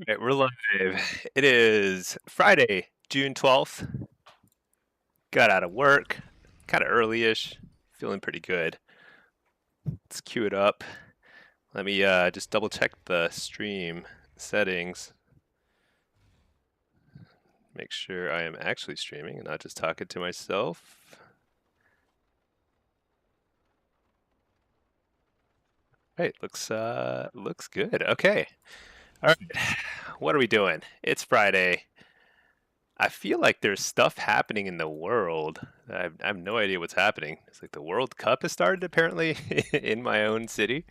Alright, we're live. It is Friday, June 12th. Got out of work, kind of early-ish. Feeling pretty good. Let's queue it up. Let me just double check the stream settings. Make sure I am actually streaming and not just talking to myself. Right, looks good. Okay. All right. What are we doing? It's Friday. I feel like there's stuff happening in the world. I have no idea what's happening. It's like the World Cup has started apparently in my own city.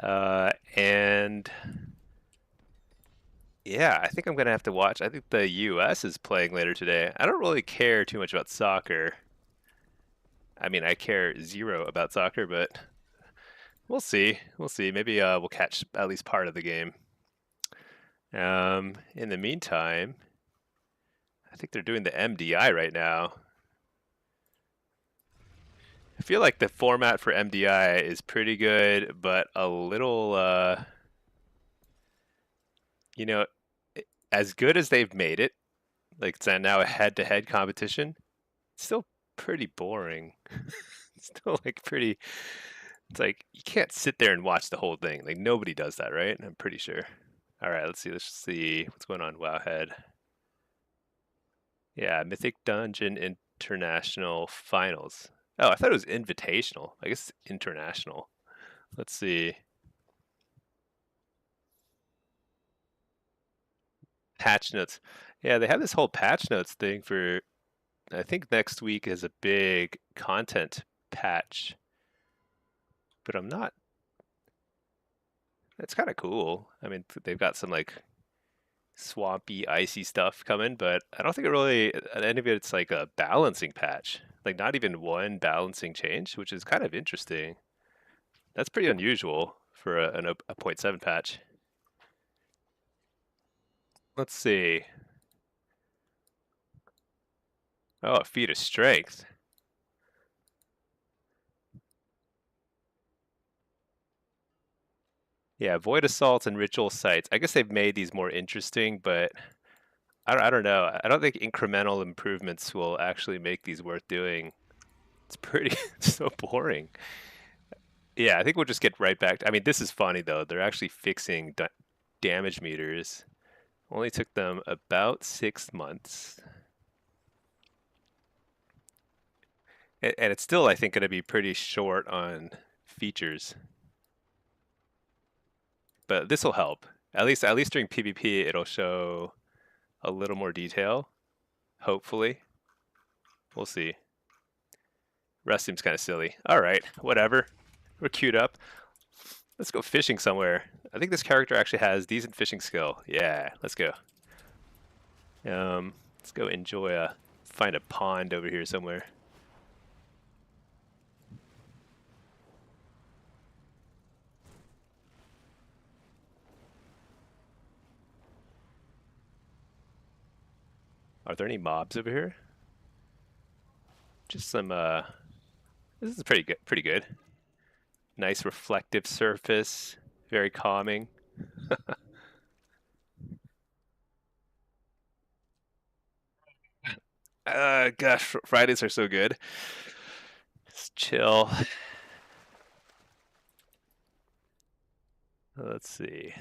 And yeah, I think I'm gonna have to watch. I think the US is playing later today. I don't really care too much about soccer. I mean, I care zero about soccer, but we'll see. We'll see. Maybe we'll catch at least part of the game. In the meantime, I think they're doing the MDI right now. I feel like the format for MDI is pretty good, but a little, you know, as good as they've made it, like it's now a head-to-head competition, it's still pretty boring. It's still like pretty, it's like you can't sit there and watch the whole thing. Like nobody does that, right? I'm pretty sure. All right, let's see what's going on. Wowhead. Yeah, Mythic Dungeon International Finals. Oh, I thought it was invitational. I guess it's international. Let's see. Patch notes. Yeah, they have this whole patch notes thing for, I think next week is a big content patch. But I'm not, it's kind of cool. I mean, they've got some like swampy, icy stuff coming, but I don't think it really, at any of it's like a balancing patch. Like not even one balancing change, which is kind of interesting. That's pretty unusual for a 0.7 patch. Let's see. Oh, a feat of strength. Yeah, void assaults and ritual sites. I guess they've made these more interesting, but I don't know. I don't think incremental improvements will actually make these worth doing. It's pretty so boring. Yeah, I think we'll just get right back I mean, this is funny though. They're actually fixing damage meters. Only took them about 6 months. And it's still, I think, going to be pretty short on features. But this will help. At least during PvP, it'll show a little more detail. Hopefully. We'll see. Rest seems kind of silly. All right, whatever. We're queued up. Let's go fishing somewhere. I think this character actually has decent fishing skill. Yeah, let's go. Let's go find a pond over here somewhere. Are there any mobs over here? Just some, this is pretty good. Nice reflective surface, very calming. Gosh, Fridays are so good. Just chill. Let's see.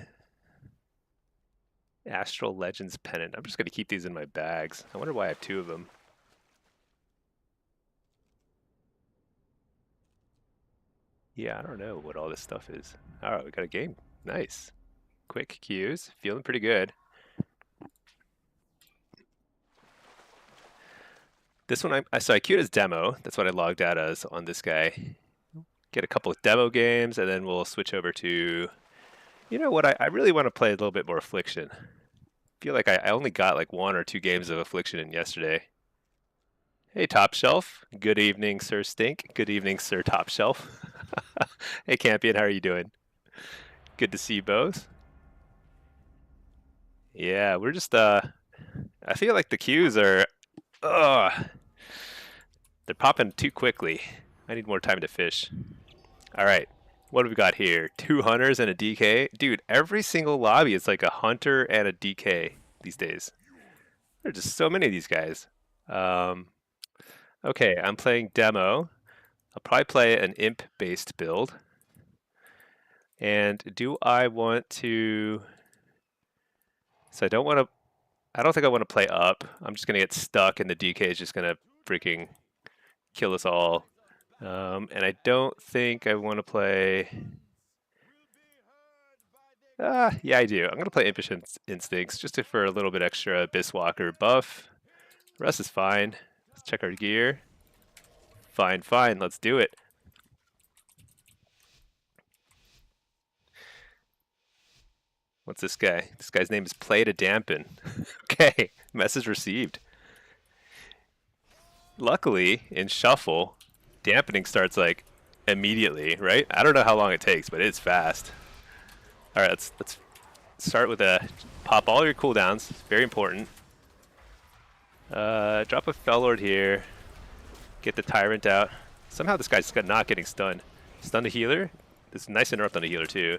Astral Legends Pennant. I'm just going to keep these in my bags. I wonder why I have 2 of them. Yeah, I don't know what all this stuff is. All right, we got a game. Nice. Quick queues. Feeling pretty good. This one, so I queued as demo. That's what I logged out as on this guy. Get a couple of demo games, and then we'll switch over to, you know what, I really want to play a little bit more Affliction. Feel like I only got like 1 or 2 games of Affliction in yesterday. Hey, Top Shelf. Good evening, Sir Stink. Good evening, Sir Top Shelf. Hey, Campion, how are you doing? Good to see you both. Yeah, we're just, I feel like the queues are, they're popping too quickly. I need more time to fish. All right, What do we got here? 2 hunters and a DK? Dude, every single lobby is like a hunter and a DK these days. There are just so many of these guys. Um, okay, I'm playing demo. I'll probably play an imp-based build. And do I want to... So I don't want to... I don't think I want to play up. I'm just going to get stuck and the DK is just going to freaking kill us all. And I don't think I want to play... yeah, I do. I'm going to play Impish Instincts just for a little bit extra Abyss Walker buff. The rest is fine. Let's check our gear. Fine, fine. Let's do it. What's this guy? This guy's name is Play to Dampen. Okay, message received. Luckily, in Shuffle, dampening starts like immediately, right? I don't know how long it takes, but it's fast. All right, let's start with a pop all your cooldowns. Very important. Drop a Fellord here. Get the Tyrant out. Somehow this guy's not getting stunned. Stun the healer. This is a nice interrupt on the healer too.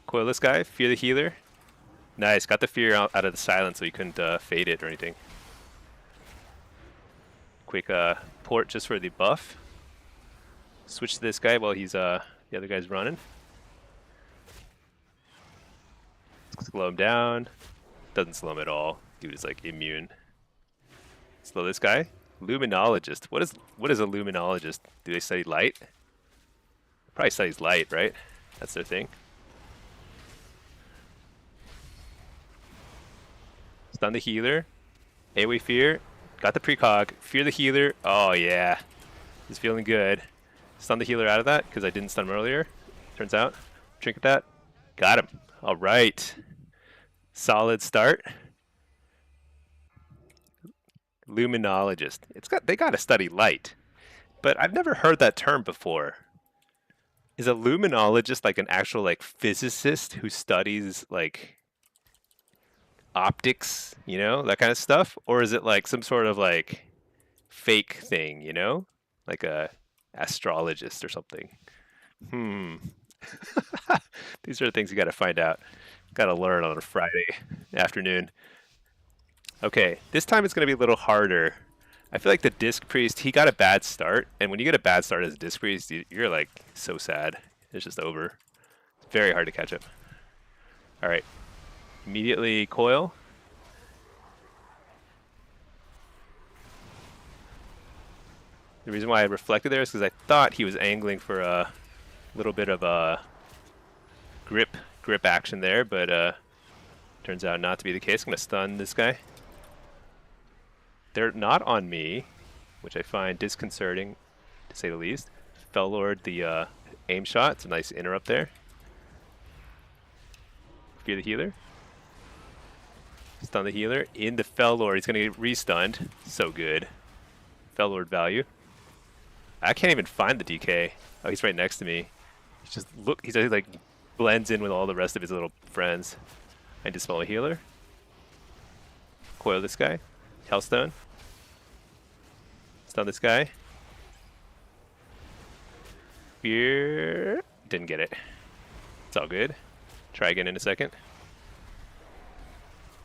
Coil this guy. Fear the healer. Nice. Got the fear out of the silence so you couldn't fade it or anything. Quick port just for the buff. Switch to this guy while he's the other guy's running. Slow him down. Doesn't slow him at all. Dude is like immune. Slow this guy. Luminologist. What is a luminologist? Do they study light? Probably studies light, right? That's their thing. Stun the healer. AoE fear. Got the precog. Fear the healer. Oh yeah. He's feeling good. Stun the healer out of that because I didn't stun him earlier. Turns out. Trinket that. Got him. All right. Solid start. Luminologist. They gotta study light. But I've never heard that term before. Is a luminologist like an actual like physicist who studies like optics, you know, that kind of stuff? Or is it like some sort of like fake thing, you know? Like a astrologist or something. These are the things you gotta find out. Gotta learn on a Friday afternoon. Okay, this time it's gonna be a little harder. I feel like the Disc Priest, he got a bad start, and when you get a bad start as a Disc Priest, you're like so sad. It's just over. It's very hard to catch up. All right, immediately coil. The reason why I reflected there is because I thought he was angling for a little bit of a grip action there, but turns out not to be the case. I'm gonna stun this guy. They're not on me, which I find disconcerting, to say the least. Fellord, the aim shot. It's a nice interrupt there. Fear the healer. Stun the healer. Into Fellord. He's going to get restunned. So good. Fellord value. I can't even find the DK. Oh, he's right next to me. He's like blends in with all the rest of his little friends. I dispel a healer. Coil this guy. Hellstone. Stun this guy. Fear. Didn't get it. It's all good. Try again in a second.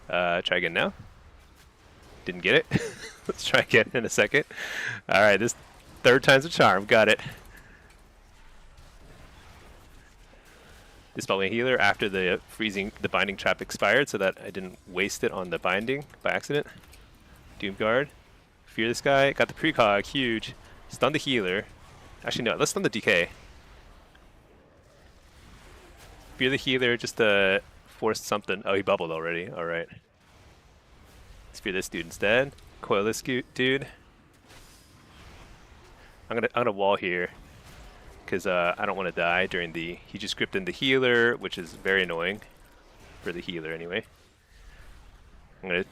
Try again now. Didn't get it. Let's try again in a second. All right, this third time's a charm. Got it. Dispelling healer after the binding trap expired, so that I didn't waste it on the binding by accident. Doomguard. Fear this guy. Got the precog. Huge. Stun the healer. Actually, no. Let's stun the DK. Fear the healer just to force something. Oh, he bubbled already. All right. Let's fear this dude instead. Coil this dude. I'm gonna wall here because I don't want to die during the. He just gripped in the healer, which is very annoying for the healer anyway. I'm gonna.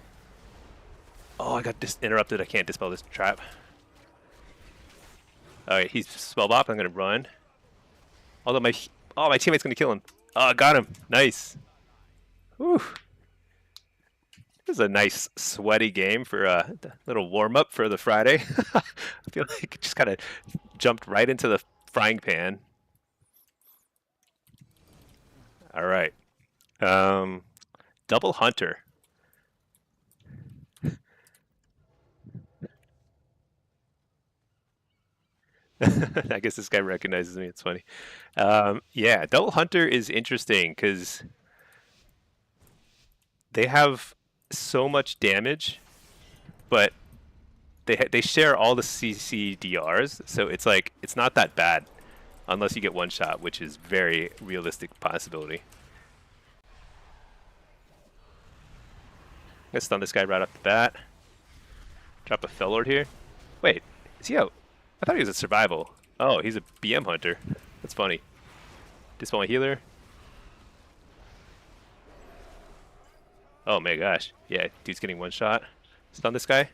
Oh, I got interrupted. I can't dispel this trap. Alright, he's spell bop. I'm gonna run. Although my teammate's gonna kill him. Oh, got him. Nice. Whew. This is a nice sweaty game for a little warm up for the Friday. I feel like it just kind of jumped right into the frying pan. All right. Double Hunter. I guess this guy recognizes me. It's funny. Yeah, Double Hunter is interesting because they have so much damage, but they share all the CCDRs, so it's like it's not that bad unless you get one shot, which is very realistic possibility. I'm gonna stun this guy right off the bat. Drop a Fellord here. Wait, is he out? I thought he was a survival. Oh, he's a BM hunter. That's funny. Dispel my healer. Oh my gosh. Yeah, dude's getting one shot. Stun this guy.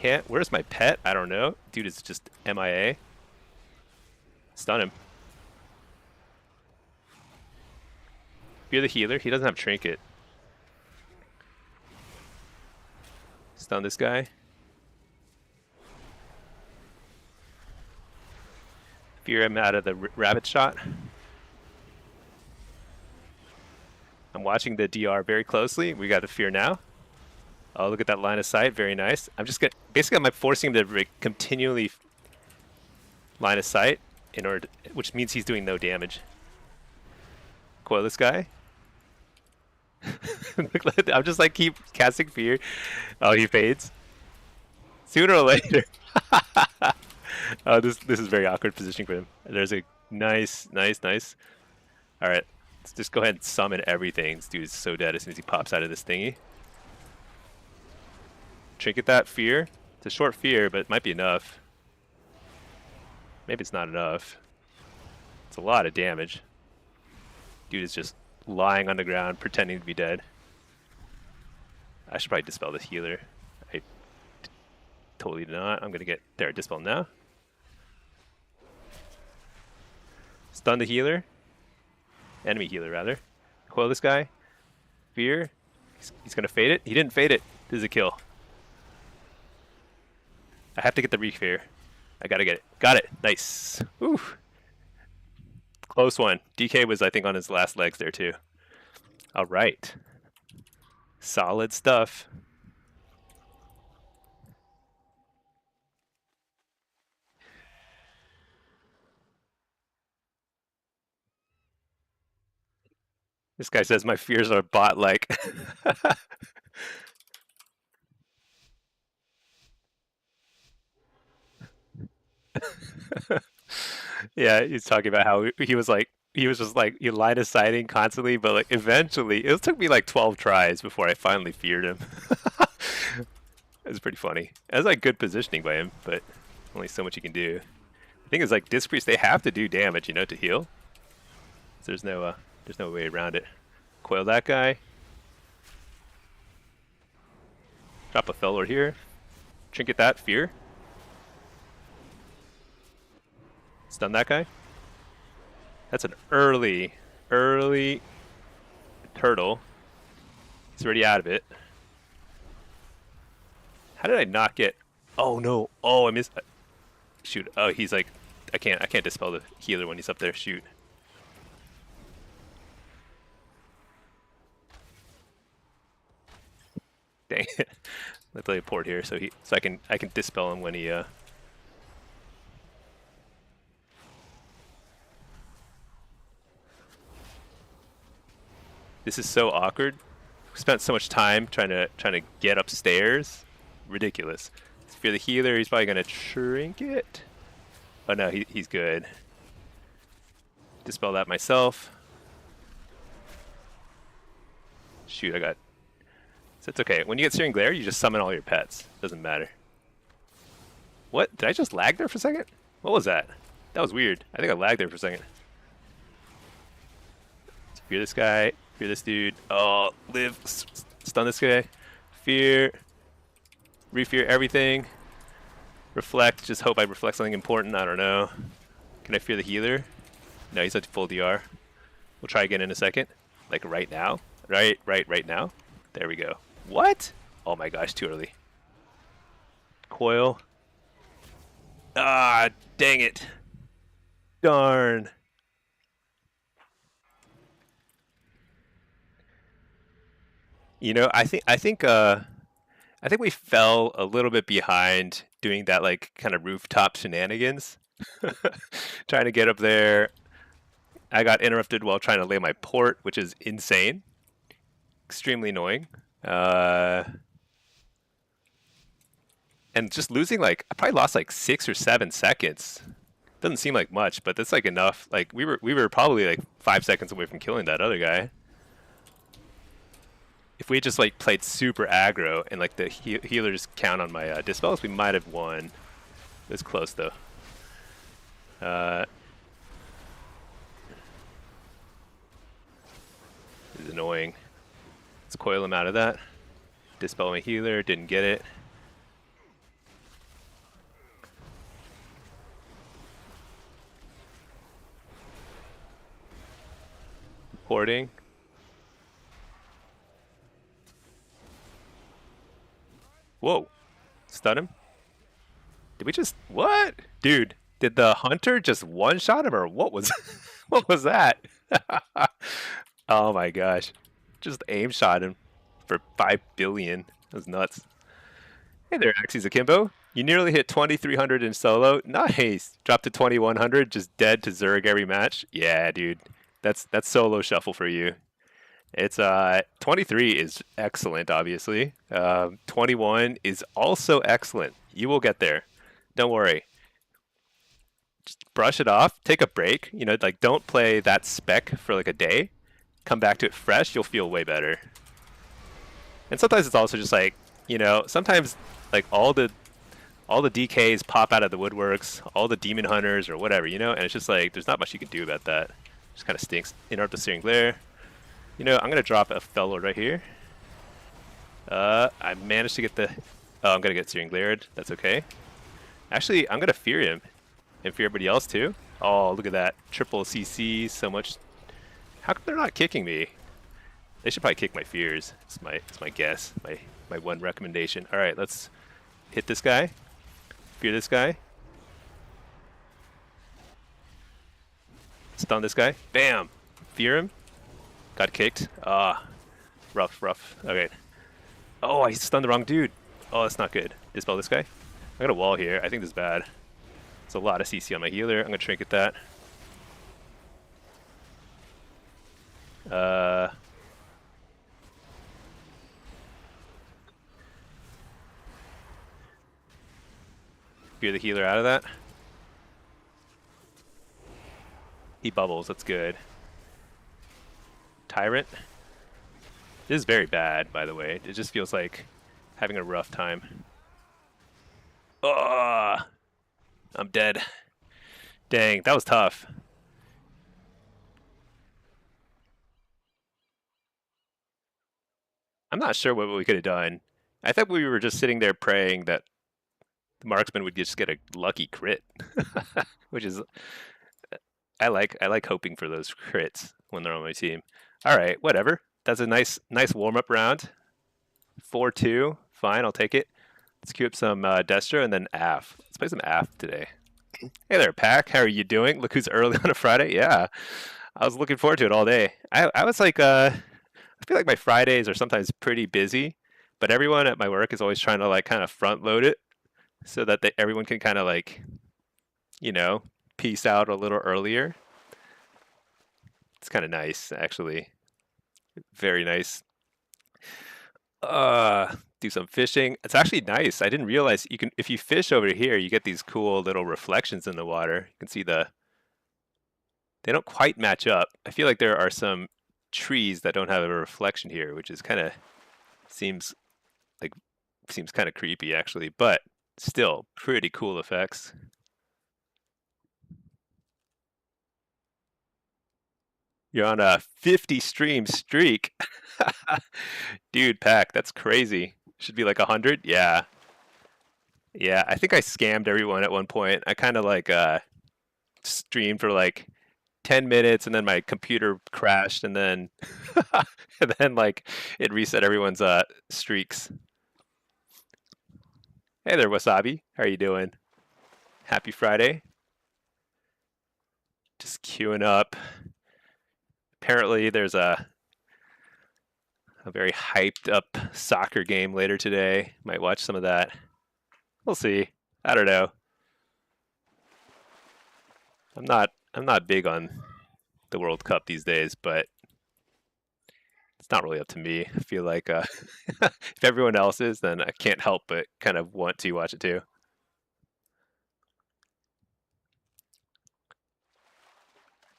Can't. Where's my pet? I don't know. Dude is just MIA. Stun him. Fear the healer. He doesn't have trinket. Stun this guy. Fear him out of the rabbit shot. I'm watching the DR very closely. We got the fear now. Oh, look at that line of sight. Very nice. I'm just gonna basically I'm forcing him to continually line of sight in order, which means he's doing no damage. Coil this guy. I'm just like keep casting fear. Oh, he fades. Sooner or later. Oh, this is very awkward positioning for him. There's a nice. All right, let's just go ahead and summon everything. This dude is so dead as soon as he pops out of this thingy. Trinket that fear. It's a short fear, but it might be enough. Maybe it's not enough. It's a lot of damage. Dude is just lying on the ground, pretending to be dead. I should probably dispel the healer. I totally did not. I'm gonna get there. Dispel now. Stun the healer. Enemy healer, rather. Coil this guy. Fear. He's gonna fade it. He didn't fade it. This is a kill. I have to get the re-fear. I gotta get it. Got it. Nice. Ooh. Close one. DK was, I think, on his last legs there, too. All right. Solid stuff. This guy says my fears are bot-like. Yeah, he's talking about how he was just like he line of sighting constantly, but like eventually it took me like 12 tries before I finally feared him. It was pretty funny. It was like good positioning by him, but only so much you can do. The thing is, like Disc Priest, they have to do damage, you know, to heal. So there's no way around it. Coil that guy. Drop a Fellord here. Trinket that fear. Stun that guy. That's an early turtle. He's already out of it. How did I not get? Oh no! Oh, I missed. Shoot! Oh, he's like, I can't dispel the healer when he's up there. Shoot! Dang it! Let's lay a port here so I can dispel him when he This is so awkward. We spent so much time trying to get upstairs. Ridiculous. Fear the healer. He's probably gonna trinket. Oh no, he's good. Dispel that myself. Shoot, I got. So it's okay. When you get Searing Glare, you just summon all your pets. Doesn't matter. What? Did I just lag there for a second? What was that? That was weird. I think I lagged there for a second. Fear this guy. Fear this dude. Oh, live. Stun this guy. Fear. Refear everything. Reflect. Just hope I reflect something important. I don't know. Can I fear the healer? No, he's at full DR. We'll try again in a second. Like right now. Right now. There we go. What? Oh my gosh, too early. Coil. Ah, dang it. Darn. You know, I think we fell a little bit behind doing that like kind of rooftop shenanigans. Trying to get up there. I got interrupted while trying to lay my port, which is insane. Extremely annoying. Uh, and just losing like I probably lost like 6 or 7 seconds. Doesn't seem like much, but that's like enough. Like we were probably like 5 seconds away from killing that other guy. If we had just like played super aggro and like the healers count on my dispels, we might have won. It was close though. This is annoying. Let's coil him out of that. Dispel my healer, didn't get it. Porting. Whoa. Stun him? Did we just what? Dude, did the hunter just one-shot him or what was what was that? Oh my gosh. Just aim shot him for 5 billion. That was nuts. Hey there, Axes Akimbo. You nearly hit 2300 in solo. Nice. Dropped to 2100, just dead to Zerg every match. Yeah, dude. That's solo shuffle for you. It's 23 is excellent, obviously. 21 is also excellent. You will get there. Don't worry. Just brush it off. Take a break. You know, like don't play that spec for like a day. Come back to it fresh. You'll feel way better. And sometimes it's also just like, you know, sometimes like all the DKs pop out of the woodworks, all the demon hunters or whatever, you know, and it's just like there's not much you can do about that. Just kind of stinks. Interrupt the searing glare. You know, I'm gonna drop a fellow right here. I managed to get the. Oh, I'm gonna get searing glared. That's okay. Actually, I'm gonna fear him, and fear everybody else too. Oh, look at that triple CC. So much. How come they're not kicking me? They should probably kick my fears. It's my guess. My one recommendation. All right, let's hit this guy. Fear this guy. Stun this guy. Bam. Fear him. Got kicked. Ah, rough. Okay. Oh, I stunned the wrong dude. Oh, that's not good. Dispel this guy. I got a wall here. I think this is bad. It's a lot of CC on my healer. I'm gonna trinket that. Fear the healer out of that. He bubbles. That's good. Tyrant. This is very bad, by the way. It just feels like having a rough time. Oh, I'm dead. Dang, that was tough. I'm not sure what we could have done. I thought we were just sitting there praying that the marksman would just get a lucky crit, which is I like hoping for those crits when they're on my team. All right, whatever. That's a nice warm up round. 4-2, fine, I'll take it. Let's queue up some Destro and then AF. Let's play some AF today. Hey there, Pack. How are you doing? Look who's early on a Friday. Yeah, I was looking forward to it all day. I was like, I feel like my Fridays are sometimes pretty busy, but everyone at my work is always trying to like kind of front load it so that everyone can kind of like, you know, peace out a little earlier. It's kind of nice, actually. Very nice. Do some fishing. It's actually nice. I didn't realize you can, if you fish over here, you get these cool little reflections in the water. You can see they don't quite match up. I feel like there are some trees that don't have a reflection here, which is kind of seems kind of creepy actually, but still pretty cool effects. You're on a 50 stream streak. Dude, Pack, that's crazy. Should be like 100? Yeah. Yeah, I think I scammed everyone at one point. I kind of like streamed for like 10 minutes, and then my computer crashed, and then and then like it reset everyone's streaks. Hey there, Wasabi. How are you doing? Happy Friday. Just queuing up. Apparently, there's a very hyped up soccer game later today. Might watch some of that. We'll see. I don't know. I'm not big on the World Cup these days, but it's not really up to me. I feel like if everyone else is, then I can't help but kind of want to watch it too.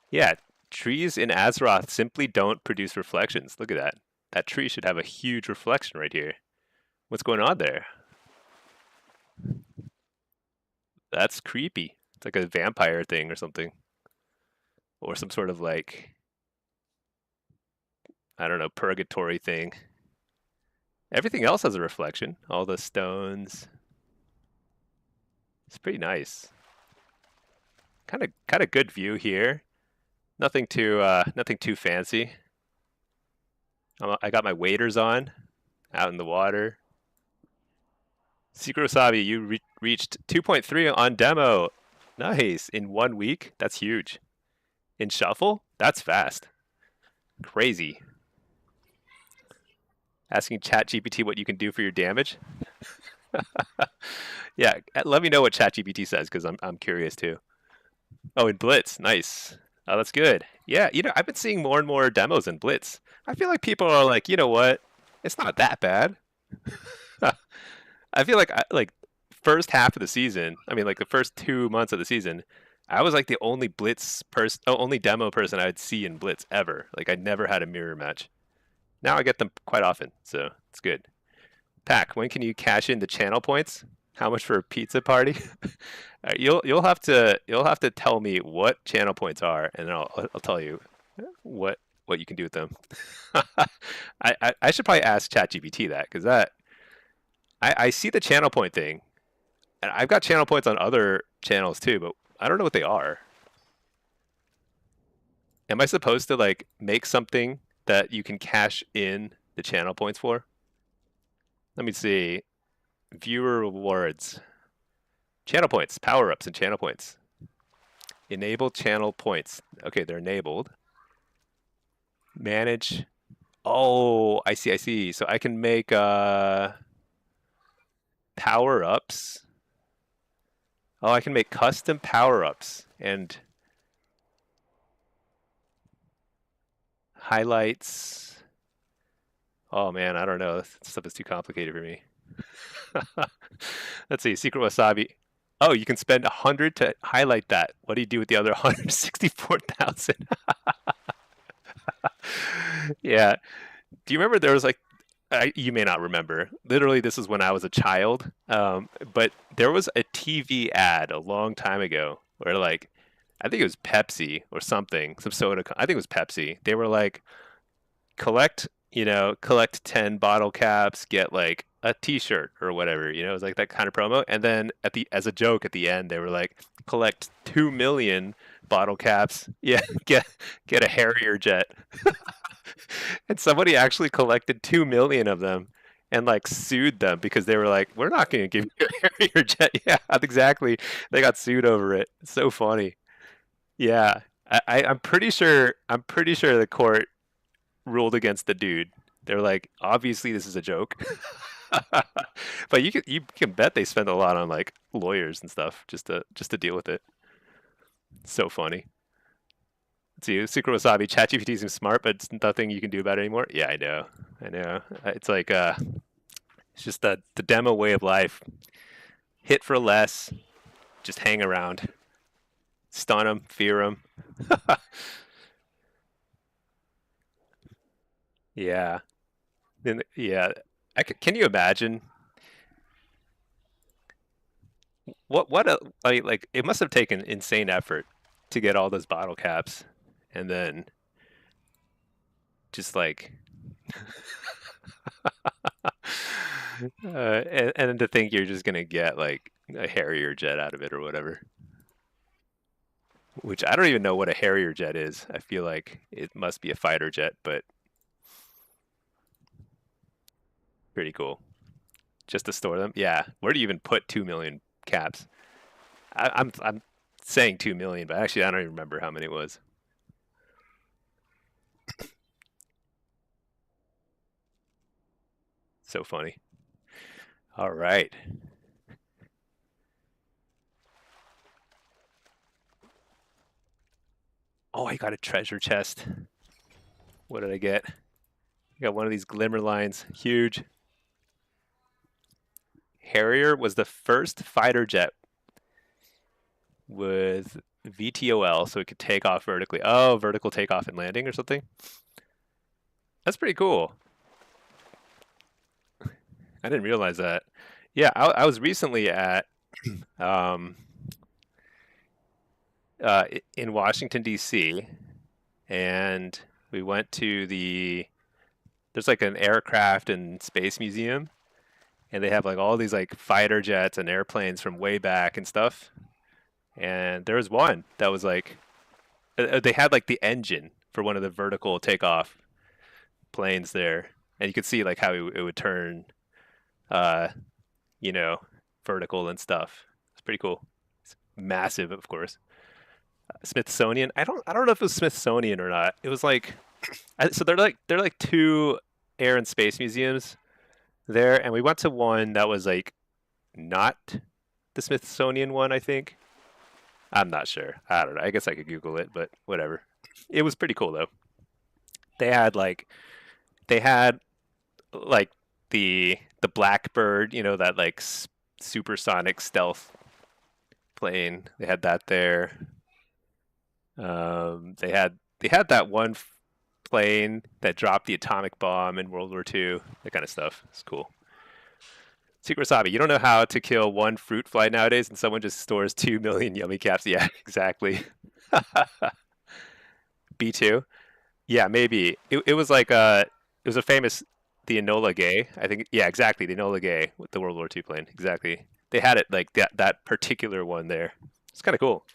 Yeah, trees in Azeroth simply don't produce reflections. Look at that. That tree should have a huge reflection right here. What's going on there? That's creepy. It's like a vampire thing or something. Or some sort of like, I don't know, purgatory thing. Everything else has a reflection. All the stones. It's pretty nice. Kind of good view here. Nothing too fancy. I got my waders on, out in the water. Secret Wasabi, you reached 2.3 on demo. Nice. In 1 week? That's huge. In Shuffle? That's fast. Crazy. Asking ChatGPT what you can do for your damage? Yeah, let me know what ChatGPT says because I'm curious too. Oh, in Blitz. Nice. Oh, that's good. Yeah, I've been seeing more and more demos in Blitz. I feel like people are like, you know what? It's not that bad. I feel like first half of the season, I mean like the first 2 months of the season, I was like the only Blitz person, only demo person I would see in Blitz ever. Like I never had a mirror match. Now I get them quite often, so it's good. Pack, when can you cash in the channel points? How much for a pizza party? You'll have to tell me what channel points are, and I'll tell you what you can do with them. I should probably ask ChatGPT that because I see the channel point thing, and I've got channel points on other channels too, but I don't know what they are. Am I supposed to like make something that you can cash in the channel points for? Let me see. Viewer rewards. Channel points, power ups, and channel points. Enable channel points. Okay, they're enabled. Manage. Oh, I see, I see. So I can make power ups. Oh, I can make custom power ups and highlights. Oh man, I don't know. This stuff is too complicated for me. Let's see. Secret Wasabi. Oh, you can spend 100 to highlight that. What do you do with the other 164,000? Yeah. Do you remember there was like, you may not remember. Literally, this is when I was a child. But there was a TV ad a long time ago where like, I think it was Pepsi or something, some soda. I think it was Pepsi. They were like, collect 10 bottle caps, get like a t-shirt or whatever, it was like that kind of promo. And then as a joke at the end, they were like, collect 2 million bottle caps. Yeah, get a Harrier jet. And somebody actually collected 2 million of them and like sued them because they were like, we're not going to give you a Harrier jet. Yeah, exactly. They got sued over it. It's so funny. Yeah. I'm pretty sure the court ruled against the dude. They're like, obviously this is a joke. But you can bet they spend a lot on like lawyers and stuff just to deal with it. So funny. See, Secret Wasabi, ChatGPT seems smart, but it's nothing you can do about it anymore. Yeah, I know. I know. It's like it's just the demo way of life. Hit for less, just hang around. Stun them, fear them. Yeah. Yeah. Can you imagine what a like it must have taken insane effort to get all those bottle caps and then just like and then to think you're just gonna get like a Harrier jet out of it or whatever. which I don't even know what a Harrier jet is. I feel like it must be a fighter jet, but pretty cool. Just to store them. Yeah. Where do you even put 2 million caps? I'm saying 2 million, but actually I don't even remember how many it was. So funny. All right. Oh, I got a treasure chest. What did I get? I got one of these glimmer lines. Huge. Harrier was the first fighter jet with VTOL, so it could take off vertically. Oh, vertical takeoff and landing or something? That's pretty cool. I didn't realize that. Yeah, I was recently at um, in Washington D.C. and we went to there's like an aircraft and space museum, and they have like all these like fighter jets and airplanes from way back and stuff. And there was one that was like they had like the engine for one of the vertical takeoff planes there, and you could see like how it would turn, uh, you know, vertical and stuff. It's pretty cool. It's massive, of course. Smithsonian. I don't know if it was Smithsonian or not. It was like so they're like two air and space museums there, and we went to one that was like not the Smithsonian one. I think I'm not sure. I don't know. I guess I could Google it, but whatever. It was pretty cool though. They had like they had like the Blackbird, that like supersonic stealth plane. They had that there. They had that one plane that dropped the atomic bomb in World War II. That kind of stuff. It's cool. Secret Wasabi, you don't know how to kill one fruit fly nowadays, and someone just stores 2 million yummy caps. Yeah, exactly. B2. Yeah, maybe it was like it was a famous the Enola Gay. I think yeah, exactly the Enola Gay with the World War II plane. Exactly. They had it like that particular one there. It's kind of cool.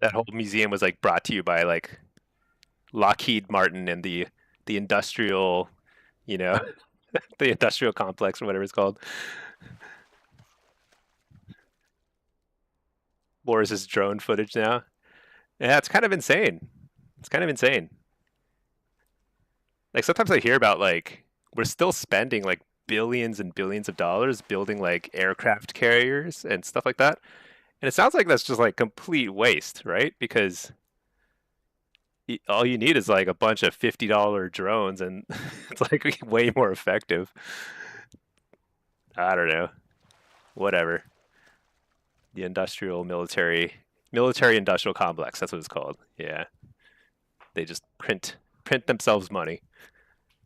That whole museum was like brought to you by like Lockheed Martin and the industrial, you know, the industrial complex or whatever it's called. Boris's drone footage now. Yeah, it's kind of insane. It's kind of insane. Like sometimes I hear about like we're still spending like billions and billions of dollars building like aircraft carriers and stuff like that. And it sounds like that's just like complete waste, right? Because all you need is like a bunch of $50 drones and it's like way more effective. I don't know. Whatever. The industrial military industrial complex, that's what it's called. Yeah. They just print themselves money.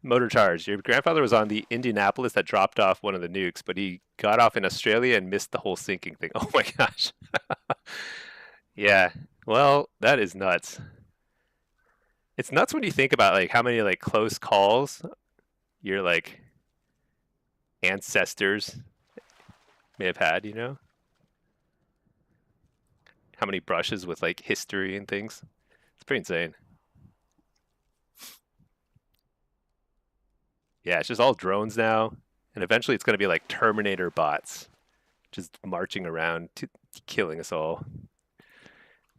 Motor charge. Your grandfather was on the Indianapolis that dropped off one of the nukes, but he got off in Australia and missed the whole sinking thing. Oh my gosh. Yeah. Well, that is nuts. It's nuts when you think about like how many like close calls your like ancestors may have had. How many brushes with like history and things. It's pretty insane. Yeah, it's just all drones now, and eventually it's going to be like Terminator bots just marching around killing us all.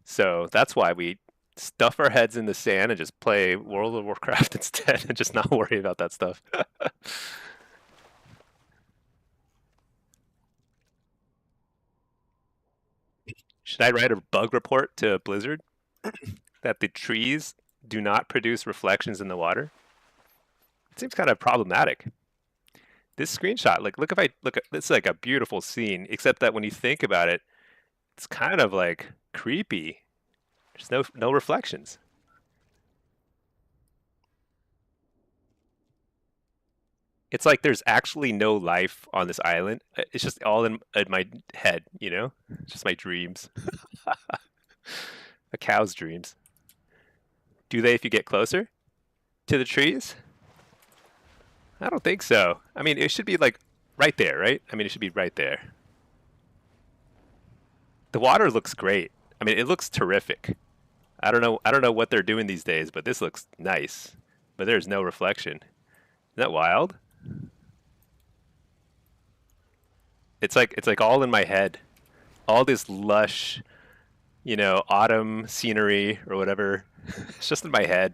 So that's why we stuff our heads in the sand and just play World of Warcraft instead and just not worry about that stuff. Should I write a bug report to Blizzard that the trees do not produce reflections in the water? It seems kind of problematic. This screenshot, like, look if I look at it's like a beautiful scene, except that when you think about it, it's kind of like creepy. There's no reflections. It's like there's actually no life on this island. It's just all in my head. Just my dreams. A cow's dreams. Do they if you get closer to the trees? I don't think so. I mean, it should be like right there, right? I mean, it should be right there. The water looks great. I mean, it looks terrific. I don't know what they're doing these days, but this looks nice. But there's no reflection. Isn't that wild? It's like all in my head. All this lush, autumn scenery or whatever. It's just in my head.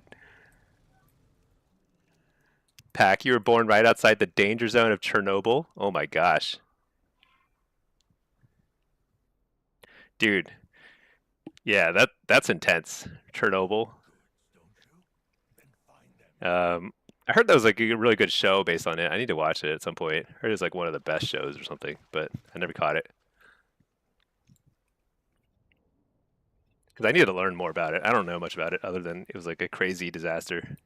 Pack, you were born right outside the danger zone of Chernobyl. Oh my gosh. Dude, yeah, that's intense. Chernobyl. I heard that was like a really good show based on it. I need to watch it at some point. I heard it's like one of the best shows or something, but I never caught it because I needed to learn more about it. I don't know much about it other than it was like a crazy disaster.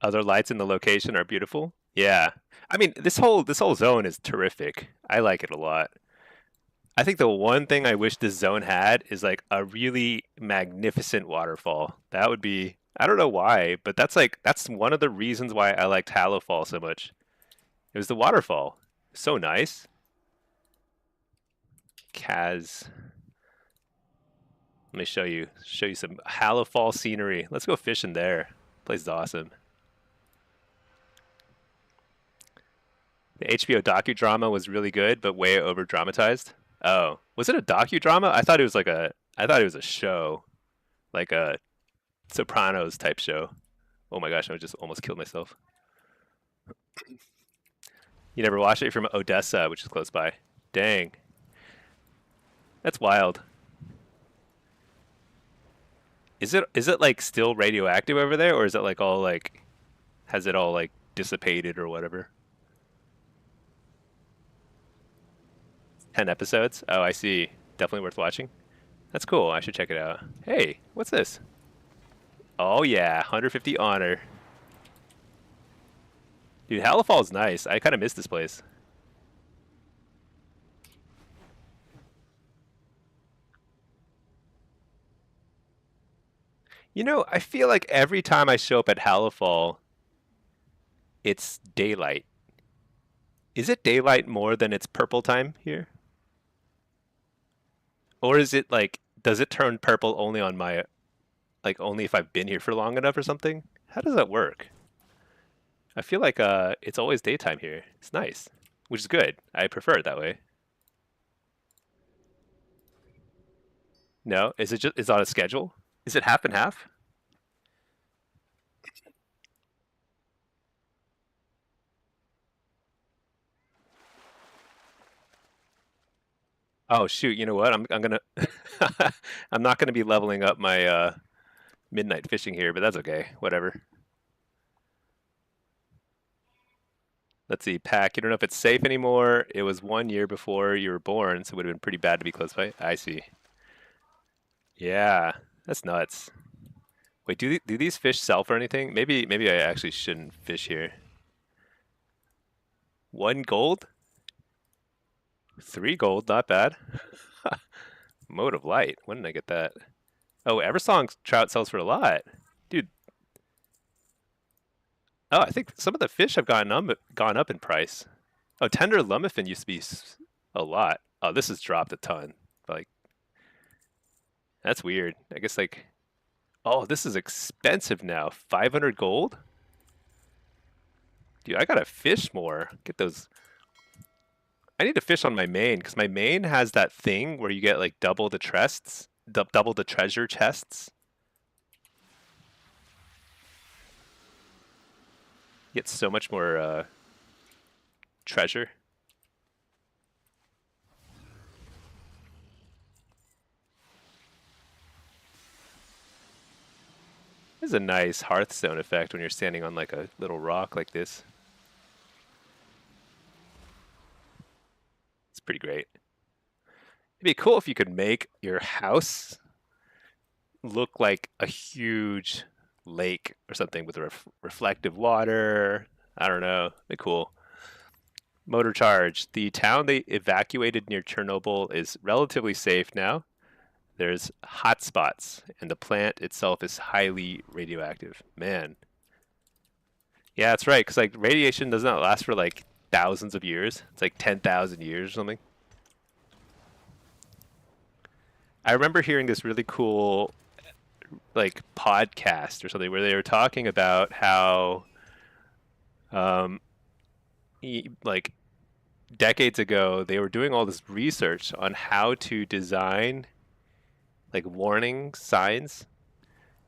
Other lights in the location are beautiful. Yeah, I mean this whole zone is terrific. I like it a lot. I think the one thing I wish this zone had is like a really magnificent waterfall. That would be, I don't know why, but that's one of the reasons why I liked Hallowfall so much. It was the waterfall. So nice. Kaz. Let me show you some Hallowfall scenery. Let's go fishing there. Place is awesome. The HBO docudrama was really good, but way over dramatized. Oh, was it a docudrama? I thought it was a show, like a Sopranos type show. Oh my gosh, I just almost killed myself. You never watched it? You're from Odessa, which is close by. Dang, that's wild. Is it like still radioactive over there, or is it like all like has it all like dissipated or whatever? 10 episodes? Oh, I see. Definitely worth watching. That's cool. I should check it out. Hey, what's this? Oh yeah, 150 honor. Dude, Hallowfall's nice. I kind of miss this place. I feel like every time I show up at Hallowfall, it's daylight. Is it daylight more than it's purple time here? Or is it like, does it turn purple only on my, like only if I've been here for long enough or something? How does that work? I feel like it's always daytime here. It's nice, which is good. I prefer it that way. No, is it just is it on a schedule? Is it half and half? Oh shoot, you know what? I'm gonna I'm not gonna be leveling up my midnight fishing here, but that's okay. Whatever. Let's see, Pack. You don't know if it's safe anymore. It was 1 year before you were born, so it would have been pretty bad to be close by. I see. Yeah, that's nuts. Wait, do these fish sell for anything? Maybe I actually shouldn't fish here. 1 gold? 3 gold, not bad. Mode of light. When did I get that? Oh, Eversong's trout sells for a lot. Dude, oh, I think some of the fish have gone up in price. Oh, tender lumberfin used to be a lot. Oh, this has dropped a ton. Like, that's weird. I guess like, oh, this is expensive now. 500 gold? Dude, I gotta fish more. Get those. I need to fish on my main because my main has that thing where you get like double the chests, double the treasure chests. You get so much more treasure. This is a nice Hearthstone effect when you're standing on like a little rock like this. It's pretty great. It'd be cool if you could make your house look like a huge lake or something with reflective water. I don't know. It'd be cool. Motor charge. The town they evacuated near Chernobyl is relatively safe now. There's hot spots, and the plant itself is highly radioactive. Man. Yeah, that's right, because like radiation does not last for like thousands of years. It's like 10,000 years or something. I remember hearing this really cool like podcast or something where they were talking about how um, like decades ago they were doing all this research on how to design like warning signs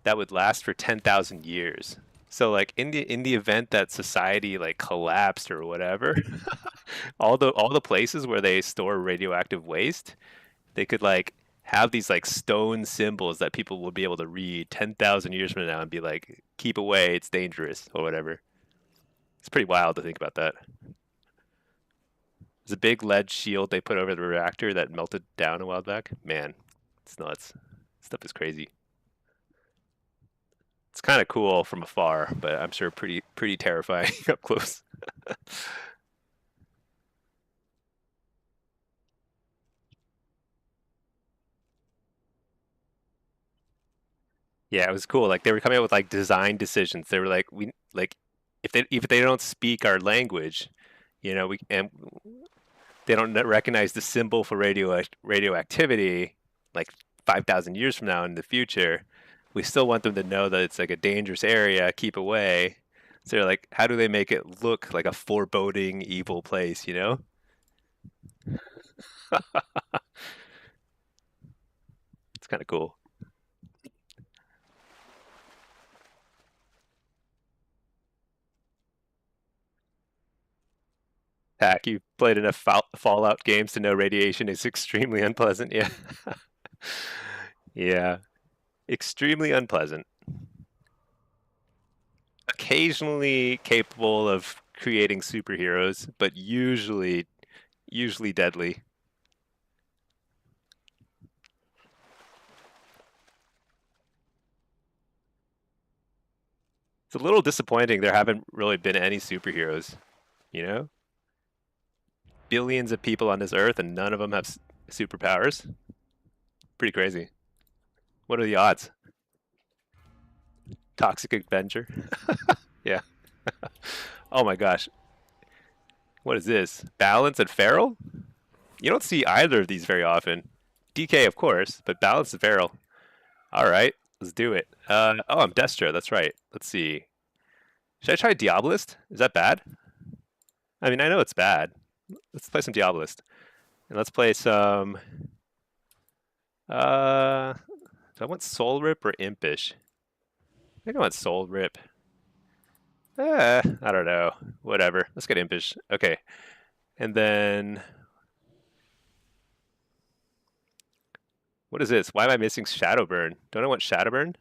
that would last for 10,000 years. So like in the event that society like collapsed or whatever, all the places where they store radioactive waste, they could like have these like stone symbols that people will be able to read 10,000 years from now and be like, keep away, it's dangerous or whatever. It's pretty wild to think about that. There's a big lead shield they put over the reactor that melted down a while back. Man, it's nuts. Stuff is crazy. It's kind of cool from afar, but I'm sure pretty terrifying up close. Yeah, it was cool. Like they were coming up with like design decisions. They were like, we like if they don't speak our language, we and they don't recognize the symbol for radioactivity, like 5,000 years from now in the future. We still want them to know that it's like a dangerous area. Keep away. So they're like, how do they make it look like a foreboding, evil place? It's kind of cool. Hack, you played enough Fallout games to know radiation is extremely unpleasant. Yeah. Yeah. Extremely unpleasant. Occasionally capable of creating superheroes, but usually deadly. It's a little disappointing there haven't really been any superheroes, you know? Billions of people on this earth and none of them have superpowers. Pretty crazy. What are the odds? Toxic Avenger. Yeah. Oh my gosh. What is this? Balance and Feral? You don't see either of these very often. DK, of course, but Balance and Feral. All right, let's do it. Oh, I'm Destra. That's right. Let's see. Should I try Diabolist? Is that bad? I mean, I know it's bad. Let's play some Diabolist. And let's play some... do I want Soul Rip or Impish? I think I want Soul Rip. I don't know. Whatever. Let's get Impish. Okay. And then... What is this? Why am I missing Shadowburn? Don't I want Shadowburn?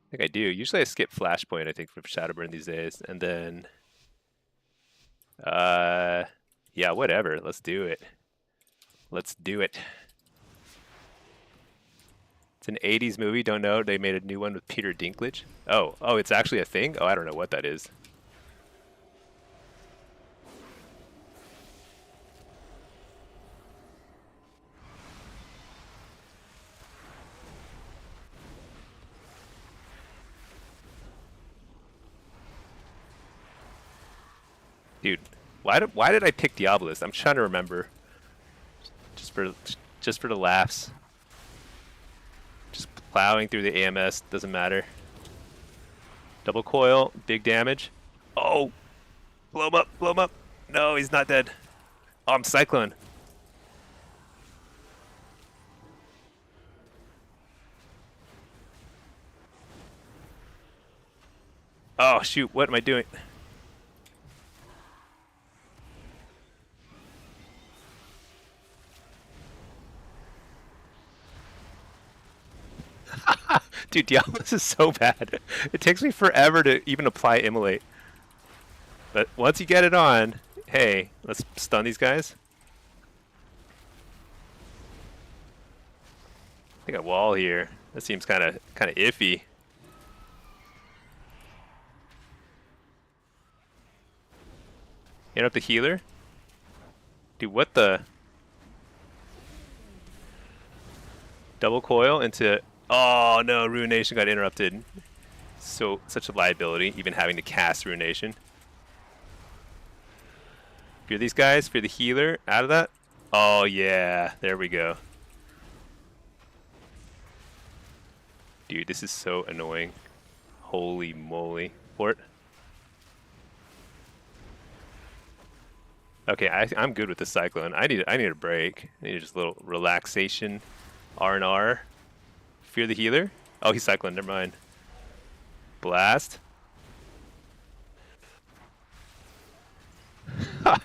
I think I do. Usually I skip Flashpoint, I think, for Shadowburn these days. And then... yeah, whatever. Let's do it. Let's do it. It's an 80s movie. Don't know. They made a new one with Peter Dinklage. Oh, it's actually a thing? Oh, I don't know what that is. Dude, why did I pick Diabolist? I'm trying to remember. Just for just for the laughs. Just plowing through the AMS, doesn't matter. Double coil, big damage. Oh, blow him up, blow him up. No, he's not dead. Oh, I'm Cyclone. Oh shoot, what am I doing? Dude, Diablos is so bad. It takes me forever to even apply Immolate. But once you get it on, hey, let's stun these guys. I think a wall here. That seems kind of iffy. Hit up the healer. Dude, what the? Double coil into... Oh no, Ruination got interrupted. So, such a liability, even having to cast Ruination. Fear these guys, fear the healer, out of that. Oh yeah, there we go. Dude, this is so annoying. Holy moly. Port. Okay, I'm good with the Cyclone. I need a break. I need just a little relaxation. R&R. Fear the healer. Oh, he's Cyclone, never mind. Blast. Ha!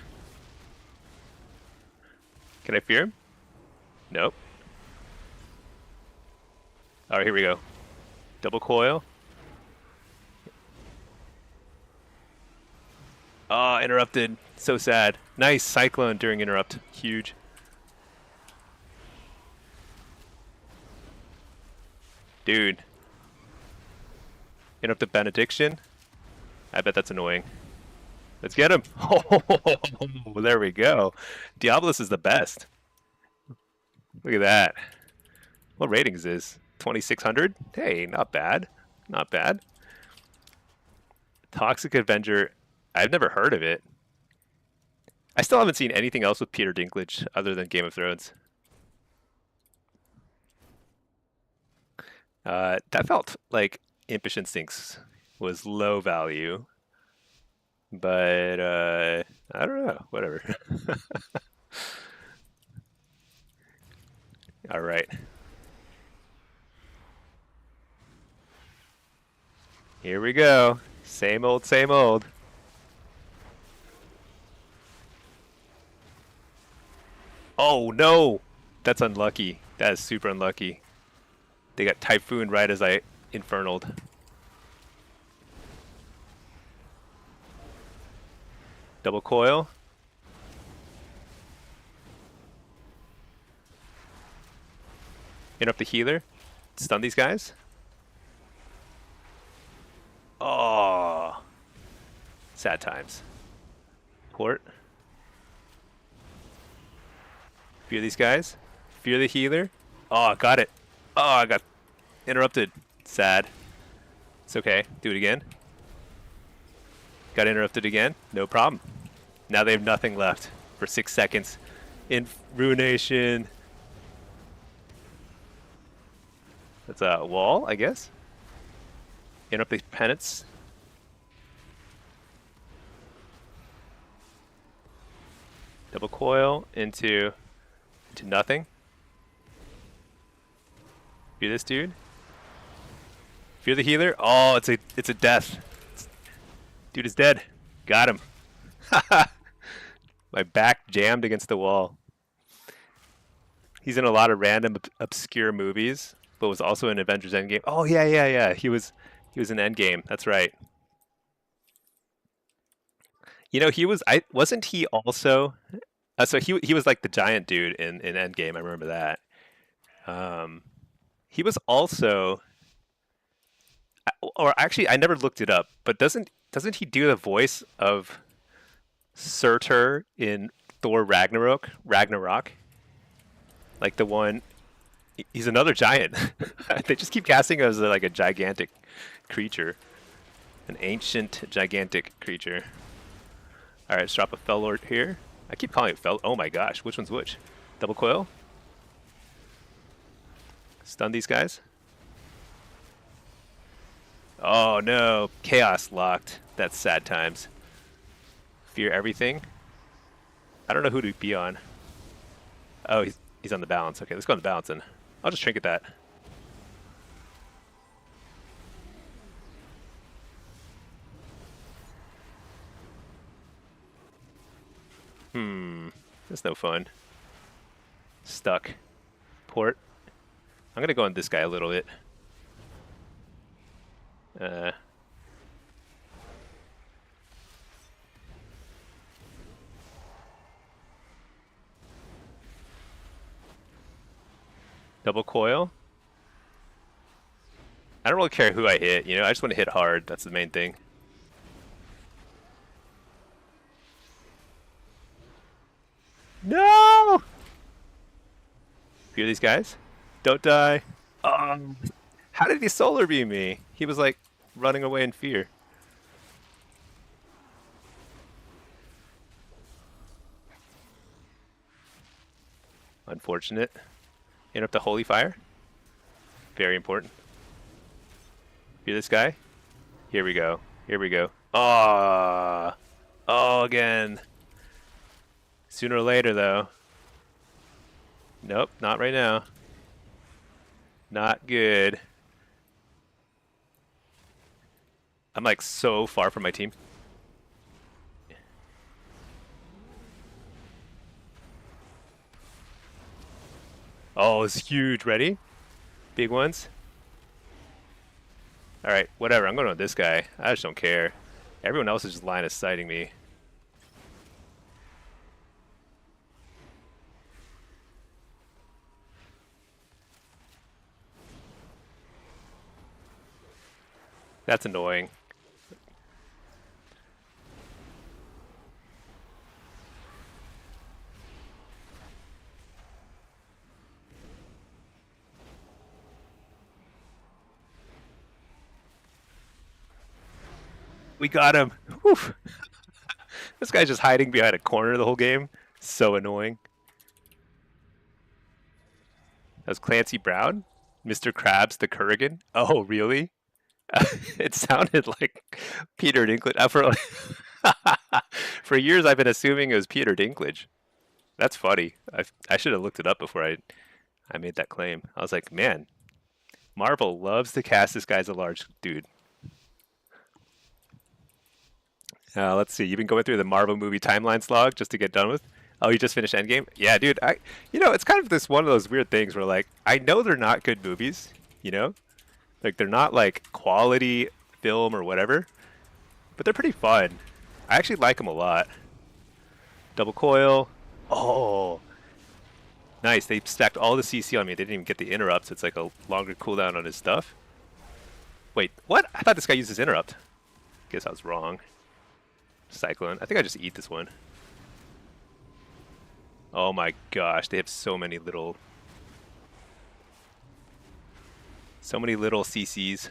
Can I fear him? Nope. Alright, here we go. Double coil. Oh, interrupted. So sad. Nice Cyclone during interrupt. Huge. Dude. Interrupted Benediction. I bet that's annoying. Let's get him. Oh, there we go. Diabolus is the best. Look at that. What ratings is 2600? Hey, not bad. Not bad. Toxic Avenger. I've never heard of it. I still haven't seen anything else with Peter Dinklage other than Game of Thrones. That felt like Impish Instincts was low value. But, I don't know. Whatever. All right. Here we go. Same old, same old. Oh, no! That's unlucky. That is super unlucky. They got Typhoon right as I Infernaled. Double coil. Interrupt the healer. Stun these guys. Oh. Sad times. Port. Fear these guys. Fear the healer. Oh, got it. Oh, I got interrupted. Sad. It's okay. Do it again. Got interrupted again. No problem. Now they have nothing left for 6 seconds. In Ruination. That's a wall, I guess. Interrupt the penance. Double coil into nothing. Fear this dude. Fear the healer. Oh, it's a death. Dude is dead. Got him. My back jammed against the wall. He's in a lot of random obscure movies, but was also in Avengers Endgame. Oh yeah. He was in Endgame. That's right. You know, wasn't he also so he was like the giant dude in Endgame. I remember that. He was also, or actually I never looked it up, but doesn't he do the voice of Surtur in Thor Ragnarok? Like the one, he's another giant. They just keep casting him as like a gigantic creature, an ancient gigantic creature. All right, let's drop a Fellort here. I keep calling it Fell. Oh my gosh, which one's which? Double coil. Stun these guys. Oh no, chaos locked. That's sad times. Fear everything. I don't know who to be on. Oh, he's on the balance. Okay, let's go on the balance then. I'll just trinket that. That's no fun. Stuck. Port. I'm gonna go on this guy a little bit. Double coil. I don't really care who I hit, you know, I just want to hit hard. That's the main thing. No! Fear these guys. Don't die. How did he solar beam me? He was like running away in fear. Unfortunate. Interrupt the holy fire. Very important. Hear this guy? Here we go. Here we go. Oh, oh, again. Sooner or later, though. Nope, not right now. Not good. I'm like so far from my team. Oh, it's huge. Ready? Big ones. All right, whatever. I'm going with this guy. I just don't care. Everyone else is just line of sighting me. That's annoying. We got him. Whew. This guy's just hiding behind a corner the whole game. So annoying. That's Clancy Brown? Mr. Krabs the Kurgan? Oh, really? It sounded like Peter Dinklage. For years, I've been assuming it was Peter Dinklage. That's funny. I should have looked it up before I made that claim. I was like, man, Marvel loves to cast this guy as a large dude. Let's see. You've been going through the Marvel movie timeline slog just to get done with. Oh, you just finished Endgame? Yeah, dude. It's kind of this one of those weird things where like I know they're not good movies. Like they're not like quality film or whatever, but they're pretty fun. I actually like them a lot. Double coil. Oh, nice. They stacked all the CC on me. They didn't even get the interrupts. It's like a longer cooldown on his stuff. Wait, what? I thought this guy uses interrupt. Guess I was wrong. Cyclone. I think I just eat this one. Oh my gosh, they have so many little CCs.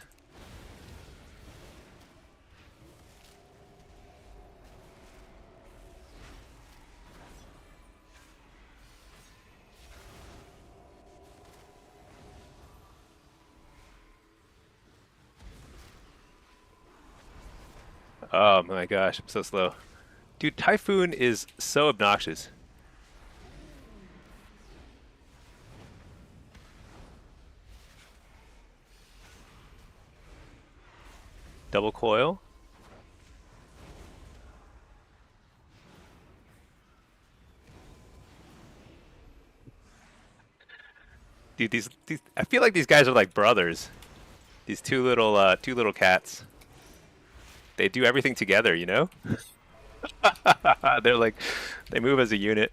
Oh my gosh, I'm so slow. Dude, Typhoon is so obnoxious. Double coil. Dude, these I feel like these guys are like brothers. These two little cats. They do everything together, you know? They're like they move as a unit.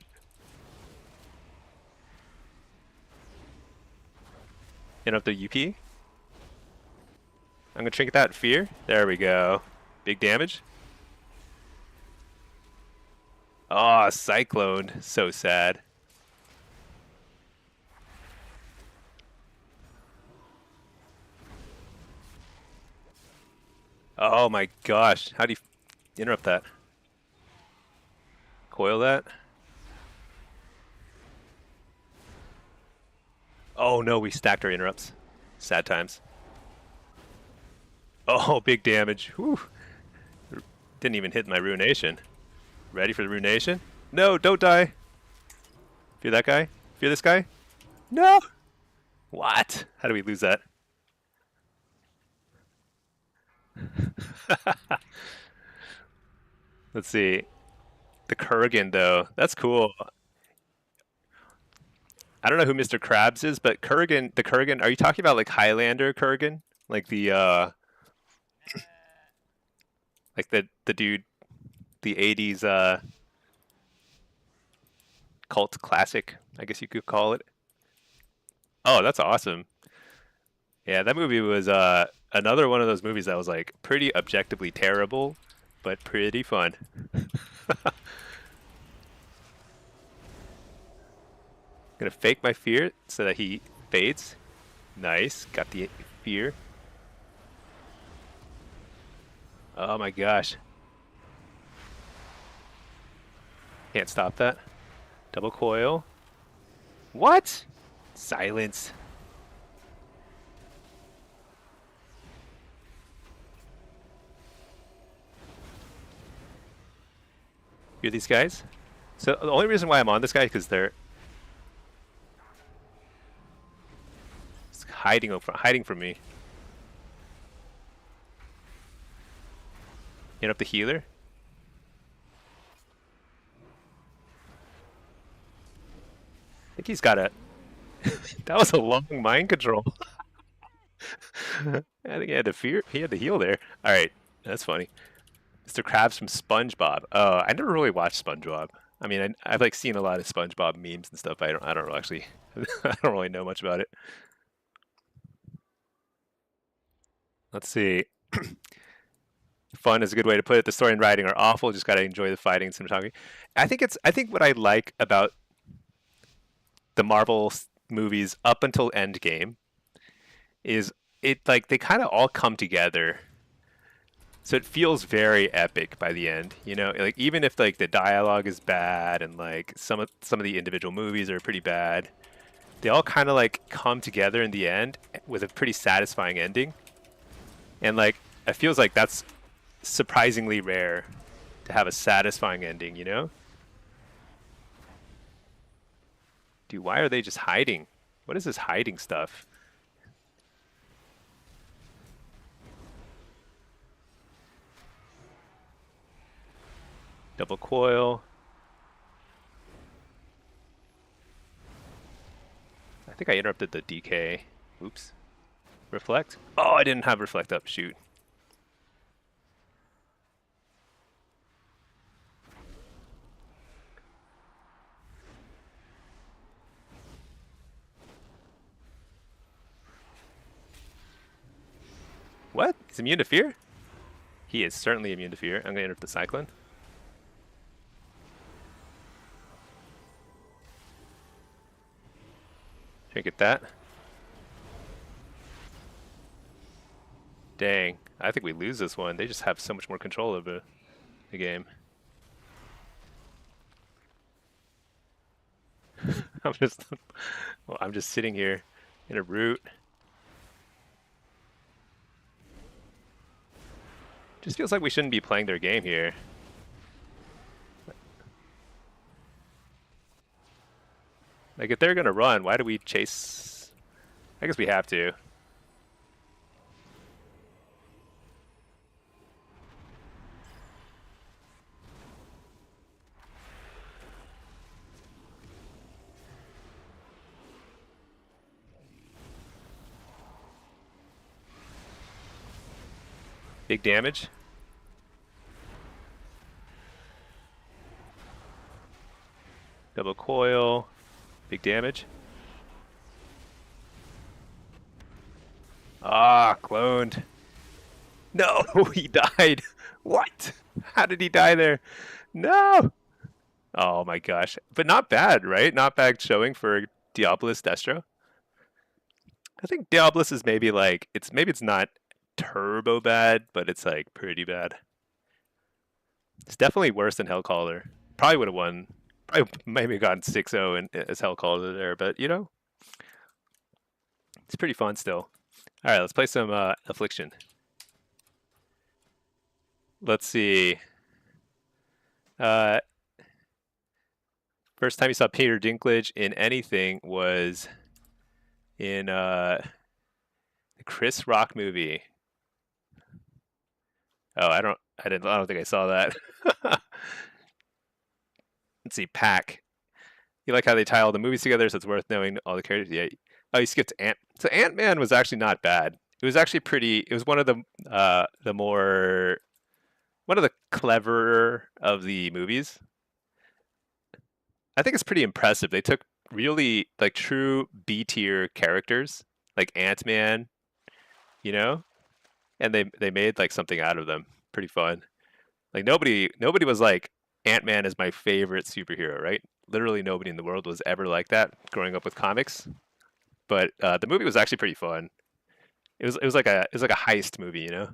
Interrupt the UP. I'm gonna trinket that fear. There we go. Big damage. Oh, cyclone. So sad. Oh my gosh. How do you interrupt that? Coil that? Oh no, we stacked our interrupts. Sad times. Oh, big damage. Whew. Didn't even hit my ruination. Ready for the ruination? No, don't die. Fear that guy? Fear this guy? No! What? How do we lose that? Let's see. The Kurgan, though. That's cool. I don't know who Mr. Krabs is, but Kurgan, the Kurgan, are you talking about like Highlander Kurgan? Like the dude, the 80s cult classic, I guess you could call it. Oh, that's awesome. Yeah, that movie was another one of those movies that was like pretty objectively terrible, but pretty fun. Gonna fake my fear so that he fades. Nice. Got the fear. Oh my gosh. Can't stop that. Double coil. What? Silence. Hear these guys? So the only reason why I'm on this guy is because they're hiding from me. Hit up the healer. I think he's got a. That was a long mind control. I think he had to fear. He had to heal there. All right, that's funny. Mr. Krabs from SpongeBob. Oh, I never really watched SpongeBob. I mean, I've like seen a lot of SpongeBob memes and stuff. I don't actually. I don't really know much about it. Let's see. Fun is a good way to put it. The story and writing are awful. Just gotta enjoy the fighting and cinematography. I think what I like about the Marvel movies up until Endgame is it like they kind of all come together. So it feels very epic by the end, you know. Like even if like the dialogue is bad and like some of the individual movies are pretty bad, they all kind of like come together in the end with a pretty satisfying ending. And like it feels like that's surprisingly rare to have a satisfying ending, you know? Dude, why are they just hiding? What is this hiding stuff? Double coil. I think I interrupted the DK. Oops. Reflect? Oh, I didn't have reflect up. Shoot. What? He's immune to fear? He is certainly immune to fear. I'm going to interrupt the Cyclone. Can I get that? Dang. I think we lose this one. They just have so much more control over the game. I'm just sitting here in a root. Just feels like we shouldn't be playing their game here. Like if they're gonna run, why do we chase? I guess we have to. Big damage. Double coil. Big damage. Ah, cloned. No, he died. What? How did he die there? No. Oh my gosh. But not bad, right? Not bad showing for Diabolus Destro. I think Diabolus is maybe like maybe it's not turbo bad, but it's like pretty bad. It's definitely worse than Hellcaller. Probably would have won. Probably maybe gotten 6-0 as Hellcaller there, but you know, it's pretty fun still. All right, let's play some Affliction. Let's see. First time you saw Peter Dinklage in anything was in the Chris Rock movie. Oh, I don't think I saw that. Let's see, Pack. You like how they tie all the movies together, so it's worth knowing all the characters. Yeah. Oh, you skipped Ant. So Ant-Man was actually not bad. It was actually pretty. It was one of the cleverer of the movies. I think it's pretty impressive. They took really like true B tier characters like Ant-Man, you know, and they made like something out of them. Pretty fun. Like nobody was like Ant-Man is my favorite superhero, right? Literally nobody in the world was ever like that growing up with comics. but the movie was actually pretty fun. It was like a heist movie, you know.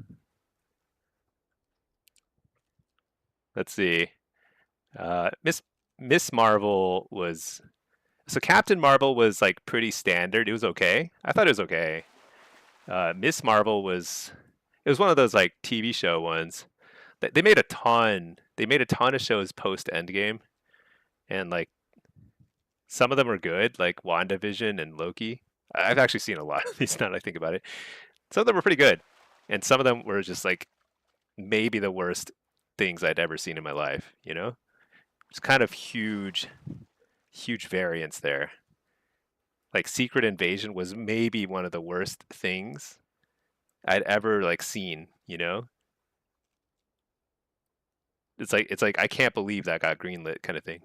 Let's see. Miss Marvel was so Captain Marvel was like pretty standard. It was okay. I thought it was okay. Miss Marvel was it was one of those like TV show ones. They made a ton. They made a ton of shows post Endgame, and like some of them were good, like WandaVision and Loki. I've actually seen a lot of these now that I think about it. Some of them were pretty good, and some of them were just like maybe the worst things I'd ever seen in my life. You know, it's kind of huge variance there. Like Secret Invasion was maybe one of the worst things I'd ever like seen. You know, it's like I can't believe that got greenlit kind of thing.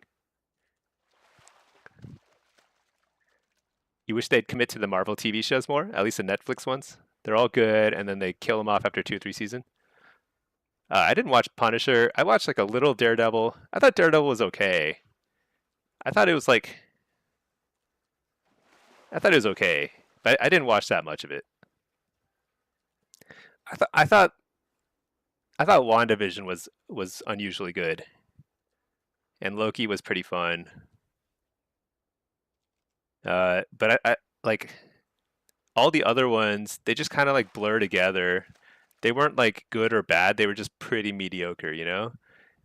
You wish they'd commit to the Marvel TV shows more, at least the Netflix ones. They're all good, and then they kill them off after 2 or 3 seasons. I didn't watch Punisher. I watched like a little Daredevil. I thought Daredevil was okay. I thought it was like I thought it was okay, but I didn't watch that much of it. I thought WandaVision was unusually good, and Loki was pretty fun. But I like all the other ones. They just kind of like blur together. They weren't like good or bad. They were just pretty mediocre, you know,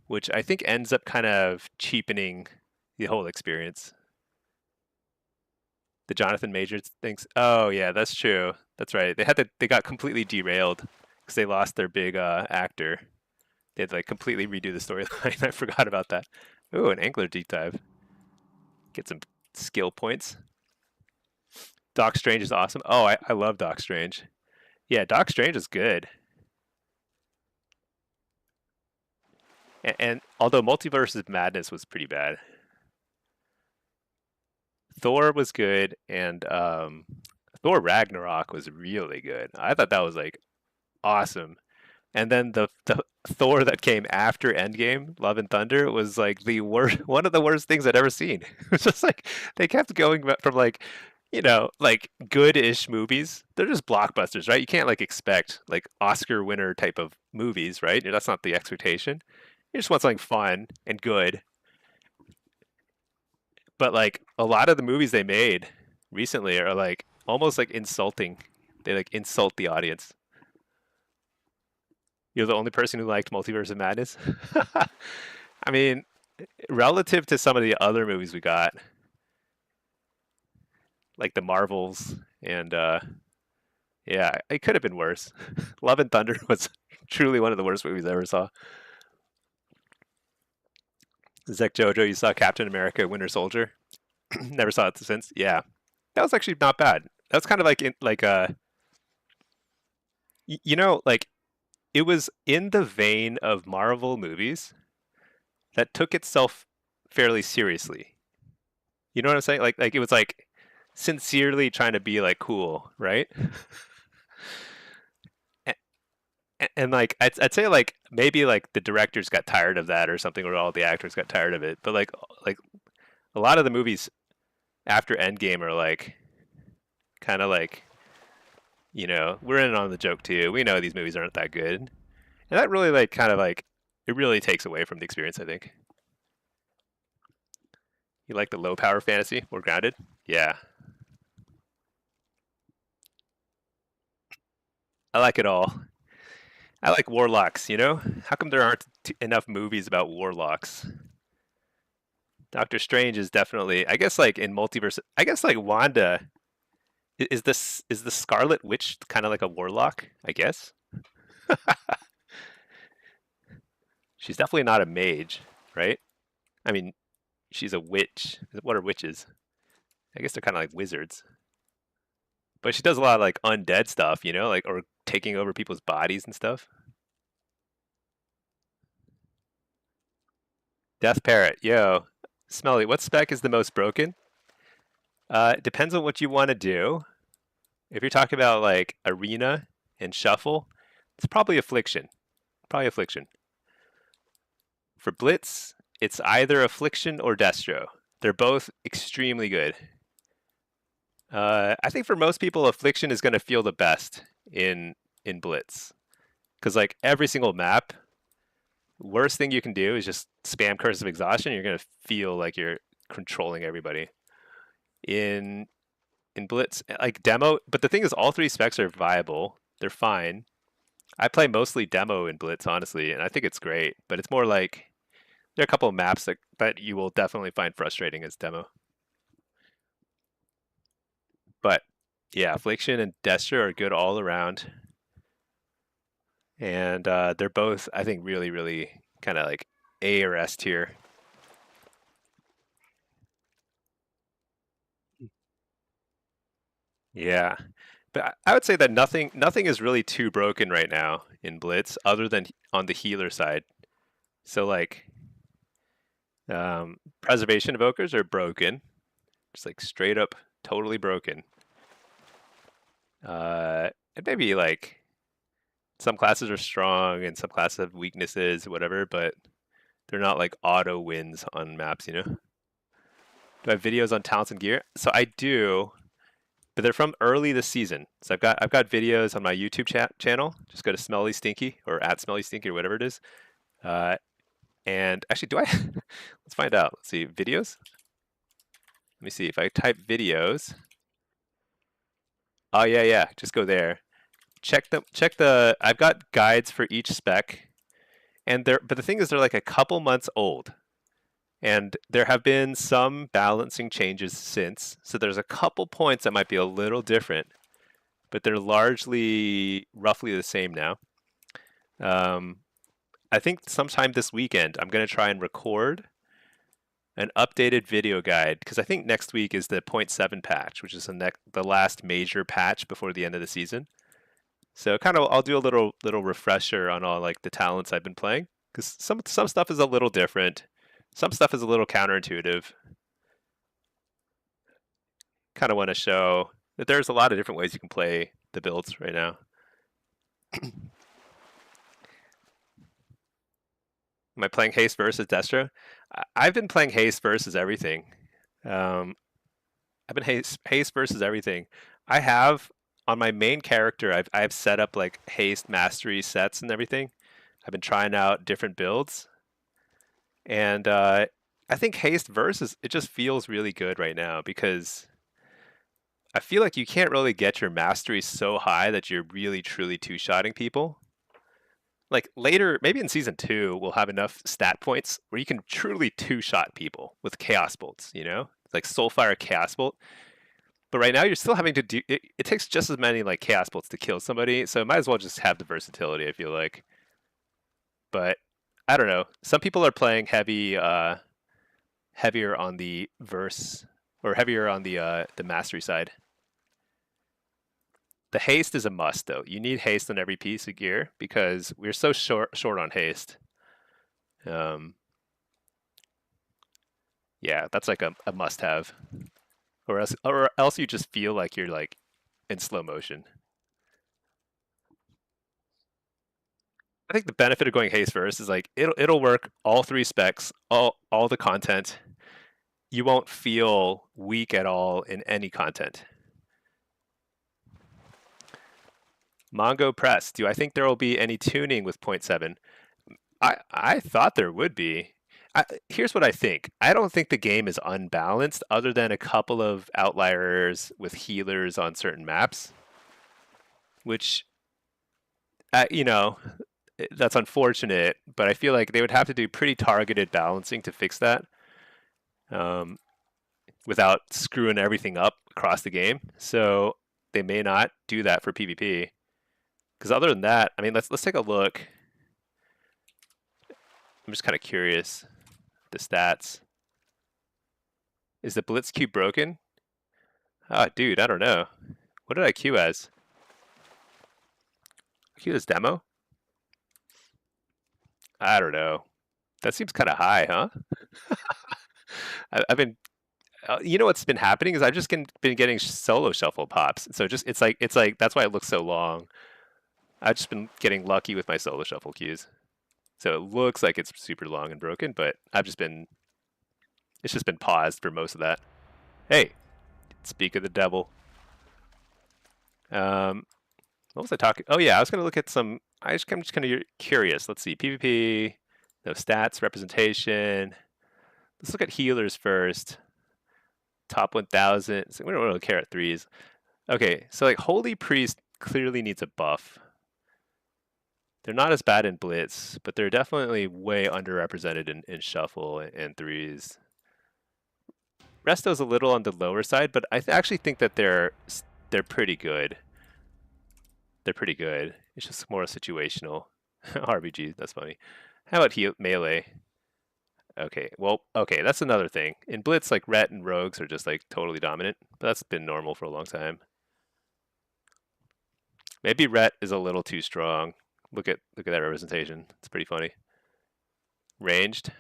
which I think ends up kind of cheapening the whole experience. The Jonathan Majors things. Oh yeah, that's true. That's right. They got completely derailed because they lost their big actor. They had to like completely redo the storyline. I forgot about that. Ooh, an angler deep dive. Get some skill points. Doc Strange is awesome. Oh, I love Doc Strange. Yeah, Doc Strange is good. And although Multiverse of Madness was pretty bad, Thor was good, and Thor Ragnarok was really good. I thought that was like awesome. And then the Thor that came after Endgame, Love and Thunder, was like the worst, one of the worst things I'd ever seen. It was just like they kept going from like, like good-ish movies. They're just blockbusters, right? You can't like expect like Oscar winner type of movies, right? That's not the expectation. You just want something fun and good. But like a lot of the movies they made recently are like almost like insulting. They like insult the audience. You're the only person who liked Multiverse of Madness. I mean, relative to some of the other movies we got, like the Marvels, and yeah, it could have been worse. Love and Thunder was truly one of the worst movies I ever saw. Zach Jojo, you saw Captain America: Winter Soldier. Never saw it since. Yeah, that was actually not bad. That's kind of like like it was in the vein of Marvel movies that took itself fairly seriously. You know what I'm saying? Like it was like sincerely trying to be like cool, right? And like I'd say like maybe like the directors got tired of that or something, or all the actors got tired of it. But like a lot of the movies after Endgame are like kind of like we're in on the joke too. We know these movies aren't that good, and that really like kind of like it really takes away from the experience. I think you like the low power fantasy, more grounded. Yeah, I like it all. I like warlocks. How come there aren't enough movies about warlocks? Doctor Strange is definitely, I guess, like in multiverse. I guess like Wanda is the Scarlet Witch kind of like a warlock? I guess she's definitely not a mage, right? I mean, she's a witch. What are witches? I guess they're kind of like wizards. But she does a lot of like undead stuff, like or taking over people's bodies and stuff. Death Parrot, yo, Smelly, what spec is the most broken? It depends on what you want to do. If you're talking about like arena and shuffle, it's probably affliction. Probably affliction. For blitz, it's either affliction or destro. They're both extremely good. I think for most people, affliction is going to feel the best in Blitz, because like every single map, worst thing you can do is just spam Curse of Exhaustion. You're going to feel like you're controlling everybody. In Blitz, like demo, but the thing is, all three specs are viable. They're fine. I play mostly demo in Blitz, honestly, and I think it's great. But it's more like there are a couple of maps that you will definitely find frustrating as demo. But yeah, Affliction and Destra are good all around, and they're both, I think, really, really kind of like A or S tier. Yeah, but I would say that nothing is really too broken right now in Blitz, other than on the healer side. So like, preservation evokers are broken, just like straight up, totally broken. And maybe like some classes are strong and some classes have weaknesses, whatever, but they're not like auto wins on maps, you know? Do I have videos on talents and gear? So I do, but they're from early this season. So I've got videos on my YouTube channel. Just go to Smelly Stinky or at Smelly Stinky or whatever it is. Uh, and actually, do I? Let's find out. Let's see, videos. Let me see if I type videos. Oh yeah, yeah. Just go there. Check the. I've got guides for each spec, and but the thing is, they're like a couple months old. And there have been some balancing changes since. So there's a couple points that might be a little different, but they're largely roughly the same now. I think sometime this weekend, I'm going to try and record an updated video guide, because I think next week is the 0.7 patch, which is the last major patch before the end of the season. So kind of I'll do a little refresher on all like the talents I've been playing, because some stuff is a little different. Some stuff is a little counterintuitive. Kind of want to show that there's a lot of different ways you can play the builds right now. Am I playing Haste versus Destra? I've been playing Haste versus everything. I've been Haste versus everything. I have on my main character. I've set up like Haste mastery sets and everything. I've been trying out different builds, and I think Haste versus it just feels really good right now, because I feel like you can't really get your mastery so high that you're really truly two-shotting people. Like later, maybe in season 2, we'll have enough stat points where you can truly two-shot people with chaos bolts, you know? Like Soulfire Chaos Bolt. But right now you're still having to do it takes just as many like chaos bolts to kill somebody, so it might as well just have the versatility, I feel like. But I don't know. Some people are playing heavier on the verse, or heavier on the mastery side. The haste is a must, though. You need haste on every piece of gear because we're so short on haste. Yeah, that's like a must-have, or else you just feel like you're like in slow motion. I think the benefit of going haste first is like it'll work all three specs, all the content. You won't feel weak at all in any content. Mongo Press, do I think there will be any tuning with 0.7? I thought there would be. Here's what I think. I don't think the game is unbalanced, other than a couple of outliers with healers on certain maps, which, you know, that's unfortunate, but I feel like they would have to do pretty targeted balancing to fix that, without screwing everything up across the game. So they may not do that for PvP. Because other than that, I mean, let's take a look. I'm just kind of curious. The stats. Is the Blitz queue broken? Ah, dude, I don't know. What did I queue as? Queue as demo? I don't know. That seems kind of high, huh? I've been, you know what's been happening is I've just been getting solo shuffle pops. So just it's like that's why it looks so long. I've just been getting lucky with my solo shuffle queues. So it looks like it's super long and broken, but it's just been paused for most of that. Hey, speak of the devil. Um, what was I talking? Oh yeah, I was gonna look at some. I'm just kind of curious. Let's see, PvP, no stats, representation. Let's look at healers first. Top 1,000. So we don't really care at threes. Okay, so like Holy Priest clearly needs a buff. They're not as bad in Blitz, but they're definitely way underrepresented in Shuffle and threes. Resto's a little on the lower side, but I actually think that they're pretty good. They're pretty good. It's just more situational. RBG, that's funny. How about melee? Okay, well, okay, that's another thing. In Blitz, like Ret and Rogues are just like totally dominant, but that's been normal for a long time. Maybe Ret is a little too strong. Look at that representation. It's pretty funny. Ranged.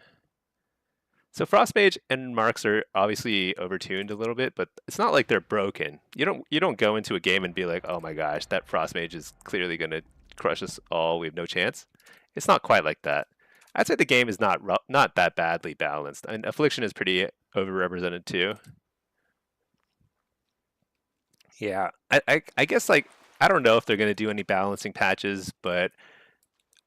So Frostmage and Marks are obviously overtuned a little bit, but it's not like they're broken. You don't go into a game and be like, oh my gosh, that Frostmage is clearly gonna crush us all. We have no chance. It's not quite like that. I'd say the game is not that badly balanced, and Affliction is pretty overrepresented too. Yeah, I guess like I don't know if they're gonna do any balancing patches, but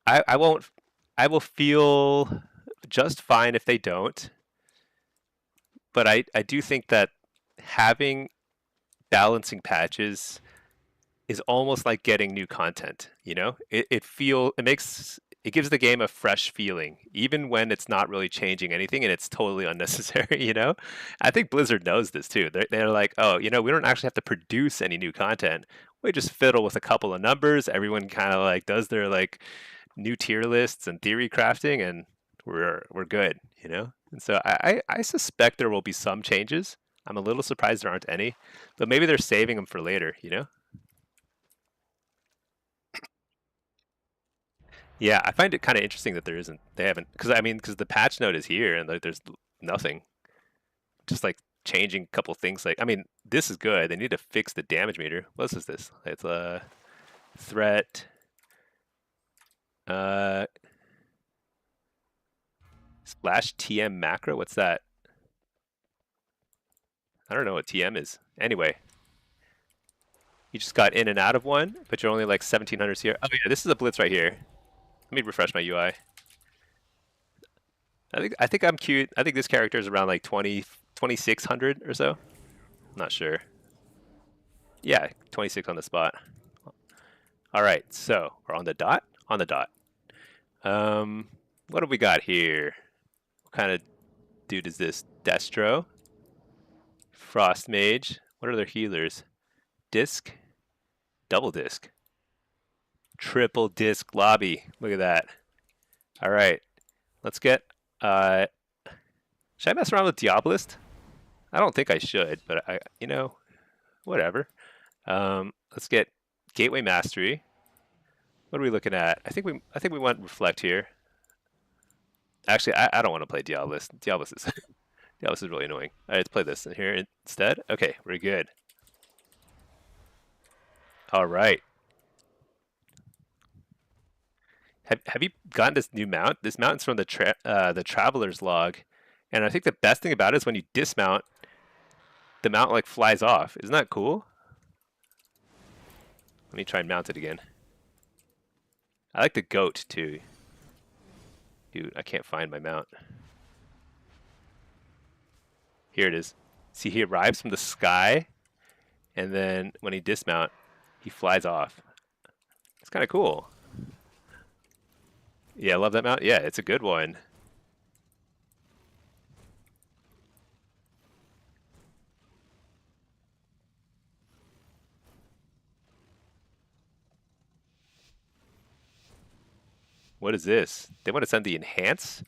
I won't. I will feel just fine if they don't. But I do think that having balancing patches is almost like getting new content. You know, it gives the game a fresh feeling, even when it's not really changing anything and it's totally unnecessary. You know, I think Blizzard knows this too. They're like, oh, you know, we don't actually have to produce any new content. We just fiddle with a couple of numbers. Everyone kind of like does their like new tier lists and theory crafting, and we're good. You know, and so I suspect there will be some changes. I'm a little surprised there aren't any, but maybe they're saving them for later. You know. Yeah, I find it kind of interesting that there isn't. They haven't, because I mean, because the patch note is here and like, there's nothing. Just like changing a couple things. Like, I mean, this is good. They need to fix the damage meter. What is this? It's a threat. Uh, Splash TM macro. What's that? I don't know what TM is. Anyway, you just got in and out of one, but you're only like 1700 here. Oh yeah, this is a blitz right here. Let me refresh my UI. I think I'm cute. I think this character is around like 2600 or so. Not sure. Yeah, 26 on the spot. All right, so we're on the dot. On the dot. What have we got here? What kind of dude is this? Destro, Frost Mage. What are their healers? Disc, double disc, triple disc lobby. Look at that. All right, let's get. Should I mess around with Diabolist? I don't think I should, but you know, whatever. Let's get Gateway Mastery. What are we looking at? I think we want Reflect here. Actually, I don't want to play Diabolist. Diabolist is really annoying. All right, let's play this in here instead. Okay, we're good. All right. Have you gotten this new mount? This mount is from the Traveler's Log, and I think the best thing about it is when you dismount, the mount like flies off. Isn't that cool? Let me try and mount it again. I like the goat too. Dude, I can't find my mount. Here it is. See, he arrives from the sky, and then when he dismount, he flies off. It's kind of cool. Yeah, I love that mount. Yeah, it's a good one. What is this? They want to send the enhance?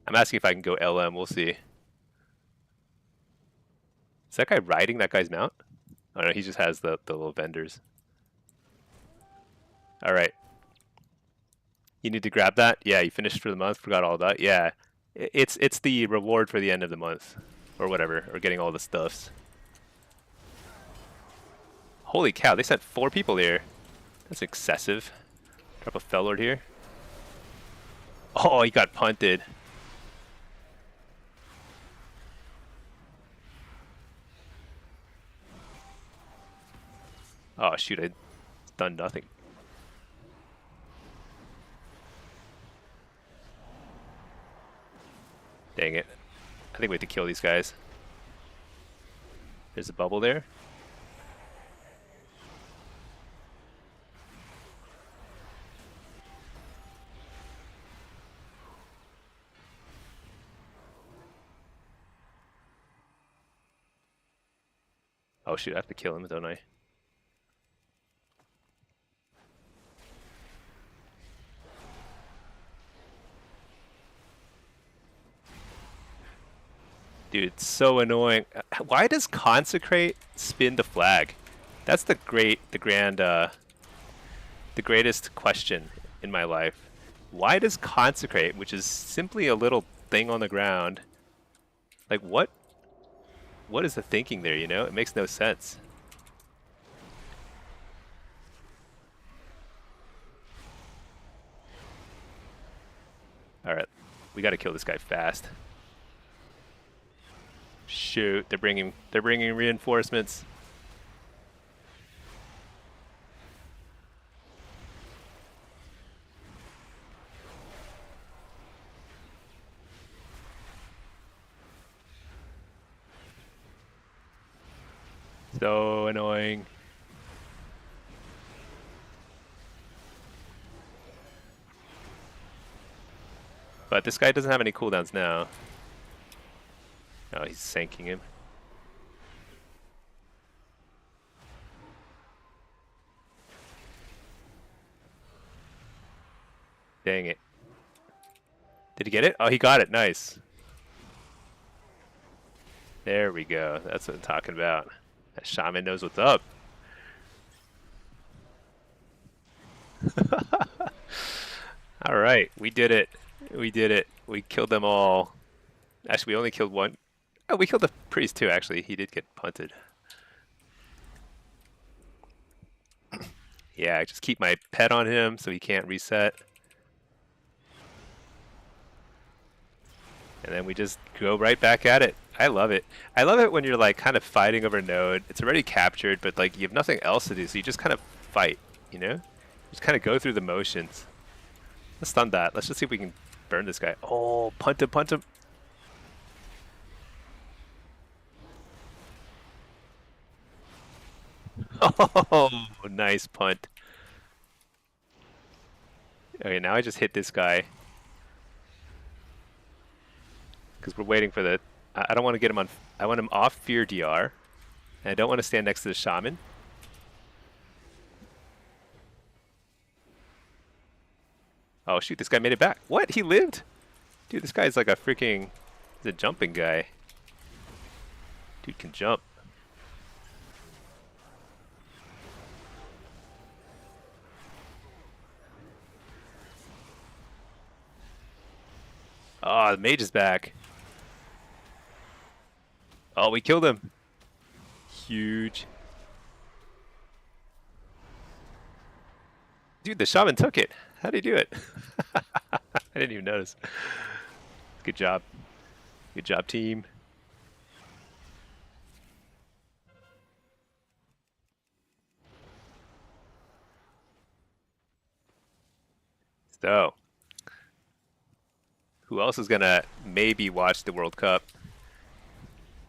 I'm asking if I can go LM. We'll see. Is that guy riding that guy's mount? Oh no, he just has the little vendors. All right. You need to grab that? Yeah, you finished for the month, forgot all that. Yeah. It's the reward for the end of the month. Or whatever, or getting all the stuffs. Holy cow, they sent 4 people here. That's excessive. Drop a Fellord here. Oh, he got punted. Oh shoot, I done nothing. Dang it. I think we have to kill these guys. There's a bubble there. Oh shoot, I have to kill him, don't I? Dude, it's so annoying. Why does Consecrate spin the flag? That's the greatest question in my life. Why does Consecrate, which is simply a little thing on the ground, like what is the thinking there, you know? It makes no sense. Alright, we gotta kill this guy fast. Shoot, they're bringing reinforcements. So annoying. But this guy doesn't have any cooldowns now. Oh, he's sinking him. Dang it. Did he get it? Oh, he got it. Nice. There we go. That's what I'm talking about. That shaman knows what's up. Alright, we did it. We did it. We killed them all. Actually, we only killed one. Oh, we killed the priest too, actually. He did get punted. Yeah, just keep my pet on him so he can't reset. And then we just go right back at it. I love it. I love it when you're like kind of fighting over node. It's already captured, but like you have nothing else to do, so you just kind of fight, you know? Just kind of go through the motions. Let's stun that. Let's just see if we can burn this guy. Oh, punt him, punt him. Oh, nice punt. Okay, now I just hit this guy. Because we're waiting for the... I don't want to get him on... I want him off Fear DR. And I don't want to stand next to the Shaman. Oh shoot, this guy made it back. What? He lived? Dude, this guy's like a freaking... He's a jumping guy. Dude can jump. Oh, the mage is back. Oh, we killed him. Huge. Dude, the shaman took it. How'd he do it? I didn't even notice. Good job. Good job, team. So, who else is gonna maybe watch the World Cup?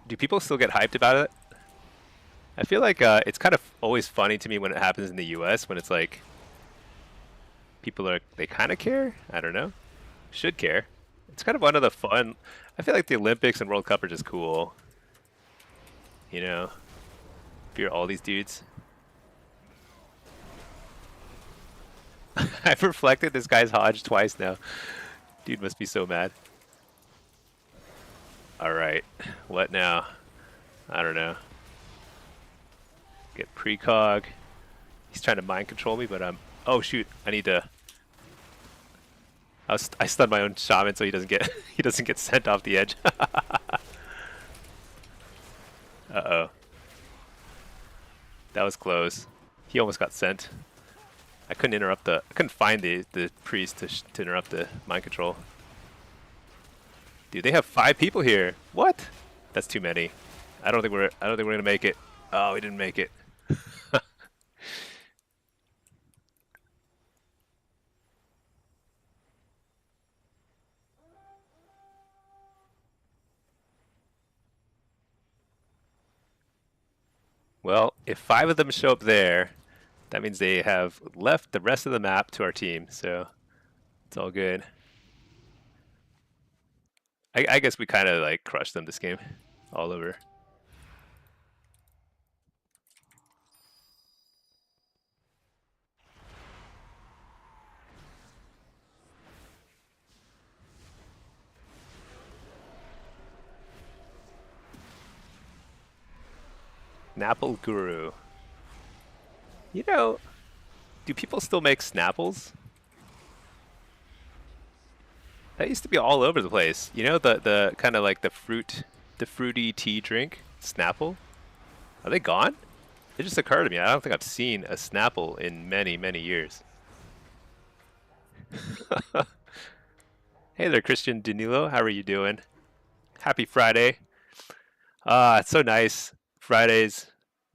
Do people still get hyped about it? I feel like it's kind of always funny to me when it happens in the US when it's like they kind of care. I don't know. Should care. It's kind of one of the fun. I feel like the Olympics and World Cup are just cool. You know, if you're all these dudes. I've reflected this guy's Hodge twice now. Dude must be so mad. Alright, what now? I don't know. Get precog. He's trying to mind control me, but oh shoot, I need to... I stunned my own shaman so he doesn't get he doesn't get sent off the edge. Uh-oh. That was close. He almost got sent. I couldn't interrupt the. I couldn't find the priest to interrupt the mind control. Dude, they have 5 people here. What? That's too many. I don't think we're gonna make it. Oh, we didn't make it. Well, if 5 of them show up there, that means they have left the rest of the map to our team. So it's all good. I guess we kind of like crushed them this game, all over. Snapple Guru. You know, do people still make Snapples? That used to be all over the place. You know, the kind of like the fruity tea drink, Snapple? Are they gone? It just occurred to me. I don't think I've seen a Snapple in many, many years. Hey there, Christian Danilo. How are you doing? Happy Friday. It's so nice. Fridays,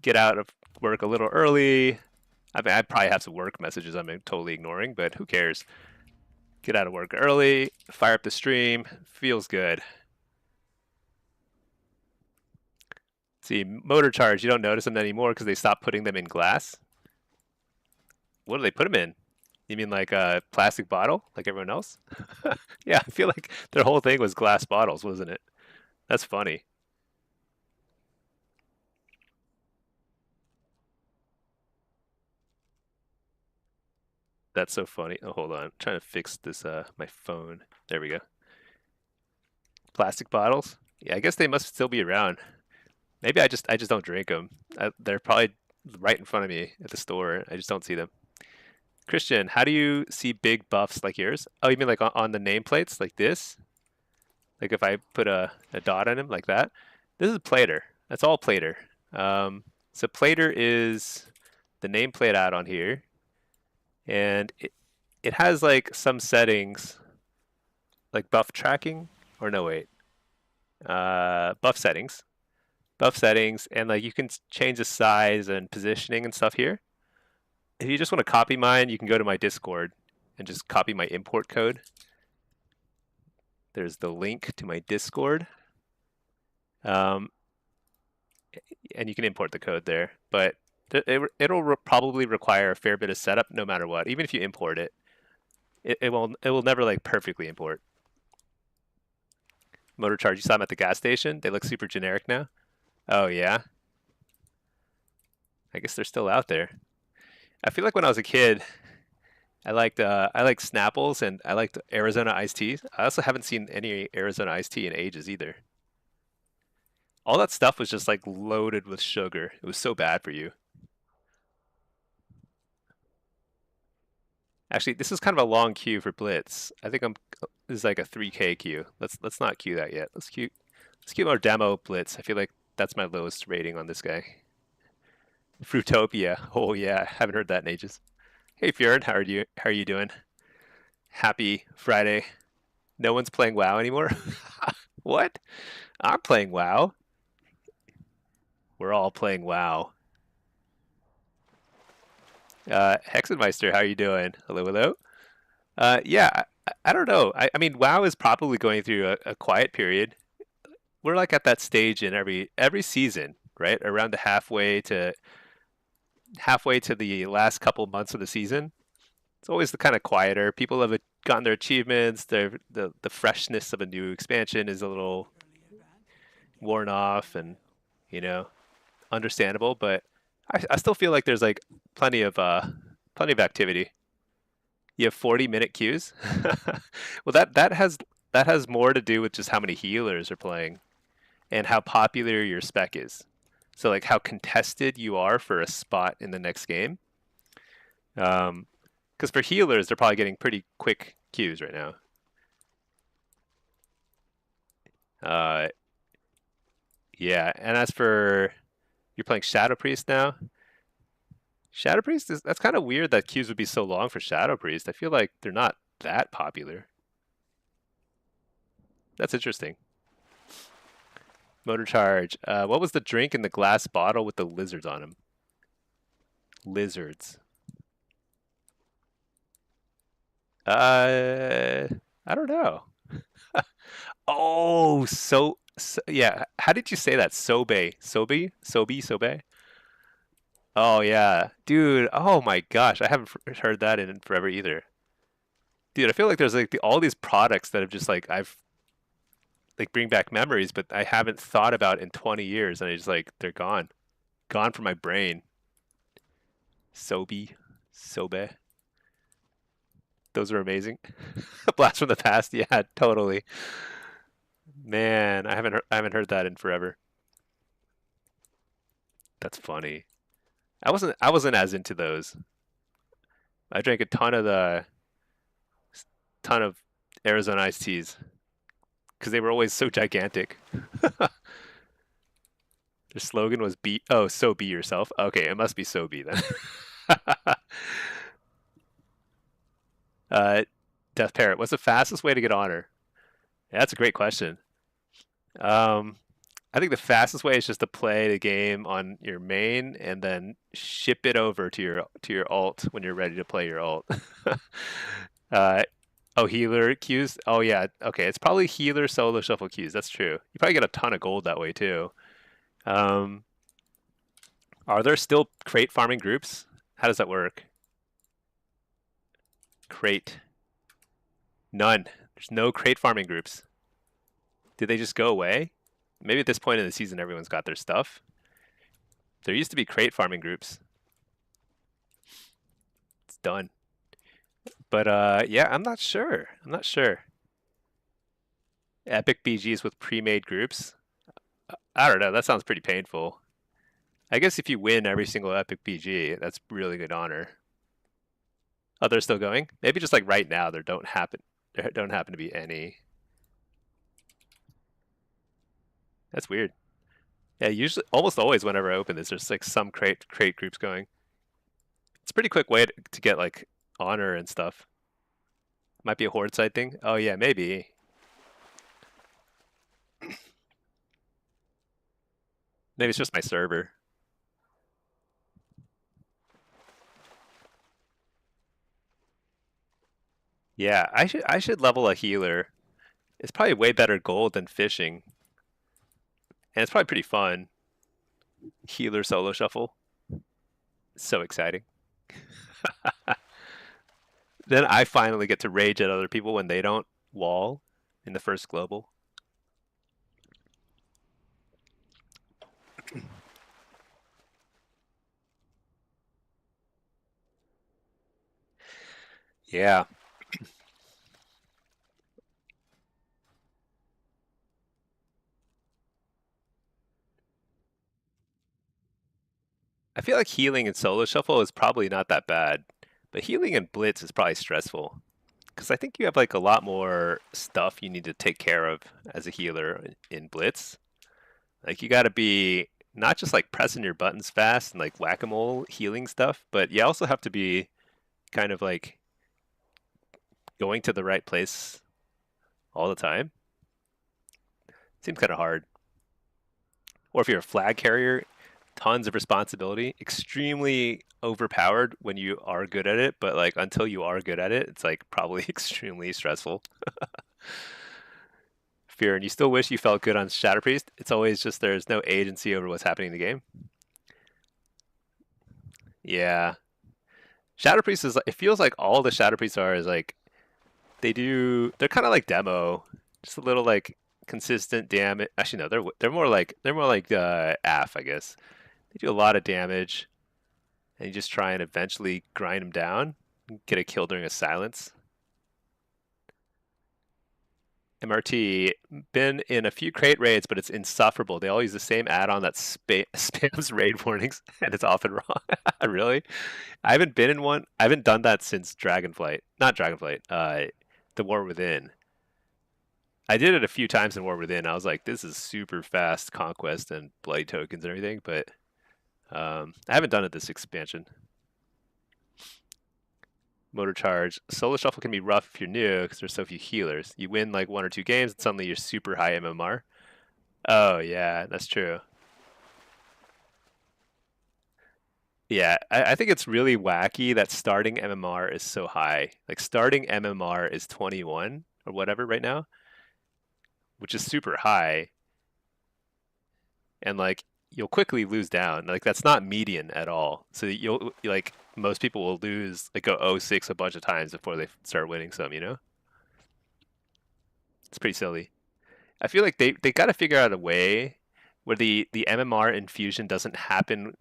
get out of work a little early. I mean, I probably have some work messages I'm totally ignoring, but who cares? Get out of work early, fire up the stream, feels good. See, motor charge, you don't notice them anymore because they stopped putting them in glass. What do they put them in? You mean like a plastic bottle, like everyone else? Yeah, I feel like their whole thing was glass bottles, wasn't it? That's funny. That's so funny. Oh, hold on. I'm trying to fix this my phone. There we go. Plastic bottles? Yeah, I guess they must still be around. Maybe I just don't drink them. They're probably right in front of me at the store. I just don't see them. Christian, how do you see big buffs like yours? Oh, you mean like on the nameplates like this? Like if I put a dot on him like that? This is Plater. That's all Plater. So Plater is the nameplate out on here, and it has like some settings like buff tracking, or no wait, buff settings, and like you can change the size and positioning and stuff here. If you just want to copy mine, you can go to my Discord and just copy my import code. There's the link to my Discord. And you can import the code there. But it'll probably require a fair bit of setup no matter what. Even if you import it, it will never like perfectly import. Motor charge, you saw them at the gas station? They look super generic now. Oh yeah? I guess they're still out there. I feel like when I was a kid, I liked Snapples and I liked Arizona iced teas. I also haven't seen any Arizona iced tea in ages either. All that stuff was just like loaded with sugar. It was so bad for you. Actually, this is kind of a long queue for Blitz. I think this is like a 3K queue. Let's not queue that yet. Let's queue our demo Blitz. I feel like that's my lowest rating on this guy. Fruitopia. Oh yeah, haven't heard that in ages. Hey Fjord, how are you doing? Happy Friday. No one's playing WoW anymore? What? I'm playing WoW. We're all playing WoW. Hexenmeister, how are you doing? Hello, hello. Yeah, I don't know. I mean, WoW is probably going through a quiet period. We're like at that stage in every season, right? Around the halfway to the last couple months of the season. It's always the kind of quieter. People have gotten their achievements. The freshness of a new expansion is a little worn off, and you know, understandable. But I still feel like there's like plenty of activity. You have 40-minute queues. Well, that has more to do with just how many healers are playing and how popular your spec is. So like how contested you are for a spot in the next game. Because for healers, they're probably getting pretty quick queues right now. Uh, yeah, and as for you're playing Shadow Priest now, Shadow Priest that's kind of weird that queues would be so long for Shadow Priest. I feel like they're not that popular. That's interesting. Motor Charge. What was the drink in the glass bottle with the lizards on them? Lizards. I don't know. Oh, so yeah. How did you say that? Sobe, Sobe, Sobe, Sobe. Oh yeah, dude. Oh my gosh, I haven't heard that in forever either. Dude, I feel like there's like all these products that have just like I've like bring back memories, but I haven't thought about in 20 years, and I just like they're gone from my brain. Sobe, Sobe. Those are amazing. Blast from the past. Yeah, totally. Man, I haven't heard that in forever. That's funny. I wasn't as into those. I drank a ton of Arizona iced teas because they were always so gigantic. Their slogan was so be yourself. Okay, it must be so be then. uh, Death Parrot, what's the fastest way to get honor? Yeah, that's a great question. Um, I think the fastest way is just to play the game on your main and then ship it over to your alt when you're ready to play your alt. uh, oh, healer queues. Oh yeah, okay. It's probably healer solo shuffle queues. That's true. You probably get a ton of gold that way too. Um, are there still crate farming groups? How does that work? Crate. None. There's no crate farming groups. Did they just go away? Maybe at this point in the season, everyone's got their stuff. There used to be crate farming groups. It's done. But yeah, I'm not sure. I'm not sure. Epic BGs with pre-made groups. I don't know. That sounds pretty painful. I guess if you win every single epic BG, that's really good honor. Oh, they're still going? Maybe just like right now, there don't happen to be any. That's weird. Yeah, usually, almost always, whenever I open this, there's like some crate groups going. It's a pretty quick way to get like honor and stuff. Might be a horde side thing. Oh yeah, maybe. Maybe it's just my server. Yeah, I should level a healer. It's probably way better gold than fishing, and it's probably pretty fun. Healer solo shuffle. So exciting. Then I finally get to rage at other people when they don't wall in the first global. Yeah. I feel like healing in solo shuffle is probably not that bad, but healing in blitz is probably stressful because I think you have like a lot more stuff you need to take care of as a healer in blitz. Like you got to be not just like pressing your buttons fast and like whack-a-mole healing stuff, but you also have to be kind of like going to the right place all the time. Seems kind of hard. Or if you're a flag carrier, tons of responsibility, extremely overpowered when you are good at it, but like until you are good at it, it's like probably extremely stressful. Fear, and you still wish you felt good on Shadow Priest. It's always just there's no agency over what's happening in the game. Yeah. Shadow Priest is it feels like all the Shadow Priests are is like they're kind of like demo, just a little like consistent damage. Actually no, they're more like AF, I guess. They do a lot of damage and you just try and eventually grind them down, get a kill during a silence. MRT, been in a few crate raids, but it's insufferable. They all use the same add-on that spams raid warnings, and it's often wrong. Really? I haven't been in one. I haven't done that since Dragonflight. Not Dragonflight. The War Within. I did it a few times in War Within. I was like, this is super fast conquest and bloody tokens and everything, but I haven't done it this expansion. Motor Charge. Solo Shuffle can be rough if you're new because there's so few healers. You win like 1 or 2 games and suddenly you're super high MMR. Oh yeah, that's true. Yeah, I think it's really wacky that starting MMR is so high. Like starting MMR is 21 or whatever right now, which is super high. And like you'll quickly lose down. Like that's not median at all. So you'll like most people will lose like go 0-6 a bunch of times before they start winning some, you know? It's pretty silly. I feel like they got to figure out a way where the MMR infusion doesn't happen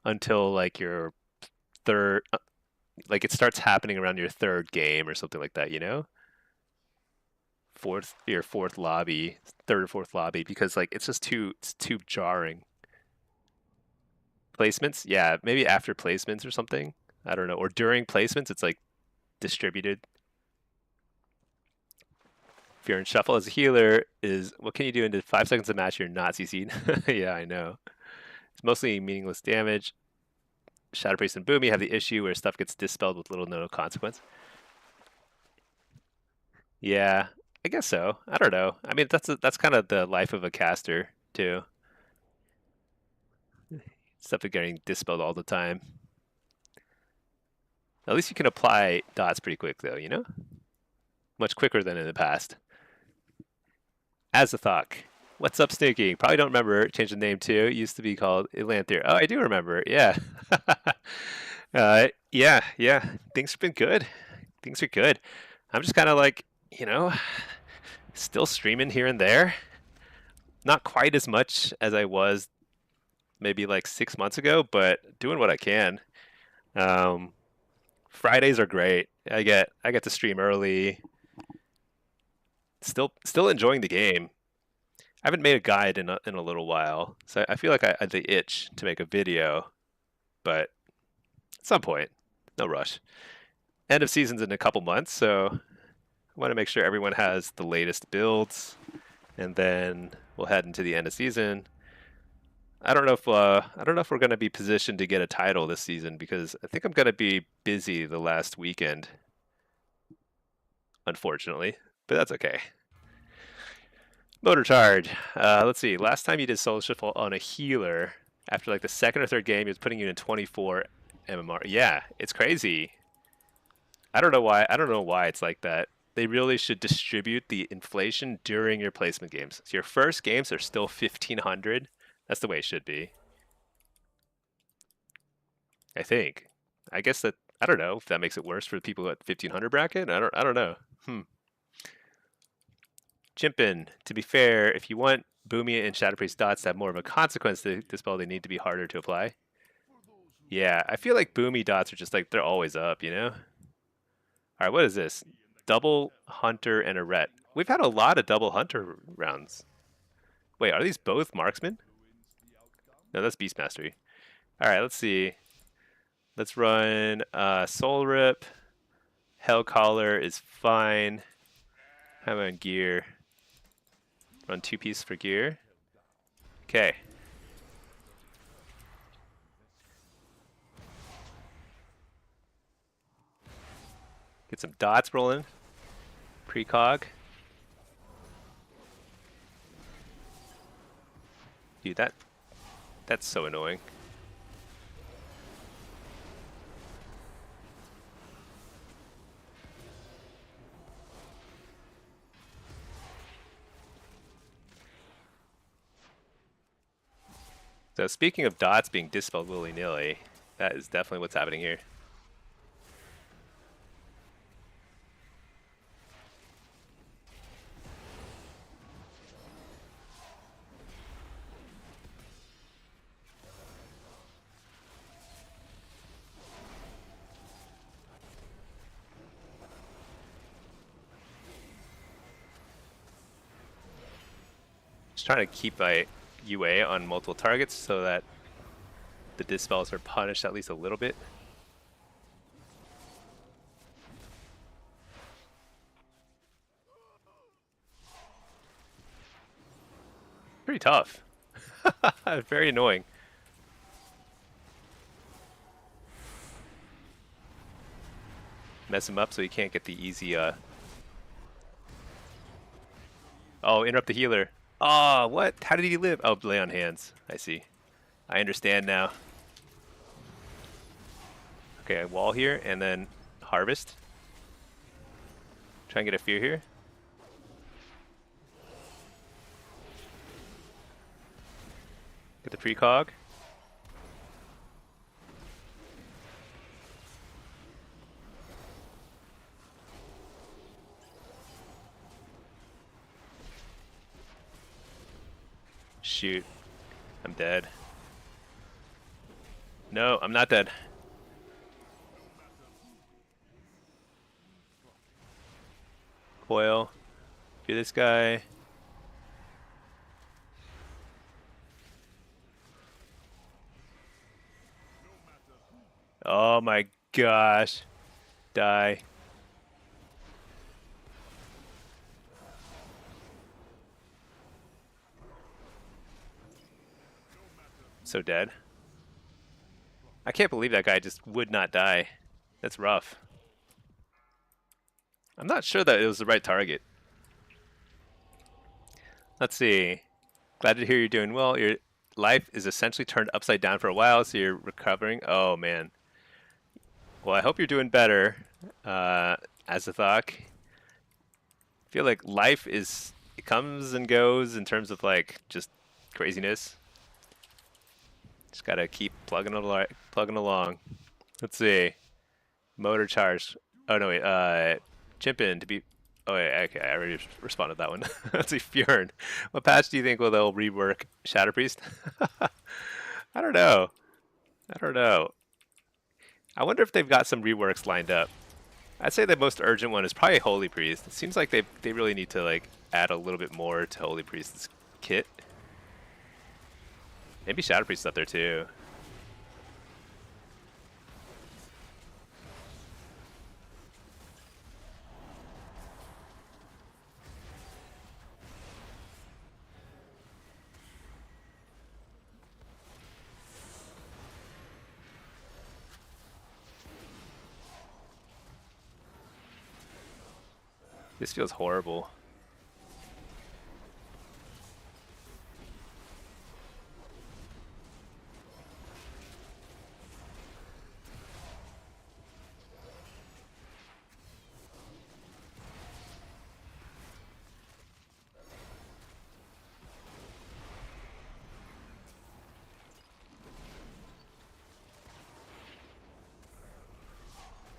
until like your third, like it starts happening around your third game or something like that, you know? Your fourth lobby, third or fourth lobby, because like it's too jarring. Placements, yeah, maybe after placements or something. I don't know, or during placements, it's like distributed. If you're in shuffle as a healer, is what can you do into 5 seconds of match you're not CC'd? Yeah, I know. It's mostly meaningless damage. Shadow Priest and Boomy have the issue where stuff gets dispelled with little to no consequence. Yeah, I guess so. I don't know. I mean, that's kind of the life of a caster too. Stuff is getting dispelled all the time. At least you can apply dots pretty quick though, you know? Much quicker than in the past. Azathoc. What's up, Snooky? Probably don't remember. Changed the name too. It used to be called Elanther. Oh, I do remember. Yeah. Yeah. Things have been good. Things are good. I'm just kind of like, you know, still streaming here and there. Not quite as much as I was maybe like 6 months ago, but doing what I can. Um, Fridays are great. I get to stream early. Still enjoying the game. I haven't made a guide in a little while, so I feel like I had the itch to make a video, but at some point, no rush. End of season's in a couple months, so I want to make sure everyone has the latest builds, and then we'll head into the end of season. I don't know if we're going to be positioned to get a title this season because I think I'm going to be busy the last weekend, unfortunately, but that's okay. Motor Charge. Let's see. Last time you did Soul Shuffle on a healer, after like the second or third game, he was putting you in 24 MMR. Yeah, it's crazy. I don't know why. I don't know why it's like that. They really should distribute the inflation during your placement games. So your first games are still 1500. That's the way it should be. I think. I guess that I don't know if that makes it worse for the people at 1500 bracket. I don't know. Chimpin. To be fair, if you want Boomy and Shadow Priest dots to have more of a consequence to dispel, they need to be harder to apply. Yeah, I feel like Boomy dots are just like they're always up, you know? Alright, what is this? Double Hunter and a Ret. We've had a lot of double Hunter rounds. Wait, are these both marksmen? No, that's Beast Mastery. Alright, let's see. Let's run Soul Rip. Hellcaller is fine. How about gear? Run 2 pieces for gear. Okay. Get some dots rolling. Precog. Dude, that's so annoying. So speaking of dots being dispelled willy-nilly, that is definitely what's happening here. Just trying to keep my UA on multiple targets so that the dispels are punished at least a little bit. Pretty tough. Very annoying. Mess him up so he can't get the easy. Oh, interrupt the healer. Oh, what? How did he live? Oh, lay on hands. I see. I understand now. Okay, I wall here and then harvest. Try and get a fear here. Get the precog. Shoot. I'm dead. No, I'm not dead. Coil. Do this guy. Oh my gosh. Die. So dead. I can't believe that guy just would not die. That's rough. I'm not sure that it was the right target. Let's see. Glad to hear you're doing well. Your life is essentially turned upside down for a while, so you're recovering. Oh, man. Well, I hope you're doing better, Azathoc. I feel like life is... It comes and goes in terms of, like, just craziness. Just gotta keep plugging along. Let's see. Motor charge. Oh, no, wait. Chimpin to be... Oh, yeah, okay, I already responded to that one. Let's see, Fjorn. What patch do you think they'll rework Shadow Priest? I don't know. I don't know. I wonder if they've got some reworks lined up. I'd say the most urgent one is probably Holy Priest. It seems like they really need to like add a little bit more to Holy Priest's kit. Maybe Shadow Priest's up there too. This feels horrible.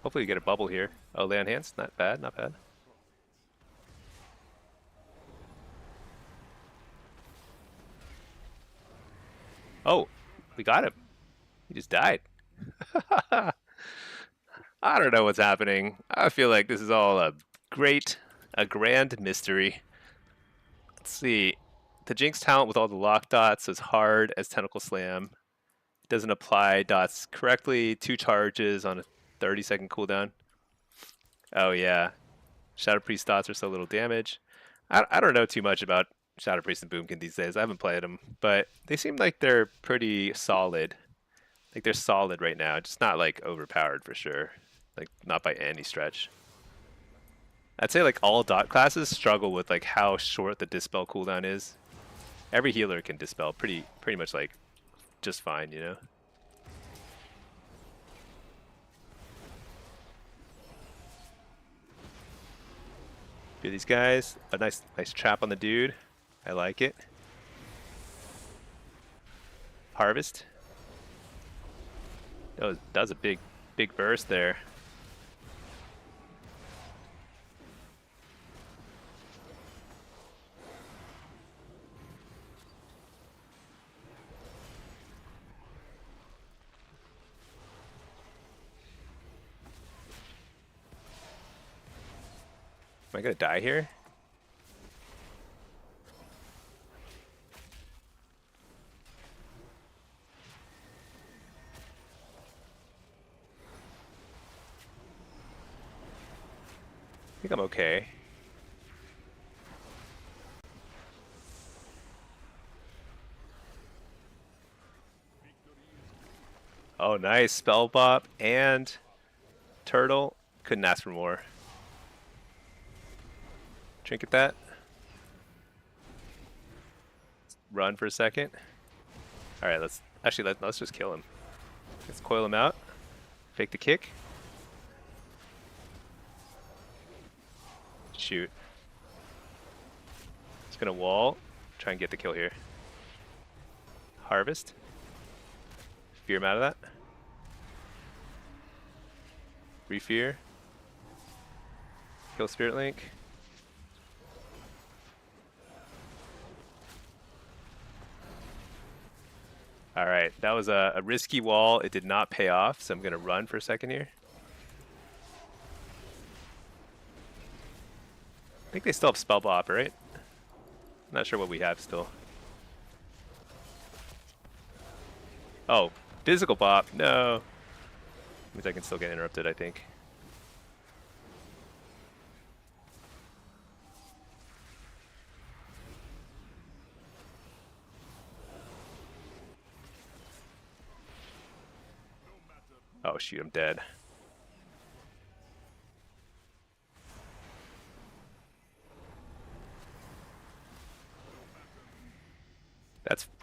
Hopefully you get a bubble here. Oh, lay on hands. Not bad, not bad. Oh, we got him. He just died. I don't know what's happening. I feel like this is all a grand mystery. Let's see. The Jinx talent with all the lock dots is hard as Tentacle Slam. It doesn't apply dots correctly. 2 charges on a 30-second cooldown. Oh yeah. Shadow Priest dots are so little damage. I don't know too much about Shadow Priest and Boomkin these days. I haven't played them, but they seem like they're pretty solid. Like they're solid right now, just not like overpowered for sure. Like not by any stretch. I'd say like all dot classes struggle with like how short the dispel cooldown is. Every healer can dispel pretty much like just fine, you know. Do these guys. A nice trap on the dude. I like it. Harvest. Oh, that was a big burst there. Am I gonna die here? I think I'm okay. Oh, nice. Spell Bop and Turtle. Couldn't ask for more. Trinket that. Run for a second. All right, let's just kill him. Let's coil him out. Fake the kick. Shoot. Just gonna wall. Try and get the kill here. Harvest. Fear him out of that. Refear. Kill Spirit Link. Alright, that was a risky wall. It did not pay off, so I'm going to run for a second here. I think they still have Spell Bop, right? Not sure what we have still. Oh, Physical Bop. No. Means I can still get interrupted, I think. Oh shoot, I'm dead.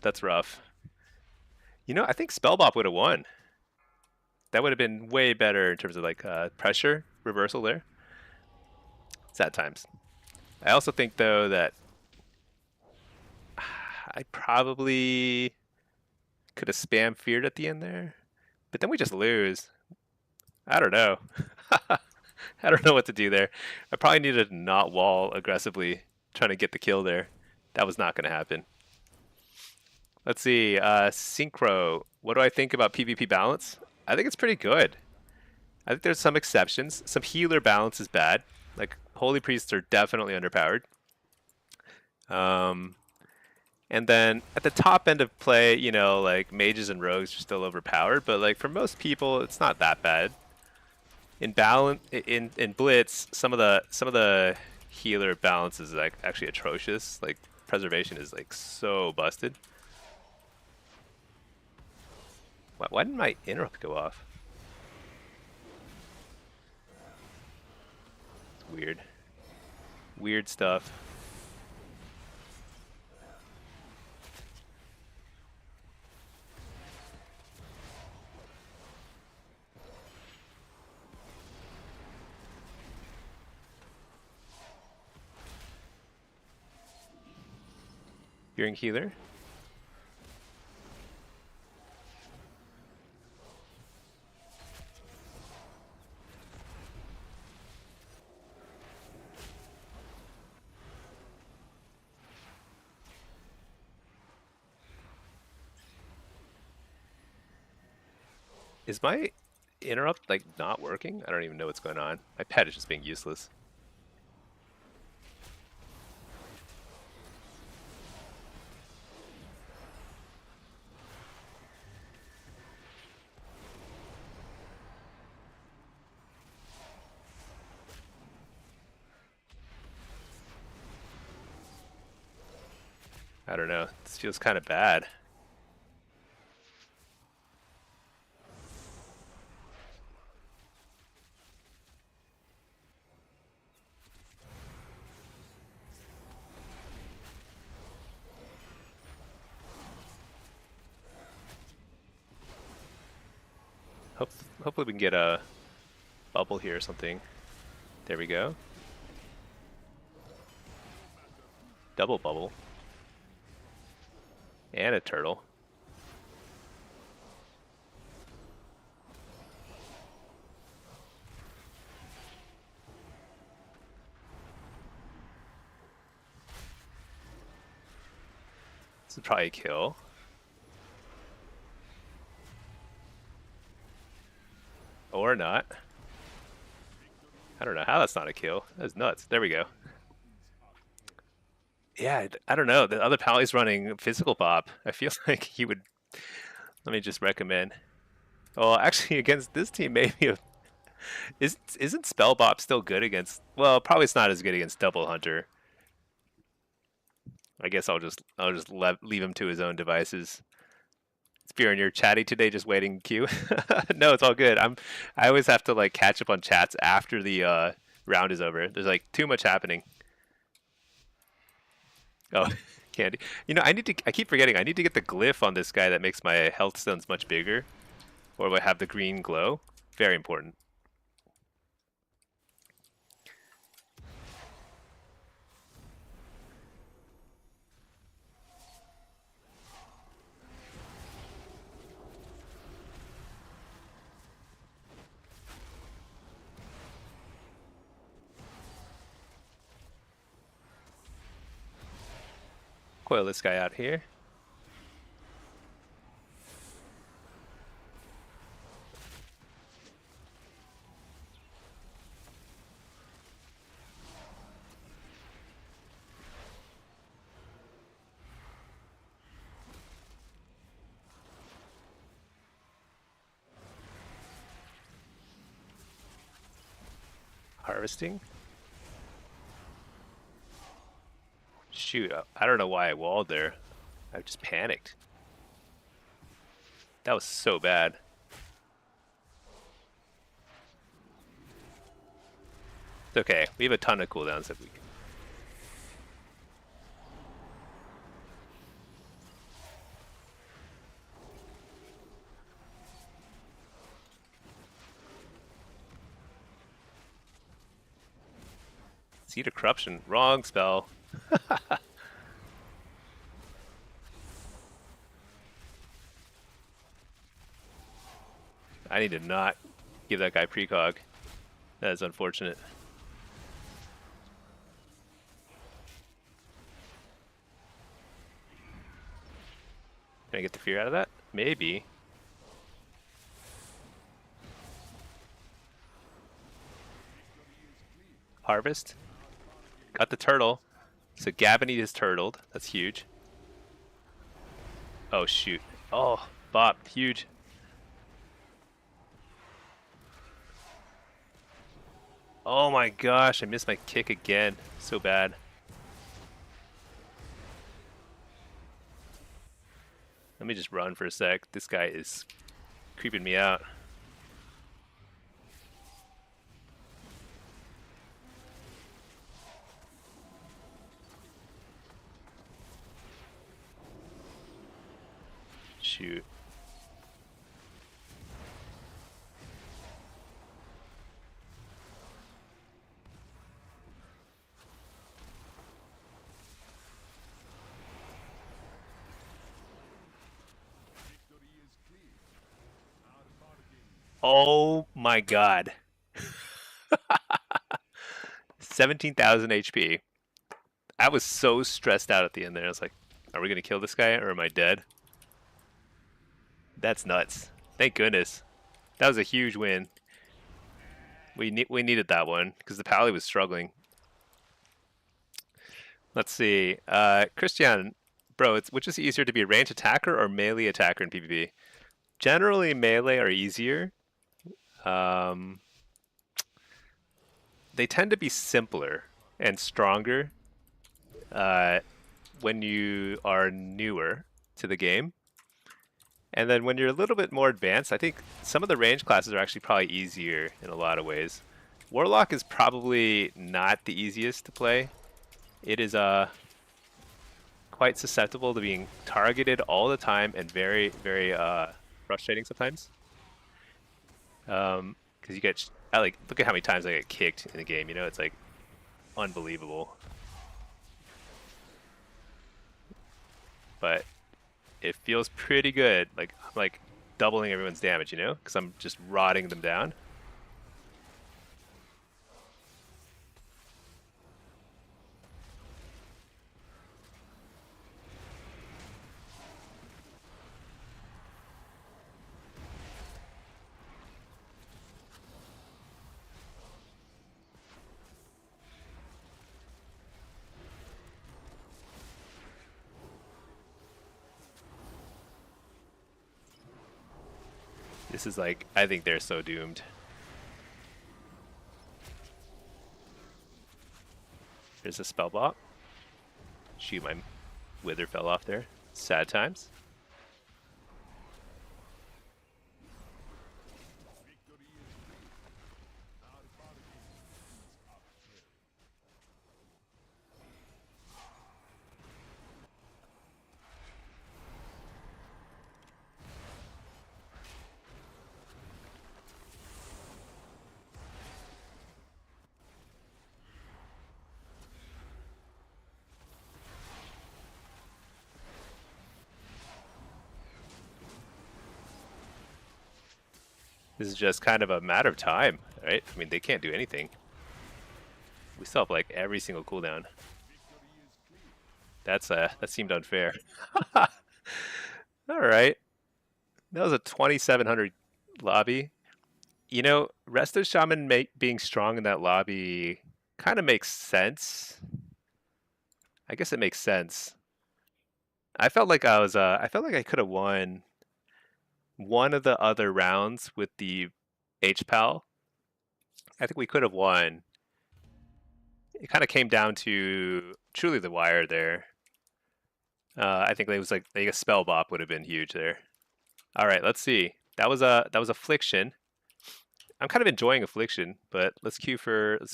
That's rough. You know, I think Spellbop would have won. That would have been way better in terms of like pressure reversal there. Sad times. I also think though that I probably could have spam feared at the end there, but then we just lose. I don't know. I don't know what to do there. I probably needed to not wall aggressively trying to get the kill there. That was not going to happen. Let's see. Synchro. What do I think about PvP balance? I think it's pretty good. I think there's some exceptions. Some healer balance is bad. Like, Holy Priests are definitely underpowered. And then at the top end of play, you know, like mages and rogues are still overpowered, but like for most people, it's not that bad. In Blitz, some of the healer balance is like actually atrocious. Like preservation is like so busted. Why didn't my interrupt go off? It's weird. Weird stuff. Hearing healer. Is my interrupt like not working? I don't even know what's going on. My pet is just being useless. I don't know. This feels kind of bad. Hopefully we can get a bubble here or something. There we go. Double bubble. And a turtle. This is probably a kill. Or not. I don't know how that's not a kill. That's nuts. There we go. Yeah, I don't know. The other Pally's running Physical Bop. I feel like he would... Let me just recommend. Well, actually, against this team, maybe... Isn't Spell Bop still good against... Well, probably it's not as good against Double Hunter. I guess I'll just leave him to his own devices. Bjorn, you're chatty today, just waiting queue. No, it's all good. I always have to like catch up on chats after the round is over. There's like too much happening. Oh, candy. You know, I keep forgetting. I need to get the glyph on this guy that makes my health stones much bigger, or will I have the green glow? Very important. Coil this guy out here. Harvesting. Shoot, I don't know why I walled there. I just panicked. That was so bad. It's okay. We have a ton of cooldowns that we can. Seed of Corruption. Wrong spell. I need to not give that guy precog. That is unfortunate. Can I get the fear out of that? Maybe. Harvest. Got the turtle. So Gabony is turtled. That's huge. Oh, shoot. Oh, bop. Huge. Oh my gosh, I missed my kick again. So bad. Let me just run for a sec. This guy is creeping me out. Shoot. Oh my god. 17,000 HP. I was so stressed out at the end there. I was like, are we going to kill this guy or am I dead? That's nuts. Thank goodness. That was a huge win. We needed that one because the Pally was struggling. Let's see. Christian, bro, which is easier to be a ranged attacker or melee attacker in PvP? Generally, melee are easier. They tend to be simpler and stronger when you are newer to the game. And then when you're a little bit more advanced, I think some of the range classes are actually probably easier in a lot of ways. Warlock is probably not the easiest to play. It is quite susceptible to being targeted all the time and very, very frustrating sometimes. Because you get, look at how many times I get kicked in the game. You know, it's like unbelievable. But it feels pretty good. Like I'm like doubling everyone's damage, you know, because I'm just rotting them down. This is like, I think they're so doomed. There's a spell bot. Shoot, my wither fell off there. Sad times. This is just kind of a matter of time, right? I mean, they can't do anything. We still have like every single cooldown. That seemed unfair. All right, that was a 2,700 lobby. You know, Resto Shaman being strong in that lobby kind of makes sense. I guess it makes sense. I felt like I felt like I could have won one of the other rounds with the HPAL. I think we could have won. It kind of came down to truly the wire there. I think it was like a spell bop would have been huge there. All right, let's see. That was affliction. I'm kind of enjoying affliction, but let's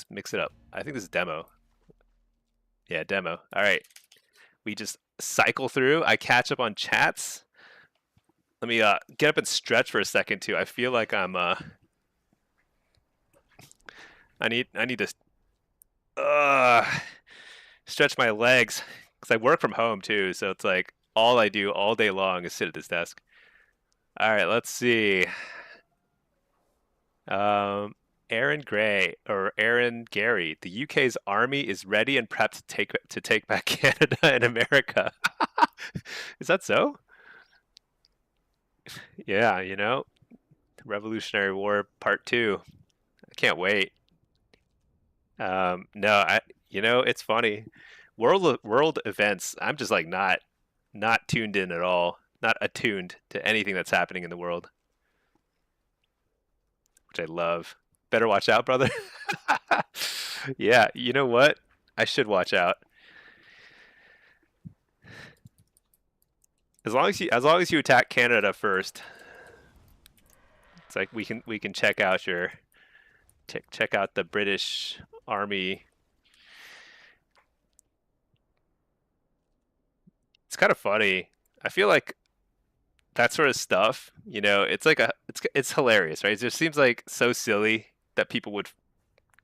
mix it up. I think this is demo. Yeah, demo. All right, we just cycle through. I catch up on chats. Let me get up and stretch for a second too. I feel like I'm I need to stretch my legs because I work from home too. So it's like all I do all day long is sit at this desk. All right, let's see. Aaron Gray or Aaron Gary. The UK's army is ready and prepped to take back Canada and America. Is that so? Yeah, you know, Revolutionary War Part Two. I can't wait. No, you know, it's funny. World events. I'm just like not tuned in at all. Not attuned to anything that's happening in the world, which I love. Better watch out, brother. Yeah, you know what? I should watch out. As long as you attack Canada first, it's like we can check out your check out the British Army. It's kind of funny. I feel like that sort of stuff, you know, it's like it's hilarious, right? It just seems like so silly that people would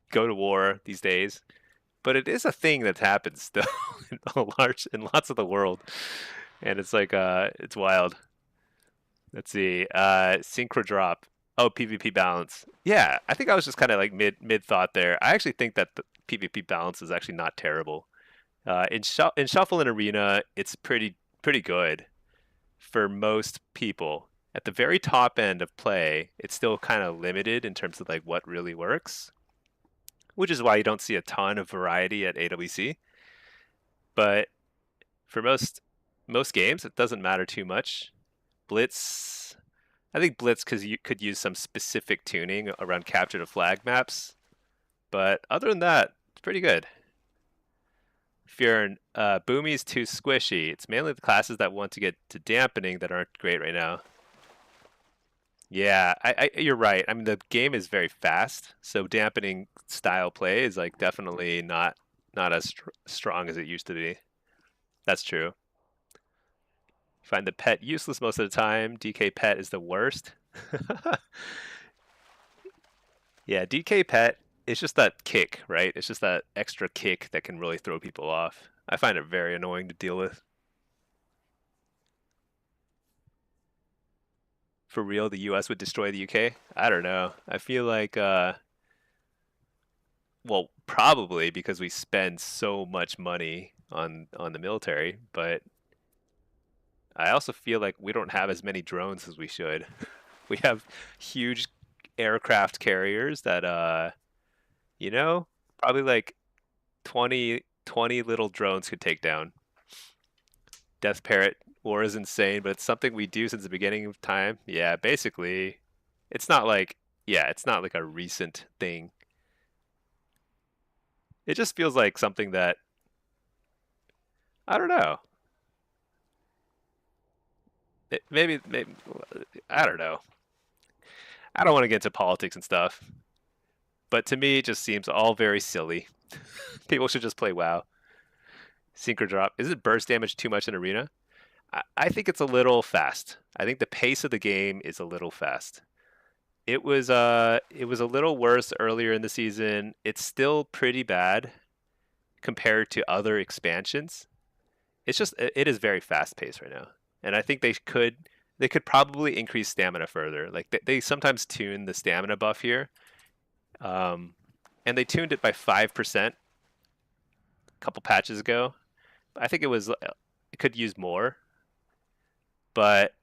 go to war these days, but it is a thing that happens still in lots of the world, and it's like it's wild. Let's see, synchro drop. Oh, PvP balance. Yeah, I think I was just kind of like mid thought there. I actually think that the PvP balance is actually not terrible. In shuffle and arena, it's pretty good for most people. At the very top end of play, it's still kind of limited in terms of like what really works, which is why you don't see a ton of variety at AWC. But for most games, it doesn't matter too much. Blitz, I think Blitz because you could use some specific tuning around capture the flag maps, but other than that, it's pretty good. Fear Boomy's too squishy. It's mainly the classes that want to get to dampening that aren't great right now. Yeah, you're right. I mean, the game is very fast, so dampening style play is like definitely not as strong as it used to be. That's true. Find the pet useless most of the time. DK pet is the worst. Yeah, DK pet is just that kick, right? It's just that extra kick that can really throw people off. I find it very annoying to deal with. For real, the US would destroy the UK? I don't know. I feel like well, probably because we spend so much money on the military, but I also feel like we don't have as many drones as we should. We have huge aircraft carriers that you know, probably like 20 little drones could take down. Death Parrot War is insane, but it's something we do since the beginning of time. Yeah, basically, it's not like it's not like a recent thing. It just feels like something that I don't know. Maybe I don't know. I don't want to get into politics and stuff, but to me, it just seems all very silly. People should just play WoW. Synchro drop. Is it burst damage too much in arena? I think it's a little fast. I think the pace of the game is a little fast. It was a little worse earlier in the season. It's still pretty bad compared to other expansions. It is very fast paced right now. And I think they could They could probably increase stamina further. Like they sometimes tune the stamina buff here, um, and they tuned it by 5% a couple patches ago. I think it could use more, but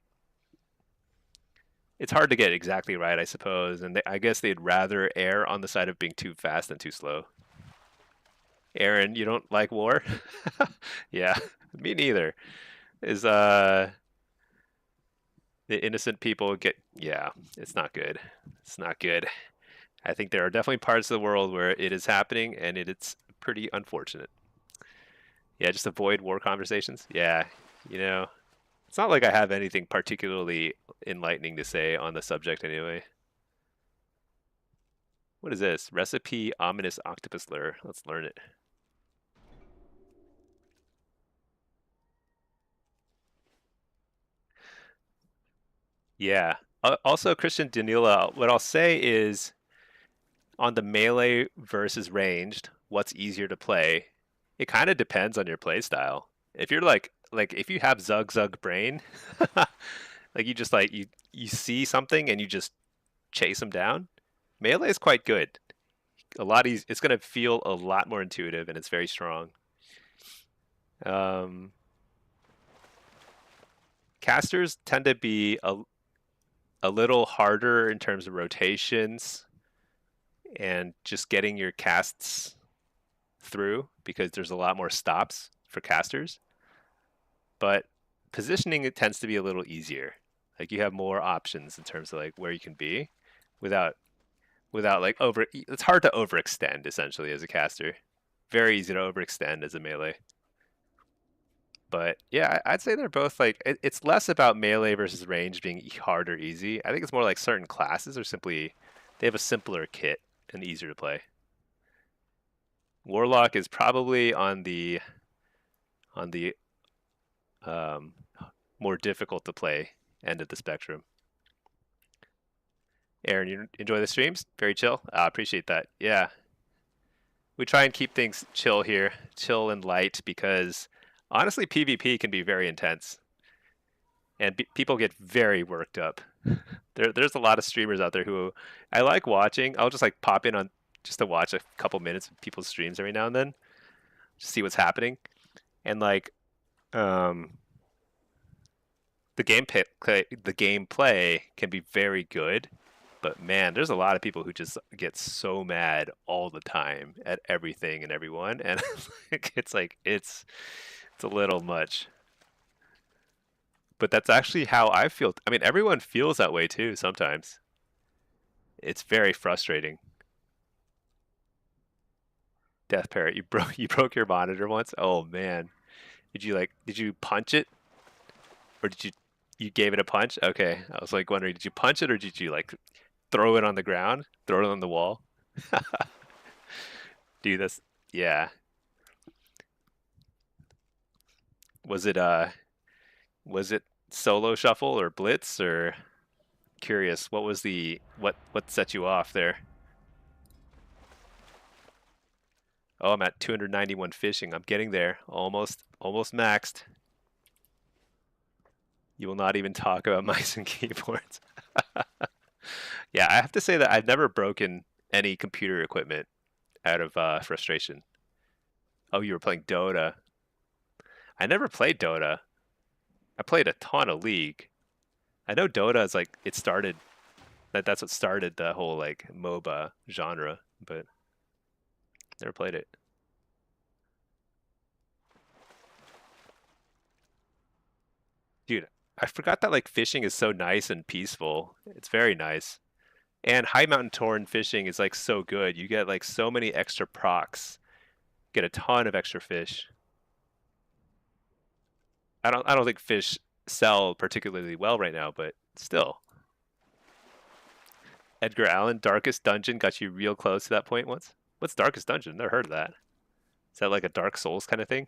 it's hard to get exactly right, I suppose. And I guess they'd rather err on the side of being too fast than too slow. Aaron, you don't like war? Yeah, me neither. Is the innocent people get? Yeah, it's not good. It's not good. I think there are definitely parts of the world where it is happening, and it's pretty unfortunate. Yeah, just avoid war conversations. Yeah, you know, it's not like I have anything particularly enlightening to say on the subject anyway. What is this? Recipe ominous octopus lure. Let's learn it. Yeah. Also, Christian Danila, what I'll say is on the melee versus ranged, what's easier to play? It kind of depends on your play style. If you're like if you have Zug Zug brain, like you just like you see something and you just chase them down, melee is quite good. A lot easy. It's going to feel a lot more intuitive and it's very strong. Um, Casters tend to be a little harder in terms of rotations and just getting your casts through because there's a lot more stops for casters. But positioning it tends to be a little easier. Like you have more options in terms of like where you can be without like over. It's hard to overextend essentially as a caster. Very easy to overextend as a melee. But yeah, I'd say they're both like it's less about melee versus range being hard or easy. I think it's more like certain classes are simply they have a simpler kit and easier to play. Warlock is probably on the um, more difficult to play end of the spectrum. Aaron, you enjoy the streams? Very chill. I appreciate that. Yeah, we try and keep things chill here, chill and light, because honestly, PvP can be very intense, and people get very worked up. There's a lot of streamers out there who I like watching. I'll just like pop in on just to watch a couple minutes of people's streams every now and then, just see what's happening, and like um, the gameplay can be very good, but man, there's a lot of people who just get so mad all the time at everything and everyone, and it's a little much. But that's actually how I feel. I mean, everyone feels that way too sometimes. It's very frustrating. Death Parrot, you broke your monitor once? Oh man. Did you punch it or did you gave it a punch? Okay. I was like wondering, did you punch it or did you like throw it on the ground? Throw it on the wall? Do this. Yeah. Was it was it solo shuffle or blitz or curious, what was the what set you off there? Oh, I'm at 291 fishing. I'm getting there. Almost maxed. You will not even talk about mice and keyboards. Yeah, I have to say that I've never broken any computer equipment out of frustration. Oh, you were playing Dota. I never played Dota. I played a ton of League. I know Dota is like it started that's what started the whole like MOBA genre, but never played it. Dude, I forgot that like fishing is so nice and peaceful. It's very nice. And high mountain torrent fishing is like so good. You get like so many extra procs. Get a ton of extra fish. I don't think fish sell particularly well right now, but still. Edgar Allan, Darkest Dungeon got you real close to that point once. What's Darkest Dungeon? Never heard of that. Is that like a Dark Souls kind of thing?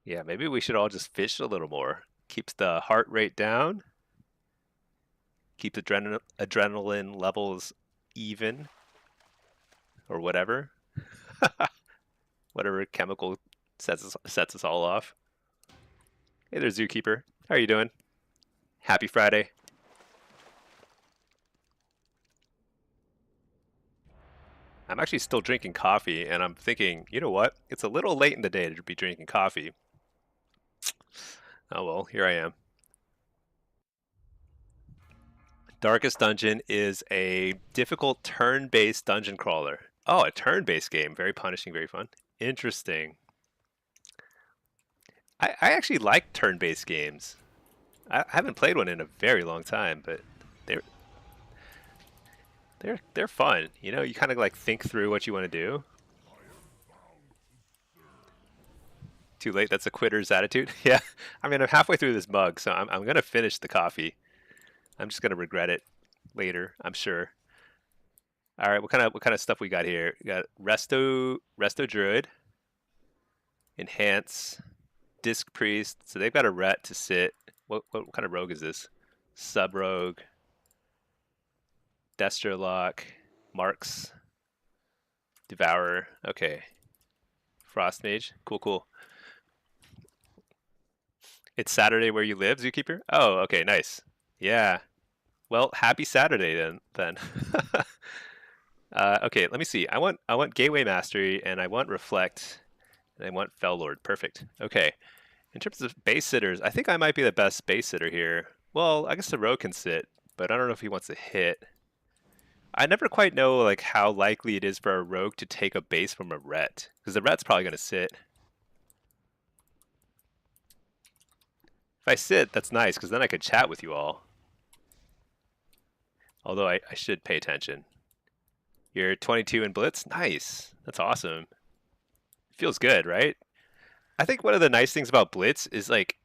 Yeah, maybe we should all just fish a little more. Keeps the heart rate down, keeps adrenaline levels even, or whatever. Whatever chemical sets us all off. Hey there, Zookeeper. How are you doing? Happy Friday. I'm actually still drinking coffee, and I'm thinking, you know what? It's a little late in the day to be drinking coffee. Oh well, here I am. Darkest Dungeon is a difficult turn-based dungeon crawler. Oh, a turn-based game. Very punishing, very fun. Interesting. I actually like turn-based games. I haven't played one in a very long time, but they're they're fun. You know, you kind of like think through what you want to do. Too late. That's a quitter's attitude. Yeah. I mean, I'm halfway through this mug, so I'm gonna finish the coffee. I'm just gonna regret it later, I'm sure. All right, what kind of stuff we got here? We got Resto Druid, Enhance, Disc Priest. So they've got a ret to sit. What kind of rogue is this? Sub Rogue, Destrolock, Marks, Devourer. Okay. Frost Mage. Cool, cool. It's Saturday where you live, Zookeeper? Oh, okay, nice. Yeah. Well, happy Saturday then. Okay, let me see. I want Gateway Mastery, and I want Reflect, and I want Fell Lord. Perfect. Okay. In terms of base sitters, I think I might be the best base sitter here. Well, I guess the rogue can sit, but I don't know if he wants to hit. I never quite know like how likely it is for a rogue to take a base from a ret, because the ret's probably going to sit. If I sit, that's nice, because then I could chat with you all. Although I should pay attention. You're 22 in Blitz? Nice. That's awesome. Feels good, right? I think one of the nice things about Blitz is like,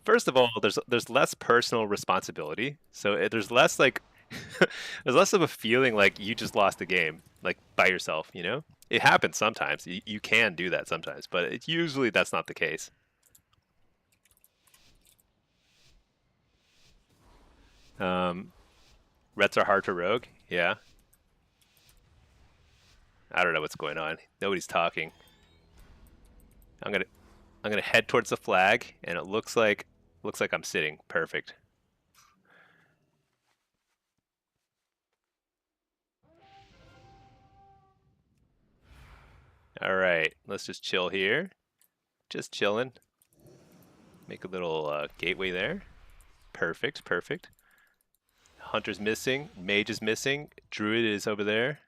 first of all, there's less personal responsibility. So there's less like there's less of a feeling like you just lost the game like by yourself, you know? It happens sometimes. You can do that sometimes, but usually that's not the case. Um, Rets are hard to rogue. Yeah. I don't know what's going on. Nobody's talking. I'm gonna head towards the flag, and it looks like I'm sitting. Perfect. All right, let's just chill here. Just chilling. Make a little gateway there. Perfect, perfect. Hunter's missing. Mage is missing. Druid is over there.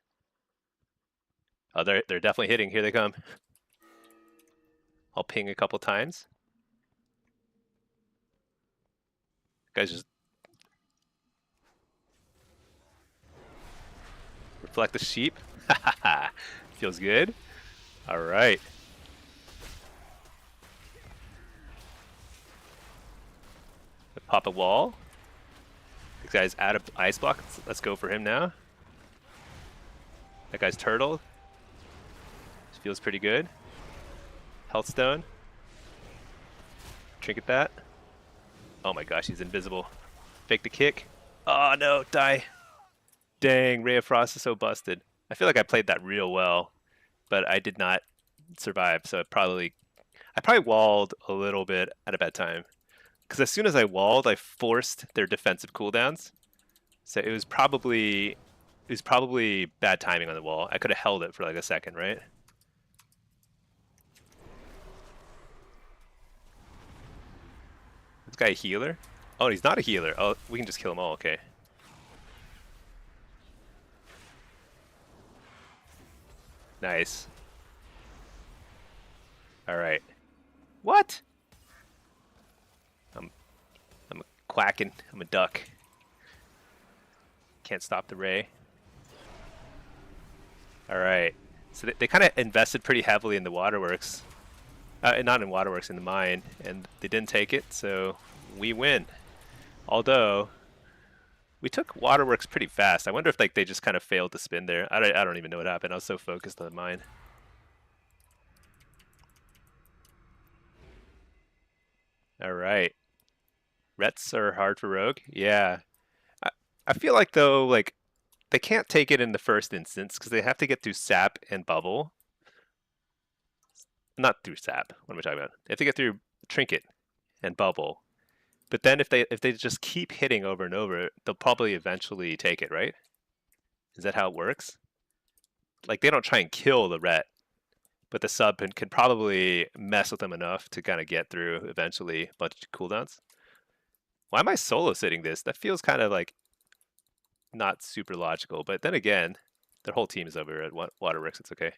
Oh, they're definitely hitting. Here they come. I'll ping a couple times. Guys, just reflect the sheep. Feels good. All right. Pop a wall. This guy's out of ice block. Let's go for him now. That guy's turtle. Feels pretty good. Health stone. Trinket that. Oh my gosh, he's invisible. Fake the kick. Oh no, die. Dang, Ray of Frost is so busted. I feel like I played that real well, but I did not survive, so I probably walled a little bit at a bad time. Because as soon as I walled, I forced their defensive cooldowns. So it was probably bad timing on the wall. I could have held it for like a second, right? This guy a healer? Oh, he's not a healer. Oh, we can just kill them all. Okay. Nice. All right. What? I'm a quacking. I'm a duck. Can't stop the ray. All right. So they kind of invested pretty heavily in the waterworks. Not in waterworks, in the mine, and they didn't take it, so we win. Although we took waterworks pretty fast. I wonder if like they just kind of failed to spin there. I don't even know what happened. I was so focused on the mine. All right. Rets are hard for rogue. Yeah. I, I feel like though, like they can't take it in the first instance because they have to get through sap and bubble. Not through sap. What am I talking about? They have to get through trinket and bubble. But then if they just keep hitting over and over, they'll probably eventually take it, right? Is that how it works? Like they don't try and kill the ret, but the sub can probably mess with them enough to kind of get through eventually a bunch of cooldowns. Why am I solo sitting this? That feels kind of like not super logical. But then again, their whole team is over at Waterworks. It's okay.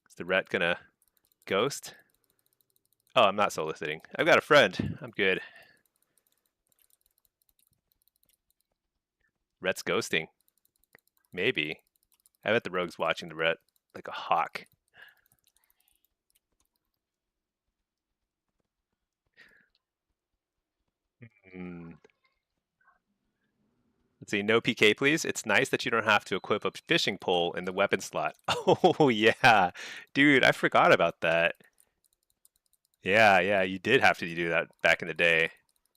Is the ret gonna ghost? Oh, I'm not solo sitting. I've got a friend. I'm good. Ret's ghosting. Maybe. I bet the rogue's watching the ret like a hawk. Hmm. Let's see, no PK, please. It's nice that you don't have to equip a fishing pole in the weapon slot. Oh, yeah. Dude, I forgot about that. Yeah, yeah, you did have to do that back in the day.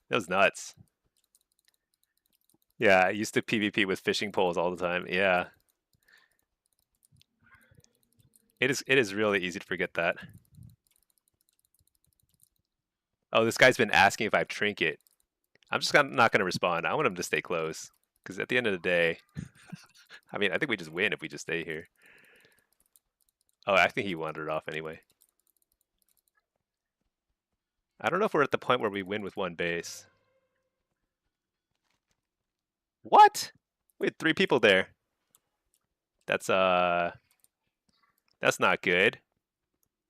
That was nuts. Yeah, I used to PvP with fishing poles all the time. Yeah. It is really easy to forget that. Oh, this guy's been asking if I have trinket. I'm just not going to respond. I want him to stay close. Because at the end of the day, I mean, I think we just win if we just stay here. Oh, I think he wandered off anyway. I don't know if we're at the point where we win with one base. What? We had 3 people there. That's not good.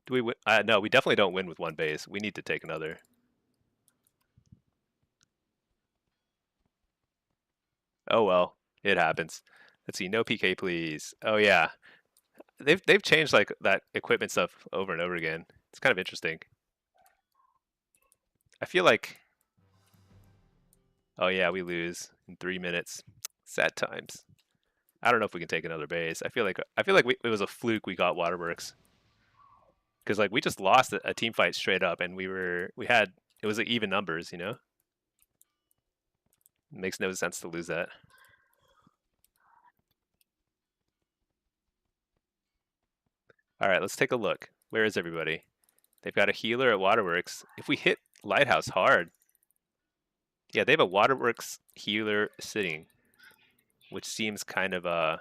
Do we win? No, we definitely don't win with one base. We need to take another. Oh well, it happens. Let's see, no PK please. Oh yeah. They've changed like that equipment stuff over and over again. It's kind of interesting. I feel like oh yeah, we lose in 3 minutes. Sad times. I don't know if we can take another base. I feel like it was a fluke we got Waterworks. Because like we just lost a team fight straight up and we had it was like even numbers, you know? It makes no sense to lose that. All right, let's take a look. Where is everybody? They've got a healer at Waterworks. If we hit Lighthouse hard, yeah, they have a Waterworks healer sitting, which seems kind of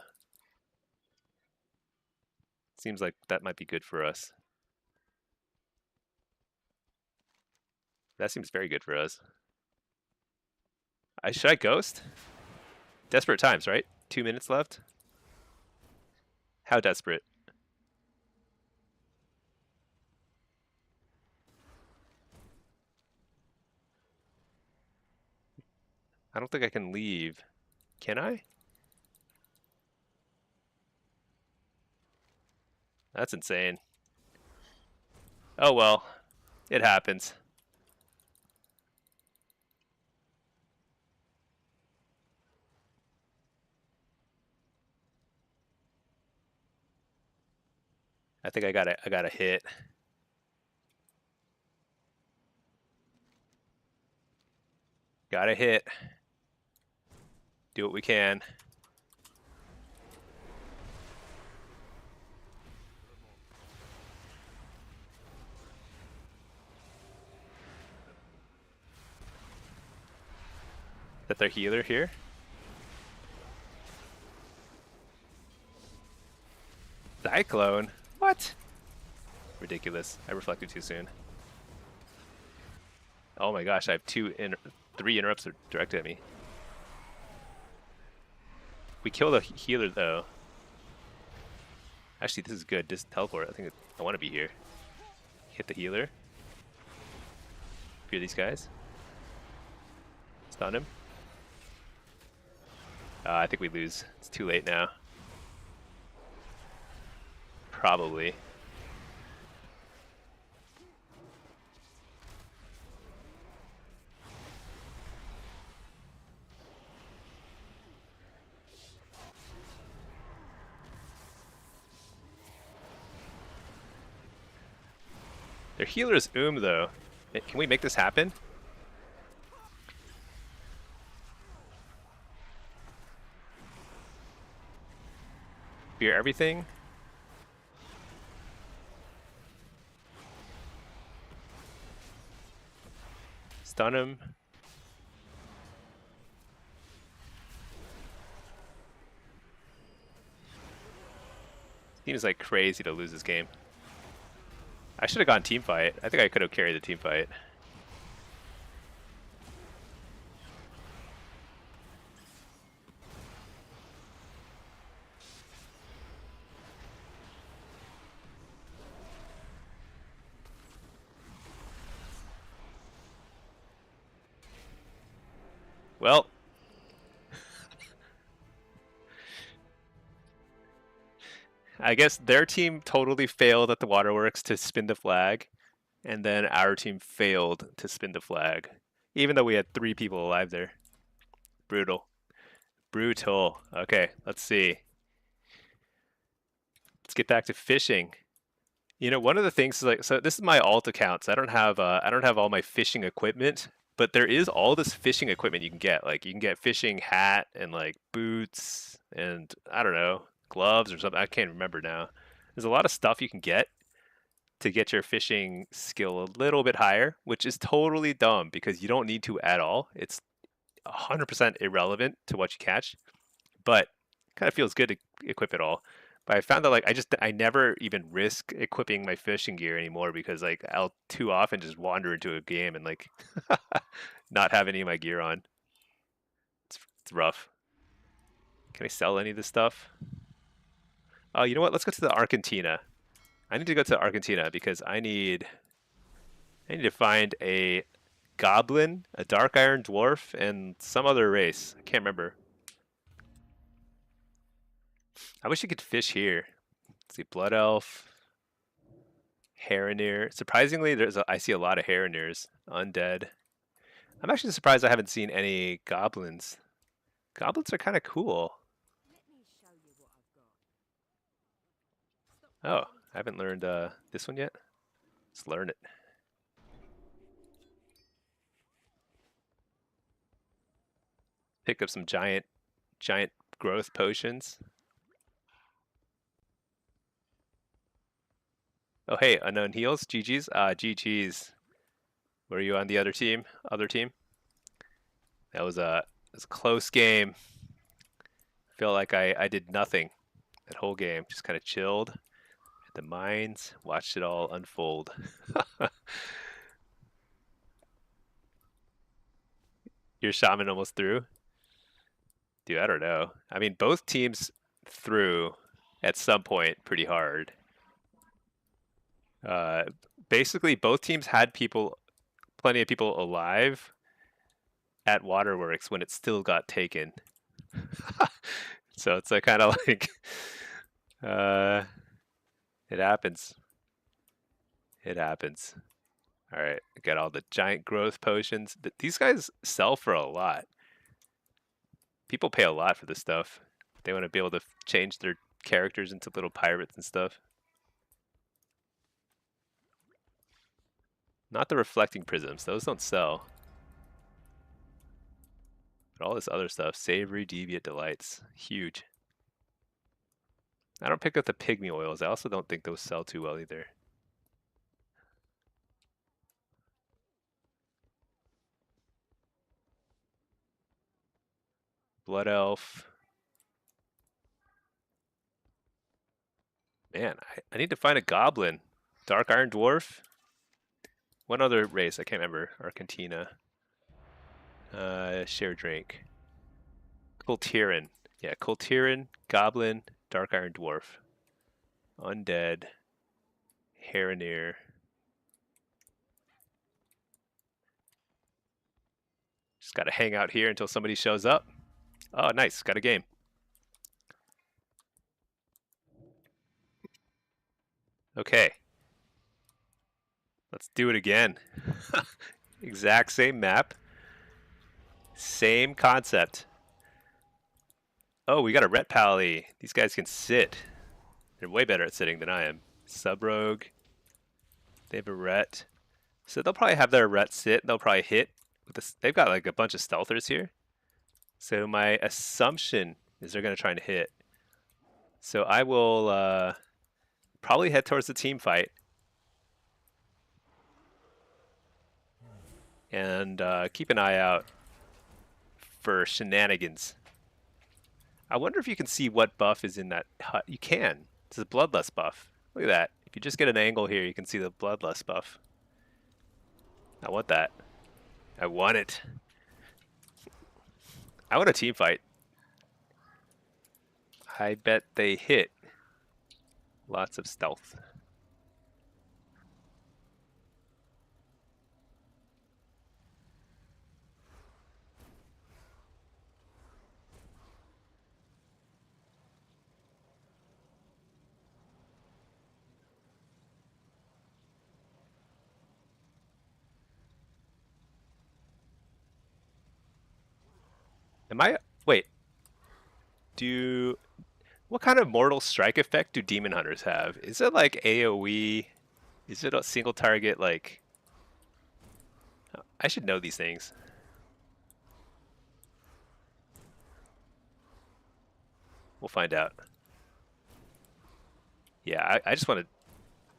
seems like that might be good for us. That seems very good for us. Should I ghost? Desperate times, right? 2 minutes left. How desperate? I don't think I can leave. Can I? That's insane. Oh well, it happens. I think I got a hit. Got a hit. Do what we can. That their healer here. Cyclone? What? Ridiculous. I reflected too soon. Oh my gosh, I have 3 interrupts directed at me. We kill the healer though. Actually, this is good. This teleport. I think I want to be here. Hit the healer. Fear these guys. Stun him. I think we lose. It's too late now. Probably. Their healer is though. Can we make this happen? Fear everything. Stun him. Seems like crazy to lose this game. I should have gone team fight. I think I could have carried the team fight. Well, I guess their team totally failed at the waterworks to spin the flag, and then our team failed to spin the flag, even though we had 3 people alive there. Brutal. Brutal. Okay, let's see. Let's get back to fishing. You know, one of the things is like, so this is my alt account. So I don't have all my fishing equipment, but there is all this fishing equipment you can get. Like you can get fishing hat and like boots and I don't know, gloves or something. I can't remember now. There's a lot of stuff you can get to get your fishing skill a little bit higher, which is totally dumb because you don't need to at all. It's 100% irrelevant to what you catch, but kind of feels good to equip it all. But I found that like I never even risk equipping my fishing gear anymore because like I'll too often just wander into a game and like not have any of my gear on. It's rough. Can I sell any of this stuff? Oh, you know what? Let's go to the Argentina. I need to go to Argentina because I need to find a goblin, a dark iron dwarf, and some other race. I can't remember. I wish you could fish here. Let's see, blood elf, Harroneer. Surprisingly, I see a lot of Harroneers. Undead. I'm actually surprised I haven't seen any goblins. Goblins are kind of cool. Oh, I haven't learned this one yet. Let's learn it. Pick up some giant growth potions. Oh hey, unknown heals. GG's. GG's. Were you on the other team? That was a close game. I feel like I did nothing that whole game. Just kind of chilled at the mines, watched it all unfold. Your shaman almost threw? Dude, I don't know. I mean, both teams threw at some point pretty hard. Basically, both teams had plenty of people alive at Waterworks when it still got taken. So it's like kind of like it happens. It happens. All right, got all the giant growth potions. These guys sell for a lot. People pay a lot for this stuff. They want to be able to change their characters into little pirates and stuff. Not the reflecting prisms. Those don't sell. But all this other stuff. Savory deviant delights. Huge. I don't pick up the pygmy oils. I also don't think those sell too well either. Blood elf. Man, I need to find a goblin. Dark iron dwarf. One other race, I can't remember. Argentina. Share drink. Kultiran. Yeah, Kultiran, goblin, dark iron dwarf. Undead. Harroneer. Just gotta hang out here until somebody shows up. Oh, nice. Got a game. Okay. Let's do it again. Exact same map. Same concept. Oh, we got a Ret Pally. These guys can sit. They're way better at sitting than I am. Sub Rogue. They have a ret. So they'll probably have their ret sit. They'll probably hit. With this. They've got like a bunch of stealthers here. So my assumption is they're going to try and hit. So I will probably head towards the team fight. And keep an eye out for shenanigans. I wonder if you can see what buff is in that hut. You can. It's a bloodlust buff. Look at that. If you just get an angle here, you can see the bloodlust buff. I want that. I want it. I want a team fight. I bet they hit. Lots of stealth. Wait. What kind of mortal strike effect do demon hunters have? Is it like AoE? Is it a single target like... I should know these things. We'll find out. Yeah, I just want to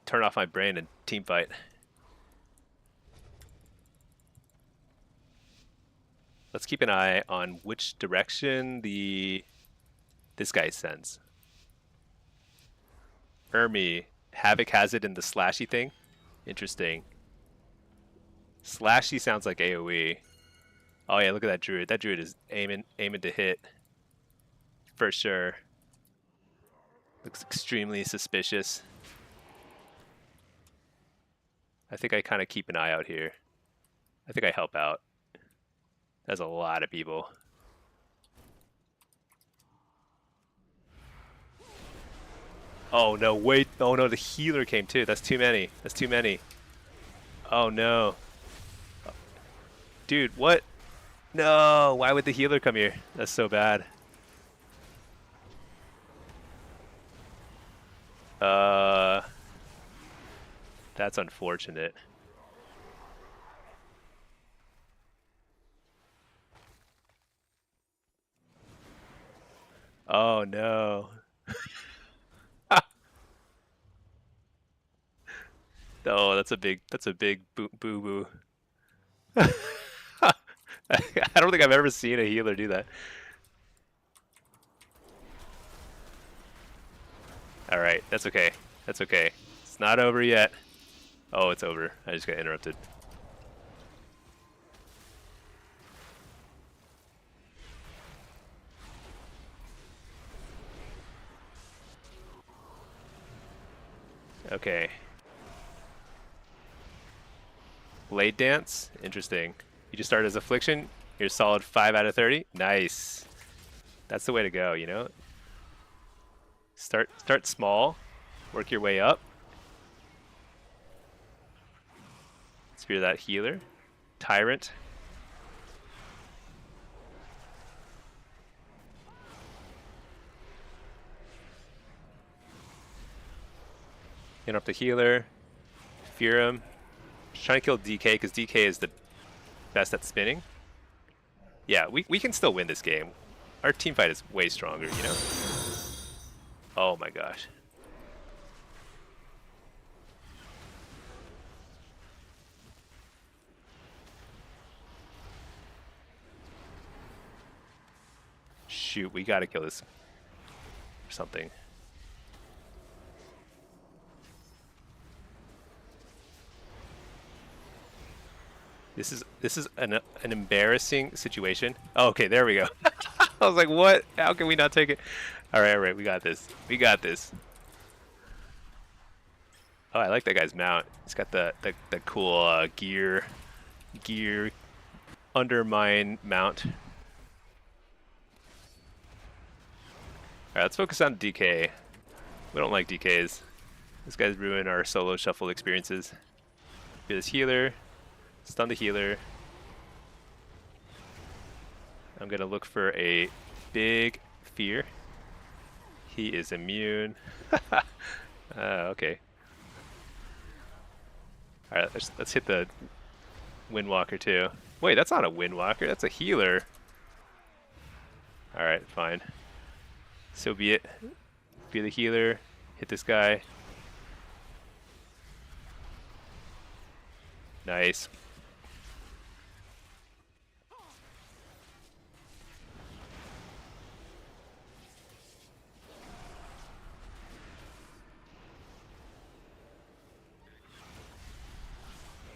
turn off my brain and team fight. Let's keep an eye on which direction this guy sends. Havoc has it in the slashy thing. Interesting. Slashy sounds like AoE. Oh yeah, look at that druid. That druid is aiming to hit. For sure. Looks extremely suspicious. I think I kind of keep an eye out here. I think I help out. That's a lot of people. Oh no, wait. Oh no, the healer came too. That's too many. That's too many. Oh no. Dude, what? No, why would the healer come here? That's so bad. That's unfortunate. Oh no. Oh, that's a big boo boo. I don't think I've ever seen a healer do that. All right, that's okay. That's okay. It's not over yet. Oh, it's over. I just got interrupted. Okay. Blade Dance? Interesting. You just start as Affliction. You're a solid 5 out of 30. Nice. That's the way to go, you know? Start small. Work your way up. Spear that healer. Tyrant. Interrupt the healer. Fear him. Just trying to kill DK because DK is the best at spinning. Yeah, we can still win this game. Our team fight is way stronger, you know? Oh my gosh. Shoot, we gotta kill this or something. This is an embarrassing situation. Oh, okay, there we go. I was like, what? How can we not take it? All right, we got this. We got this. Oh, I like that guy's mount. He's got the cool gear undermine mount. All right, let's focus on DK. We don't like DKs. This guy's ruined our solo shuffle experiences. Be this healer. Stun the healer. I'm gonna look for a big fear. He is immune. Okay. All right, let's hit the Windwalker too. Wait, that's not a Windwalker. That's a healer. All right, fine. So be it. Be the healer. Hit this guy. Nice.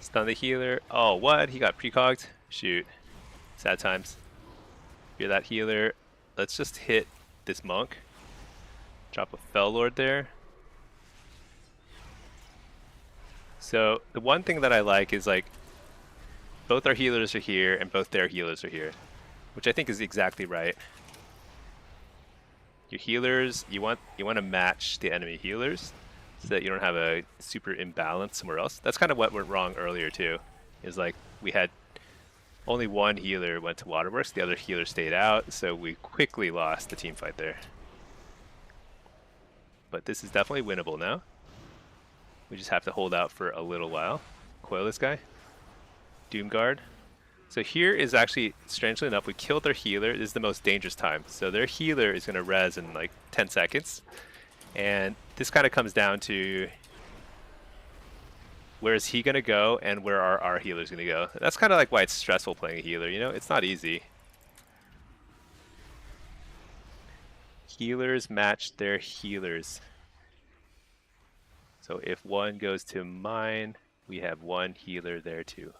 Stun the healer. Oh, what? He got precogged? Shoot. Sad times. You're that healer. Let's just hit this monk. Drop a Fell Lord there. So the one thing that I like is like both our healers are here and both their healers are here, which I think is exactly right. Your healers, you want to match the enemy healers so that you don't have a super imbalance somewhere else. That's kind of what went wrong earlier too. Is like we had only one healer went to Waterworks, the other healer stayed out, so we quickly lost the team fight there. But this is definitely winnable now. We just have to hold out for a little while. Coil this guy. Doomguard. So here is actually, strangely enough, we killed their healer. This is the most dangerous time. So their healer is going to res in like 10 seconds. And this kind of comes down to where is he going to go and where are our healers going to go. That's kind of like why it's stressful playing a healer, you know? It's not easy. Healers match their healers. So if one goes to mine, we have one healer there too.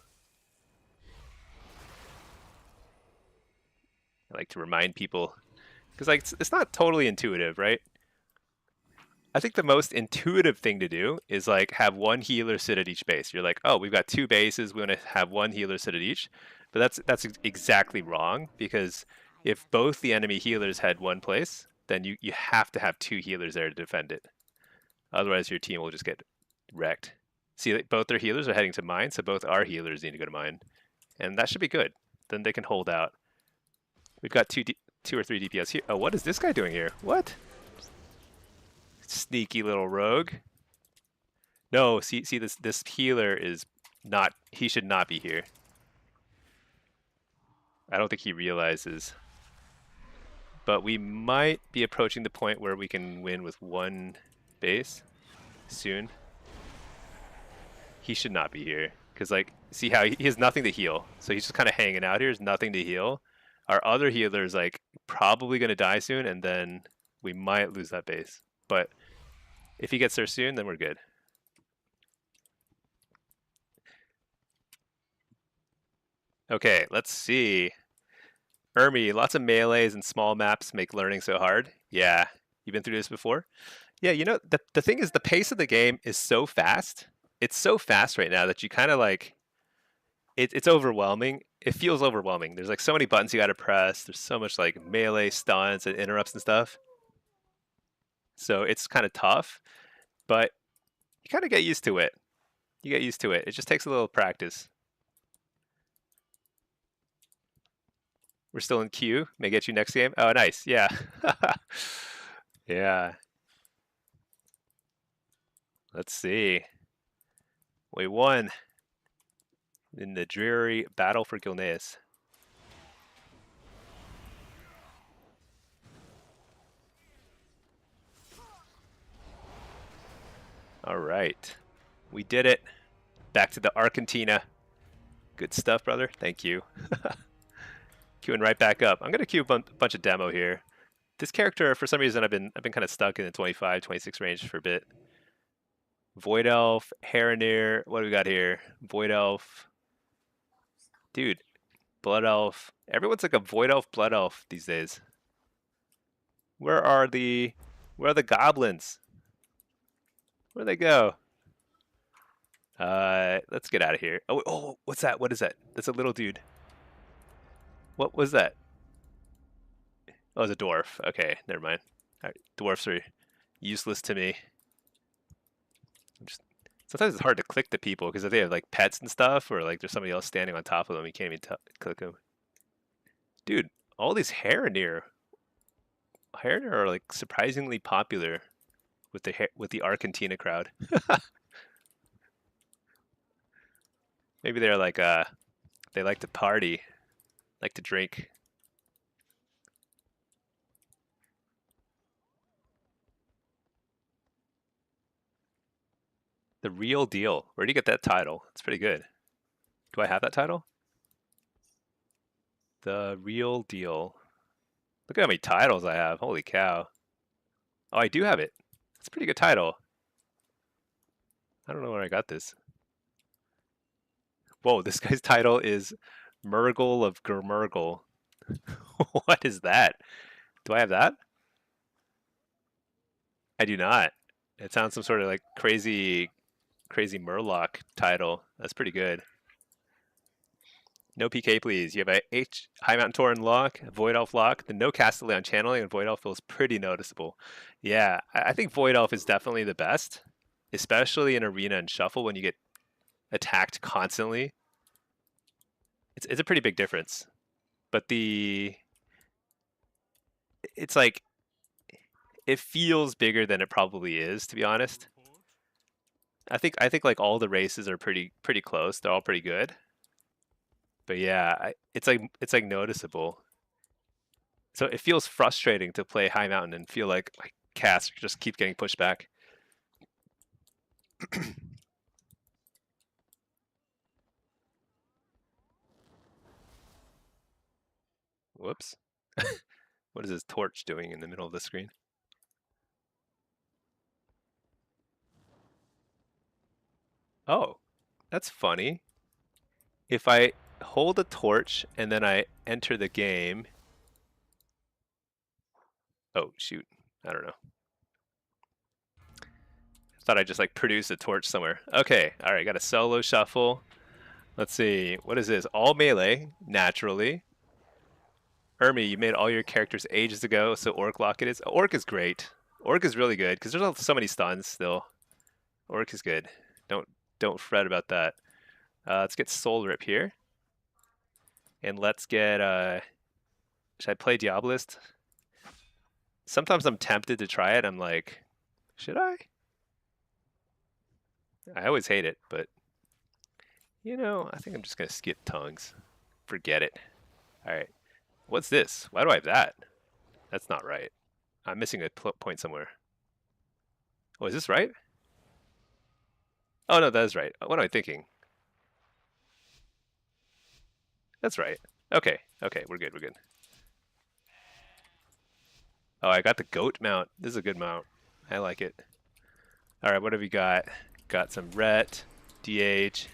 I like to remind people, because like it's not totally intuitive, right? I think the most intuitive thing to do is like have one healer sit at each base. You're like, oh, we've got 2 bases. We want to have one healer sit at each. But that's exactly wrong, because if both the enemy healers had one place, then you have to have 2 healers there to defend it. Otherwise, your team will just get wrecked. See, both their healers are heading to mine, so both our healers need to go to mine. And that should be good. Then they can hold out. We've got 2 or 3 DPS here. Oh, what is this guy doing here? What? Sneaky little rogue. No, see this healer is not, he should not be here. I don't think he realizes. But we might be approaching the point where we can win with 1 base soon. He should not be here. Because, like, see how he has nothing to heal. So he's just kind of hanging out here. There's nothing to heal. Our other healer is, like, probably going to die soon. And then we might lose that base. But if he gets there soon, then we're good. Okay, let's see. Ermi, lots of melees and small maps make learning so hard. Yeah, you've been through this before? Yeah, you know, the thing is the pace of the game is so fast. It's so fast right now that you kind of like, it's overwhelming. It feels overwhelming. There's like so many buttons you got to press. There's so much like melee stunts and interrupts and stuff. So it's kind of tough, but you kind of get used to it. You get used to it. It just takes a little practice. We're still in queue. May get you next game. Oh, nice. Yeah. Yeah. Let's see. We won in the dreary battle for Gilneas. All right. We did it. Back to the Argentina. Good stuff, brother. Thank you. Queuing right back up. I'm going to queue a bunch of demo here. This character, for some reason, I've been kind of stuck in the 25, 26 range for a bit. Void Elf, Heronir. What do we got here? Void Elf. Dude, Blood Elf. Everyone's like a Void Elf, Blood Elf these days. Where are the goblins? Where'd they go? Let's get out of here. Oh, what's that? What is that? That's a little dude. What was that? Oh, it's a dwarf. Okay, never mind. All right, dwarfs are useless to me. Sometimes it's hard to click the people because if they have like pets and stuff, or like there's somebody else standing on top of them, you can't even click them. Dude, all these Heronir are like surprisingly popular with the Argentina crowd. Maybe they're like they like to party, like to drink. The Real Deal. Where do you get that title? It's pretty good. Do I have that title? The Real Deal. Look at how many titles I have. Holy cow. Oh, I do have it. It's a pretty good title. I don't know where I got this. Whoa, this guy's title is Murgle of Gurmurgle. What is that? Do I have that? I do not. It sounds some sort of like crazy Murloc title. That's pretty good. No PK, please. You have a High Mountain Tauren lock, a Void Elf lock, the no Castellan channeling, and Void Elf feels pretty noticeable. Yeah, I think Void Elf is definitely the best, especially in Arena and Shuffle when you get attacked constantly. It's a pretty big difference. But it's like, it feels bigger than it probably is, to be honest. I think like all the races are pretty close. They're all pretty good. But yeah, it's like noticeable. So it feels frustrating to play High Mountain and feel like casts just keep getting pushed back. Whoops. What is this torch doing in the middle of the screen? Oh, that's funny. If I hold a torch and then I enter the game. Oh, shoot. I don't know. Thought I'd just like produce a torch somewhere. Okay, all right, got a solo shuffle. Let's see, what is this? All melee, naturally. Ermi, you made all your characters ages ago, so Orc lock it is. Orc is great. Orc is really good because there's so many stuns still. Orc is good. Don't fret about that. Let's get Soul Rip here. And let's get should I play Diabolist? Sometimes I'm tempted to try it. I'm like, should I? I always hate it, but you know, I think I'm just gonna skip tongues. Forget it. Alright. What's this? Why do I have that? That's not right. I'm missing a point somewhere. Oh, is this right? Oh no, that is right. What am I thinking? That's right. Okay, we're good, we're good. Oh, I got the goat mount. This is a good mount. I like it. Alright, what have we got? Got some ret, DH.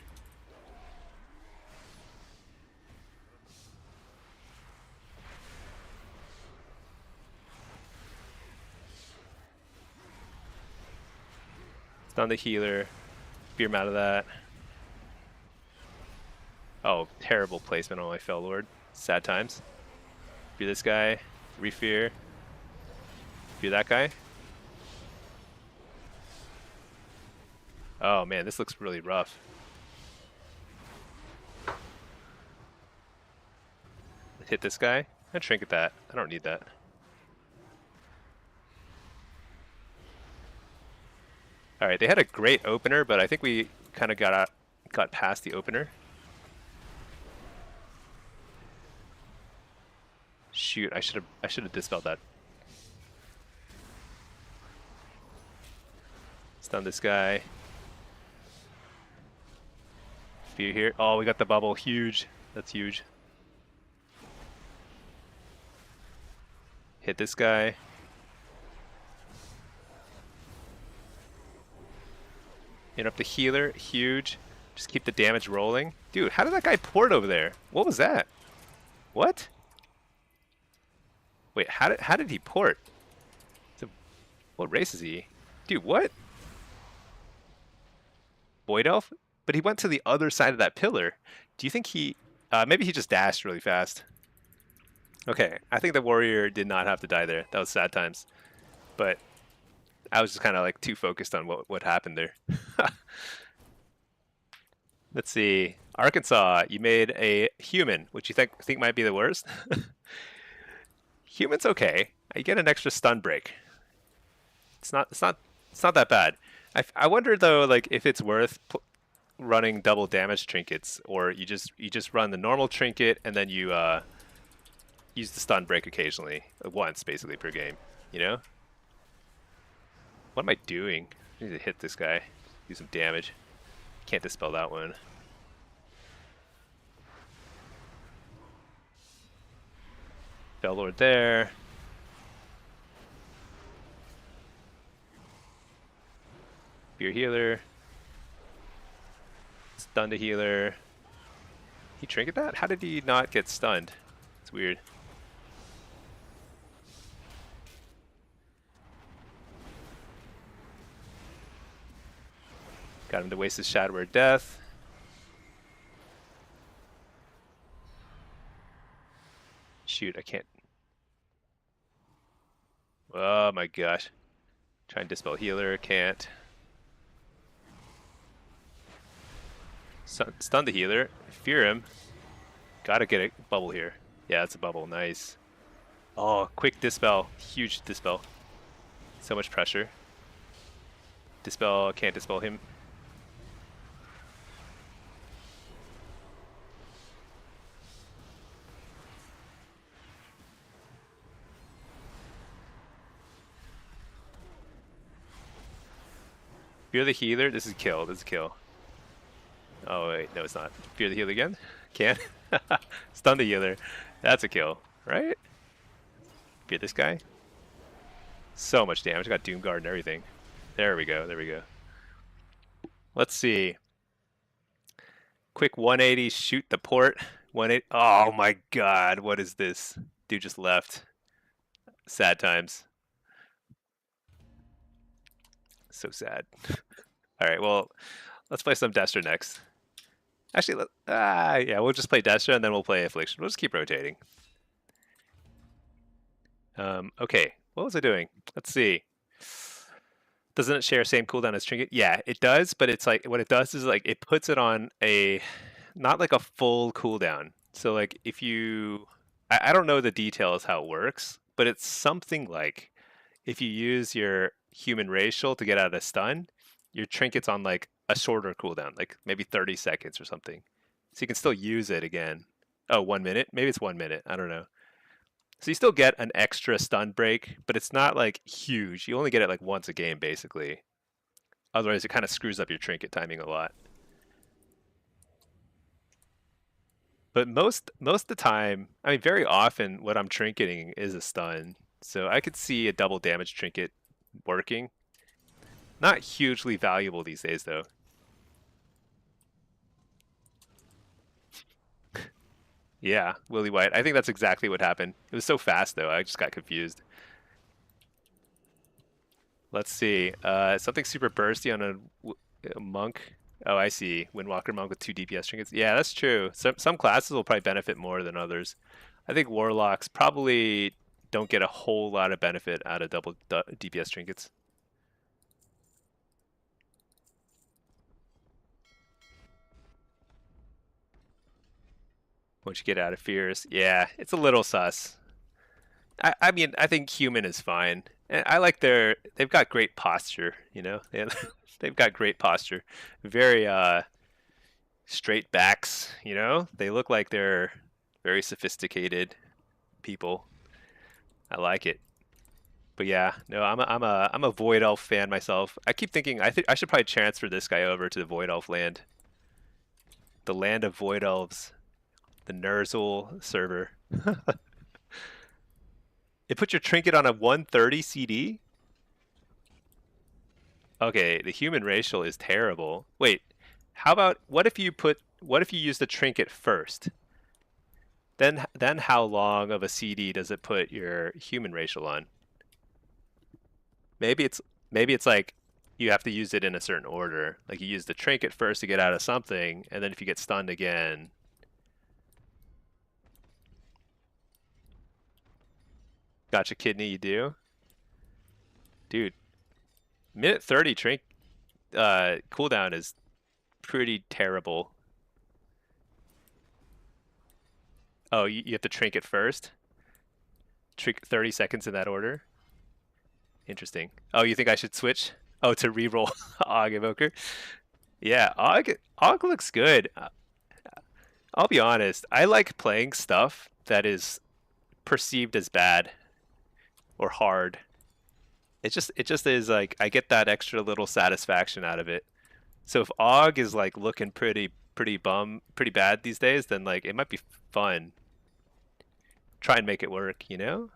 Stun the healer. Spear him out of that. Oh, terrible placement on my Fell Lord. Sad times. Fear this guy. Refear. Fear that guy. Oh man, this looks really rough. Hit this guy. I trinket that. I don't need that. Alright, they had a great opener, but I think we kind of got past the opener. Shoot, I should have dispelled that. Stun this guy. Fear here. Oh, we got the bubble. Huge. That's huge. Hit this guy. Interrupt the healer. Huge. Just keep the damage rolling. Dude, how did that guy port over there? What was that? What? Wait, how did he port? What race is he? Dude, what? Void Elf? But he went to the other side of that pillar. Do you think he... maybe he just dashed really fast. Okay, I think the warrior did not have to die there. That was sad times. But I was just kind of like too focused on what happened there. Let's see. Arkansas, you made a human, which you think might be the worst. Human's okay. You get an extra stun break. It's not that bad. I wonder though, like if it's worth running double damage trinkets, or you just run the normal trinket and then you use the stun break occasionally, once basically per game. You know? What am I doing? I need to hit this guy, do some damage. Can't dispel that one. Bellord there. Fear healer. Stun the healer. He trinket that? How did he not get stunned? It's weird. Got him to waste his Shadow of Death. Shoot, I can't. Oh my gosh. Try and dispel healer, can't. Stun the healer, fear him. Gotta get a bubble here. Yeah, that's a bubble, nice. Oh, quick dispel, huge dispel. So much pressure. Dispel, can't dispel him. Fear the healer, this is kill, this is kill. Oh wait, no it's not. Fear the healer again? Can't? Stun the healer. That's a kill, right? Fear this guy. So much damage, I got Doomguard and everything. There we go, there we go. Let's see. Quick 180, shoot the port. 180. Oh my god, what is this? Dude just left. Sad times. So sad. Alright, well, let's play some Destra next. Actually, yeah, we'll just play Destra and then we'll play Affliction. We'll just keep rotating. Okay, what was I doing? Let's see. Doesn't it share same cooldown as Trinket? Yeah, it does, but it's like, what it does is like, it puts it on a, not like a full cooldown. So like, if you, I don't know the details how it works, but it's something like, if you use your human racial to get out of a stun, your trinket's on like a shorter cooldown, like maybe 30 seconds or something. So you can still use it again. Oh, 1 minute? Maybe it's 1 minute. I don't know. So you still get an extra stun break, but it's not like huge. You only get it like once a game, basically. Otherwise, it kind of screws up your trinket timing a lot. But most of the time, I mean, very often, what I'm trinketing is a stun. So I could see a double damage trinket working. Not hugely valuable these days, though. Yeah, Willie White. I think that's exactly what happened. It was so fast, though. I just got confused. Let's see. Something super bursty on a monk. Oh, I see. Windwalker monk with 2 DPS trinkets. Yeah, that's true. Some classes will probably benefit more than others. I think Warlocks probably don't get a whole lot of benefit out of double DPS trinkets. Once you get out of fears, yeah, it's a little sus. I mean, I think human is fine. And I like they've got great posture, you know? They've got great posture. Very straight backs, you know? They look like they're very sophisticated people. I like it. But yeah, no, I'm a Void Elf fan myself. I keep thinking I think I should probably transfer this guy over to the Void Elf land. The land of Void Elves. The Ner'zhul server. It put your trinket on a 130 CD? Okay, the human racial is terrible. Wait, how about what if you use the trinket first? Then how long of a CD does it put your human racial on? Maybe it's like you have to use it in a certain order. Like you use the trinket first to get out of something, and then if you get stunned again. Gotcha kidney, you do? Dude, minute 30 cooldown is pretty terrible. Oh, you have to trinket first? 30 seconds in that order? Interesting. Oh, you think I should switch? Oh, to reroll Og Evoker? Yeah, Og looks good. I'll be honest. I like playing stuff that is perceived as bad or hard. It just is like I get that extra little satisfaction out of it. So if Og is like looking pretty bad these days, then like it might be fun. Try and make it work, you know?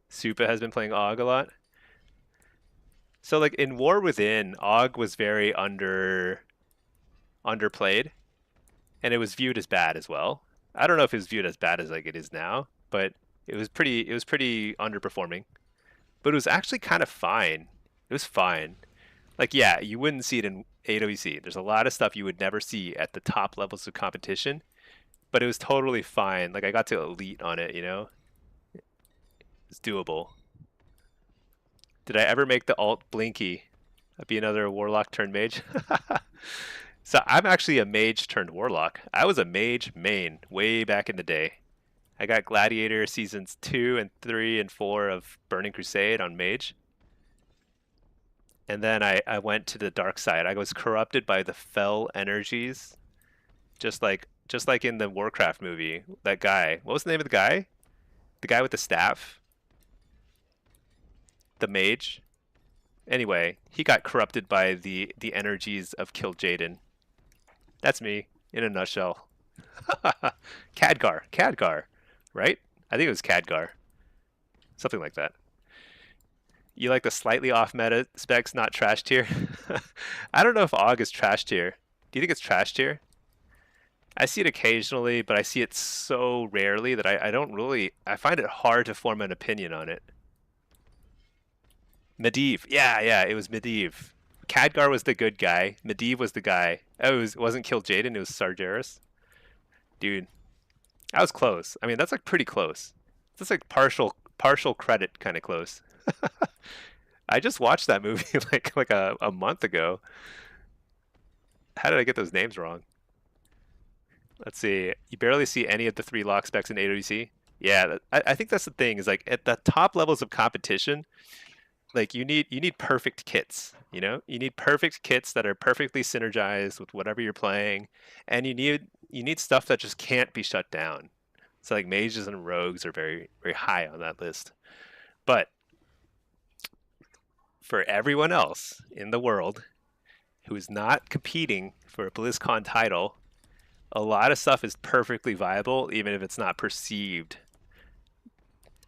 Supa has been playing Og a lot. So like in War Within, Og was very underplayed, and it was viewed as bad as well. I don't know if it was viewed as bad as like it is now, but it was pretty underperforming. But it was actually kind of fine. It was fine. Like yeah, you wouldn't see it in AWC. There's a lot of stuff you would never see at the top levels of competition, but it was totally fine. Like I got to elite on it, you know? It's doable. Did I ever make the alt Blinky? That'd be another Warlock turned mage. So I'm actually a mage turned Warlock. I was a mage main way back in the day. I got Gladiator seasons 2 and 3 and 4 of Burning Crusade on mage. And then I went to the dark side. I was corrupted by the fell energies, just like in the Warcraft movie. That guy. What was the name of the guy? The guy with the staff? The mage? Anyway, he got corrupted by the energies of Kill Jaden. That's me in a nutshell. Khadgar, right? I think it was Khadgar, something like that. You like the slightly off meta specs, not trash tier? I don't know if Og is trash tier. Do you think it's trash tier? I see it occasionally, but I see it so rarely that I don't really. I find it hard to form an opinion on it. Medivh, yeah, it was Medivh. Khadgar was the good guy. Medivh was the guy. Oh, it wasn't Kill Jaden. It was Sargeras. Dude, that was close. I mean, that's like pretty close. That's like partial credit kind of close. I just watched that movie like a month ago. How did I get those names wrong? Let's see. You barely see any of the three lock specs in AWC. Yeah, I think that's the thing is like at the top levels of competition, like you need perfect kits, you know? You need perfect kits that are perfectly synergized with whatever you're playing, and you need stuff that just can't be shut down. So like mages and rogues are very high on that list. But for everyone else in the world who is not competing for a BlizzCon title, a lot of stuff is perfectly viable, even if it's not perceived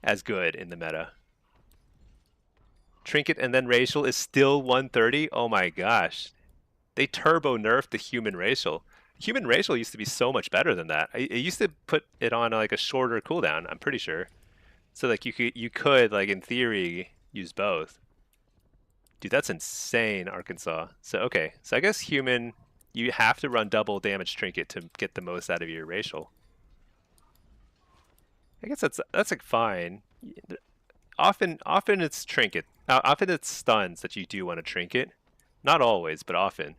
as good in the meta. Trinket and then racial is still 130. Oh my gosh, they turbo nerfed the human racial. Human racial used to be so much better than that. It used to put it on like a shorter cooldown. I'm pretty sure. So like you could like in theory use both. Dude, that's insane, Arkansas. So okay, so I guess human, you have to run double damage trinket to get the most out of your racial. I guess that's like fine. Often it's trinket. Often it's stuns that you do want to trinket. Not always, but often.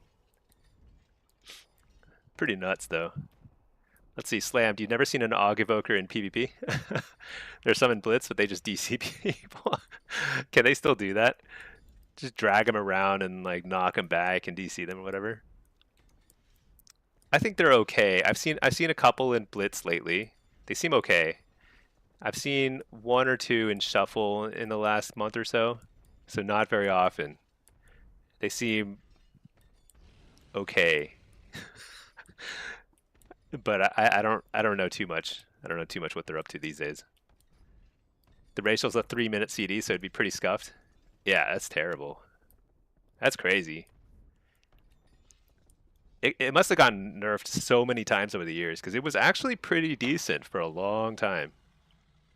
Pretty nuts though. Let's see, Slammed. You've never seen an Og evoker in PvP? There's some in Blitz, but they just DC people. Can they still do that? Just drag them around and like knock them back and DC them or whatever. I think they're okay. I've seen a couple in Blitz lately. They seem okay. I've seen one or two in Shuffle in the last month or so, so not very often. They seem okay, but I don't know too much. I don't know too much what they're up to these days. The racial's a 3-minute CD, so it'd be pretty scuffed. Yeah, that's terrible. That's crazy. It must have gotten nerfed so many times over the years because it was actually pretty decent for a long time.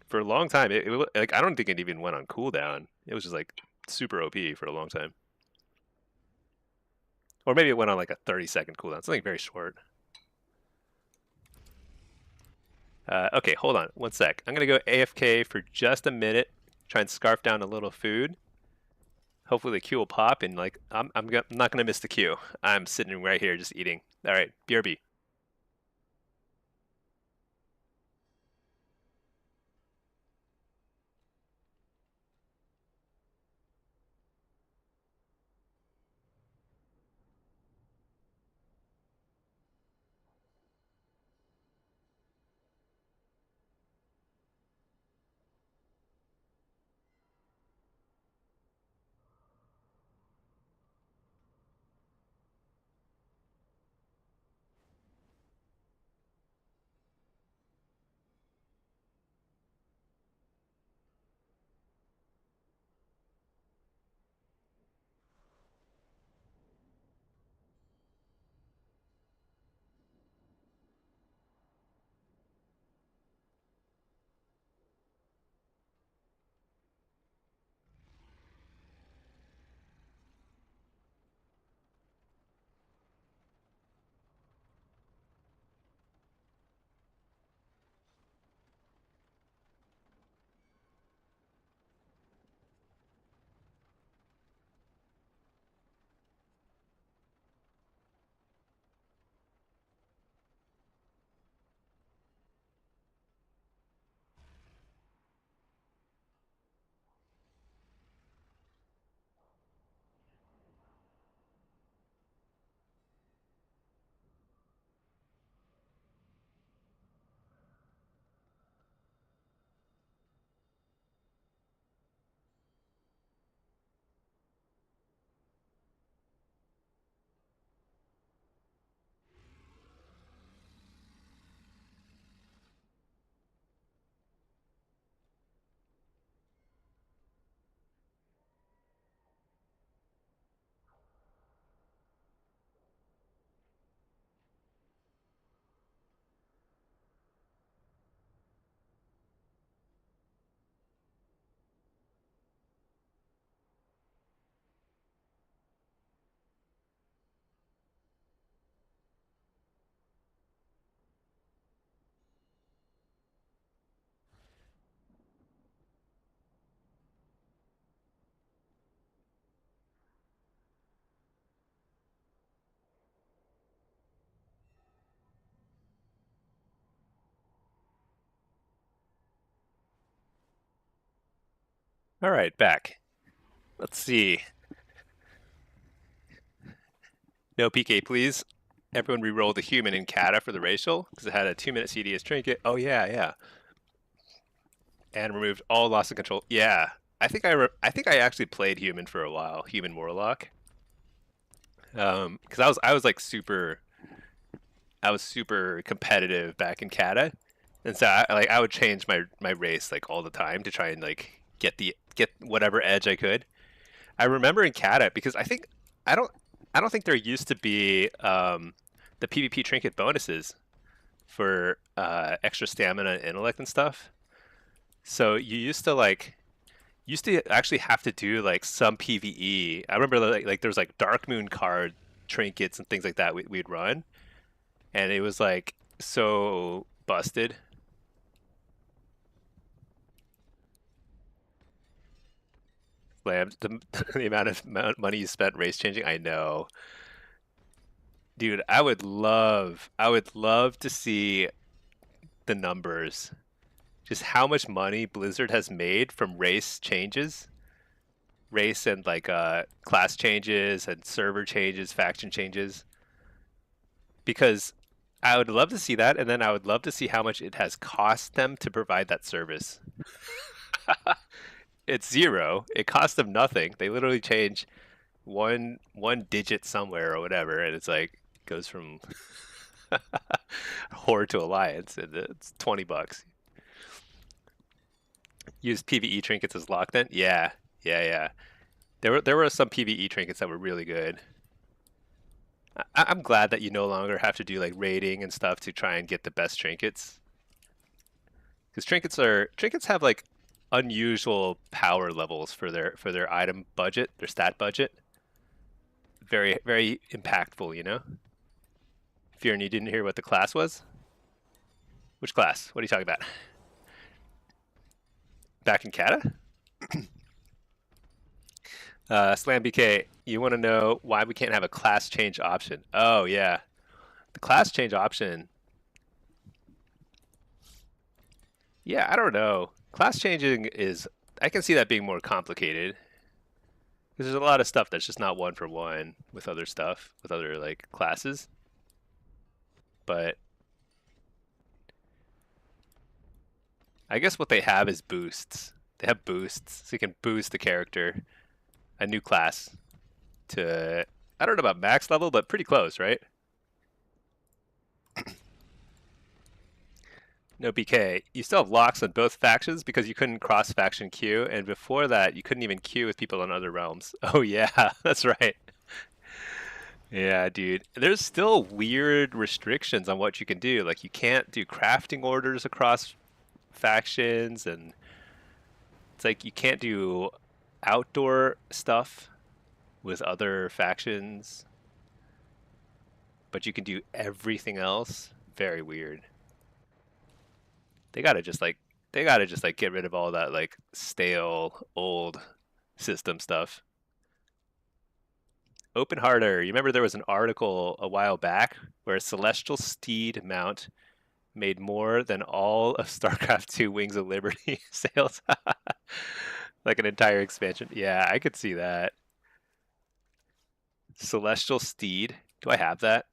For a long time, like I don't think it even went on cooldown. It was just like super OP for a long time. Or maybe it went on like a 30-second cooldown, something very short. Okay, hold on one sec. I'm gonna go AFK for just a minute, try and scarf down a little food. Hopefully the queue will pop, and like I'm not gonna miss the queue. I'm sitting right here just eating. All right, BRB. All right, back. Let's see. No PK, please. Everyone re-roll the human in Kata for the racial because it had a 2-minute CDS trinket. Oh yeah, yeah. And removed all loss of control. Yeah, I think I actually played human for a while, human Warlock. Because I was like I was super competitive back in Kata, and so I would change my race like all the time to try and like get whatever edge I could. I remember in Kata because I don't I don't think there used to be the PvP trinket bonuses for extra stamina and intellect and stuff. So you used to actually have to do like some PvE. I remember like there was like Dark Moon card trinkets and things like that we'd run, and it was like so busted. Slammed the amount of money you spent race changing. I know, dude. I would love to see the numbers, just how much money Blizzard has made from race changes, race and like class changes and server changes, faction changes. Because I would love to see that, and then I would love to see how much it has cost them to provide that service. It's zero. It cost them nothing. They literally change one digit somewhere or whatever, and it's like goes from horde to alliance, and it's $20. Use PVE trinkets as lock then? Yeah, yeah, yeah. There were some PVE trinkets that were really good. I'm glad that you no longer have to do like raiding and stuff to try and get the best trinkets. Because trinkets have like unusual power levels for their item budget, their stat budget. Very impactful, you know. Fearing you didn't hear what the class was. Which class? What are you talking about? Back in Kata? Slam BK, you want to know why we can't have a class change option? Oh yeah, the class change option. Yeah, I don't know. Class changing is, I can see that being more complicated because there's a lot of stuff that's just not one for one with other stuff, with other like classes. But I guess what they have is boosts. They have boosts, so you can boost the character, a new class to, I don't know about max level, but pretty close, right? No BK. You still have locks on both factions because you couldn't cross faction queue, and before that, you couldn't even queue with people in other realms. Oh yeah, that's right. Yeah, dude. There's still weird restrictions on what you can do. Like you can't do crafting orders across factions, and it's like you can't do outdoor stuff with other factions, but you can do everything else. Very weird. They gotta just like they gotta just like get rid of all that like stale old system stuff. Open Harder. You remember there was an article a while back where a Celestial Steed mount made more than all of StarCraft 2 Wings of Liberty sales. Like an entire expansion. Yeah, I could see that. Celestial Steed. Do I have that?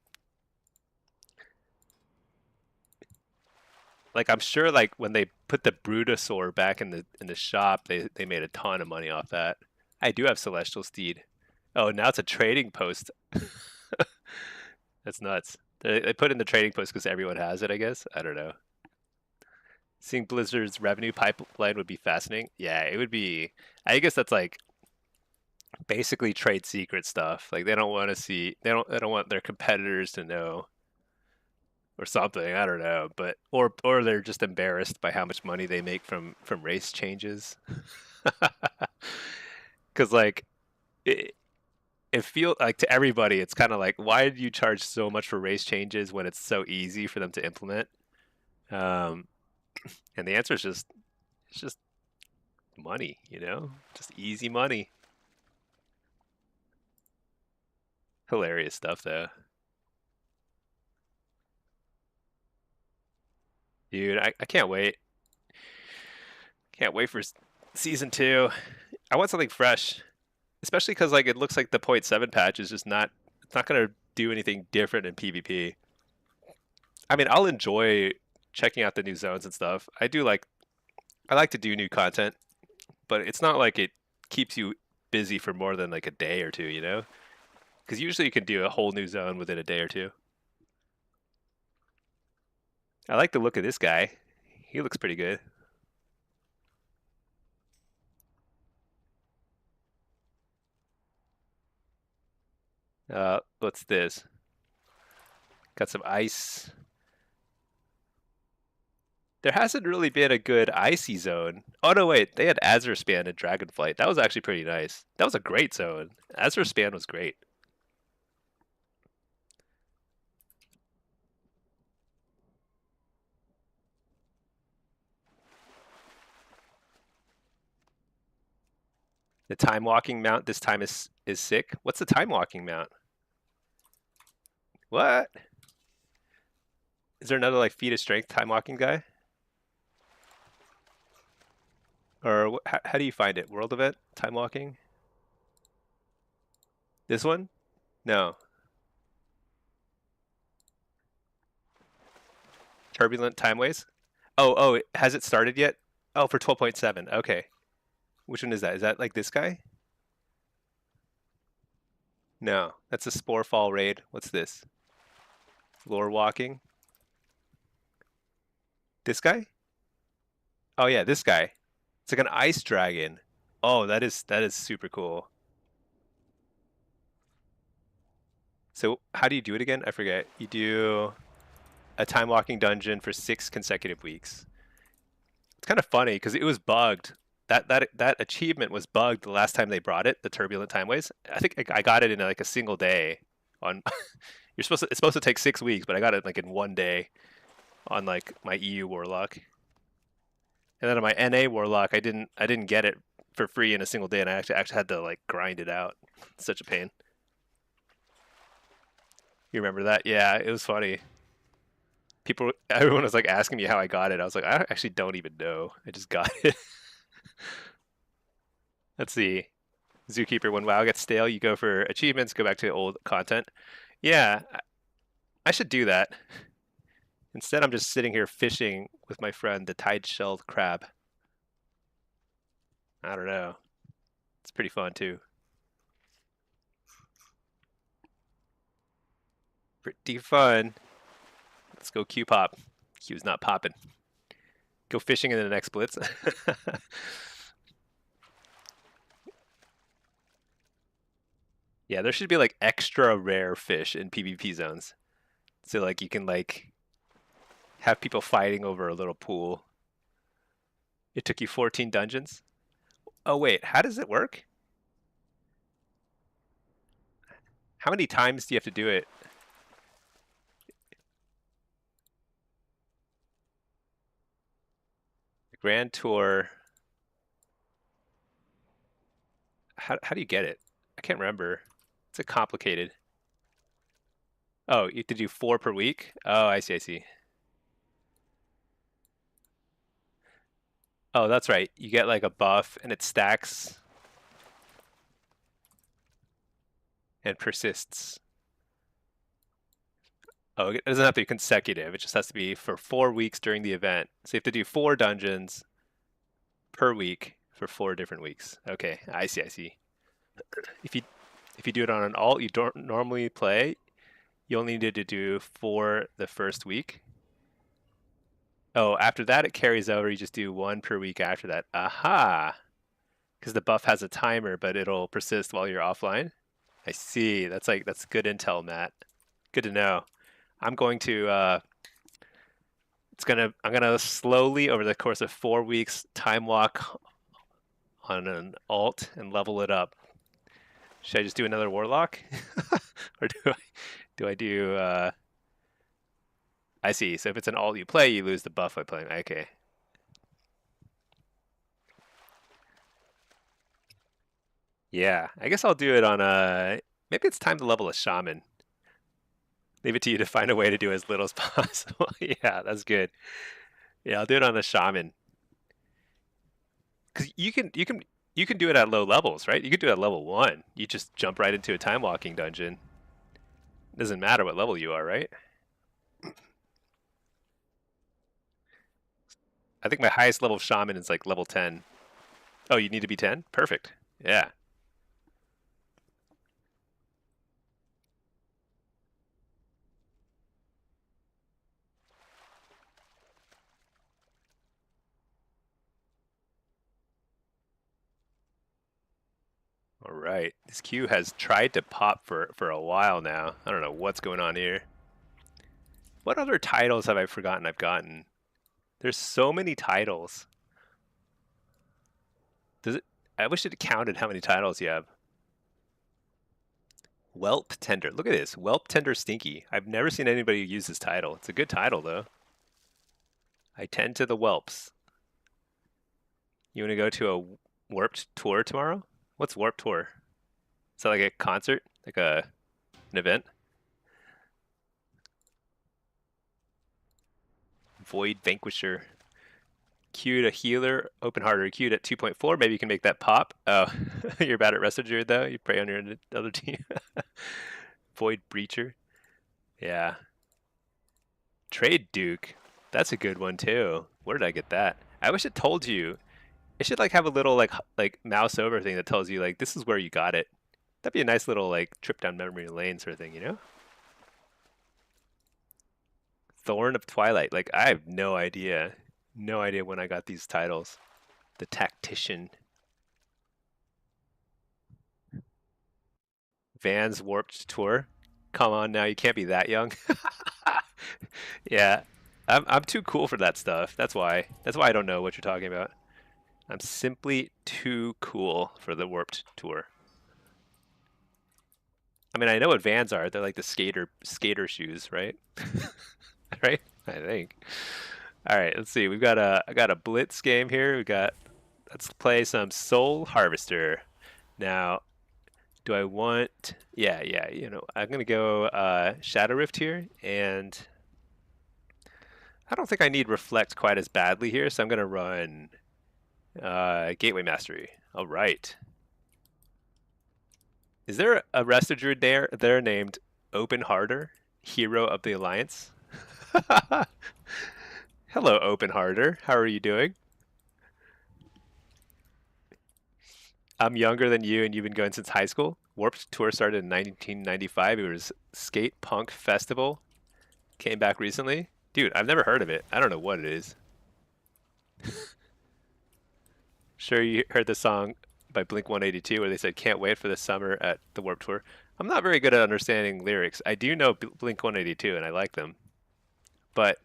Like I'm sure like when they put the Brutosaur back in the shop, they made a ton of money off that. I do have Celestial Steed. Oh, now it's a trading post. That's nuts. They put in the trading post because everyone has it, I guess. I don't know. Seeing Blizzard's revenue pipeline would be fascinating. Yeah, it would be. I guess that's like basically trade secret stuff. Like they don't want to see. They don't want their competitors to know or something. I don't know, but or they're just embarrassed by how much money they make from race changes. Because like it feels like to everybody, it's kind of like, why did you charge so much for race changes when it's so easy for them to implement? Um, and the answer is just it's just money, you know, just easy money. Hilarious stuff though, dude. I can't wait. Can't wait for season 2. I want something fresh, especially because like it looks like the .7 patch is just not. It's not gonna do anything different in PvP. I mean, I'll enjoy checking out the new zones and stuff. I like to do new content, but it's not like it keeps you busy for more than like a day or two, you know? Because usually you can do a whole new zone within a day or two. I like the look of this guy. He looks pretty good. What's this? Got some ice. There hasn't really been a good icy zone. Oh no, wait, they had Azure Span and Dragonflight. That was actually pretty nice. That was a great zone. Azure Span was great. The time walking mount this time is sick. What's the time walking mount? What? Is there another like feat of strength time walking guy? Or how do you find it? World event time walking? This one? No. Turbulent timeways? Oh, has it started yet? Oh, for 12.7. Okay. Which one is that? Is that like this guy? No, that's a Spore Fall raid. What's this? Lore walking. This guy? Oh yeah, this guy. It's like an ice dragon. Oh, that is super cool. So how do you do it again? I forget. You do a time walking dungeon for 6 consecutive weeks. It's kind of funny because it was bugged. That achievement was bugged the last time they brought it, the turbulent timeways. I think I got it in like a single day. On it's supposed to take 6 weeks, but I got it like in one day on like my EU Warlock. And then on my NA Warlock, I didn't get it for free in a single day, and I actually had to like grind it out. It's such a pain. You remember that? Yeah, it was funny. Everyone was like asking me how I got it. I was like, I actually don't even know. I just got it. Let's see. Zookeeper, when WoW gets stale, you go for achievements, go back to old content. Yeah, I should do that. Instead, I'm just sitting here fishing with my friend, the tide-shelled crab. I don't know. It's pretty fun, too. Pretty fun. Let's go Q-pop. Q's not popping. Go fishing in the next blitz. Yeah, there should be like extra rare fish in PvP zones. So like you can like have people fighting over a little pool. It took you 14 dungeons. Oh wait, how does it work? How many times do you have to do it? The Grand Tour. How do you get it? I can't remember. It's a complicated. Oh, you have to do 4 per week? Oh, I see, I see. Oh, that's right. You get like a buff and it stacks and persists. Oh, it doesn't have to be consecutive. It just has to be for 4 weeks during the event. So you have to do 4 dungeons per week for 4 different weeks. Okay, I see, I see. If you do it on an alt you don't normally play, you only need to do 4 the first week. Oh, after that it carries over. You just do 1 per week after that. Aha! Because the buff has a timer, but it'll persist while you're offline. I see. That's good intel, Matt. Good to know. I'm going to I'm gonna slowly over the course of 4 weeks time walk on an alt and level it up. Should I just do another Warlock, or do I do? I see. So if it's an alt you play, you lose the buff by playing. Okay. Yeah, I guess I'll do it on a. Maybe it's time to level a shaman. Leave it to you to find a way to do as little as possible. Yeah, that's good. Yeah, I'll do it on a shaman. Because you can You can do it at low levels, right? You could do it at level 1. You just jump right into a time walking dungeon. Doesn't matter what level you are, right? I think my highest level shaman is like level 10. Oh, you need to be 10? Perfect. Yeah. All right. This queue has tried to pop for a while now. I don't know what's going on here. What other titles have I forgotten I've gotten? There's so many titles. Does it? I wish it counted how many titles you have. Whelp Tender. Look at this. Whelp Tender Stinky. I've never seen anybody use this title. It's a good title, though. I tend to the whelps. You want to go to a warped tour tomorrow? What's warped tour? Is that like a concert? Like an event? Void Vanquisher. Queued a healer, open harder, queued at 2.4. Maybe you can make that pop. Oh, you're bad at Wrestle Druid though. You prey on your other team. Void Breacher. Yeah. Trade Duke. That's a good one too. Where did I get that? I wish it told you. It should like have a little like mouse over thing that tells you like this is where you got it. That'd be a nice little like trip down memory lane sort of thing, you know? Thorn of Twilight. Like I have no idea. No idea when I got these titles. The Tactician. Vans Warped Tour. Come on now, you can't be that young. Yeah. I'm too cool for that stuff. That's why. That's why I don't know what you're talking about. I'm simply too cool for the Warped Tour. I mean, I know what Vans are. They're like the skater shoes, right? Right? I think. All right, let's see. I got a Blitz game here. Let's play some Soul Harvester. Now, do I want? Yeah. You know, I'm gonna go Shadow Rift here, and I don't think I need Reflect quite as badly here, so I'm gonna run Gateway Mastery. All right. Is there a Resto Druid there named Open Harder, Hero of the Alliance? Hello, Open Harder. How are you doing? I'm younger than you, and you've been going since high school. Warped Tour started in 1995. It was Skate Punk Festival. Came back recently. Dude, I've never heard of it. I don't know what it is. Sure, you heard the song by Blink 182 where they said, "Can't wait for the summer at the Warped Tour." I'm not very good at understanding lyrics. I do know Blink 182, and I like them, but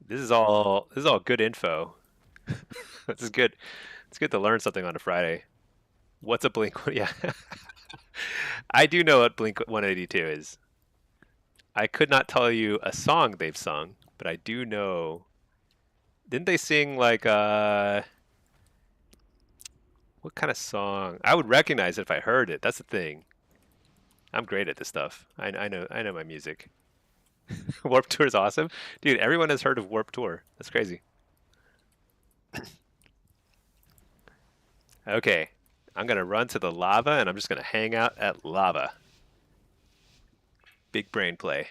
this is all good info. This is good. It's good to learn something on a Friday. What's a Blink? Yeah, I do know what Blink 182 is. I could not tell you a song they've sung, but I do know. Didn't they sing like what kind of song? I would recognize it if I heard it. That's the thing. I'm great at this stuff. I know my music. Warp Tour is awesome, dude. Everyone has heard of Warp Tour. That's crazy. Okay, I'm gonna run to the lava, and I'm just gonna hang out at lava. Big brain play.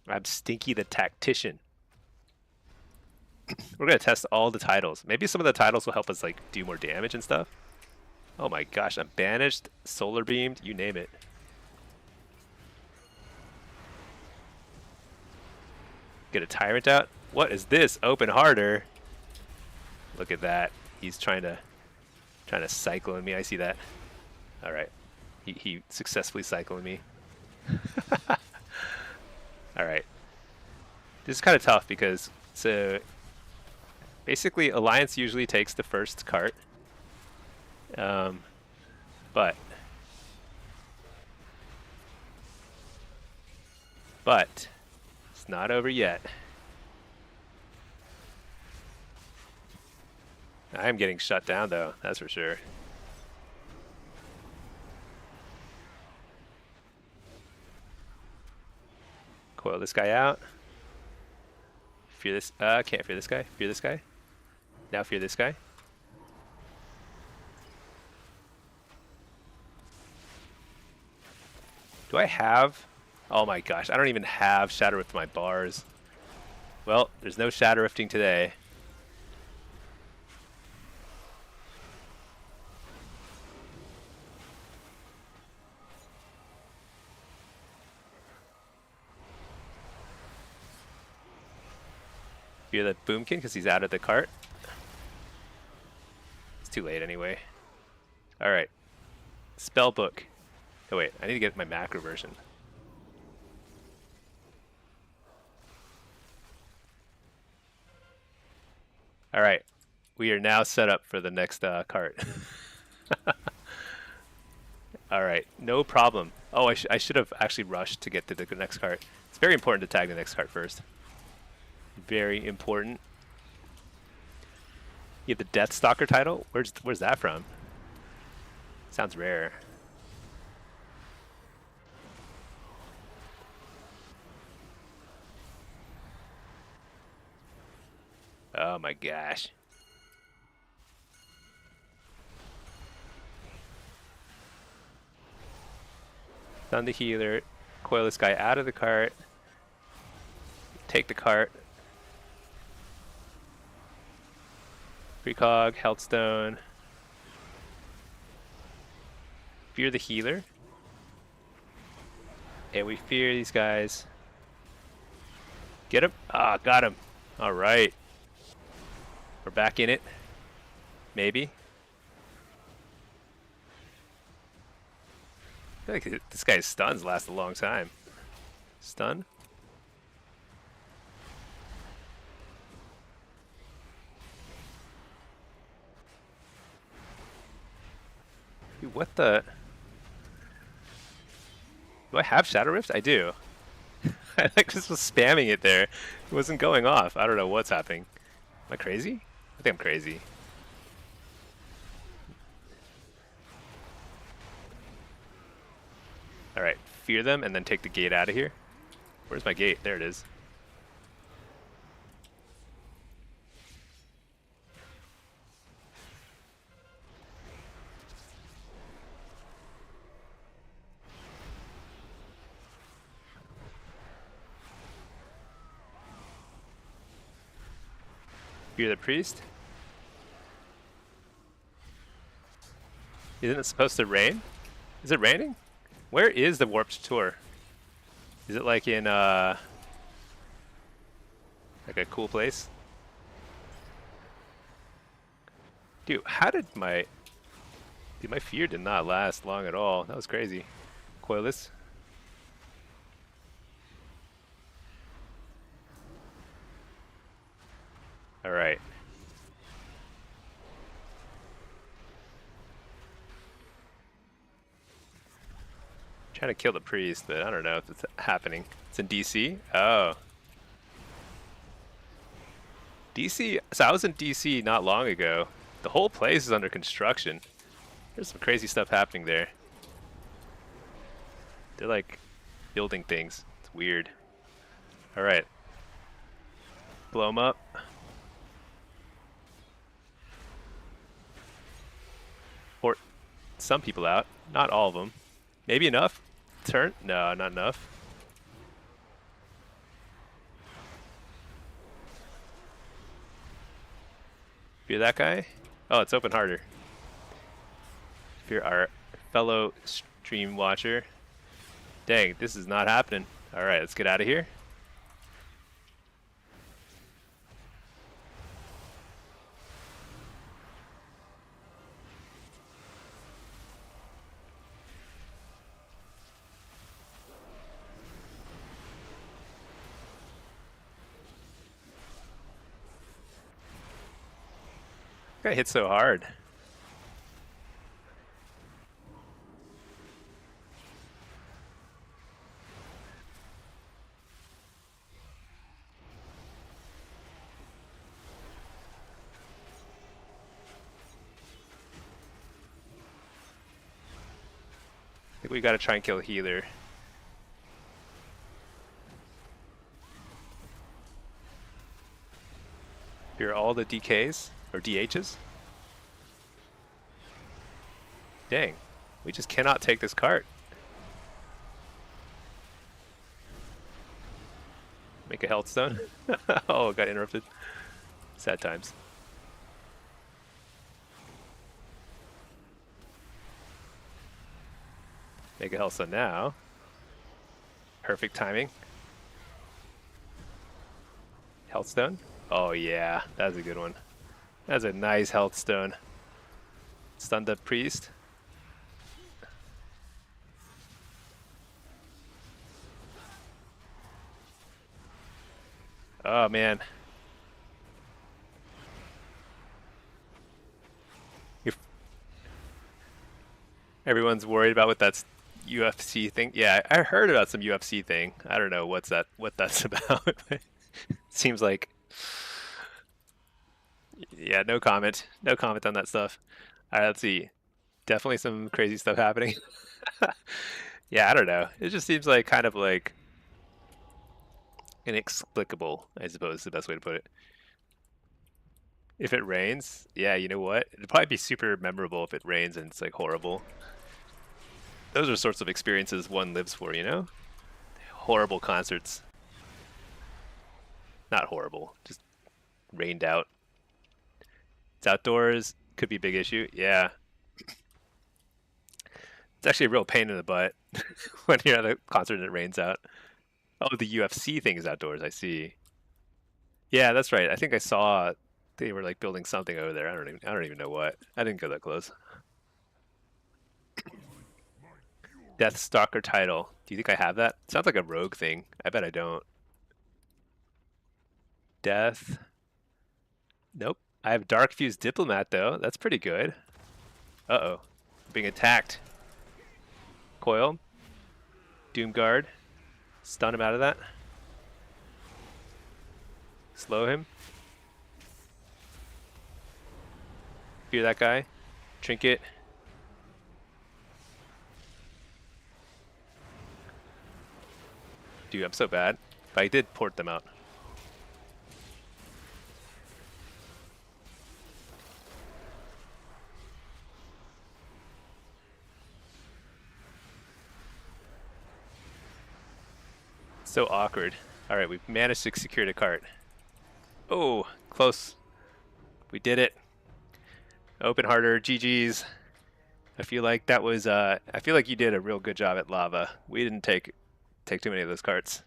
I'm Stinky the Tactician. We're gonna test all the titles. Maybe some of the titles will help us like do more damage and stuff. Oh my gosh, I'm banished, solar beamed, you name it. Get a tyrant out. What is this? Open harder. Look at that. He's trying to cycle in me. I see that. All right. He successfully cycled me. All right. This is kind of tough because so basically Alliance usually takes the first cart. But it's not over yet. I am getting shut down though, that's for sure. Coil this guy out. Fear this. Can't fear this guy. Fear this guy. Now fear this guy. Do I have... Oh my gosh, I don't even have Shadow Rift my bars. Well, there's no Shadow Rifting today. Fear that Boomkin because he's out of the cart. It's too late anyway. Alright. Spellbook. Oh wait, I need to get my macro version. Alright. We are now set up for the next cart. Alright, no problem. Oh, I should have actually rushed to get to the next cart. It's very important to tag the next cart first. Very important. You have the Death Stalker title? Where's that from? Sounds rare. Oh my gosh. Stun the healer. Coil this guy out of the cart. Take the cart. Precog, Healthstone. Fear the healer. And we fear these guys. Get him. Ah, got him. Alright. We're back in it. Maybe. I feel like this guy's stuns last a long time. Stun. Dude, what the? Do I have Shadow Rift? I do. I like just was spamming it there. It wasn't going off. I don't know what's happening. Am I crazy? I think I'm crazy. Alright, fear them and then take the gate out of here. Where's my gate? There it is. Fear the priest. Isn't it supposed to rain? Is it raining? Where is the Warped Tour? Is it like in like a cool place? Dude, how did my... Dude, my fear did not last long at all. That was crazy. Coil this. Alright. Trying to kill the priest, but I don't know if it's happening. It's in DC? Oh. DC? So I was in DC not long ago. The whole place is under construction. There's some crazy stuff happening there. They're like building things. It's weird. Alright. Blow them up. Port some people out. Not all of them. Maybe enough? Turn? No, not enough. Fear that guy? Oh, it's open harder. Fear our fellow stream watcher. Dang, this is not happening. Alright, let's get out of here. Guy hit so hard. I think we gotta try and kill the healer. Fear all the DKs. Or DHs? Dang. We just cannot take this cart. Make a health stone. Oh, got interrupted. Sad times. Make a health stone now. Perfect timing. Health stone? Oh yeah, that's a good one. That's a nice health stone. Stun the priest. Oh man. If everyone's worried about what that's UFC thing. Yeah, I heard about some UFC thing. I don't know what that's about. Seems like, yeah, no comment. No comment on that stuff. All right, let's see. Definitely some crazy stuff happening. Yeah, I don't know. It just seems like kind of like inexplicable, I suppose is the best way to put it. If it rains, yeah, you know what? It'd probably be super memorable if it rains and it's like horrible. Those are sorts of experiences one lives for, you know? Horrible concerts. Not horrible, just rained out. It's outdoors, could be a big issue. Yeah. It's actually a real pain in the butt when you're at a concert and it rains out. Oh, the UFC thing is outdoors, I see. Yeah, that's right. I think I saw they were like building something over there. I don't even know what. I didn't go that close. Death Stalker title. Do you think I have that? Sounds like a rogue thing. I bet I don't. Death. Nope. I have Dark Fuse Diplomat though. That's pretty good. Uh-oh. Being attacked. Coil. Doomguard. Stun him out of that. Slow him. Fear that guy. Trinket. Dude, I'm so bad. But I did port them out. So awkward. Alright, we've managed to secure the cart. Oh, close. We did it. Open harder, GG's. I feel like that was I feel like you did a real good job at lava. We didn't take too many of those carts.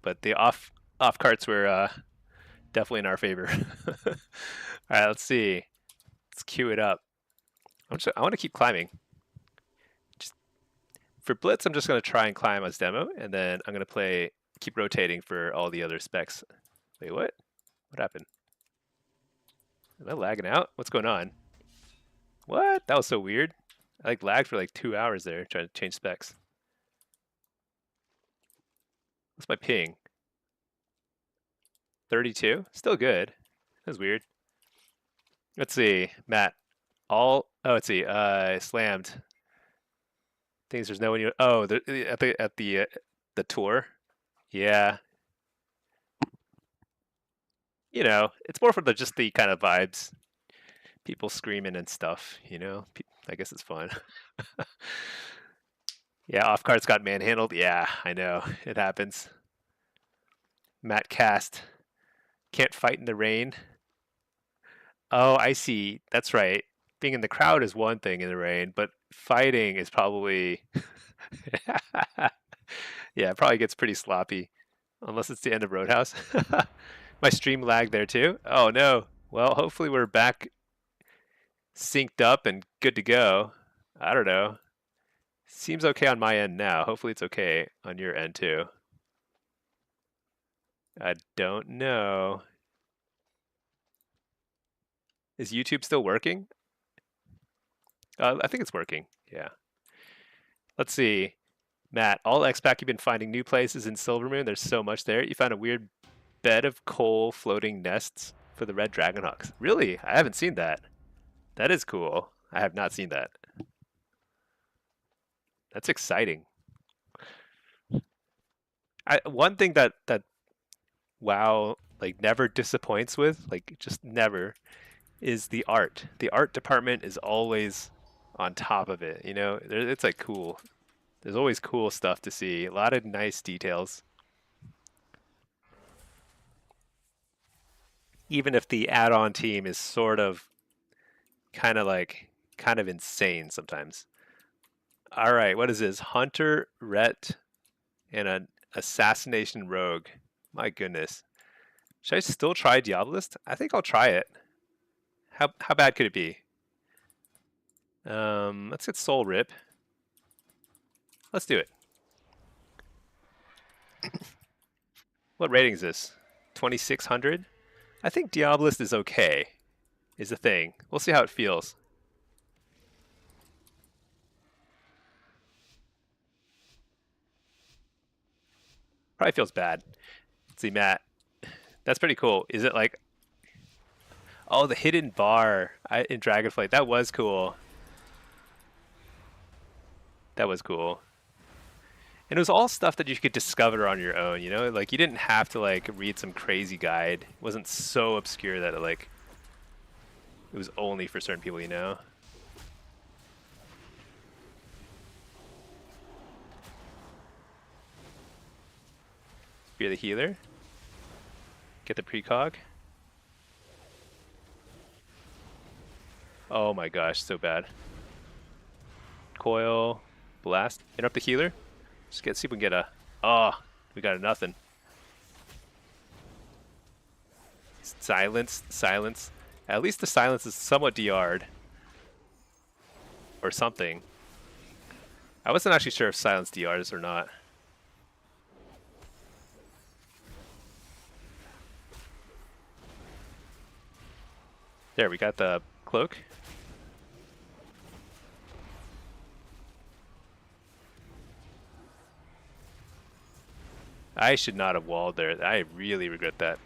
But the off carts were definitely in our favor. Alright, let's see. Let's queue it up. I want to keep climbing. Just for Blitz, I'm just going to try and climb as demo, and then I'm going to keep rotating for all the other specs. Wait, what? What happened? Am I lagging out? What's going on? What? That was so weird. I like lagged for like 2 hours there trying to change specs. What's my ping? 32? Still good. That's weird. Let's see, Matt. Let's see. Slammed. Things there's no one. Oh, at the tour. Yeah. You know, it's more for just the kind of vibes. People screaming and stuff. You know, I guess it's fun. Yeah, off cards got manhandled. Yeah, I know it happens. Matt cast. Can't fight in the rain. Oh, I see. That's right. Being in the crowd is one thing in the rain, but fighting is probably yeah, it probably gets pretty sloppy. Unless it's the end of Roadhouse. My stream lagged there too. Oh no. Well, hopefully we're back synced up and good to go. I don't know. Seems okay on my end now. Hopefully it's okay on your end too. I don't know. Is YouTube still working? I think it's working. Yeah. Let's see. Matt, all XPAC, you've been finding new places in Silvermoon. There's so much there. You found a weird bed of coal floating nests for the red dragonhawks. Really? I haven't seen that. That is cool. I have not seen that. That's exciting. One thing that WoW like never disappoints with, like just never, is the art. The art department is always on top of it. You know, it's like cool. There's always cool stuff to see. A lot of nice details. Even if the add-on team is sort of kind of insane sometimes. All right, what is this? Hunter, Ret, and an assassination rogue. My goodness. Should I still try Diabolist? I think I'll try it. How bad could it be? Let's get Soul Rip. Let's do it. What rating is this? 2600? I think Diabolist is okay, is the thing. We'll see how it feels. Probably feels bad. Let's see, Matt. That's pretty cool. Is it like, oh, the hidden bar in Dragonflight? That was cool. That was cool. And it was all stuff that you could discover on your own, you know? Like, you didn't have to, like, read some crazy guide. It wasn't so obscure that it was only for certain people, you know? Fear the healer. Get the precog. Oh my gosh, so bad. Coil. Blast. Interrupt the healer. See if we can get a... Oh, we got a nothing. Silence. Silence. At least the silence is somewhat DR'd. Or something. I wasn't actually sure if silence DRs or not. There, we got the cloak. I should not have walled there. I really regret that.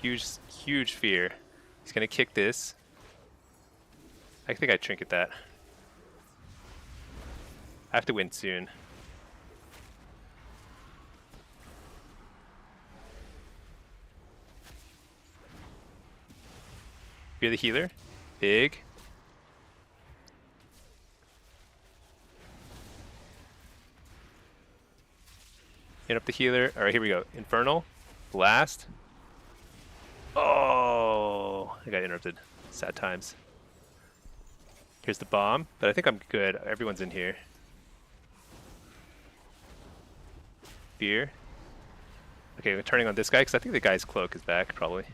Huge fear. He's gonna kick this. I think I trinket that. I have to win soon. Fear the healer. Big. Hit up the healer. Alright, here we go. Infernal. Blast. Oh, I got interrupted. Sad times. Here's the bomb, but I think I'm good. Everyone's in here. Fear. Okay, we're turning on this guy because I think the guy's cloak is back, probably.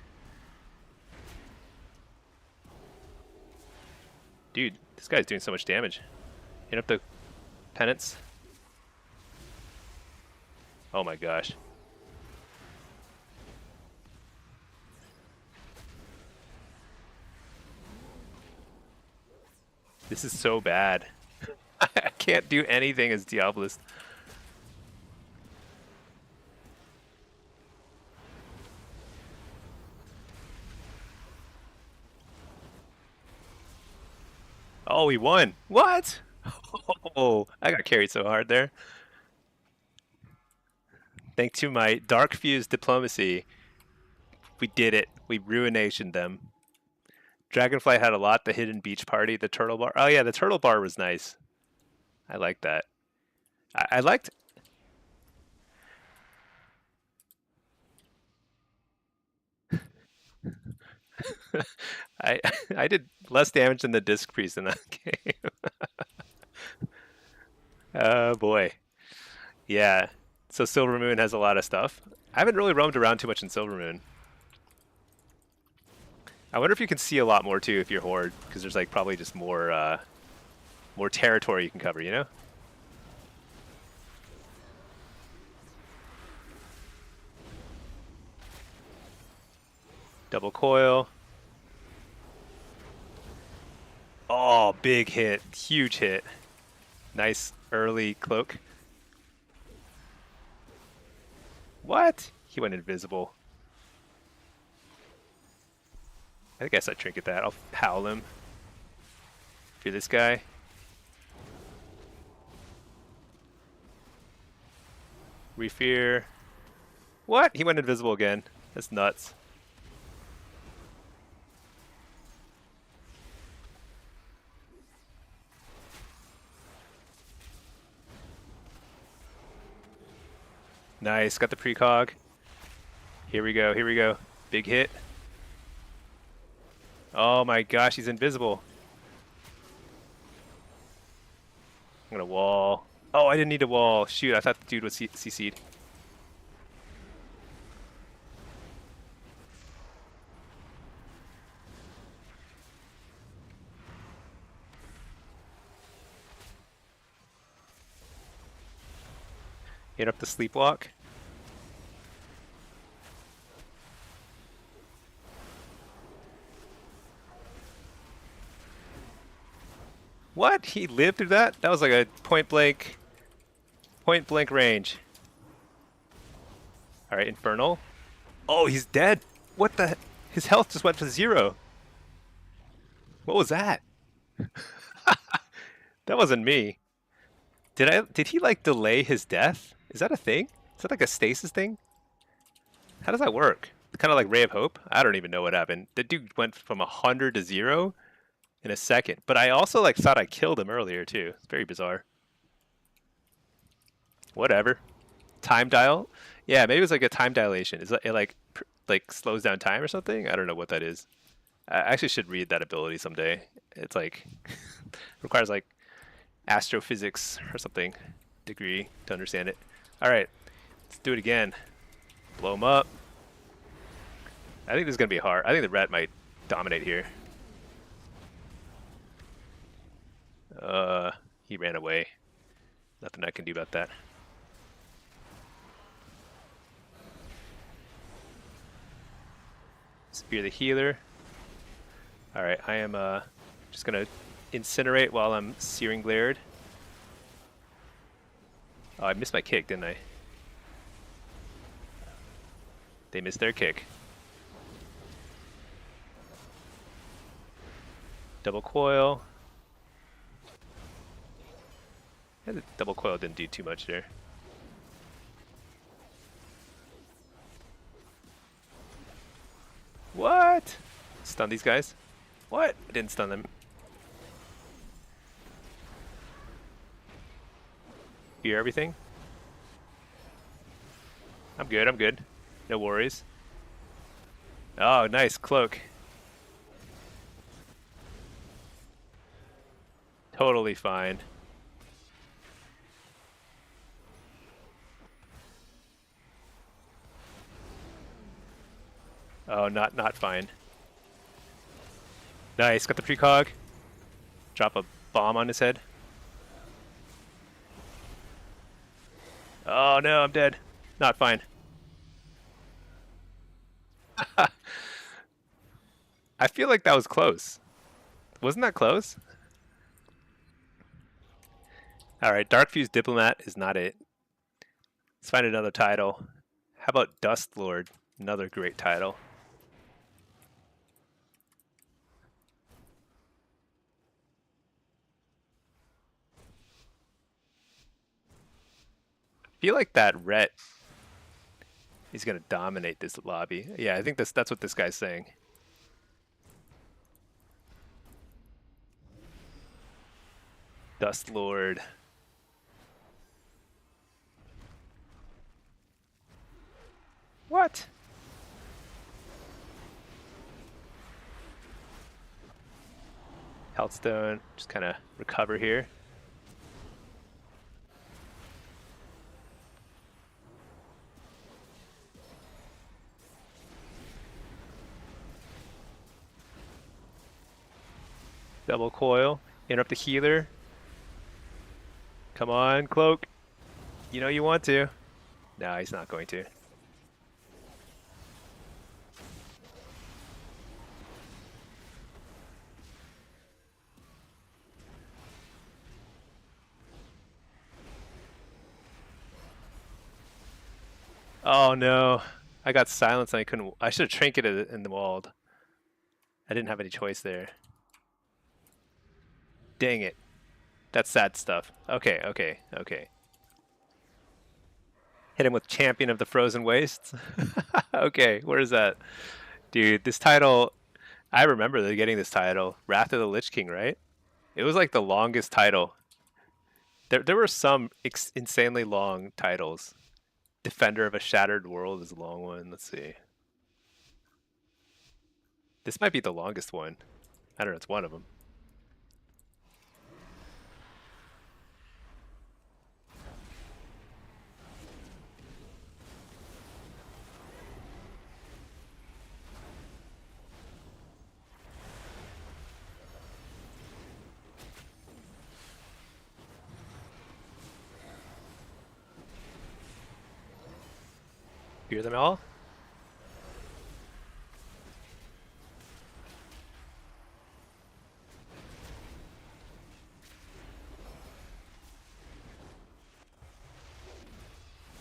Dude, this guy's doing so much damage. Hit up the penance. Oh my gosh. This is so bad. I can't do anything as Diabolist. Oh, he won. What? Oh, I got carried so hard there. Thanks to my dark fuse diplomacy, we did it. We ruinationed them. Dragonfly had a lot. The hidden beach party, the turtle bar. Oh yeah, the turtle bar was nice. I liked that. I liked. I did less damage than the disc priest in that game. Oh boy. Yeah. So Silver Moon has a lot of stuff. I haven't really roamed around too much in Silver Moon. I wonder if you can see a lot more too if you're Horde, because there's like probably just more territory you can cover, you know? Double coil. Oh, big hit. Huge hit. Nice early cloak. What? He went invisible. I guess I trinket that. I'll howl him. Fear this guy. Refear. What? He went invisible again. That's nuts. Nice, got the precog. Here we go, here we go. Big hit. Oh my gosh, he's invisible. I'm gonna wall. Oh, I didn't need a wall. Shoot, I thought the dude was CC'd. Hit up the sleepwalk. What? He lived through that? That was like a point blank range. Alright, Infernal. Oh, he's dead. What the? His health just went to 0. What was that? That wasn't me. Did he like delay his death? Is that a thing? Is that like a stasis thing? How does that work? Kind of like Ray of Hope? I don't even know what happened. The dude went from 100 to 0 in a second. But I also like thought I killed him earlier too. It's very bizarre. Whatever. Time dial? Yeah, maybe it was like a time dilation. Is it like slows down time or something? I don't know what that is. I actually should read that ability someday. It's like requires like astrophysics or something degree to understand it. All right, let's do it again. Blow him up. I think this is gonna be hard. I think the rat might dominate here. He ran away. Nothing I can do about that. Spear the healer. All right, I am just gonna incinerate while I'm searing glared. Oh, I missed my kick, didn't I? They missed their kick. Double coil. Yeah, the double coil didn't do too much there. What? Stun these guys? What? I didn't stun them. Hear everything? I'm good, I'm good. No worries. Oh, nice cloak. Totally fine. Oh, not fine. Nice, got the precog. Drop a bomb on his head. Oh no, I'm dead. Not fine. I feel like that was close. Wasn't that close? Alright, Dark Fuse Diplomat is not it. Let's find another title. How about Dust Lord? Another great title. I feel like that Ret is gonna dominate this lobby. Yeah, I think that's what this guy's saying. Dust Lord. What? Healthstone, just kind of recover here. Double coil, interrupt the healer. Come on, cloak. You know you want to. No, he's not going to. Oh no, I got silenced and I couldn't. I should have trinketed in the walled. I didn't have any choice there. Dang it. That's sad stuff. Okay. Hit him with Champion of the Frozen Wastes. Okay, where is that? Dude, this title, I remember getting this title. Wrath of the Lich King, right? It was like the longest title. There were some insanely long titles. Defender of a Shattered World is a long one. Let's see. This might be the longest one. I don't know, it's one of them. Hear them all?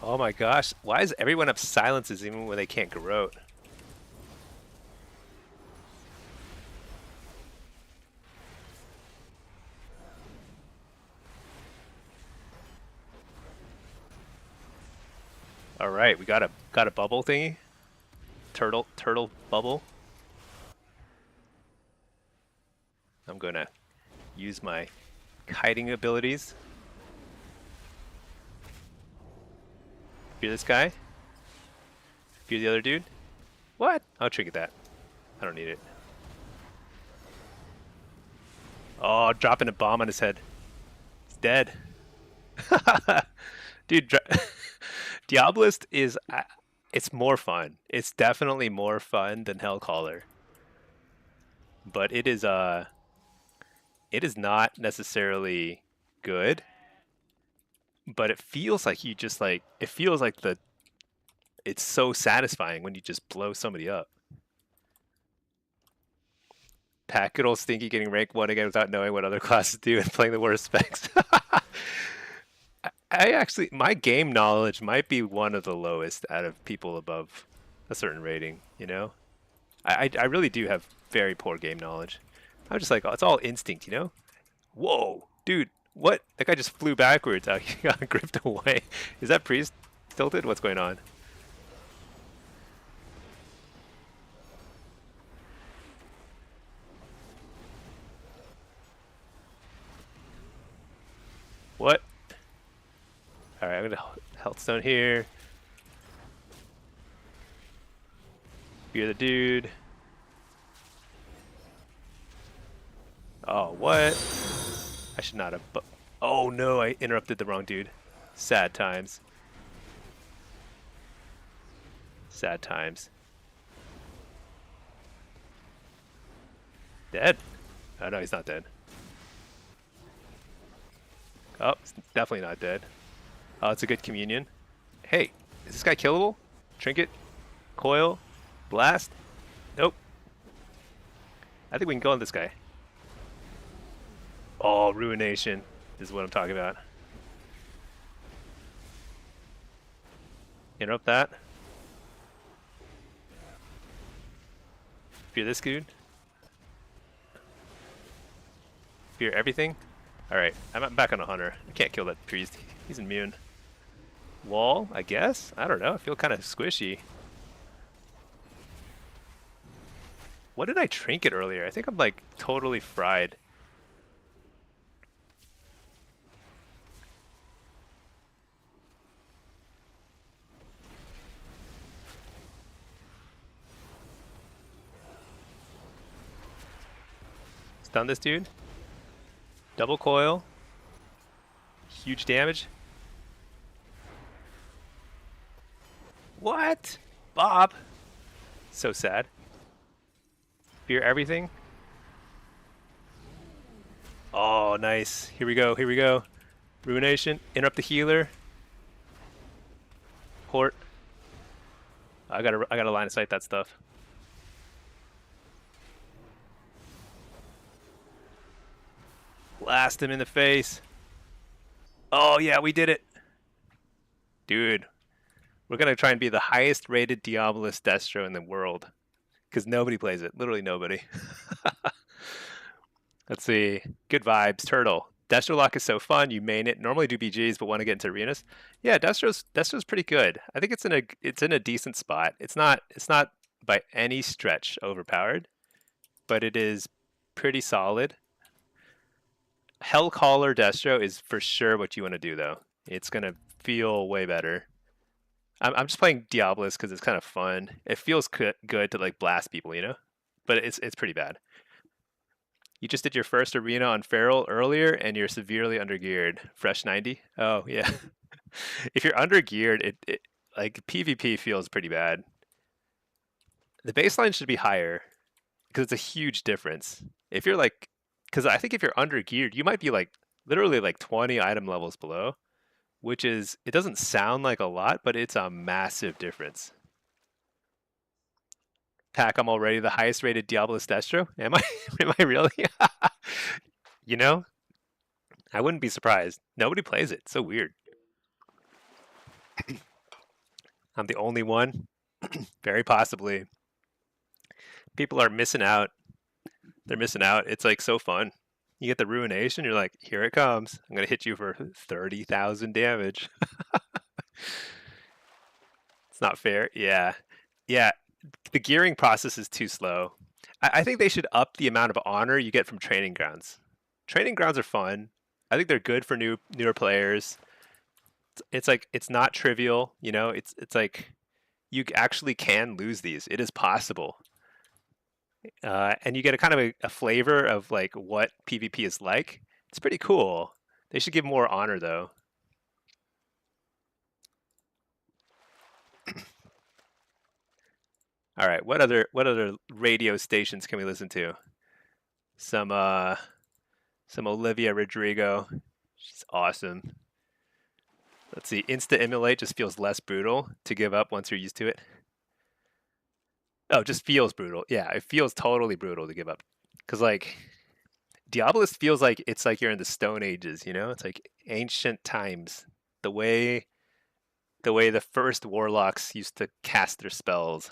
Oh my gosh, why does everyone have silences even when they can't garrote? All right, we got a bubble thingy. Turtle bubble. I'm gonna use my kiting abilities. Fear this guy. Fear the other dude. What? I'll trinket that. I don't need it. Oh, dropping a bomb on his head. He's dead. Dude, Diabolist is... it's more fun. It's definitely more fun than Hellcaller. But it is not necessarily good. But it feels like you just like... It feels like it's so satisfying when you just blow somebody up. Packettle Stinky getting rank 1 again without knowing what other classes do and playing the worst specs. I actually, my game knowledge might be one of the lowest out of people above a certain rating, you know? I really do have very poor game knowledge. I'm just like, oh, it's all instinct, you know? Whoa, dude, what? That guy just flew backwards. He got gripped away. Is that priest tilted? What's going on? What? Alright, I'm gonna health stone here. Fear the dude. Oh, what? I should not have... Oh no, I interrupted the wrong dude. Sad times. Sad times. Dead? Oh no, he's not dead. Oh, it's definitely not dead. Oh, it's a good communion. Hey, is this guy killable? Trinket? Coil? Blast? Nope. I think we can go on this guy. Oh, Ruination is what I'm talking about. Interrupt that. Fear this dude. Fear everything. Alright, I'm back on a hunter. I can't kill that priest. He's immune. Wall, I guess? I don't know. I feel kind of squishy. What did I trinket earlier? I think I'm like totally fried. Stun this dude. Double coil. Huge damage. What? Bob. So sad. Fear everything. Oh, nice. Here we go. Here we go. Ruination. Interrupt the healer. Port. I gotta line of sight that stuff. Blast him in the face. Oh yeah, we did it. Dude. We're going to try and be the highest rated Diabolist Destro in the world. Because nobody plays it. Literally nobody. Let's see. Good vibes. Turtle. Destro Lock is so fun. You main it. Normally do BGs, but want to get into arenas. Yeah, Destro's pretty good. I think it's in a decent spot. It's not by any stretch overpowered, but it is pretty solid. Hellcaller Destro is for sure what you want to do though. It's gonna feel way better. I'm just playing Diablos because it's kind of fun. It feels good to like blast people, you know, but it's pretty bad. You just did your first arena on Feral earlier, and you're severely undergeared. Fresh 90. Oh yeah. If you're undergeared, it like PvP feels pretty bad. The baseline should be higher because it's a huge difference. If you're like, because I think if you're undergeared, you might be like literally like 20 item levels below, which is it doesn't sound like a lot, but it's a massive difference. Pack, I'm already the highest rated Diablo Destro. Am I? Am I really? You know, I wouldn't be surprised. Nobody plays it. It's so weird. I'm the only one. Very possibly. People are missing out. They're missing out. It's like so fun. You get the ruination. You're like, here it comes. I'm gonna hit you for 30,000 damage. It's not fair. Yeah, yeah. The gearing process is too slow. I think they should up the amount of honor you get from training grounds. Training grounds are fun. I think they're good for newer players. It's like it's not trivial, you know. It's like you actually can lose these. It is possible, and you get a kind of a flavor of like what PvP is like. It's pretty cool. They should give more honor though. All right, what other radio stations can we listen to? Some Olivia Rodrigo. She's awesome. Let's see. Insta emulate just feels less brutal to give up once you're used to it. Oh, just feels brutal. Yeah, it feels totally brutal to give up. Cause like Diabolist feels like it's like you're in the Stone Ages, you know? It's like ancient times. The way the first warlocks used to cast their spells.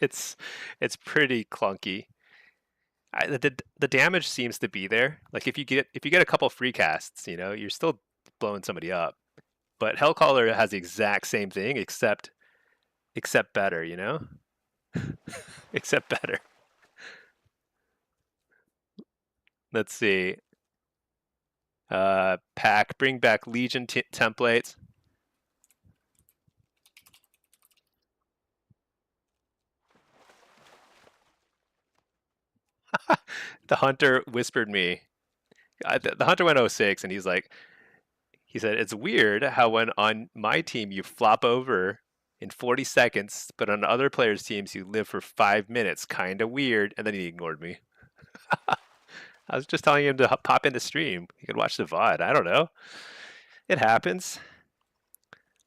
it's it's pretty clunky. The damage seems to be there. Like if you get a couple free casts, you know, you're still blowing somebody up. But Hellcaller has the exact same thing except better, you know? Except better. Let's see. Pack, bring back Legion templates. The hunter whispered me. The hunter went 06 and he said, it's weird how when on my team you flop over in 40 seconds, but on other players' teams you live for 5 minutes. Kind of weird. And then he ignored me. I was just telling him to pop in the stream. He could watch the VOD. I don't know. It happens.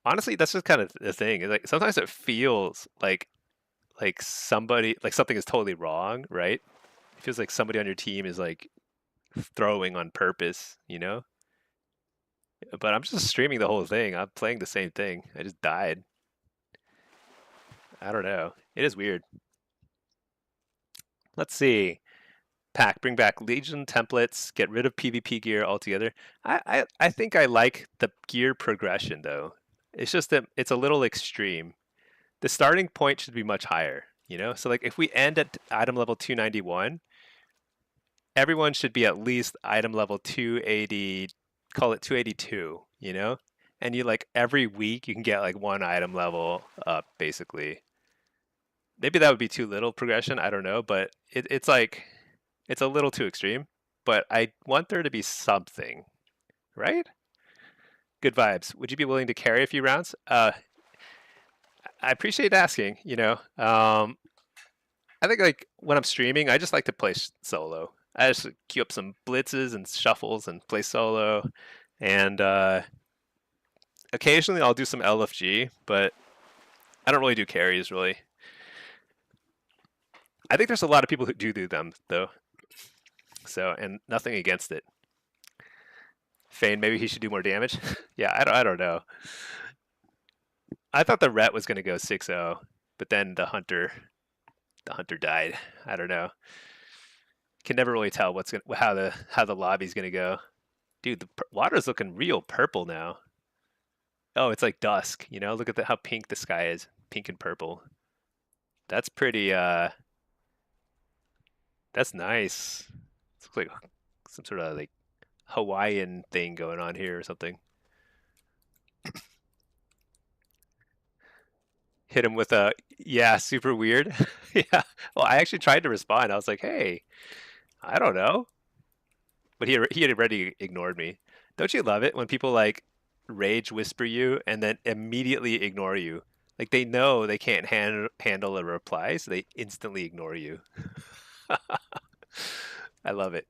Honestly, that's just kind of the thing. Like sometimes it feels like somebody like something is totally wrong, right? It feels like somebody on your team is like throwing on purpose, you know? But I'm just streaming the whole thing. I'm playing the same thing. I just died. I don't know. It is weird. Let's see. Pack, bring back Legion templates, get rid of PvP gear altogether. I think I like the gear progression though. It's just that it's a little extreme. The starting point should be much higher, you know? So like if we end at item level 291, everyone should be at least item level 280, call it 282, you know? And you like every week you can get like one item level up basically. Maybe that would be too little progression, I don't know, but it's like it's a little too extreme, but I want there to be something, right? Good vibes. Would you be willing to carry a few rounds? I appreciate asking, you know. I think like when I'm streaming, I just like to play solo. I just queue up some blitzes and shuffles and play solo. And occasionally I'll do some LFG, but I don't really do carries really. I think there's a lot of people who do them though. So, and nothing against it. Fane, maybe he should do more damage. Yeah, I don't know. I thought the Ret was going to go 6-0, but then the hunter died. I don't know. Can never really tell how the lobby's going to go. Dude, the water's looking real purple now. Oh, it's like dusk, you know? Look at how pink the sky is. Pink and purple. That's pretty, that's nice. It looks like some sort of like Hawaiian thing going on here or something. Hit him with a, yeah, super weird. Yeah. Well, I actually tried to respond. I was like, hey, I don't know. But he had already ignored me. Don't you love it when people like rage whisper you and then immediately ignore you? Like they know they can't handle a reply, so they instantly ignore you. I love it.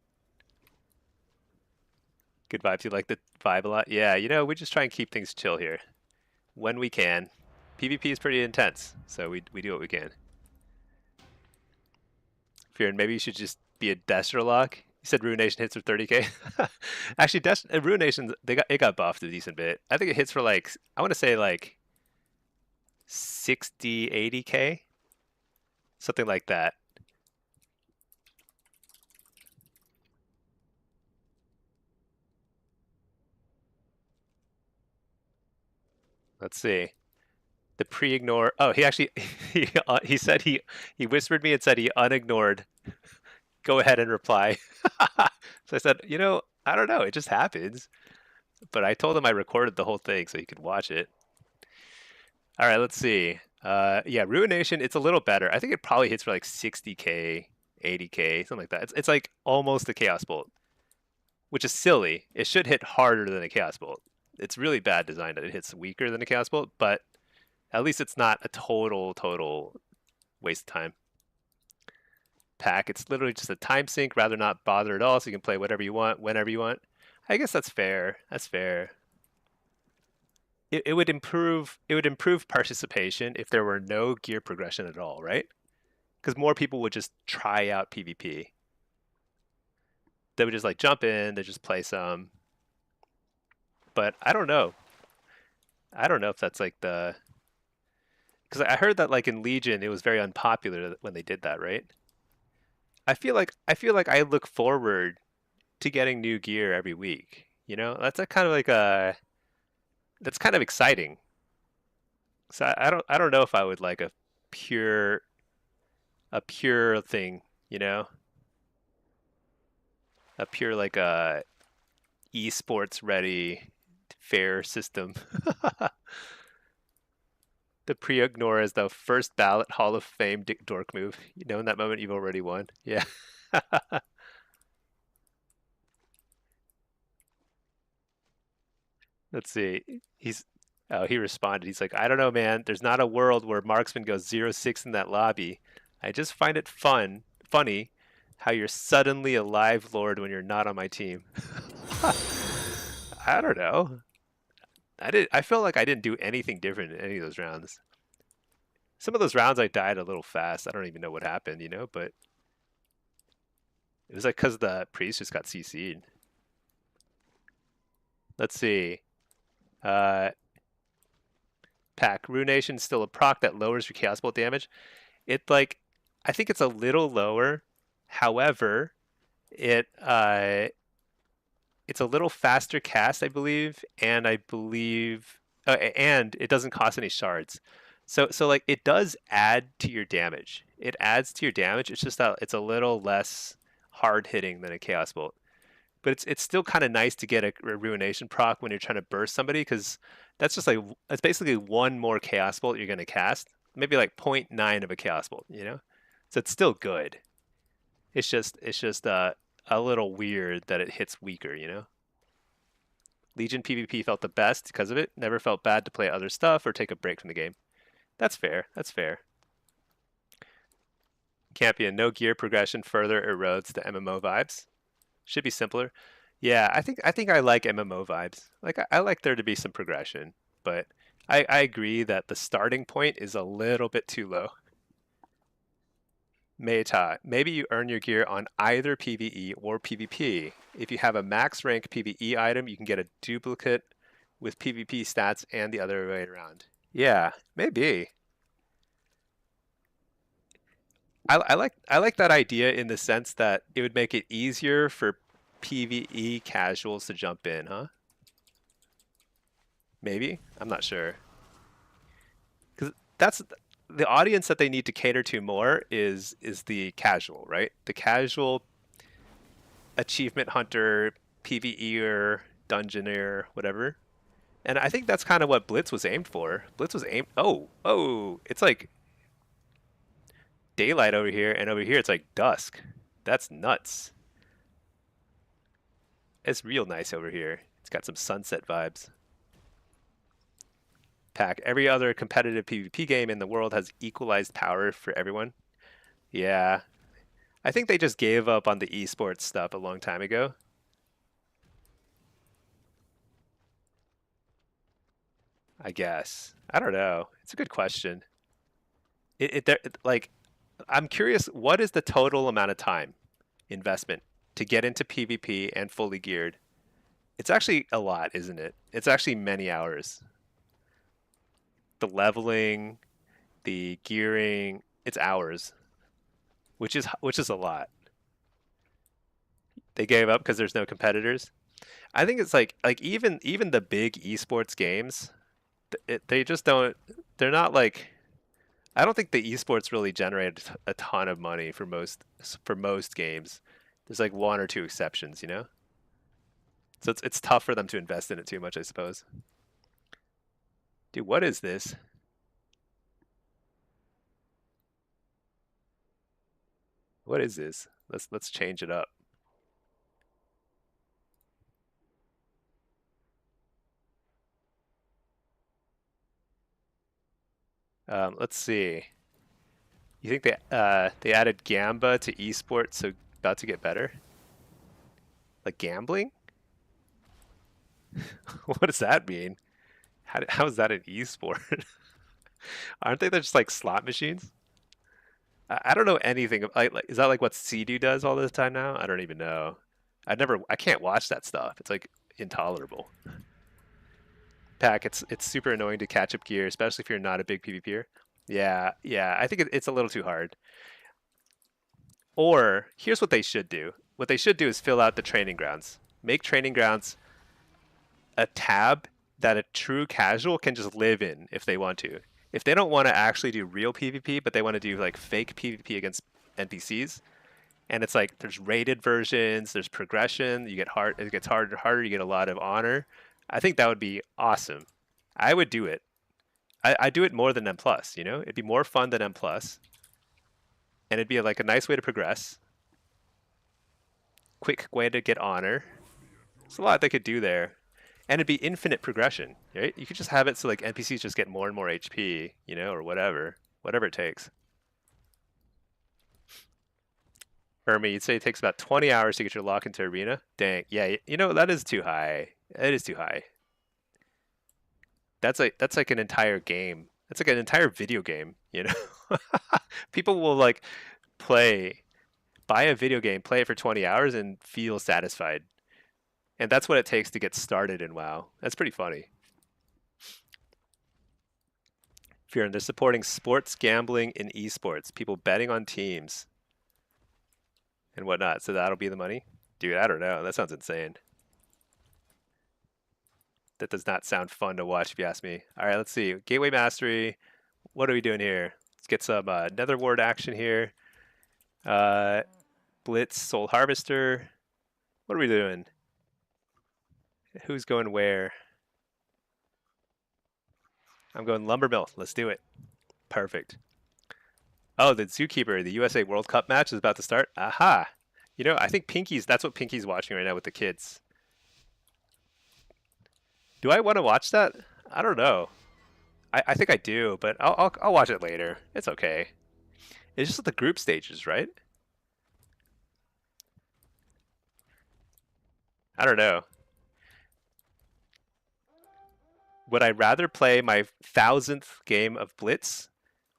Good vibes. You like the vibe a lot? Yeah, you know, we just try and keep things chill here when we can. PvP is pretty intense, so we do what we can. Fearing maybe you should just be a Destrolock. You said Ruination hits for 30k. Actually, Ruination it got buffed a decent bit. I think it hits for like I want to say like 60, 80k, something like that. Let's see. The pre-ignore. Oh, he actually he said he whispered me and said he unignored. Go ahead and reply. So I said, you know, I don't know. It just happens. But I told him I recorded the whole thing so he could watch it. All right, let's see. Yeah, Ruination, it's a little better. I think it probably hits for like 60k, 80k, something like that. It's like almost a Chaos Bolt, which is silly. It should hit harder than a Chaos Bolt. It's really bad design that it hits weaker than a Chaos Bolt, but at least it's not a total waste of time. Pack, it's literally just a time sink, rather not bother at all, so you can play whatever you want, whenever you want. I guess that's fair. That's fair. It would improve participation if there were no gear progression at all, right? Because more people would just try out PvP. They would just like jump in, they just play some. But I don't know. I don't know if that's like the because I heard that like in Legion it was very unpopular when they did that, right? I feel like I look forward to getting new gear every week. You know, that's a kind of like a that's kind of exciting. So I don't know if I would like pure a pure thing, you know, a pure like a esports ready fair system. The pre-ignore is the first ballot Hall of Fame Dick Dork move. You know, in that moment you've already won. Yeah. Let's see. He responded. He's like, I don't know, man. There's not a world where marksman goes 0-6 in that lobby. I just find it funny how you're suddenly a live lord when you're not on my team. I don't know. I felt like I didn't do anything different in any of those rounds. Some of those rounds I died a little fast. I don't even know what happened, you know, but it was like because the priest just got CC'd. Let's see. Uh, Pack. Ruination's still a proc that lowers your Chaos Bolt damage. It like, I think it's a little lower. However, it it's a little faster cast, I believe, and I believe, and it doesn't cost any shards. So like it does add to your damage. It adds to your damage. It's just that it's a little less hard hitting than a Chaos Bolt. But it's still kind of nice to get a Ruination proc when you're trying to burst somebody because that's just like it's basically one more Chaos Bolt you're going to cast, maybe like 0.9 of a Chaos Bolt, you know. So it's still good. It's just a little weird that it hits weaker, you know. Legion PvP felt the best because of it. Never felt bad to play other stuff or take a break from the game. That's fair. That's fair. Campion, no gear progression further erodes the MMO vibes. Should be simpler. Yeah, I think I like MMO vibes. Like I like there to be some progression, but I agree that the starting point is a little bit too low. Meta, maybe you earn your gear on either PvE or PvP. If you have a max rank PvE item, you can get a duplicate with PvP stats and the other way around. Yeah, maybe. I like that idea in the sense that it would make it easier for PvE casuals to jump in, huh? Maybe? I'm not sure. Because that's the audience that they need to cater to more is the casual, right? The casual achievement hunter, PvEer, dungeoneer, whatever. And I think that's kind of what Blitz was aimed for. Blitz was aimed. Oh, it's like daylight over here, and over here it's like dusk. That's nuts. It's real nice over here. It's got some sunset vibes. Pack. Every other competitive PvP game in the world has equalized power for everyone. Yeah. I think they just gave up on the esports stuff a long time ago. I guess. I don't know. It's a good question. Like, I'm curious, what is the total amount of time investment to get into PvP and fully geared? It's actually a lot, isn't it? It's actually many hours. The leveling, the gearing, it's hours, which is a lot. They gave up because there's no competitors. I think it's like even the big esports games, they just don't. They're not like. I don't think the esports really generate a ton of money for most games. There's like one or two exceptions, you know. So it's tough for them to invest in it too much, I suppose. Dude, what is this? What is this? Let's change it up. Let's see. You think they added Gamba to esports, so about to get better? Like gambling? What does that mean? How is that an esport? Aren't they just like slot machines? I don't know anything. Is that like what Sea does all the time now? I don't even know. I can't watch that stuff. It's like intolerable. Pack, it's super annoying to catch up gear, especially if you're not a big PvPer. Yeah. I think it's a little too hard. Or here's what they should do. What they should do is fill out the training grounds. Make training grounds a tab that a true casual can just live in if they want to. If they don't want to actually do real PvP, but they want to do like fake PvP against NPCs, and it's like there's rated versions, there's progression, it gets harder and harder, you get a lot of honor. I think that would be awesome. I would do it. I do it more than M plus, you know? It'd be more fun than M plus. And it'd be like a nice way to progress. Quick way to get honor. There's a lot they could do there. And it'd be infinite progression, right? You could just have it so like NPCs just get more and more HP, you know, or whatever it takes. Hermie, you'd say it takes about 20 hours to get your lock into arena? Dang, yeah, you know, that is too high. It is too high. That's like an entire game. That's like an entire video game, you know? People will like buy a video game, play it for 20 hours and feel satisfied. And that's what it takes to get started in WoW. That's pretty funny. Fear, they're supporting sports gambling in esports, people betting on teams and whatnot. So that'll be the money? Dude, I don't know. That sounds insane. That does not sound fun to watch if you ask me. All right, let's see. Gateway Mastery. What are we doing here? Let's get some Nether Ward action here. Blitz, Soul Harvester. What are we doing? Who's going where? I'm going Lumber Mill. Let's do it. Perfect. Oh, the Zookeeper, the USA World Cup match is about to start. Aha. You know, I think that's what Pinky's watching right now with the kids. Do I want to watch that? I don't know. I think I do, but I'll watch it later. It's okay. It's just the group stages, right? I don't know. Would I rather play my 1000th game of Blitz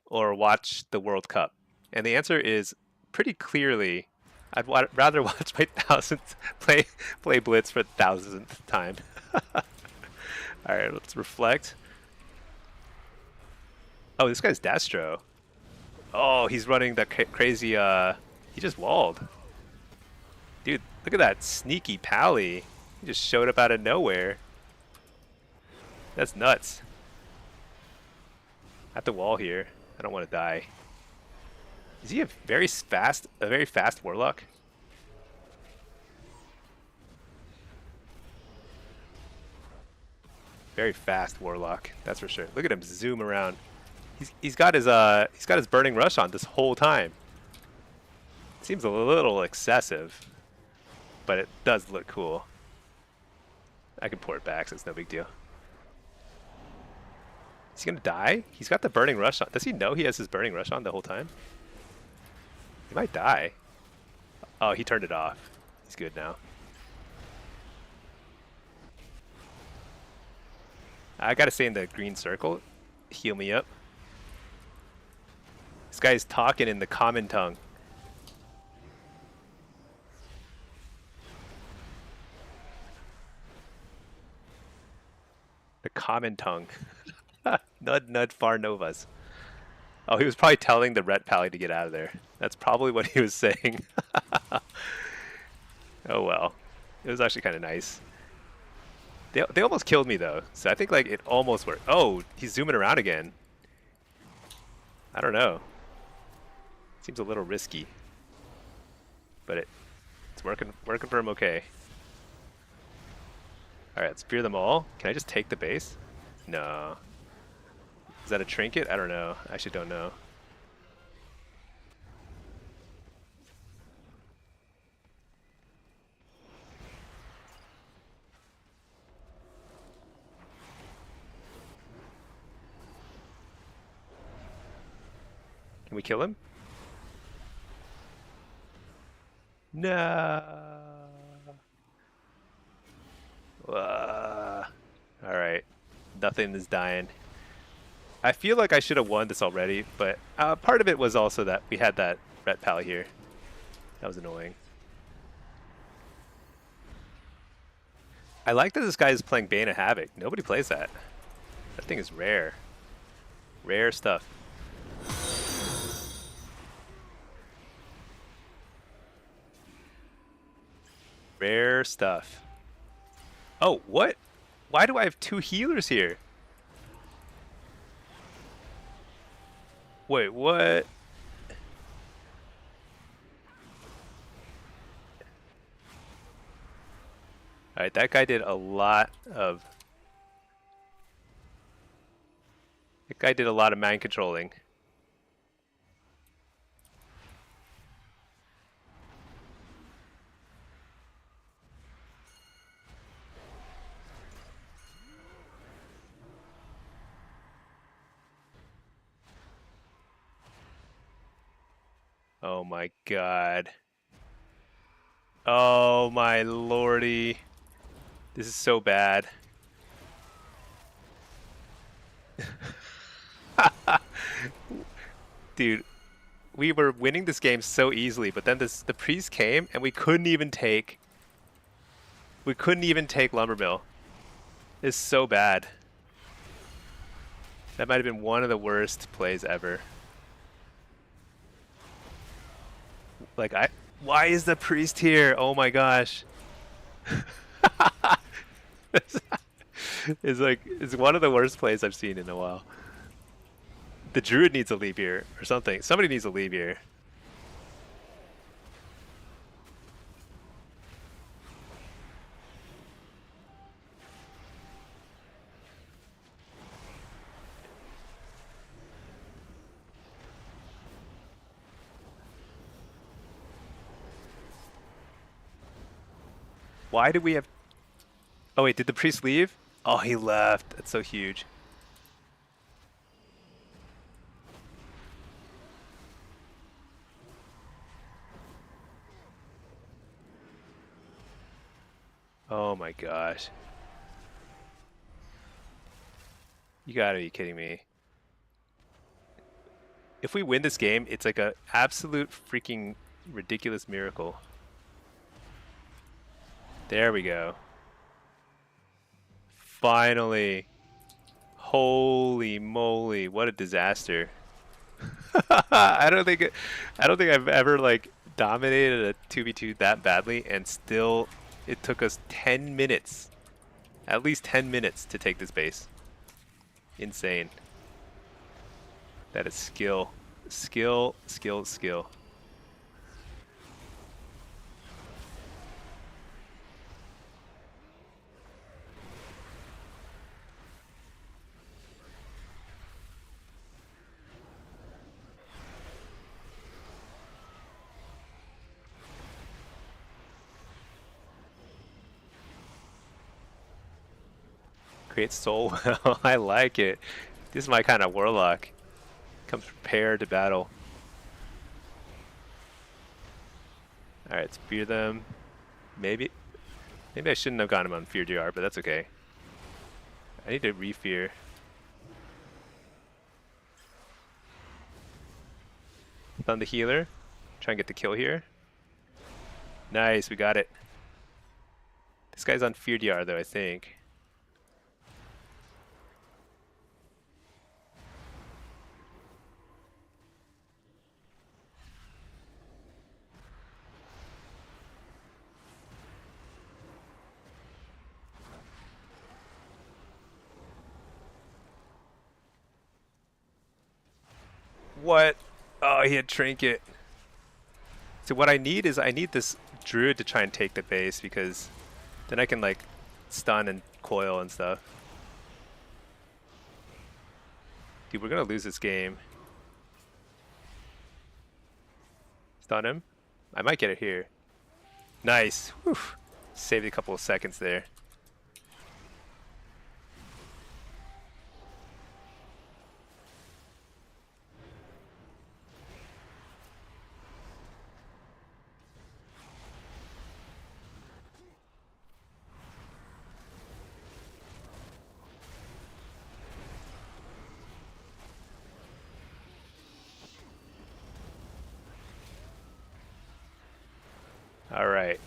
or watch the World Cup? And the answer is pretty clearly, I'd rather watch my 1000th play Blitz for the 1000th time. All right, let's reflect. Oh, this guy's Destro. Oh, he's running that crazy. He just walled. Dude, look at that sneaky pally. He just showed up out of nowhere. That's nuts. At the wall here. I don't want to die. Is he a very fast warlock? Very fast warlock, that's for sure. Look at him zoom around. He's got his burning rush on this whole time. Seems a little excessive, but it does look cool. I can pour it back, so it's no big deal. Is he gonna die? He's got the burning rush on. Does he know he has his burning rush on the whole time? He might die. Oh, he turned it off. He's good now. I gotta stay in the green circle. Heal me up. This guy's talking in the common tongue. The common tongue. Nud nud far novas. Oh, he was probably telling the red pally to get out of there. That's probably what he was saying. Oh well. It was actually kind of nice. They almost killed me though, so I think like it almost worked. Oh, he's zooming around again. I don't know. Seems a little risky, but it's working for him okay. All right, let's fear them all. Can I just take the base? No. Is that a trinket? I don't know. I actually don't know. Can we kill him? No. Alright. Nothing is dying. I feel like I should have won this already, but part of it was also that we had that red pally here. That was annoying. I like that this guy is playing Bane of Havoc. Nobody plays that. That thing is rare. Rare stuff. Rare stuff. Oh, what? Why do I have two healers here? Wait, what? Alright, that guy did a lot of... That guy did a lot of mind controlling. Oh my god. Oh my lordy. This is so bad. Dude, we were winning this game so easily, but then the priest came and we couldn't even take Lumbermill. It's so bad. That might have been one of the worst plays ever. Like, why is the priest here? Oh my gosh. It's one of the worst plays I've seen in a while. The druid needs to leave here or something. Somebody needs to leave here. Why do we have... Oh wait, did the priest leave? Oh, he left. That's so huge. Oh my gosh. You gotta be kidding me. If we win this game, it's like an absolute freaking ridiculous miracle. There we go. Finally. Holy moly, what a disaster. I don't think I've ever like dominated a 2v2 that badly, and still it took us 10 minutes, at least 10 minutes to take this base. Insane. That is skill. Skill, skill, skill. Create soul well. I like it. This is my kind of warlock. Comes prepared to battle. Alright, spear them. Maybe I shouldn't have gotten him on Fear DR, but that's okay. I need to re-fear. On the healer. Try and get the kill here. Nice, we got it. This guy's on Fear DR though, I think. What? Oh, he had Trinket. So what I need is I need this Druid to try and take the base, because then I can like stun and coil and stuff. Dude, we're gonna lose this game. Stun him. I might get it here. Nice. Whew. Saved a couple of seconds there. All right.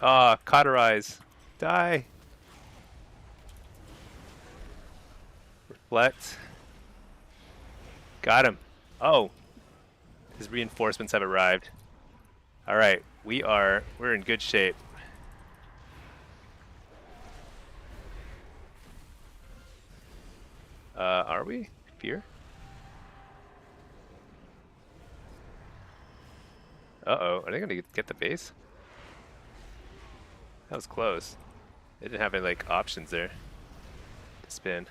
Ah, cauterize. Die. Reflect. Got him. Oh. His reinforcements have arrived. Alright, we're in good shape. Are we? Fear? Uh-oh, are they gonna get the base? That was close. They didn't have any like options there to spin.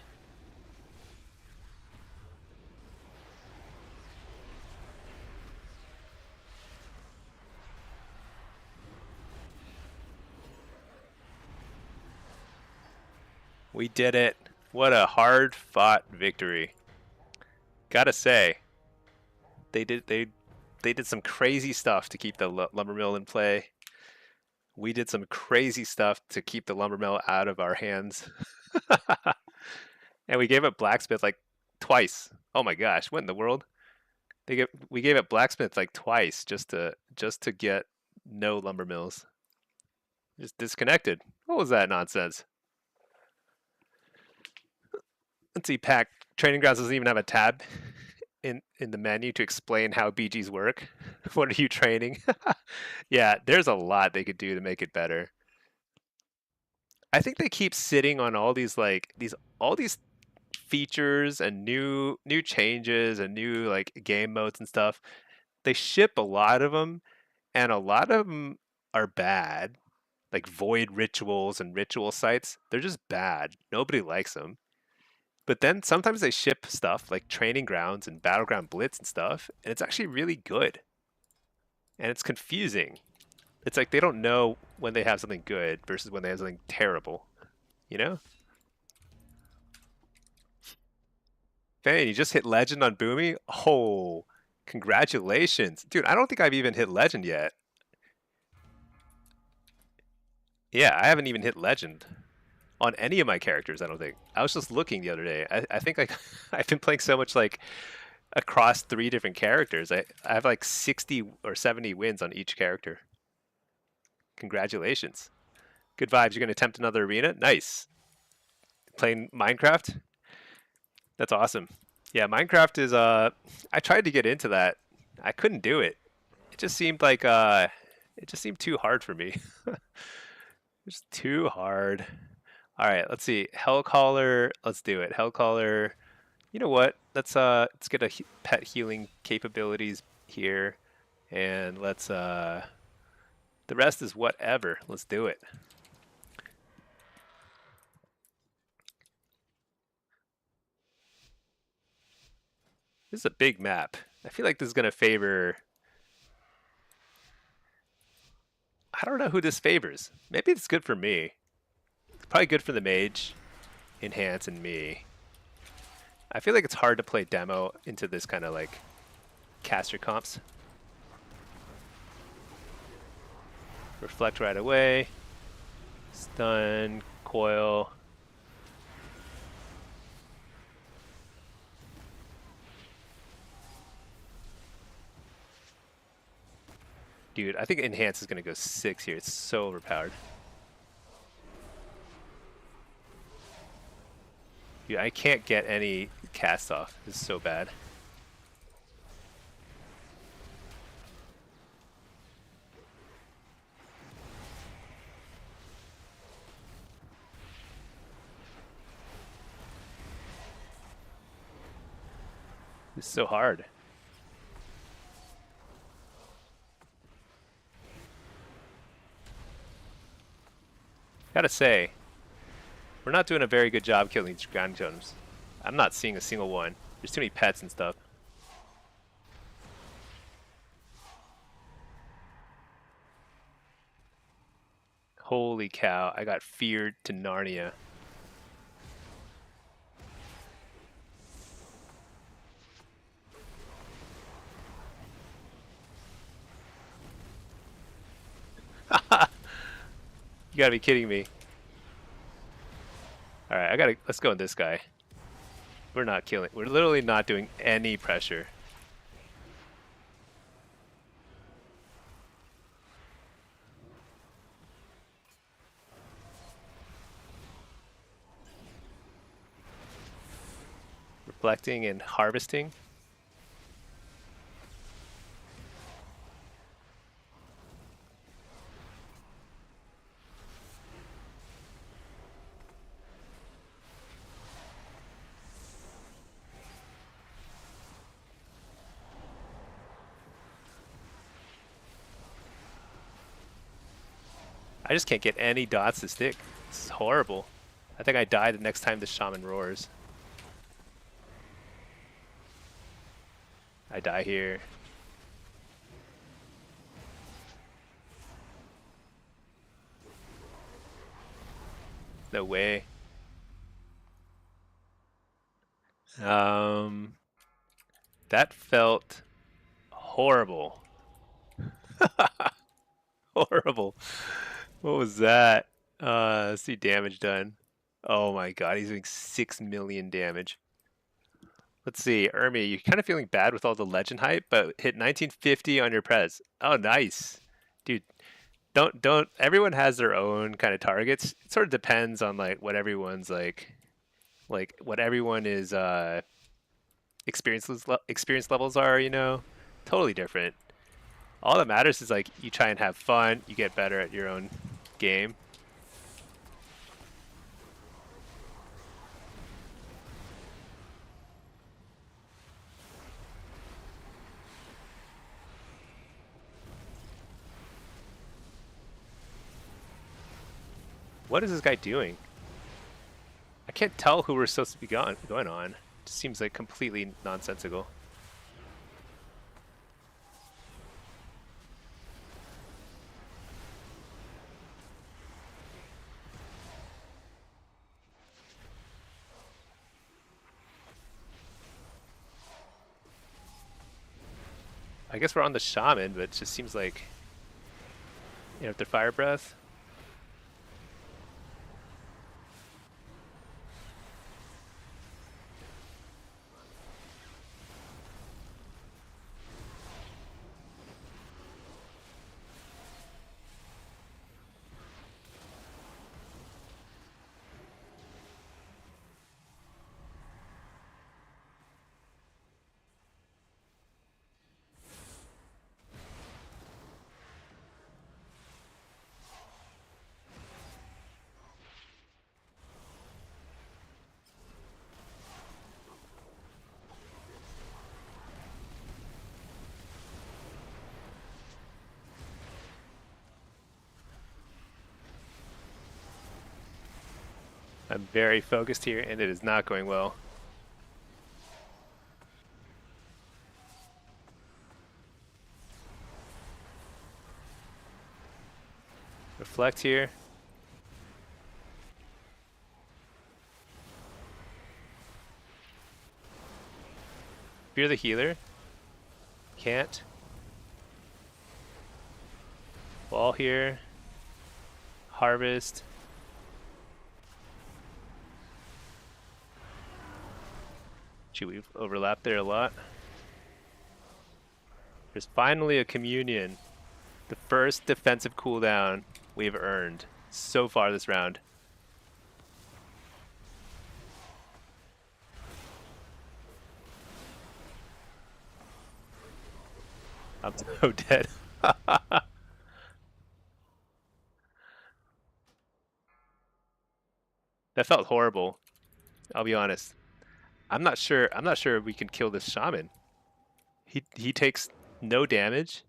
We did it. What a hard fought victory. Gotta say, they did some crazy stuff to keep the lumber mill in play. We did some crazy stuff to keep the lumber mill out of our hands. And we gave up blacksmith like twice. Oh my gosh, what in the world? We gave up blacksmith like twice just to get no lumber mills. Just disconnected. What was that nonsense? Let's see, Pack. Training Grounds doesn't even have a tab in the menu to explain how BGs work. What are you training? Yeah, there's a lot they could do to make it better. I think they keep sitting on all these all these features and new changes and new like game modes and stuff. They ship a lot of them, and a lot of them are bad. Like void rituals and ritual sites, they're just bad. Nobody likes them. But then sometimes they ship stuff like Training Grounds and Battleground Blitz and stuff, and it's actually really good. And it's confusing. It's like they don't know when they have something good versus when they have something terrible. You know? Man, you just hit legend on Boomy? Oh, congratulations. Dude, I don't think I've even hit legend yet. Yeah, I haven't even hit legend on any of my characters, I don't think. I was just looking the other day. I think like I've been playing so much like across 3 different characters. I have like 60 or 70 wins on each character. Congratulations. Good vibes. You're going to attempt another arena? Nice. Playing Minecraft? That's awesome. Yeah, Minecraft is I tried to get into that. I couldn't do it. It just seemed like it just seemed too hard for me. It's too hard. All right, let's see. Hellcaller, let's do it. Hellcaller. You know what? Let's get a pet healing capabilities here, and let's the rest is whatever. Let's do it. This is a big map. I feel like this is gonna favor. I don't know who this favors. Maybe it's good for me. It's probably good for the mage, enhance, and me. I feel like it's hard to play demo into this kind of like caster comps. Reflect right away. Stun, coil. Dude, I think enhance is gonna go 6 here. It's so overpowered. Dude, I can't get any cast off. This is so bad. This is so hard. Gotta say, we're not doing a very good job killing these ground totems. I'm not seeing a single one. There's too many pets and stuff. Holy cow, I got feared to Narnia. You gotta be kidding me. Alright, let's go with this guy. We're not killing, we're literally not doing any pressure. Reflecting and harvesting. I just can't get any dots to stick. This is horrible. I think I die the next time the shaman roars. I die here. No way. That felt horrible. Horrible. What was that? Let's see damage done. Oh my god, he's doing 6 million damage. Let's see, Ermi, you're kind of feeling bad with all the legend hype, but hit 1950 on your prez. Oh, nice. Dude, don't everyone has their own kind of targets. It sort of depends on like what everyone's like what everyone is experience levels are, you know? Totally different. All that matters is like you try and have fun, you get better at your own game. What is this guy doing? I can't tell who we're supposed to be going on. It just seems like completely nonsensical. I guess we're on the shaman, but it just seems like, you know, if they're fire breath. I'm very focused here, and it is not going well. Reflect here. Fear the healer. Can't. Wall here. Harvest. Gee, we've overlapped there a lot. There's finally a communion. The first defensive cooldown we've earned so far this round. I'm so dead. That felt horrible. I'll be honest. I'm not sure we can kill this shaman. He takes no damage,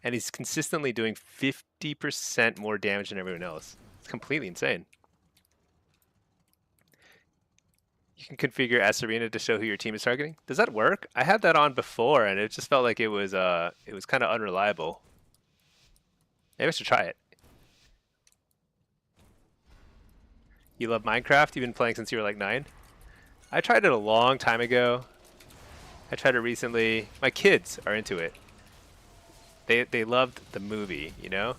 and he's consistently doing 50% more damage than everyone else. It's completely insane. You can configure S Arena to show who your team is targeting. Does that work? I had that on before, and it just felt like it was kind of unreliable. Maybe I should try it. You love Minecraft? You've been playing since you were like 9? I tried it a long time ago. I tried it recently. My kids are into it. They loved the movie, you know?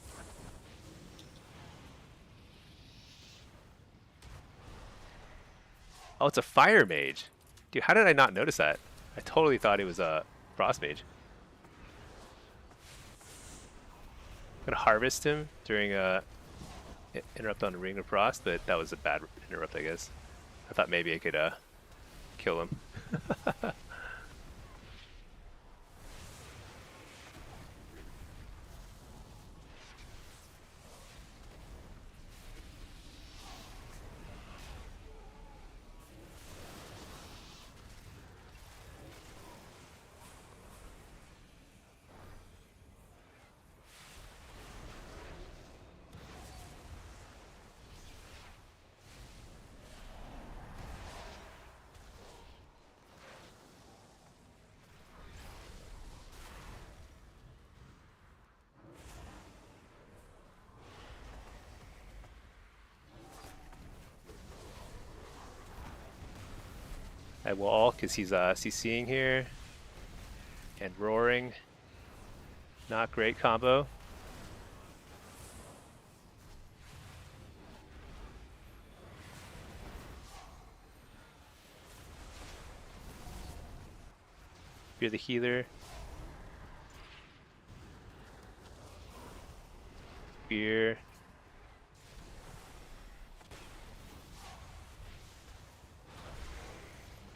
Oh, it's a fire mage. Dude, how did I not notice that? I totally thought it was a frost mage. I'm gonna harvest him during a interrupt on a ring of frost, but that was a bad interrupt, I guess. I thought maybe I could kill him. I wall because he's CCing here and roaring. Not great combo. You're the healer. Fear.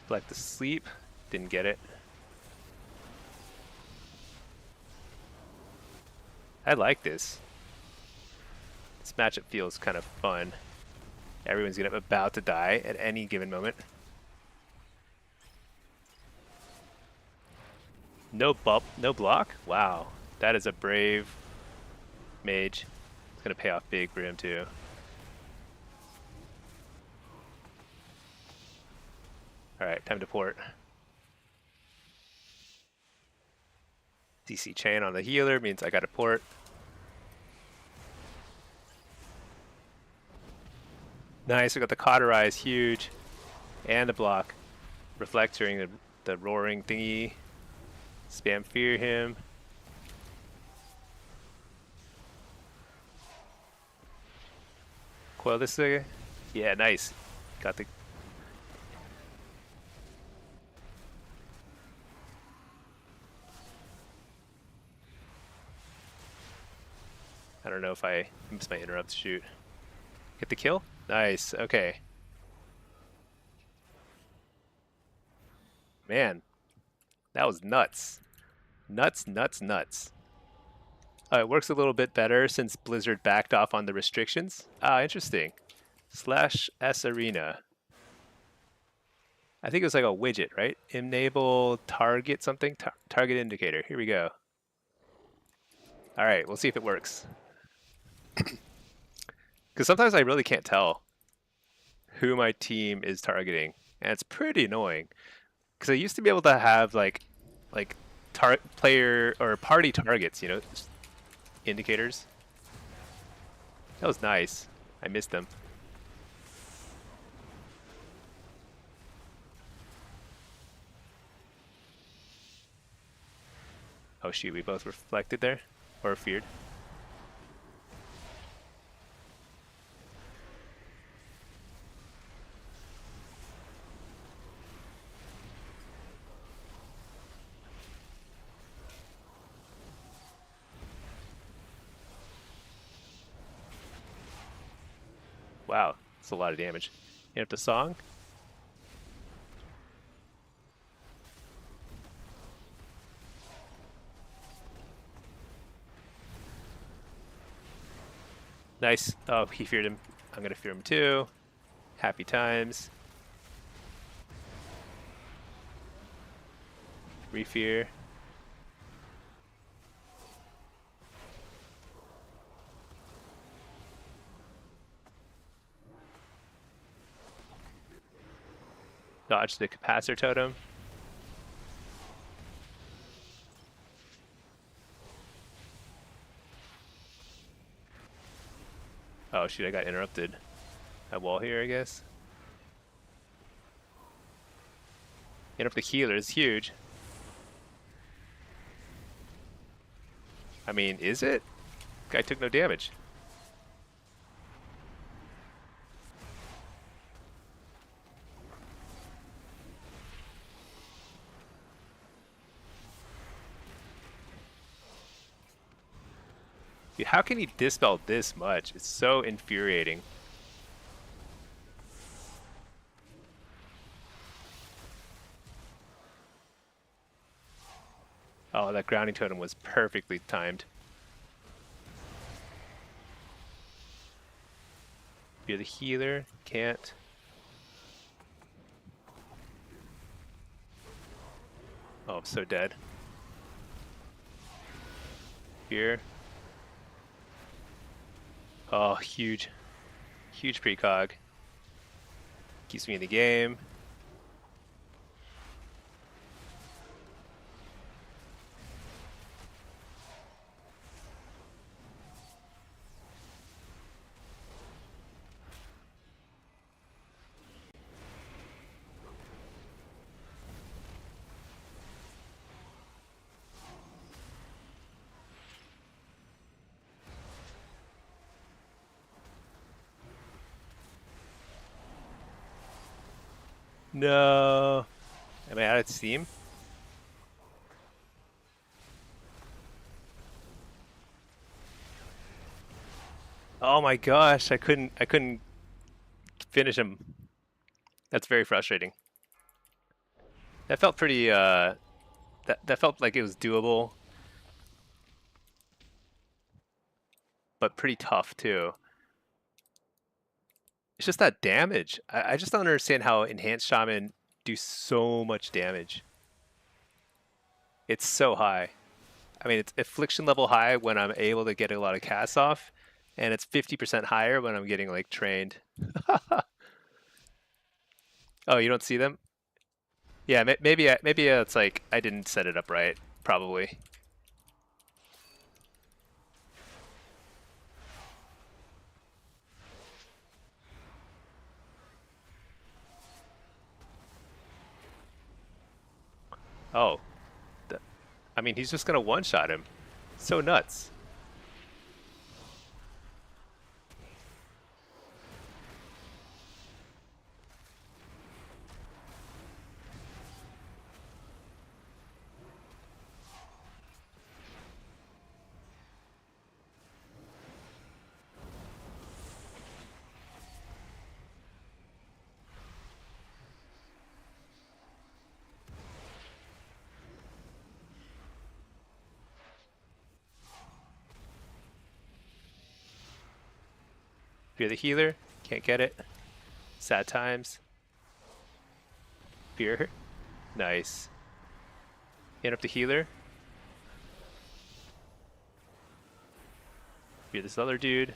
Like the sleep. Didn't get it. I like this. This matchup feels kind of fun. Everyone's about to die at any given moment. No block? Wow. That is a brave mage. It's gonna pay off big for him too. Alright, time to port. DC chain on the healer means I gotta port. Nice, we got the cauterize, huge. And the block. Reflect during the roaring thingy. Spam fear him. Coil this thing. Yeah, nice. Got the. I don't know if I missed my interrupt shoot. Get the kill? Nice. Okay. Man, that was nuts. Nuts, nuts, nuts. It works a little bit better since Blizzard backed off on the restrictions. Ah, interesting. /S arena. I think it was like a widget, right? Enable target something? Target indicator. Here we go. All right, we'll see if it works. Because sometimes I really can't tell who my team is targeting, and it's pretty annoying. Because I used to be able to have like player or party targets, you know, indicators. That was nice. I missed them. Oh shoot, we both reflected there? Or feared? Wow, that's a lot of damage. You have the song? Nice. Oh, he feared him. I'm gonna fear him too. Happy times. Refear. Dodge the capacitor totem. Oh shoot, I got interrupted. That wall here, I guess. Interrupt the healer is huge. I mean, is it? Guy took no damage. Dude, how can he dispel this much? It's so infuriating. Oh, that grounding totem was perfectly timed. You're the healer, can't. Oh, I'm so dead. Here. Oh, huge. Huge precog. Keeps me in the game. No. Am I out of steam? Oh my gosh, I couldn't finish him. That's very frustrating. That felt pretty that felt like it was doable. But pretty tough too. It's just that damage. I just don't understand how Enhanced Shaman do so much damage. It's so high. I mean, it's affliction level high when I'm able to get a lot of casts off, and it's 50% higher when I'm getting like trained. Oh, you don't see them? Yeah, maybe it's like I didn't set it up right. Probably. Oh, I mean, he's just gonna one-shot him. So nuts. Fear the healer. Can't get it. Sad times. Fear. Nice. Hit up the healer. Fear this other dude.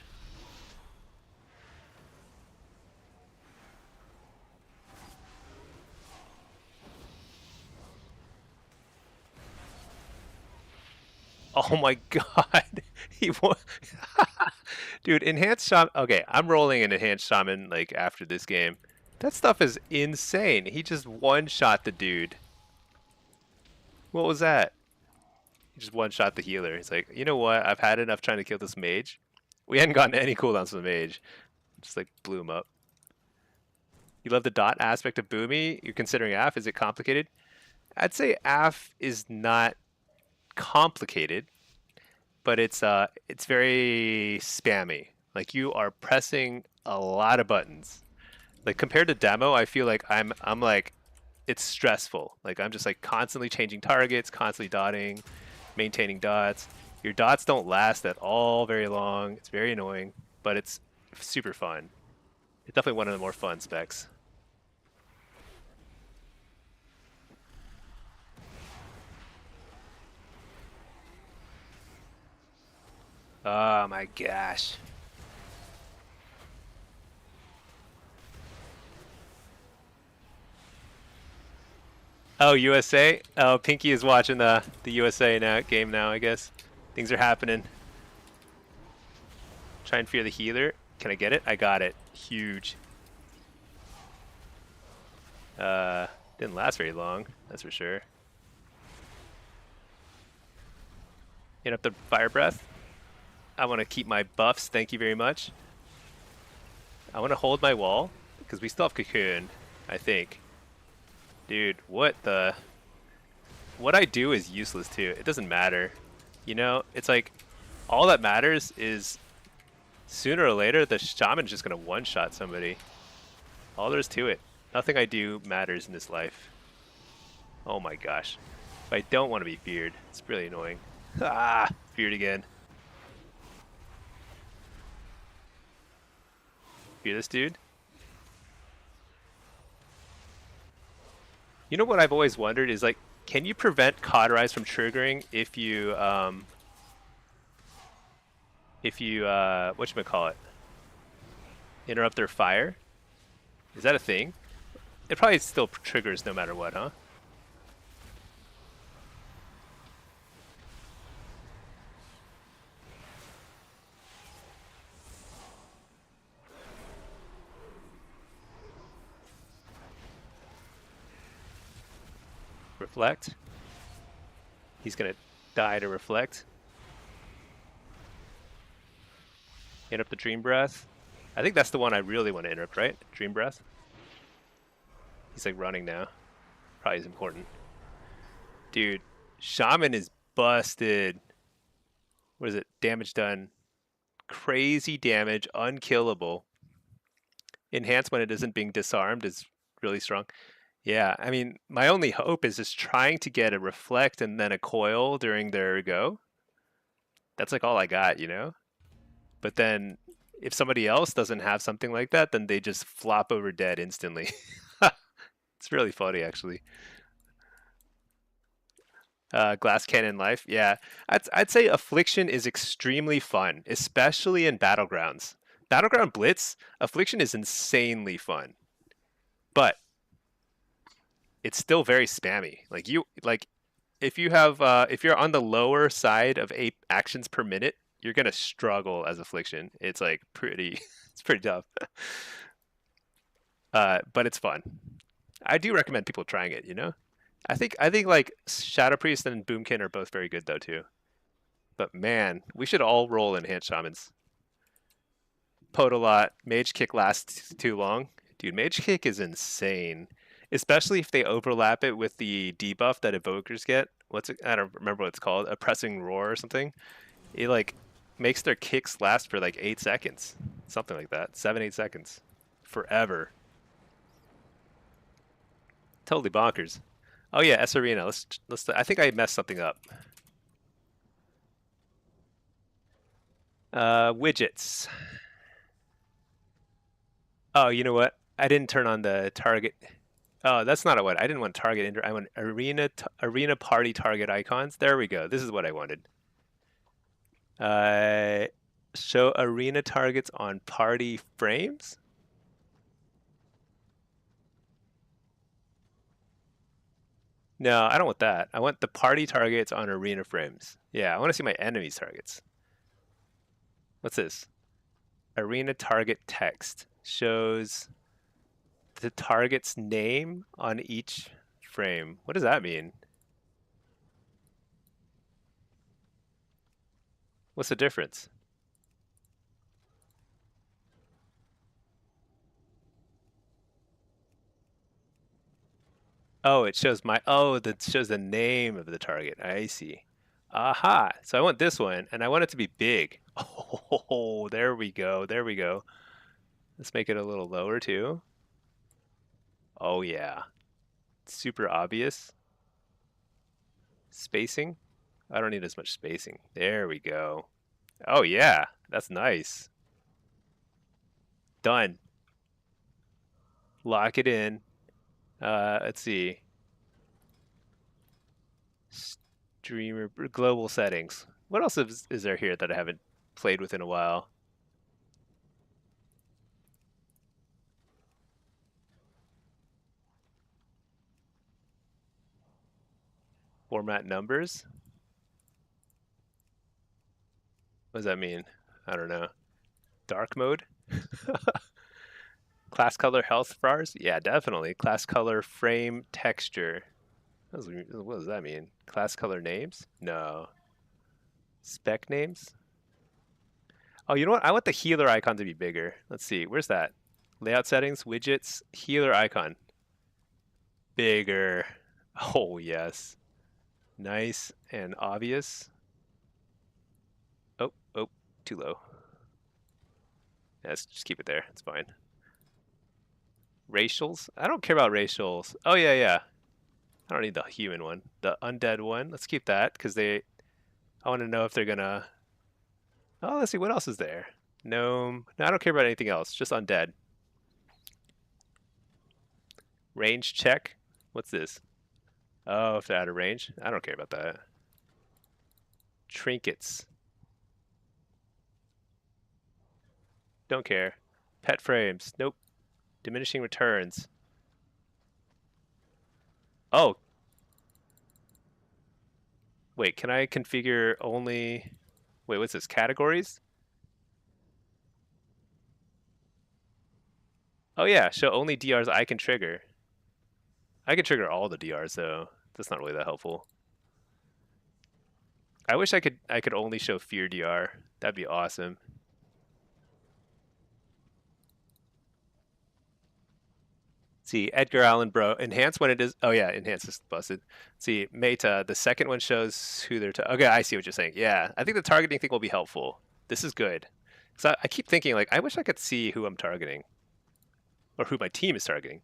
Oh my god. He won. Dude, enhanced shaman. Okay, I'm rolling an enhanced shaman like after this game. That stuff is insane. He just one-shot the dude. What was that? He just one-shot the healer. He's like, you know what? I've had enough trying to kill this mage. We hadn't gotten any cooldowns from the mage. Just like blew him up. You love the dot aspect of Boomy? You're considering AF? Is it complicated? I'd say AF is not complicated, but it's very spammy. Like you are pressing a lot of buttons. Like compared to demo, I feel like I'm like it's stressful. Like I'm just like constantly changing targets, constantly dotting, maintaining dots. Your dots don't last at all very long. It's very annoying, but it's super fun. It's definitely one of the more fun specs. Oh my gosh. Oh, USA? Oh, Pinky is watching the USA now game now, I guess. Things are happening. Try and fear the healer. Can I get it? I got it. Huge. Didn't last very long, that's for sure. Hit up the fire breath. I want to keep my buffs, thank you very much. I want to hold my wall, because we still have cocoon, I think. Dude, what the... What I do is useless too. It doesn't matter. You know, it's like, all that matters is sooner or later the shaman's just going to one-shot somebody. All there is to it. Nothing I do matters in this life. Oh my gosh. But I don't want to be feared. It's really annoying. Ah, feared again. Fear this dude. You know what I've always wondered is like, can you prevent cauterize from triggering if you whatchamacallit, interrupt their fire? Is that a thing? It probably still triggers no matter what, huh? Reflect. He's gonna die to reflect. Interrupt the dream breath. I think that's the one I really want to interrupt, right? Dream breath. He's like running now. Probably is important. Dude, shaman is busted. What is it? Damage done. Crazy damage, unkillable. Enhanced when it isn't being disarmed is really strong. Yeah, I mean, my only hope is just trying to get a reflect and then a coil during their go. That's like all I got, you know? But then if somebody else doesn't have something like that, then they just flop over dead instantly. It's really funny, actually. Glass cannon life, yeah. I'd say affliction is extremely fun, especially in battlegrounds. Battleground Blitz, affliction is insanely fun, but it's still very spammy. Like if you have if you're on the lower side of 8 actions per minute, you're gonna struggle as affliction. It's like pretty, it's pretty tough. But it's fun. I do recommend people trying it. You know, I think like Shadow Priest and Boomkin are both very good though too. But man, we should all roll Enhanced Shamans. Podolot, Mage Kick lasts too long. Dude, Mage Kick is insane. Especially if they overlap it with the debuff that Evokers get. What's it? I don't remember what it's called. Oppressing Roar or something. It like makes their kicks last for like 8 seconds. Something like that. 7, 8 seconds. Forever. Totally bonkers. Oh yeah, S Arena. Let's I think I messed something up. Widgets. Oh, you know what? I didn't turn on the target. Oh, that's not what I didn't want. Target. I want arena party target icons. There we go. This is what I wanted. Uh, show arena targets on party frames. No, I don't want that. I want the party targets on arena frames. Yeah, I want to see my enemies' targets. What's this? Arena target text shows the target's name on each frame. What does that mean? What's the difference? Oh, it shows that shows the name of the target. I see. Aha. So I want this one, and I want it to be big. Oh, there we go. There we go. Let's make it a little lower too. Oh yeah. Super obvious. Spacing. I don't need as much spacing. There we go. Oh yeah. That's nice. Done. Lock it in. Let's see. Streamer global settings. What else is there here that I haven't played with in a while? Format numbers. What does that mean? I don't know. Dark mode? Class color health bars? Yeah, definitely. Class color frame texture. What does that mean? Class color names? No. Spec names? Oh, you know what? I want the healer icon to be bigger. Let's see. Where's that? Layout settings, widgets, healer icon. Bigger. Oh, yes. Nice and obvious. Oh, too low. Yeah, let's just keep it there. It's fine. Racials? I don't care about racials. Oh, yeah. I don't need the human one. The undead one. Let's keep that because I want to know if they're gonna. Oh, let's see what else is there. Gnome. No, I don't care about anything else. Just undead. Range check. What's this? Oh, if they're out of range. I don't care about that. Trinkets. Don't care. Pet frames. Nope. Diminishing returns. Oh. Wait, can I configure only... Wait, what's this? Categories? Oh yeah, show only DRs I can trigger. I can trigger all the DRs though. That's not really that helpful. I wish I could only show fear DR. That'd be awesome. See, Edgar Allan Bro. Enhance when it is. Oh yeah, enhance is busted. See, Meta. The second one shows who they're. Okay, I see what you're saying. Yeah, I think the targeting thing will be helpful. This is good. So I keep thinking like I wish I could see who I'm targeting, or who my team is targeting.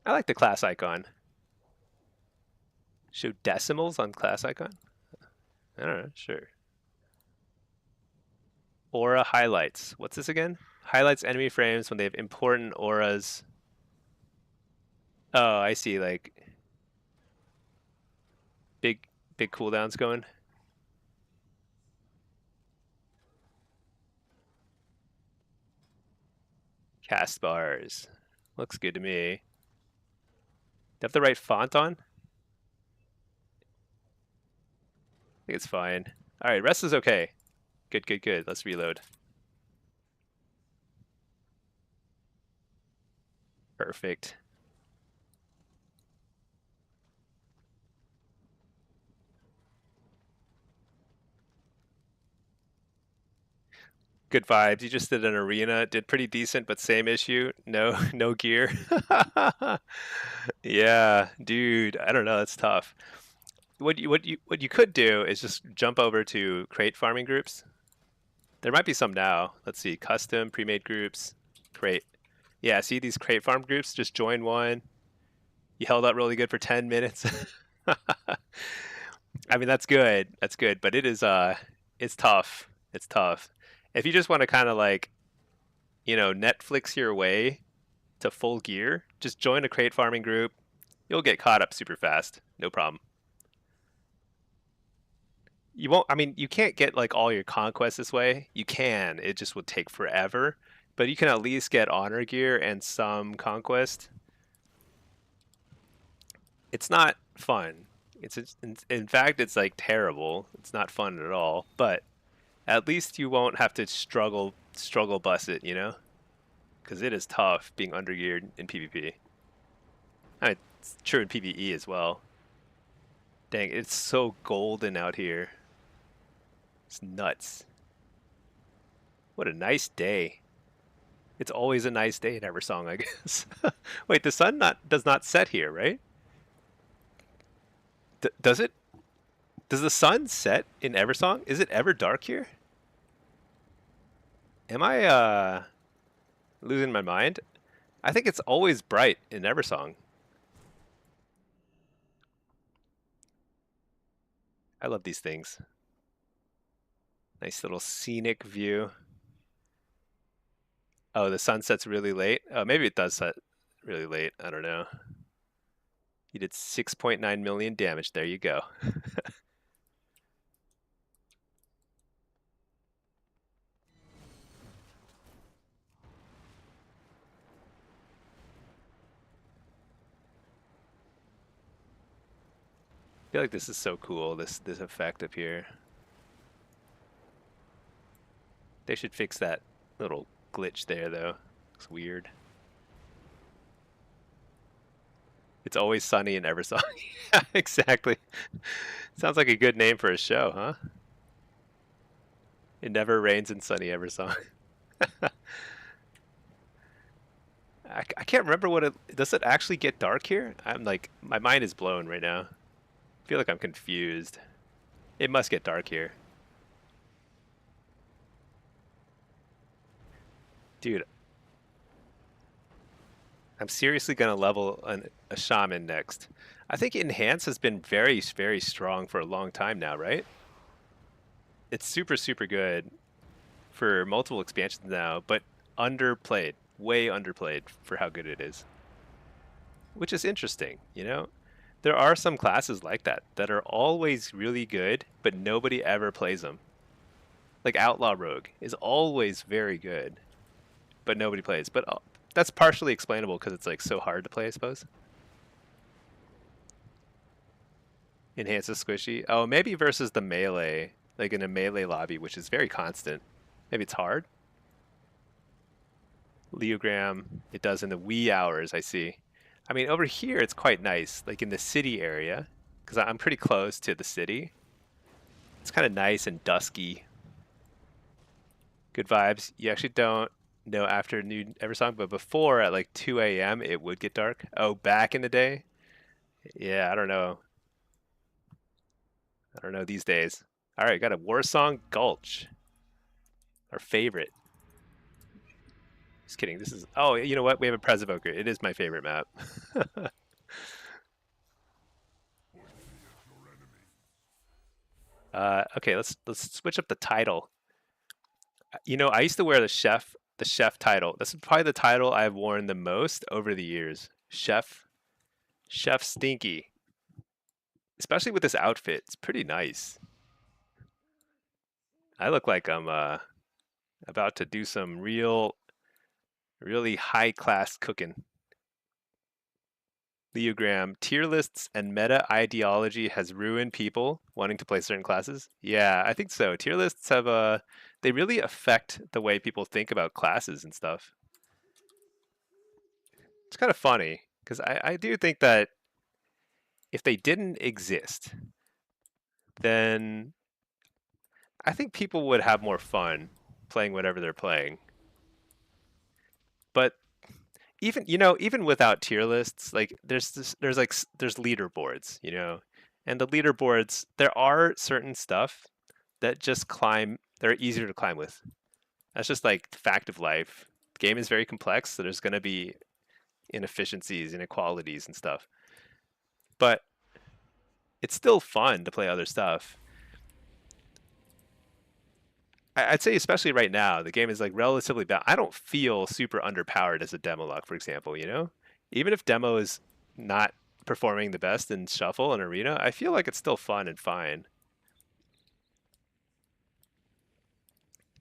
I like the class icon. Show decimals on class icon. I don't know. Sure. Aura highlights. What's this again? Highlights enemy frames when they have important auras. Oh, I see. Like big cooldowns going. Cast bars. Looks good to me. Do I have the right font on? I think it's fine. All right, rest is okay. Good. Let's reload. Perfect. Good vibes. You just did an arena, did pretty decent, but same issue. No, no gear. Yeah, dude. I don't know. That's tough. What you could do is just jump over to crate farming groups. There might be some now. Let's see. Custom pre-made groups. Crate. Yeah. See these crate farm groups? Just join one. You held up really good for 10 minutes. I mean, that's good. That's good, but it's tough. It's tough. If you just want to kind of like, Netflix your way to full gear, just join a crate farming group. You'll get caught up super fast. No problem. You won't, I mean, you can't get like all your conquests this way. You can. It just would take forever, but you can at least get honor gear and some conquest. It's not fun. In fact, it's like terrible. It's not fun at all, but at least you won't have to struggle bus it, because it is tough being undergeared in PvP. I mean, it's true in PvE as well. Dang, it's so golden out here. It's nuts. What a nice day. It's always a nice day in Eversong, I guess. Wait, the sun does not set here, right? Does it? Does the sun set in Eversong? Is it ever dark here? Am I losing my mind? I think it's always bright in Eversong. I love these things. Nice little scenic view. Oh, the sun sets really late. Oh, maybe it does set really late. I don't know. You did 6.9 million damage. There you go. I feel like this is so cool, this effect up here. They should fix that little glitch there, though. It's weird. It's always sunny in Eversong. Yeah, exactly. Sounds like a good name for a show, huh? It never rains in sunny Eversong. I can't remember what it... Does it actually get dark here? I'm like... My mind is blown right now. I feel like I'm confused. It must get dark here. Dude, I'm seriously gonna level a shaman next. I think enhance has been very, very strong for a long time now, right? It's super, super good for multiple expansions now, but underplayed, way underplayed for how good it is. Which is interesting, There are some classes like that are always really good, but nobody ever plays them. Like Outlaw Rogue is always very good, but nobody plays. But that's partially explainable because it's like so hard to play, I suppose. Enhance is squishy. Oh, maybe versus the melee, like in a melee lobby, which is very constant. Maybe it's hard. Leogram, it does in the wee hours, I see. I mean, over here it's quite nice, like in the city area, because I'm pretty close to the city. It's kind of nice and dusky. Good vibes. You actually don't know after New Eversong, but before at like 2 a.m. it would get dark. Oh, back in the day? Yeah, I don't know. I don't know these days. All right, got a Warsong Gulch. Our favorite. Just kidding. This is... Oh, you know what? We have a Pres Evoker. It is my favorite map. Okay, let's switch up the title. I used to wear the chef title. This is probably the title I've worn the most over the years. Chef Stinky. Especially with this outfit. It's pretty nice. I look like I'm about to do some really high class cooking. Leogram, tier lists and meta ideology has ruined people wanting to play certain classes. Yeah, I think so. Tier lists have they really affect the way people think about classes and stuff. It's kind of funny because I do think that if they didn't exist, then I think people would have more fun playing whatever they're playing. But even even without tier lists, like there's leaderboards, and the leaderboards, there are certain stuff that just climb. They're easier to climb with. That's just like the fact of life. The game is very complex, so there's going to be inefficiencies, inequalities, and stuff. But it's still fun to play other stuff. I'd say especially right now, the game is like relatively bad. I don't feel super underpowered as a demo lock, for example, Even if demo is not performing the best in shuffle and arena, I feel like it's still fun and fine.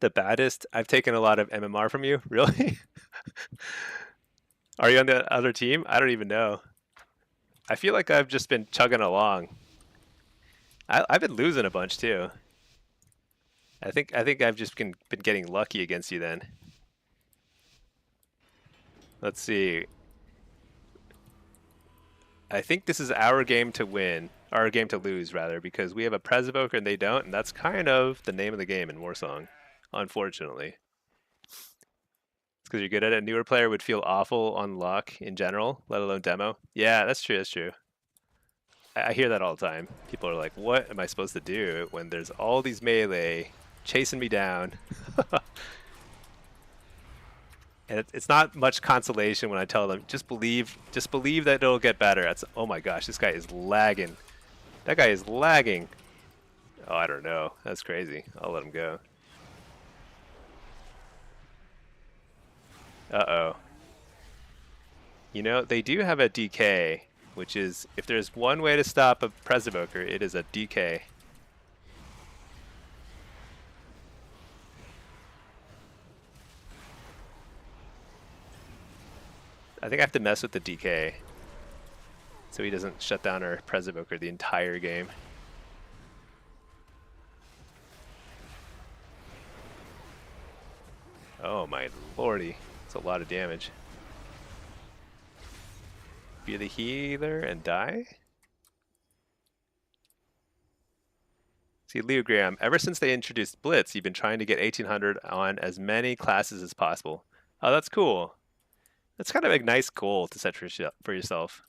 The baddest, I've taken a lot of MMR from you, really? Are you on the other team? I don't even know. I feel like I've just been chugging along. I've been losing a bunch too. I think I've just been getting lucky against you then. Let's see. I think this is our game to win, our game to lose rather, because we have a Pres Evoker and they don't, and that's kind of the name of the game in Warsong, unfortunately. It's because you're good at it. A newer player would feel awful on luck in general, let alone demo. Yeah, that's true. That's true. I hear that all the time. People are like, "What am I supposed to do when there's all these melee chasing me down?" And it's not much consolation when I tell them, just believe that it'll get better. That's, oh my gosh, this guy is lagging. That guy is lagging. Oh, I don't know. That's crazy. I'll let him go. Uh-oh. They do have a DK, which is, if there's one way to stop a Pres Evoker, it is a DK. I think I have to mess with the DK so he doesn't shut down our Pres Evoker the entire game. Oh my lordy, that's a lot of damage. Be the healer and die? See, Leogram, ever since they introduced Blitz, you've been trying to get 1800 on as many classes as possible. Oh, that's cool. That's kind of a nice goal to set for yourself.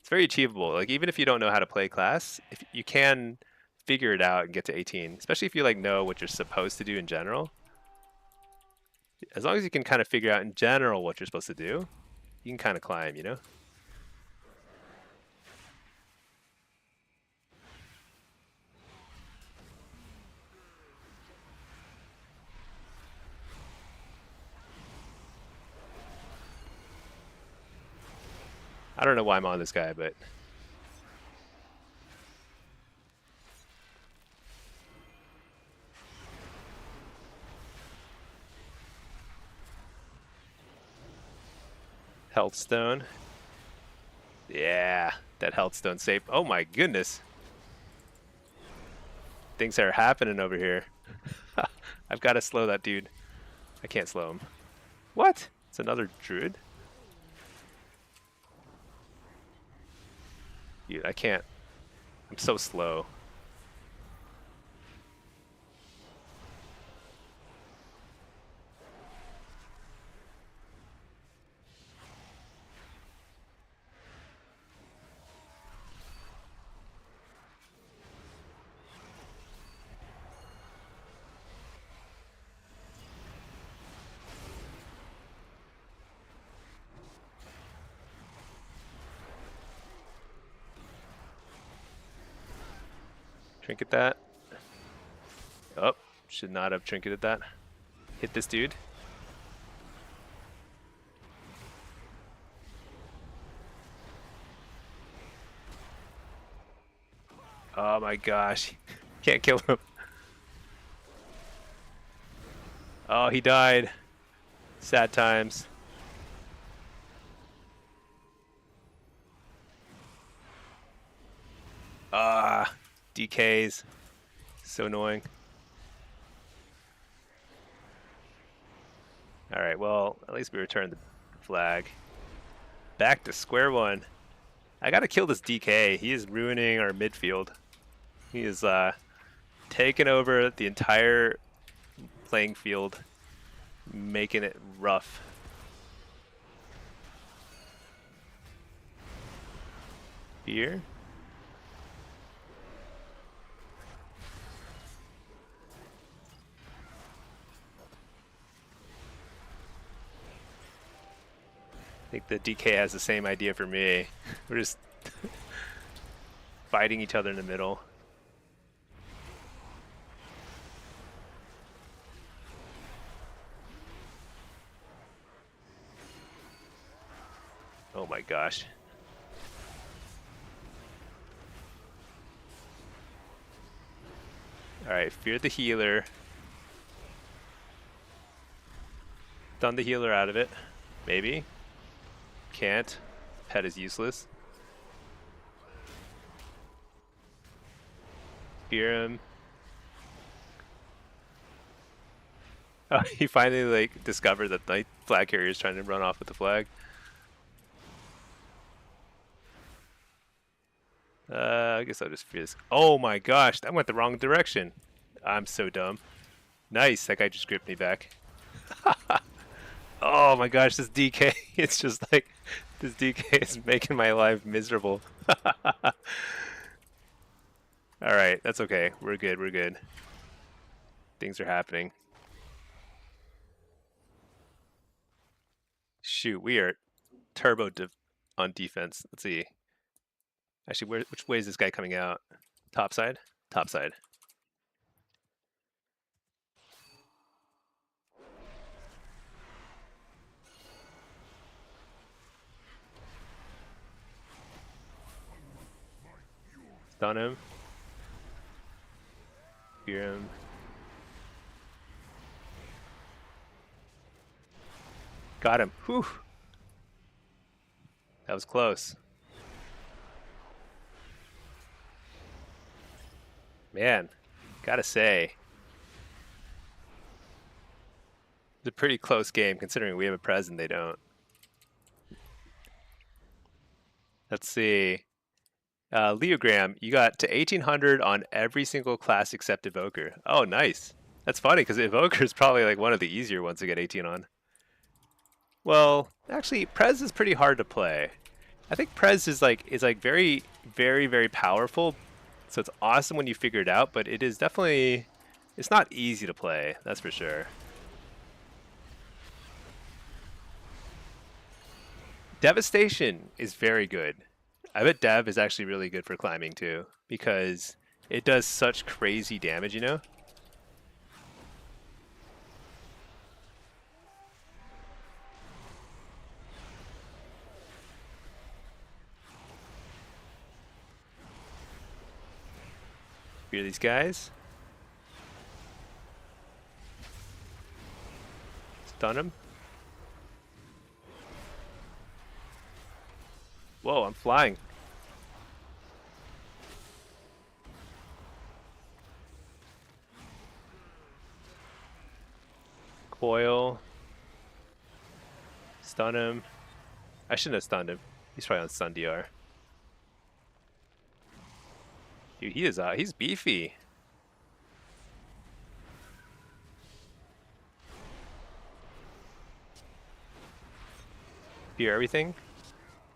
It's very achievable. Like, even if you don't know how to play class, if you can figure it out and get to 18, especially if you like know what you're supposed to do in general. As long as you can kind of figure out in general what you're supposed to do, you can kind of climb, I don't know why I'm on this guy, but health stone. Yeah, that health stone saved. Oh my goodness. Things are happening over here. I've got to slow that dude. I can't slow him. What? It's another druid? Dude, I can't. I'm so slow. Trinket that. Oh, should not have trinketed that. Hit this dude. Oh my gosh. Can't kill him. Oh, he died. Sad times. Ah, DKs. So annoying. Alright, well, at least we returned the flag. Back to square one. I gotta kill this DK. He is ruining our midfield. He is taking over the entire playing field, making it rough. Here. I think the DK has the same idea for me. We're just fighting each other in the middle. Oh my gosh. Alright, fear the healer. Stun the healer out of it. Maybe. Can't. Pet is useless. Fear him. Oh, he finally like discovered that the flag carrier is trying to run off with the flag. I guess I'll just fear this. Oh my gosh, that went the wrong direction. I'm so dumb. Nice, that guy just gripped me back. Oh my gosh, this DK, it's just like, this DK is making my life miserable. Alright, that's okay. We're good, we're good. Things are happening. Shoot, we are turbo on defense. Let's see. Actually, which way is this guy coming out? Top side? Top side. Stun him. Fear him. Got him. Whew. That was close. Man, gotta say. It's a pretty close game considering we have a pres and they don't. Let's see. Leogram, you got to 1800 on every single class except Evoker. Oh, nice. That's funny because Evoker is probably like one of the easier ones to get 18 on. Well, actually, Prez is pretty hard to play. I think Prez is like very, very, very powerful. So it's awesome when you figure it out, but it is definitely, it's not easy to play, that's for sure. Devastation is very good. I bet Dev is actually really good for climbing too, because it does such crazy damage, you know? Fear these guys. Stun him. Whoa, I'm flying. Coil. Stun him. I shouldn't have stunned him. He's probably on stun DR. Dude, he's beefy. Fear everything?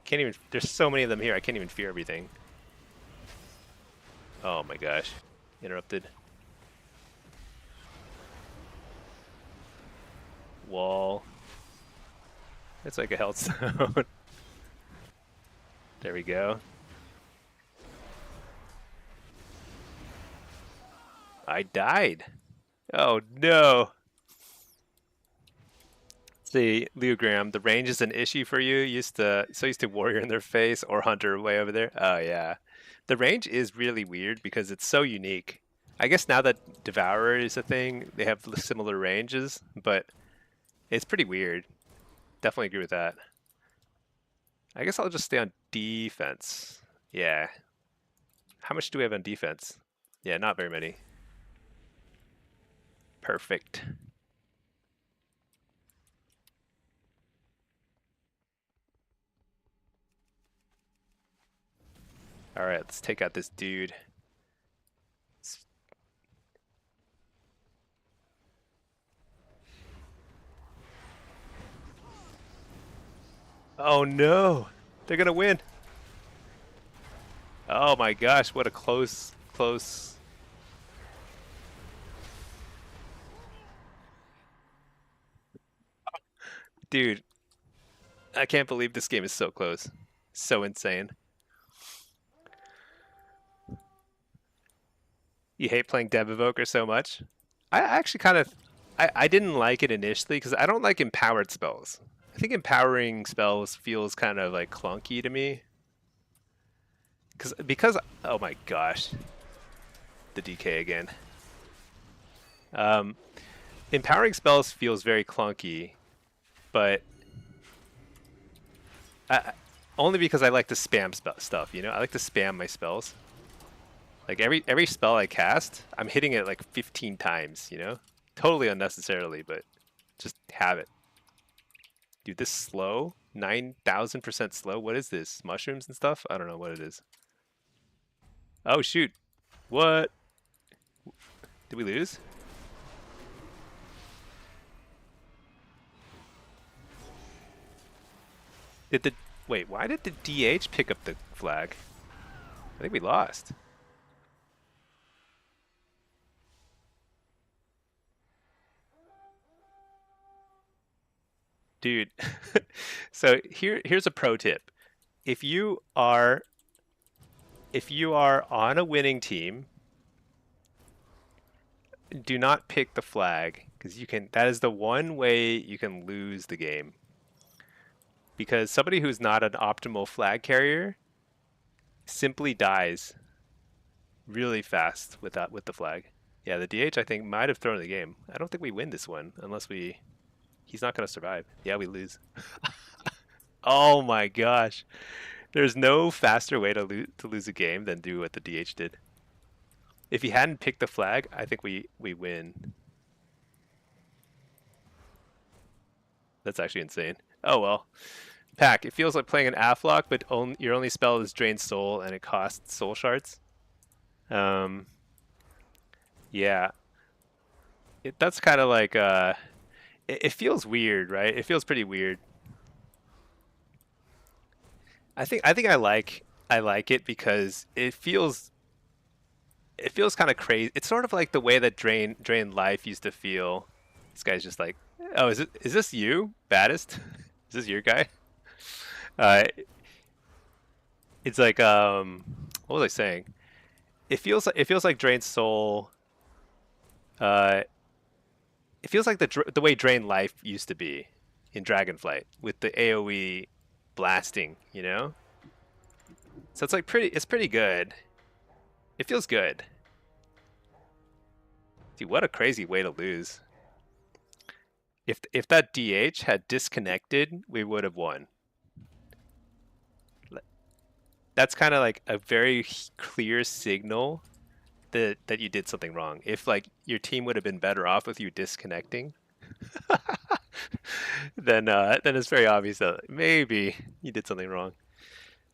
Can't even, there's so many of them here, I can't even fear everything. Oh my gosh. Interrupted. Wall. It's like a health zone. There we go. I died. Oh no. See, Leogram, the range is an issue for you. Used to warrior in their face or hunter way over there. Oh yeah. The range is really weird because it's so unique. I guess now that Devourer is a thing, they have similar ranges, but it's pretty weird. Definitely agree with that. I guess I'll just stay on defense. Yeah. How much do we have on defense? Yeah, not very many. Perfect. All right, let's take out this dude. Oh no, they're gonna win. Oh my gosh, what a close. Dude, I can't believe this game is so close. So insane. You hate playing Dev Evoker so much? I actually kind of, I didn't like it initially because I don't like empowered spells. I think empowering spells feels kind of like clunky to me. Because oh my gosh, the DK again. Um, Empowering spells feels very clunky, but I, only because I like to spam stuff. You know, I like to spam my spells. Like every spell I cast, I'm hitting it like 15 times. You know, totally unnecessarily, but just have it. Dude, this slow, 9,000% slow. What is this? Mushrooms and stuff? I don't know what it is. Oh shoot! What? Did we lose? Did the wait? Why did the DH pick up the flag? I think we lost. Dude. So here's a pro tip. If you are on a winning team, do not pick the flag because that is the one way you can lose the game. Because somebody who's not an optimal flag carrier simply dies really fast with the flag. Yeah, the DH I think might have thrown the game. I don't think we win this one unless he's not going to survive. Yeah, we lose. Oh my gosh. There's no faster way to lose a game than do what the DH did. If he hadn't picked the flag, I think we win. That's actually insane. Oh well. Pack, it feels like playing an afflock, but your only spell is Drain Soul and it costs soul shards. Yeah. That's kind of like it feels weird, right? It feels pretty weird. I think I like it because it feels kind of crazy. It's sort of like the way that Drain Life used to feel. This guy's just like, oh, is this you, Baddest? Is this your guy? Uh, it's like what was I saying? It feels like Drain Soul. Uh, it feels like the way Drain Life used to be in Dragonflight with the AOE blasting, you know. So it's like it's pretty good. It feels good. Dude, what a crazy way to lose. If that DH had disconnected, we would have won. That's kind of like a very clear signal that you did something wrong. If like your team would have been better off with you disconnecting, then it's very obvious that maybe you did something wrong.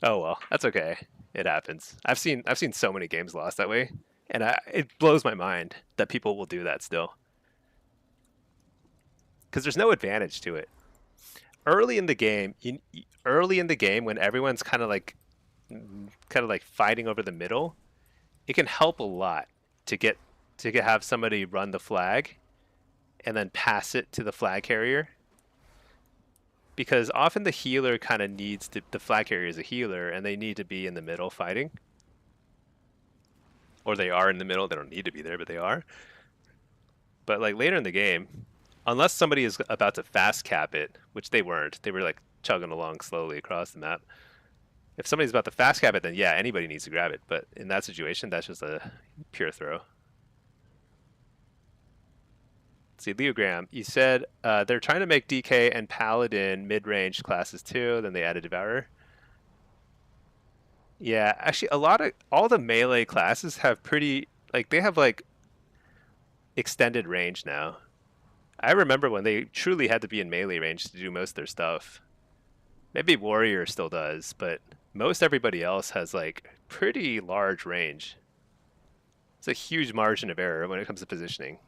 Oh well, that's okay. It happens. I've seen so many games lost that way, and it blows my mind that people will do that still. Because there's no advantage to it. Early in the game, when everyone's kind of like fighting over the middle, it can help a lot to have somebody run the flag and then pass it to the flag carrier. Because often the healer kind of needs the flag carrier is a healer and they need to be in the middle fighting. Or they are in the middle, they don't need to be there, but they are. But like later in the game, unless somebody is about to fast cap it, which they weren't, they were like chugging along slowly across the map. If somebody's about to fast cap it, then yeah, anybody needs to grab it. But in that situation, that's just a pure throw. Let's see, Leogram, you said they're trying to make DK and Paladin mid-range classes too, then they added Devourer. Yeah, actually all the melee classes have they have like extended range now. I remember when they truly had to be in melee range to do most of their stuff. Maybe Warrior still does, but Most everybody else has like pretty large range. It's a huge margin of error when it comes to positioning.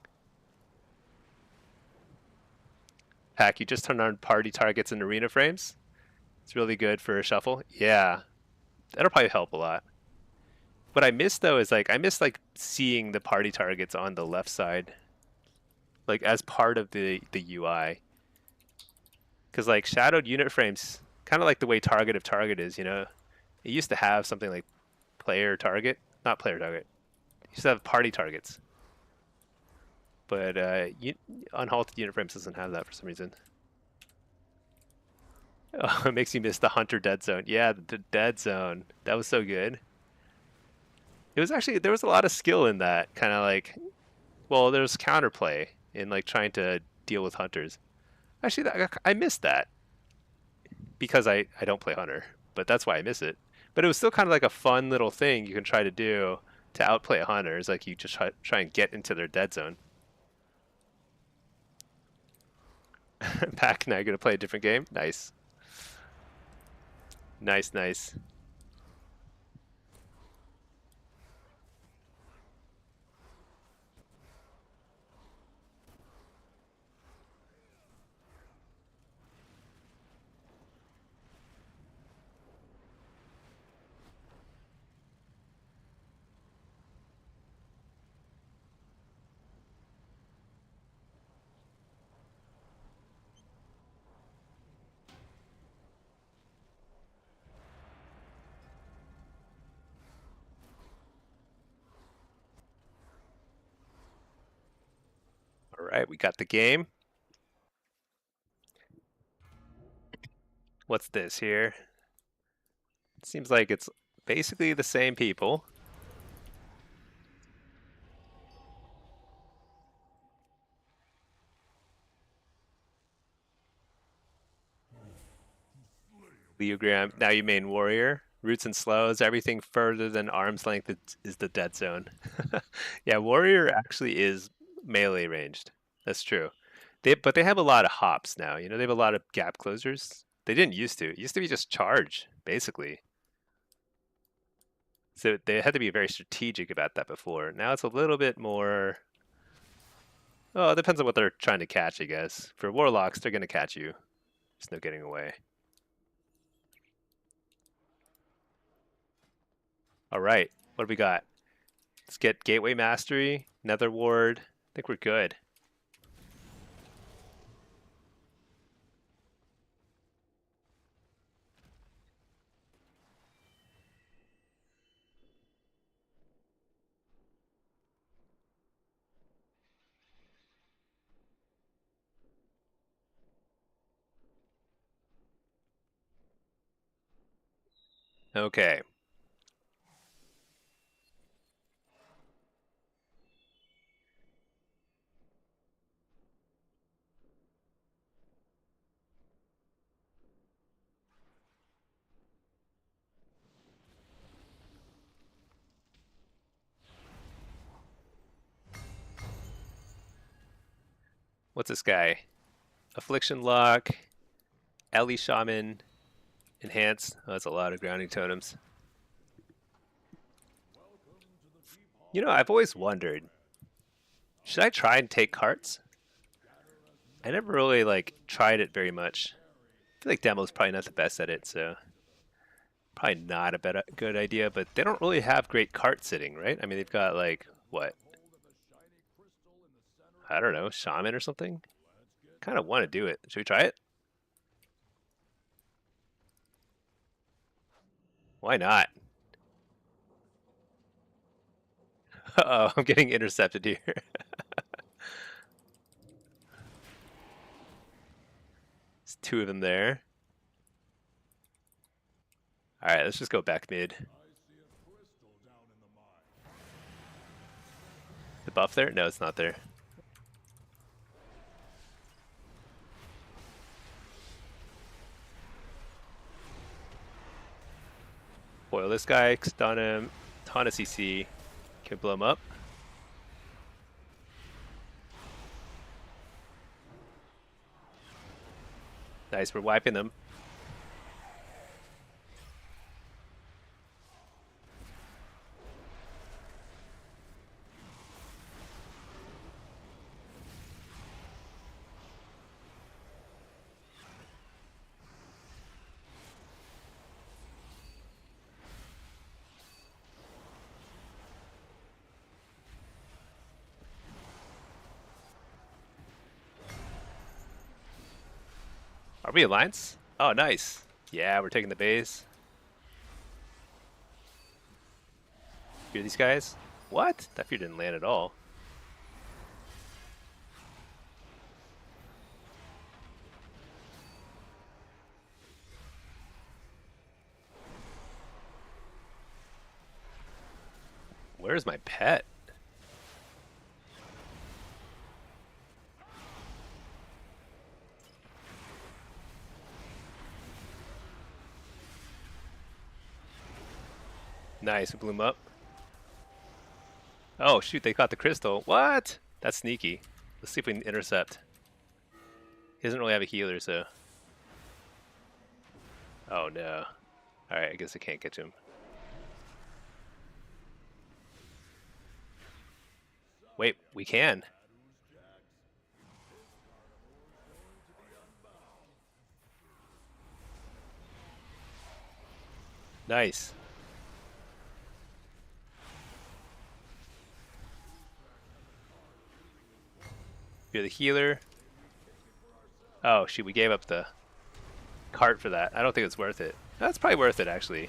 Hack, you just turned on party targets and arena frames. It's really good for a shuffle. Yeah, that'll probably help a lot. What I miss though is like I miss like seeing the party targets on the left side, like as part of the UI. Because like shadowed unit frames, kind of like the way target of target is, you know, it used to have something like player target, not player target. It used to have party targets, but unhalted unit frames doesn't have that for some reason. Oh, it makes you miss the hunter dead zone. Yeah, the dead zone. That was so good. It was actually there was a lot of skill in that kind of like. Well, there was counterplay in like trying to deal with hunters. Actually, I missed that because I don't play hunter, but that's why I miss it. But it was still kind of like a fun little thing you can try to do to outplay hunters. Like you just try and get into their dead zone. Pack now, you're gonna play a different game. Nice, nice, nice. All right, we got the game. What's this here? It seems like it's basically the same people. Leogram. Now you main warrior. Roots and slows. Everything further than arm's length is the dead zone. Yeah, warrior actually is melee ranged. That's true. But they have a lot of hops now. You know, they have a lot of gap closers. They didn't used to. It used to be just charge, basically. So they had to be very strategic about that before. Now it's a little bit more. Oh, it depends on what they're trying to catch, I guess. For warlocks, they're going to catch you. There's no getting away. All right, what do we got? Let's get Gateway Mastery, Nether Ward. I think we're good. Okay. What's this guy? Affliction Lock, Ellie Shaman, Enhance. Oh, that's a lot of grounding totems. You know, I've always wondered, should I try and take carts? I never really like tried it very much. I feel like demo's probably not the best at it, so probably not a good idea. But they don't really have great cart sitting, right? I mean, they've got like what? I don't know, shaman or something. Kind of want to do it. Should we try it? Why not? Uh oh, I'm getting intercepted here. There's two of them there. All right, let's just go back mid. The buff there? No, it's not there. Foil this guy, stun him, ton of CC. Can blow him up. Nice, we're wiping them. Are we alliance? Oh, nice. Yeah, we're taking the base. Fear these guys? What? That fear didn't land at all. Where's my pet? Nice, we blew him up. Oh shoot, they caught the crystal. What? That's sneaky. Let's see if we can intercept. He doesn't really have a healer, so... Oh no. Alright, I guess I can't get to him. Wait, we can. Nice. You're the healer. Oh shoot, we gave up the cart for that. I don't think it's worth it. That's probably worth it actually.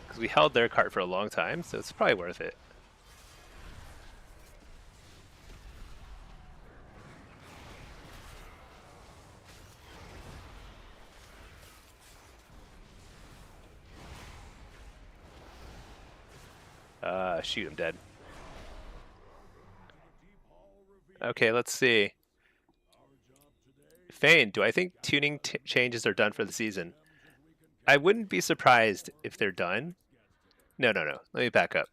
Because we held their cart for a long time, so it's probably worth it. Shoot, I'm dead. Okay, let's see. Fane, do I think tuning changes are done for the season? I wouldn't be surprised if they're done. No. Let me back up.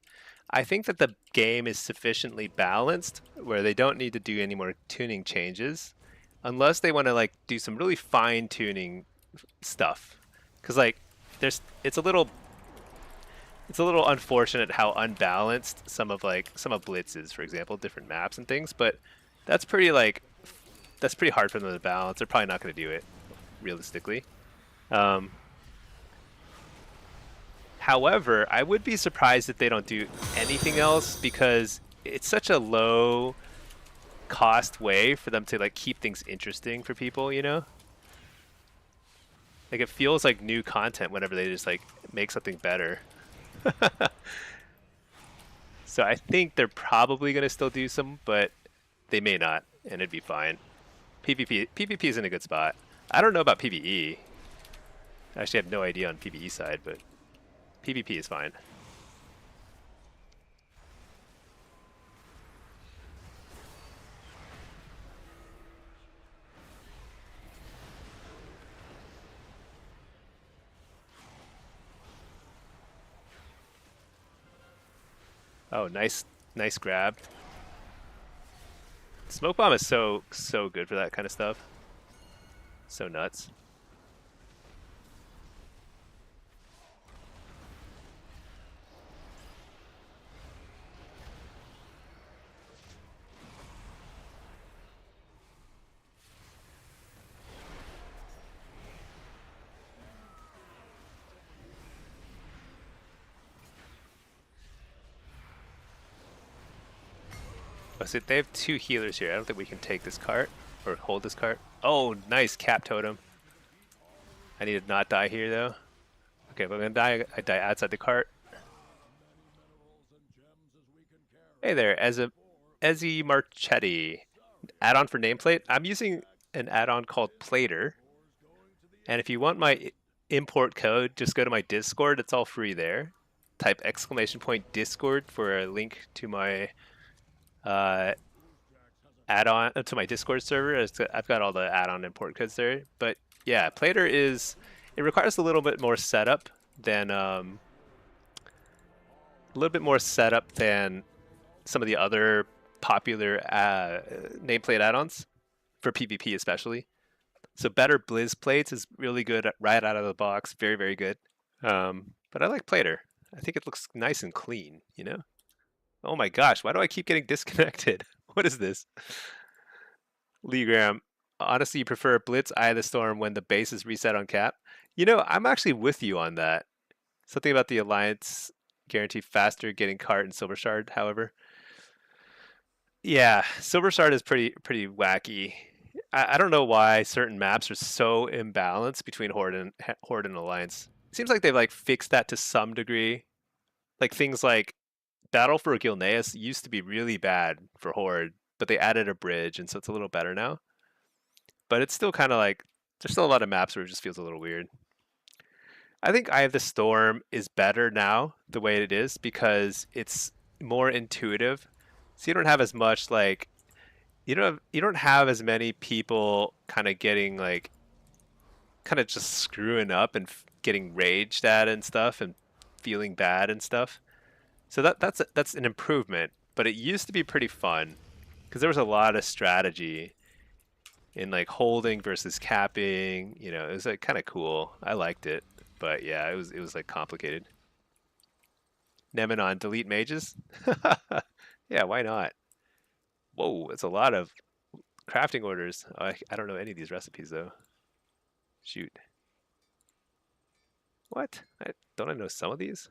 I think that the game is sufficiently balanced where they don't need to do any more tuning changes unless they want to like do some really fine tuning stuff. Cuz like it's a little unfortunate how unbalanced some of Blitz is, for example, different maps and things, but that's pretty hard for them to balance. They're probably not going to do it realistically. However, I would be surprised if they don't do anything else because it's such a low cost way for them to like keep things interesting for people, you know? Like it feels like new content whenever they just like make something better. So I think they're probably going to still do some, but they may not, and it'd be fine. PvP is in a good spot. I don't know about PvE. I actually have no idea on PvE side, but PvP is fine. Oh, nice grab. Smoke bomb is so good for that kind of stuff. So nuts. Oh, so they have two healers here. I don't think we can take this cart or hold this cart. Oh, nice cap totem. I need to not die here though. Okay, but I'm gonna die. I die outside the cart. Hey there, Ezzy Marchetti. Add-on for nameplate. I'm using an add-on called Plater, and if you want my import code, just go to my Discord. It's all free there. Type !Discord for a link to my add-on to my Discord server. I've got all the add-on import codes there. But yeah, Plater it requires a little bit more setup than some of the other popular nameplate add-ons for PvP especially. So better Blizz plates is really good right out of the box, very very good. But I like Plater. I think it looks nice and clean, you know. Oh my gosh, why do I keep getting disconnected? What is this? Legram, honestly, you prefer Blitz Eye of the Storm when the base is reset on cap? You know, I'm actually with you on that. Something about the Alliance guarantee faster getting cart and Silver Shard, however. Yeah, Silver Shard is pretty wacky. I don't know why certain maps are so imbalanced between Horde and Alliance. It seems like they've like fixed that to some degree. Like things like Battle for Gilneas used to be really bad for Horde, but they added a bridge, and so it's a little better now. But it's still kind of like there's still a lot of maps where it just feels a little weird. I think Eye of the Storm is better now the way it is because it's more intuitive. So you don't have as much like you don't have as many people kind of getting like kind of just screwing up and getting raged at and stuff and feeling bad and stuff. So that's an improvement, but it used to be pretty fun because there was a lot of strategy in like holding versus capping. You know, it was like kind of cool. I liked it, but yeah, it was like complicated. Nemenon delete mages. Yeah, why not? Whoa, it's a lot of crafting orders. I don't know any of these recipes though. Shoot. What? Don't I know some of these?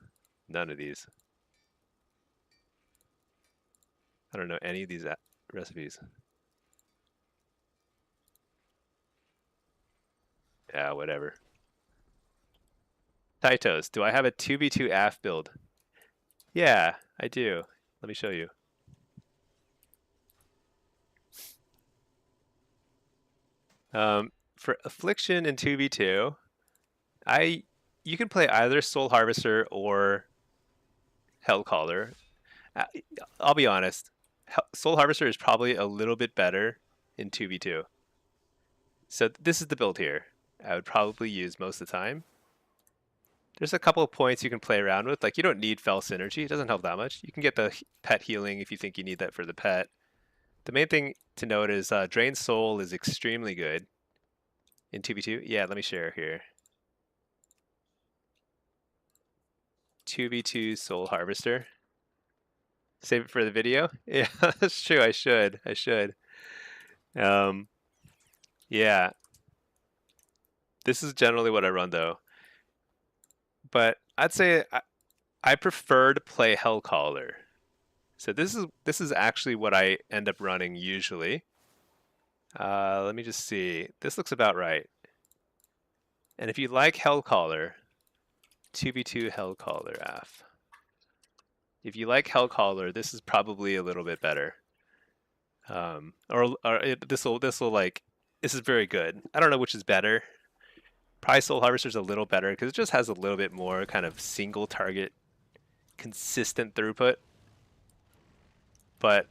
None of these. I don't know any of these recipes. Yeah, whatever. Taitos, do I have a 2v2 AF build? Yeah, I do. Let me show you. For Affliction in 2v2, you can play either Soul Harvester or Hellcaller. Uh, I'll be honest, Soul Harvester is probably a little bit better in 2v2. So this is the build here. I would probably use most of the time. There's a couple of points you can play around with. Like you don't need Fell Synergy. It doesn't help that much. You can get the pet healing if you think you need that for the pet. The main thing to note is Drain Soul is extremely good in 2v2. Yeah, let me share here. 2v2 Soul Harvester. Save it for the video? Yeah, that's true. I should. I should. Um, yeah. This is generally what I run though. But I'd say I prefer to play Hellcaller. So this is actually what I end up running usually. Let me just see. This looks about right. And if you like Hellcaller, 2v2 Hellcaller AF. If you like Hellcaller, this is probably a little bit better. This will like this is very good. I don't know which is better. Probably Soul Harvester's a little better because it just has a little bit more kind of single target, consistent throughput. But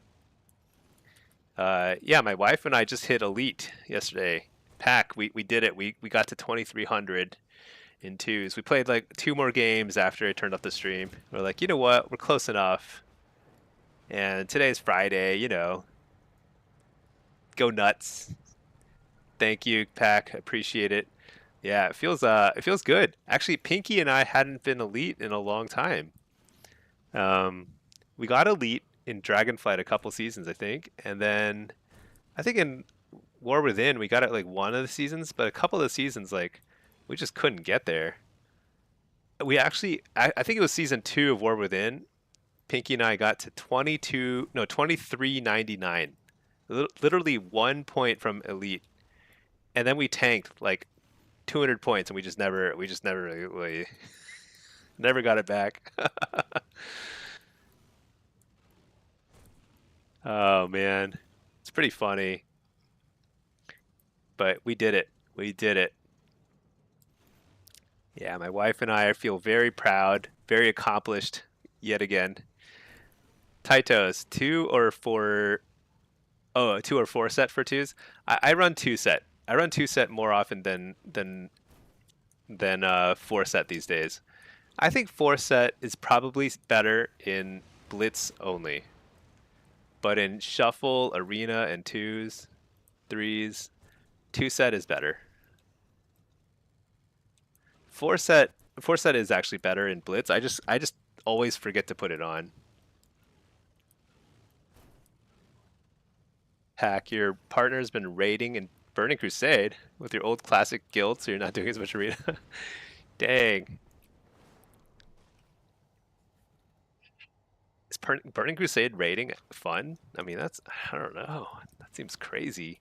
yeah, my wife and I just hit Elite yesterday. Pack, we did it. We got to 2300 in twos. We played like 2 more games after I turned off the stream. We're like, you know what? We're close enough. And today's Friday, you know. Go nuts. Thank you, Pack. Appreciate it. Yeah, it feels good. Actually, Pinky and I hadn't been elite in a long time. We got elite in Dragonflight a couple seasons, I think, and then I think in War Within we got it like one of the seasons, but a couple of the seasons like we just couldn't get there. We actually, I think it was season 2 of War Within. Pinky and I got to 2399, literally 1 point from elite, and then we tanked like 200 points, and we just never really, never got it back. Oh man, it's pretty funny, but we did it. We did it. Yeah, my wife and I feel very proud, very accomplished yet again. Taitos, 2 or 4? Oh, 2 or 4 set for twos. I run 2 set. I run 2 set more often than 4 set these days. I think 4 set is probably better in Blitz only, but in Shuffle, Arena, and twos, threes, 2 set is better. 4 set 4 set is actually better in Blitz. I just always forget to put it on. Hack, your partner's been raiding and Burning Crusade with your old classic guild, so you're not doing as much arena. Dang. Is Burning Crusade raiding fun? I mean, I don't know. That seems crazy.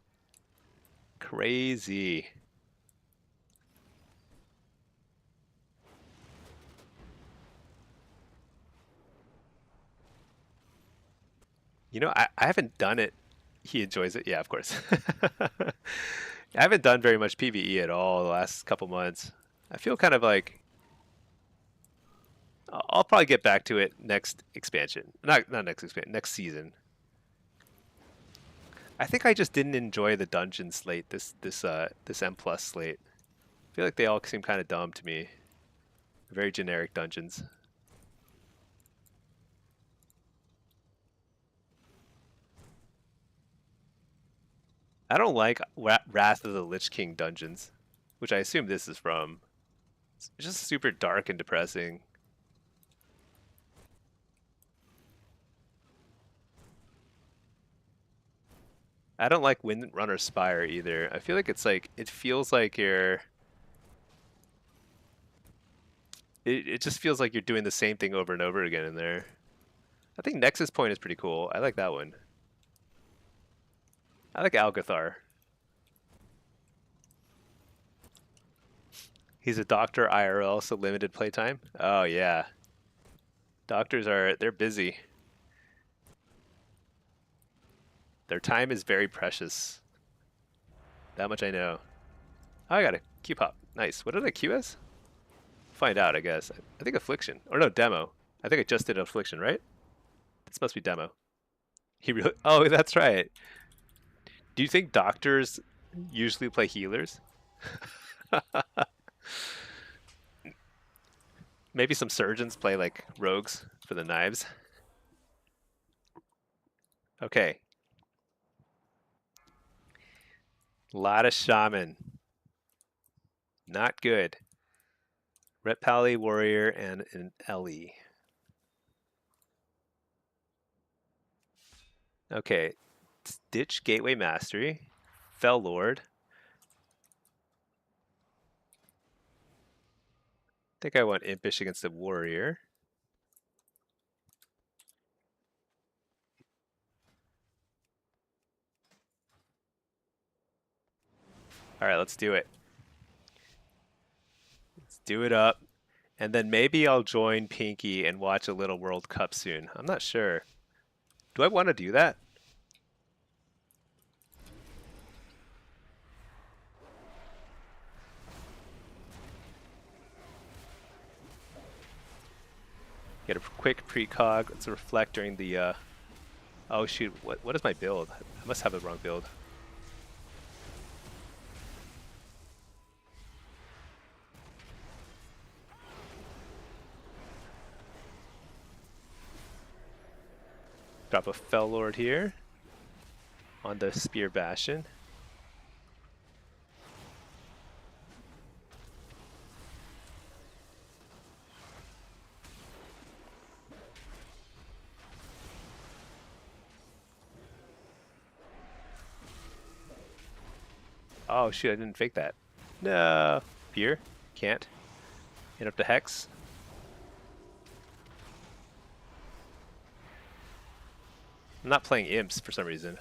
Crazy. You know, I haven't done it. He enjoys it. Yeah, of course. I haven't done very much PvE at all the last couple months. I feel kind of like I'll probably get back to it next expansion. Not next expansion, next season. I think I just didn't enjoy the dungeon slate this M plus slate. I feel like they all seem kind of dumb to me. Very generic dungeons. I don't like Wrath of the Lich King dungeons, which I assume this is from. It's just super dark and depressing. I don't like Windrunner Spire either. I feel like it feels like it just feels like you're doing the same thing over and over again in there. I think Nexus Point is pretty cool. I like that one. I like Algathar. He's a doctor IRL, so limited playtime. Oh yeah. They're busy. Their time is very precious. That much I know. Oh, I got a Q pop. Nice. What did I Q as? Find out, I guess. I think affliction. Or no, demo. I think I just did affliction, right? This must be demo. He really. Oh, that's right. Do you think doctors usually play healers? Maybe some surgeons play like rogues for the knives. Okay. A lot of shaman. Not good. Ret Pally, warrior, and an LE. Okay. Stitch, gateway mastery. Fell lord. I think I want impish against the warrior. All right, let's do it. Let's do it up. And then maybe I'll join Pinky and watch a little World Cup soon. I'm not sure. Do I want to do that? Get a quick precog. Let's reflect during the... Oh shoot, what is my build? I must have the wrong build. Drop a Fell Lord here on the Spear Bastion. Oh shoot, I didn't fake that. No. Fear? Can't. Hit up the Hex. I'm not playing Imps for some reason.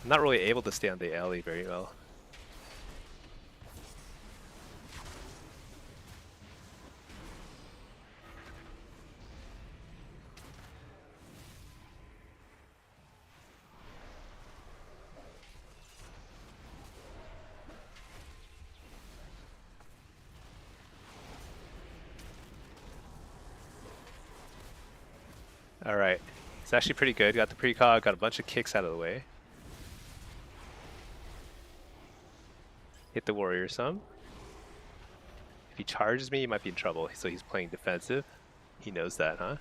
I'm not really able to stay on the alley very well. Alright. It's actually pretty good. Got the precog, got a bunch of kicks out of the way. Hit the warrior some. If he charges me, he might be in trouble. So he's playing defensive. He knows that, huh?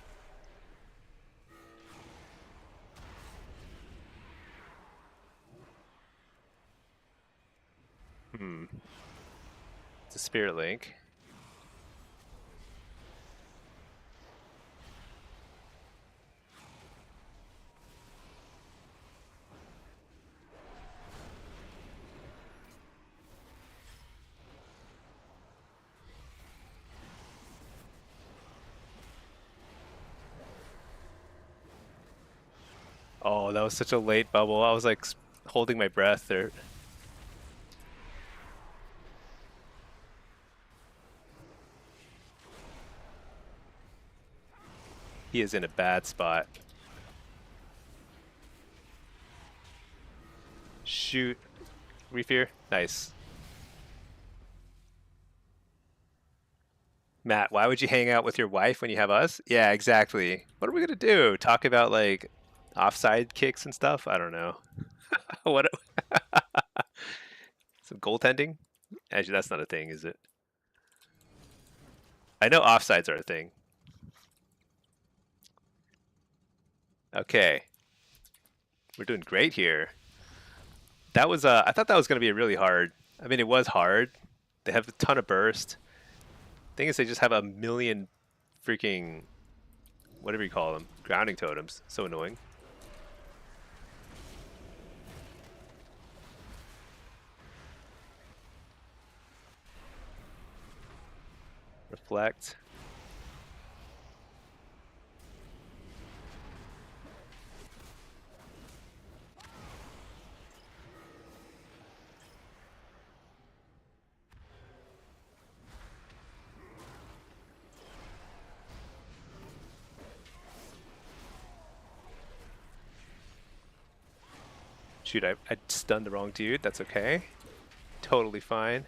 It's a Spirit Link. Oh, that was such a late bubble. I was like holding my breath there. He is in a bad spot. Shoot. Refear. Nice. Matt, why would you hang out with your wife when you have us? Yeah, exactly. What are we gonna do? Talk about like offside kicks and stuff? I don't know. What? Some goaltending? Actually, that's not a thing, is it? I know offsides are a thing. Okay, we're doing great here. That was I thought that was gonna be really hard. I mean, it was hard. They have a ton of burst. Thing is, they just have a million freaking whatever you call them, grounding totems. So annoying. Reflect. Shoot, I stunned the wrong dude. That's okay. Totally fine.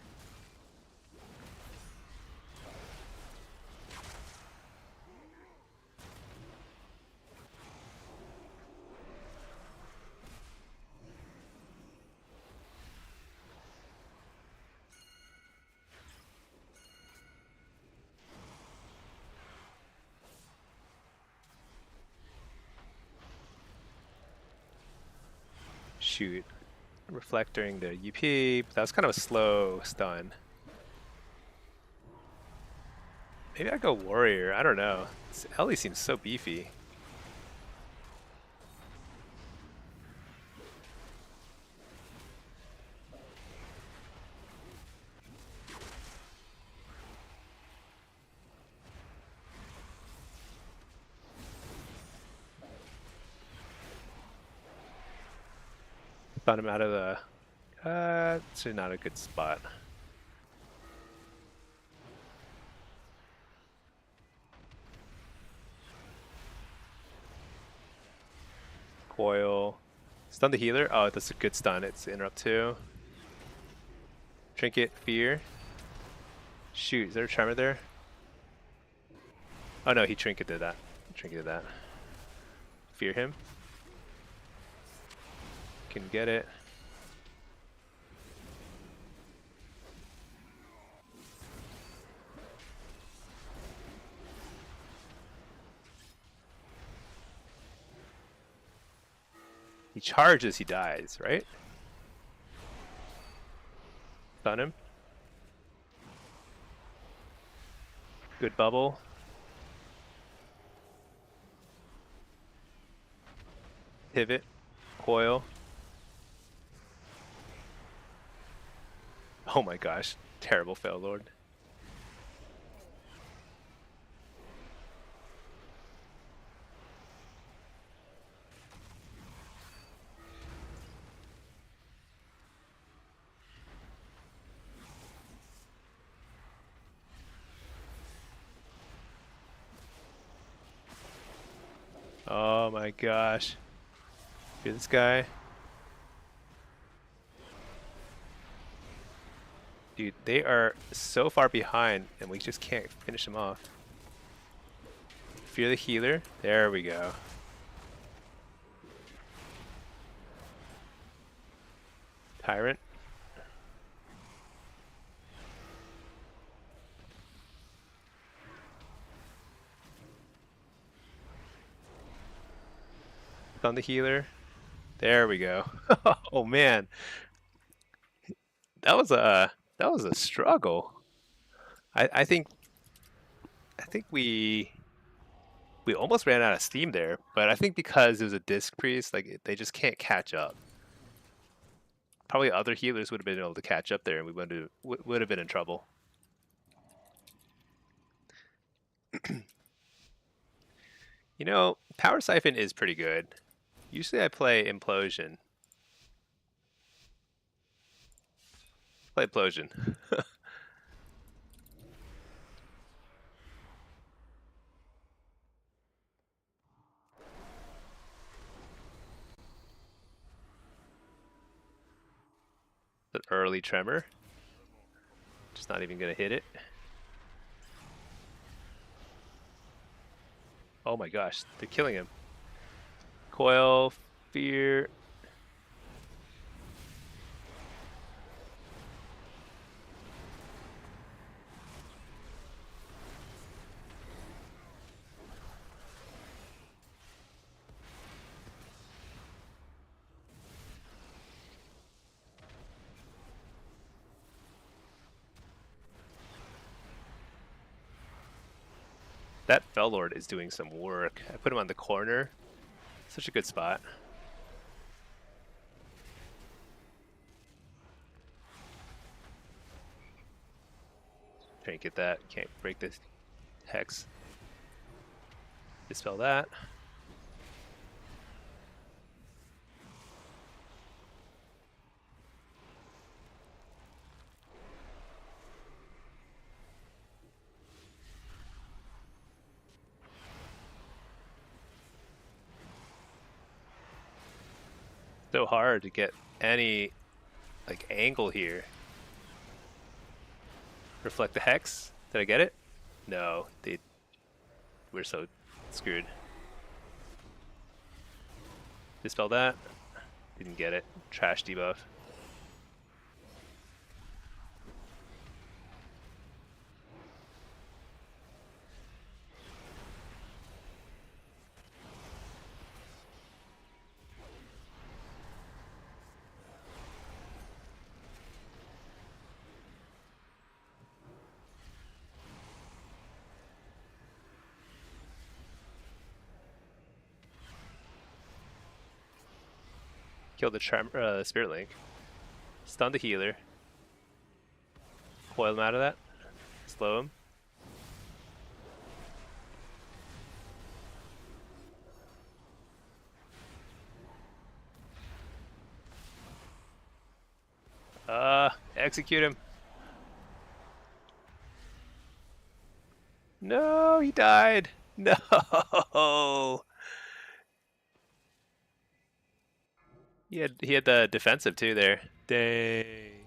Shoot. Reflect during the UP. That was kind of a slow stun. Maybe I go warrior. I don't know. Ellie seems so beefy. Stun him out of the. It's not a good spot. Coil. Stun the healer. Oh, that's a good stun. It's interrupt too. Trinket, fear. Shoot, is there a tremor there? Oh no, he trinketed that. Trinketed that. Fear him. Can get it. He charges, he dies, right? Stun him. Good bubble. Pivot. Coil. Oh my gosh. Terrible fail, Lord. Oh my gosh. Hear this guy? Dude, they are so far behind and we just can't finish them off. Fear the healer. There we go. Tyrant. On the healer. There we go. Oh man. That was a struggle. I think we almost ran out of steam there, but I think because it was a disc priest, like they just can't catch up. Probably other healers would have been able to catch up there, and we would have been in trouble. You know, Power Siphon is pretty good. Usually I play Implosion. Play Implosion. An early Tremor. Just not even gonna hit it. Oh my gosh, they're killing him. Coil, Fear. That Fellord is doing some work. I put him on the corner. Such a good spot. Trinket that. Can't break this Hex. Dispel that. So hard to get any like angle here. Reflect the Hex. Did I get it? No, we're so screwed. Dispel that. Didn't get it. Trash debuff. Kill the Spirit Link. Stun the healer. Coil him out of that. Slow him. Execute him. No, he died. No. He had the defensive too there. Dang.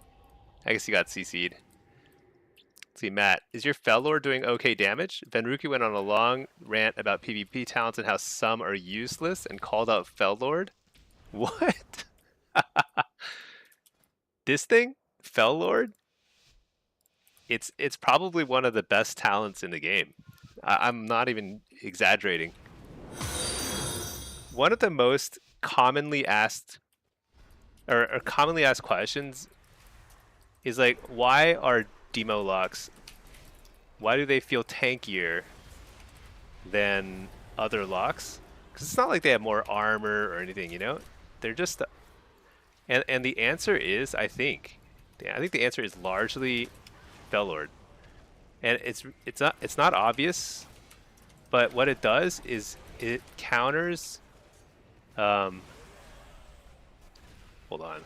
I guess he got CC'd. Let's see, Matt, is your Fellord doing okay damage? Venruki went on a long rant about PvP talents and how some are useless and called out Fellord. What? This thing? Fellord? It's probably one of the best talents in the game. I'm not even exaggerating. One of the most commonly asked or commonly asked questions is like, why are demo locks? Why do they feel tankier than other locks? Because it's not like they have more armor or anything, you know. They're just, and the answer is, I think the answer is largely Fellord, and it's not obvious, but what it does is it counters. Hold on.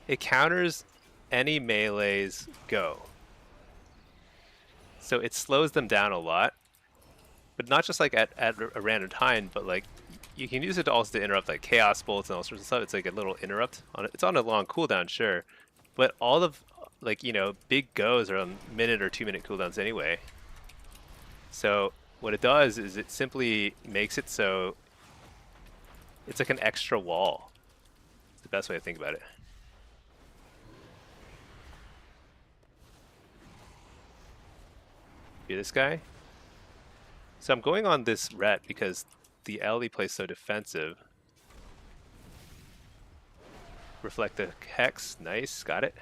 It counters any melee's go. So it slows them down a lot, but not just like at a random time, but like you can use it also to interrupt like chaos bolts and all sorts of stuff. It's like a little interrupt on it. It's on a long cooldown, sure, but all of like, you know, big goes are on minute or 2 minute cooldowns anyway. So what it does is it simply makes it so it's like an extra wall. It's the best way to think about it. Be this guy. So I'm going on this ret because the Ellie plays so defensive. Reflect the Hex. Nice. Got it.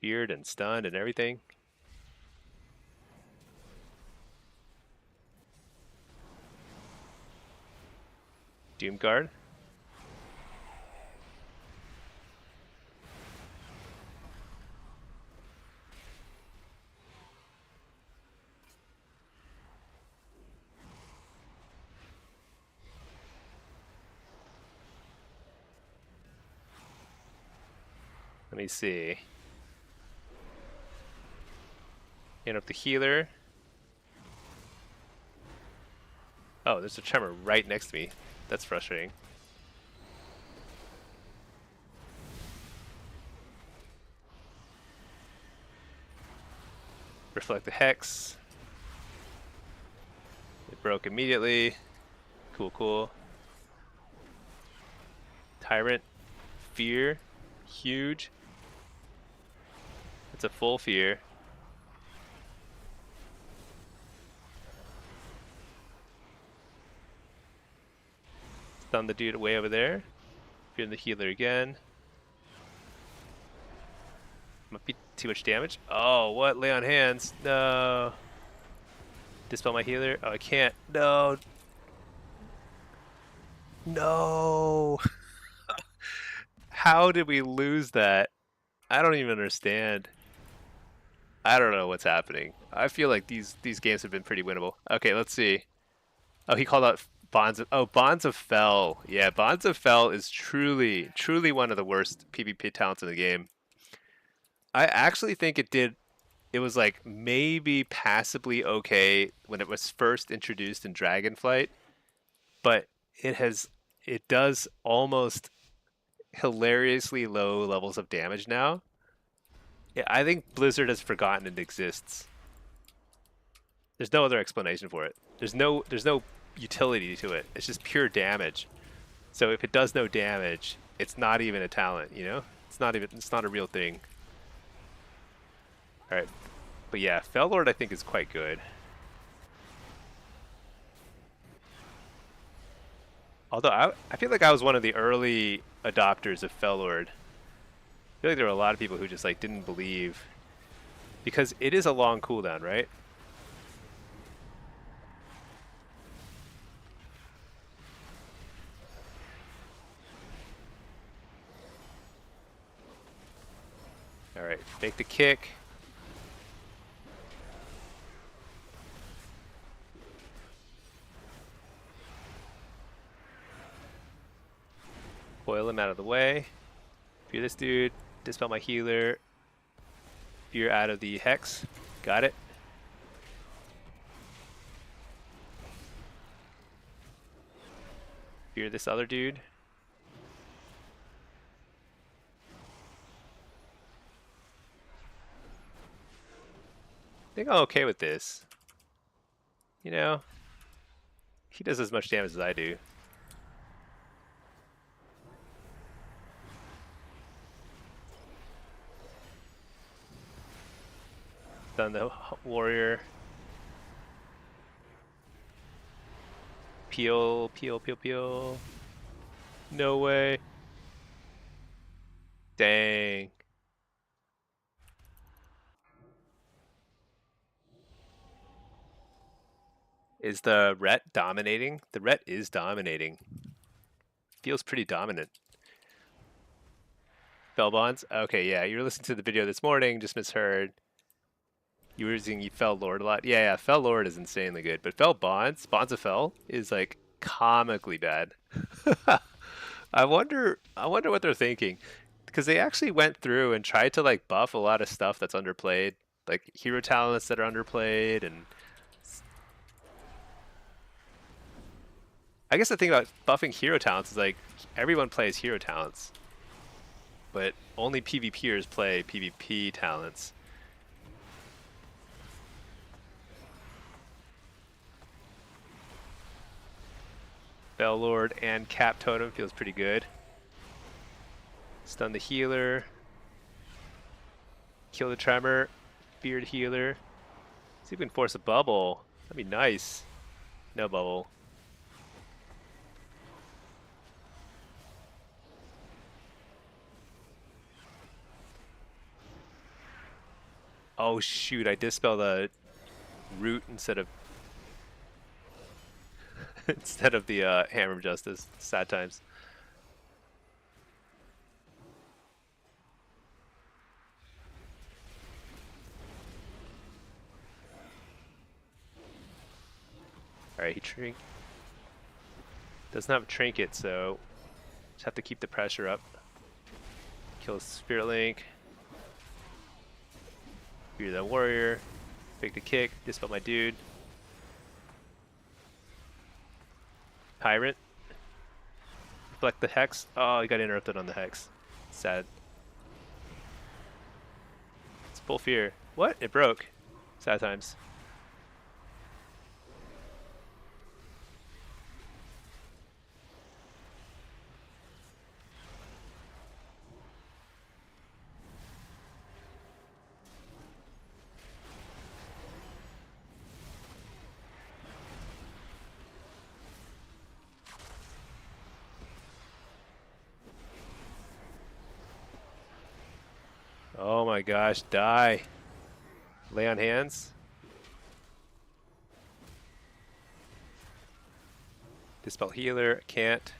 Beard and stunned and everything. Doomguard. Let me see. Hit up the healer. Oh, there's a tremor right next to me. That's frustrating. Reflect the hex. It broke immediately. Cool, cool. Tyrant. Fear. Huge. It's a full fear. Stun the dude way over there. Fear the healer again. Might be too much damage. Oh, what? Lay on hands. No. Dispel my healer. Oh, I can't. No. No. How did we lose that? I don't even understand. I don't know what's happening. I feel like these games have been pretty winnable. Okay, let's see. Oh, he called out Bonds of... Oh, Bonds of Fel. Yeah, Bonds of Fel is truly one of the worst PvP talents in the game. I actually think it was like maybe passably okay when it was first introduced in Dragonflight, but it does almost hilariously low levels of damage now. Yeah, I think Blizzard has forgotten it exists. There's no other explanation for it. There's no utility to it. It's just pure damage. So if it does no damage, it's not even a talent, you know? It's not a real thing. All right. But yeah, Fellord I think is quite good. Although I feel like I was one of the early adopters of Fellord. I feel like there were a lot of people who just like didn't believe, because it is a long cooldown, right? All right, make the kick. Coil him out of the way. Fear this dude. Dispel my healer. Fear out of the hex. Got it. Fear this other dude. I think I'm okay with this. You know, he does as much damage as I do. Done the warrior. Peel, peel, peel, peel. No way. Dang. Is the Ret dominating? The Ret is dominating. Feels pretty dominant. Fell bonds? Okay, yeah, you were listening to the video this morning, just misheard. You were using Fel Lord a lot. Yeah, Fel Lord is insanely good, but Fel Bonds, Bonds of Fel, is like comically bad. I wonder what they're thinking, because they actually went through and tried to like buff a lot of stuff that's underplayed, like hero talents that are underplayed, and I guess the thing about buffing hero talents is like everyone plays hero talents, but only PvPers play PvP talents. Bell Lord and Cap Totem feels pretty good. Stun the healer. Kill the tremor. Beard healer. See if we can force a bubble. That'd be nice. No bubble. Oh shoot, I dispel the root instead of instead of the Hammer of Justice. Sad times. Alright, he doesn't have a trinket, so just have to keep the pressure up. Kill Spirit Link. Fear the warrior. Fake the kick. Dispel my dude. Tyrant. Reflect the hex. Oh, he got interrupted on the hex. Sad. It's full fear. What? It broke. Sad times. Oh my gosh, die. Lay on hands. Dispel healer, can't.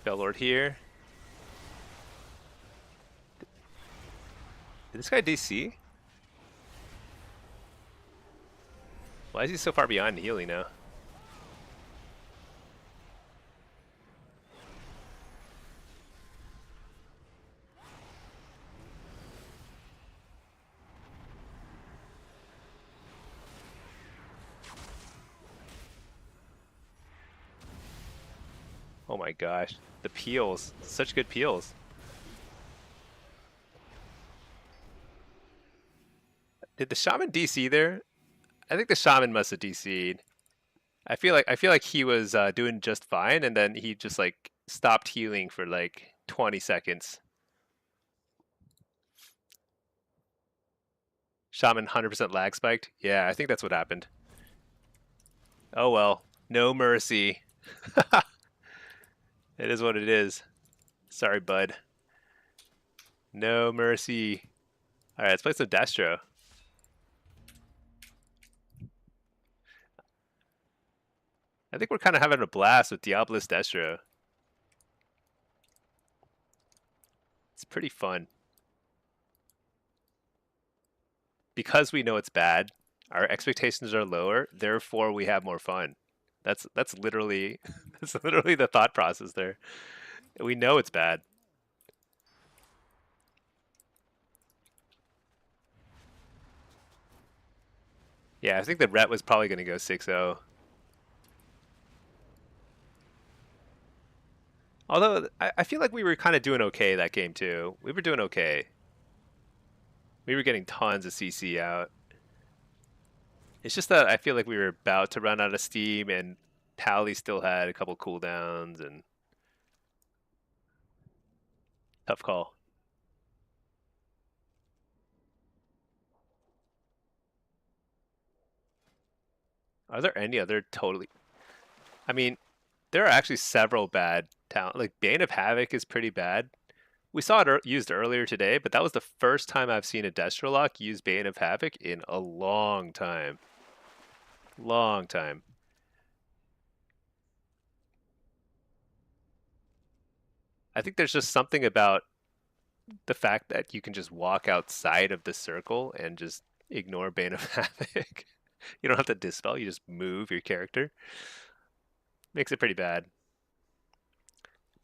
Bellord here. Did this guy DC? Why is he so far behind healing now? Oh my gosh, the peels. Such good peels. Did the shaman DC there? I think the shaman must have DC'd. I feel like he was doing just fine, and then he just like stopped healing for like 20 seconds. Shaman 100% lag spiked. Yeah, I think that's what happened. Oh well, no mercy. It is what it is. Sorry, bud. No mercy. All right, let's play some Destro. I think we're kind of having a blast with Diablo's Destro. It's pretty fun. Because we know it's bad, our expectations are lower, therefore we have more fun. That's literally that's literally the thought process there. We know it's bad. Yeah, I think the Ret was probably going to go 6-0. Although I feel like we were kind of doing okay that game too. We were doing okay. We were getting tons of CC out. It's just that I feel like we were about to run out of steam, and Tally still had a couple cooldowns, and tough call. Are there any other totally? I mean, there are actually several bad talent. Like Bane of Havoc is pretty bad. We saw it used earlier today, but that was the first time I've seen a Destrolock use Bane of Havoc in a long time. Long time. I think there's just something about the fact that you can just walk outside of the circle and just ignore Bane of Havoc. You don't have to dispel, you just move your character. Makes it pretty bad.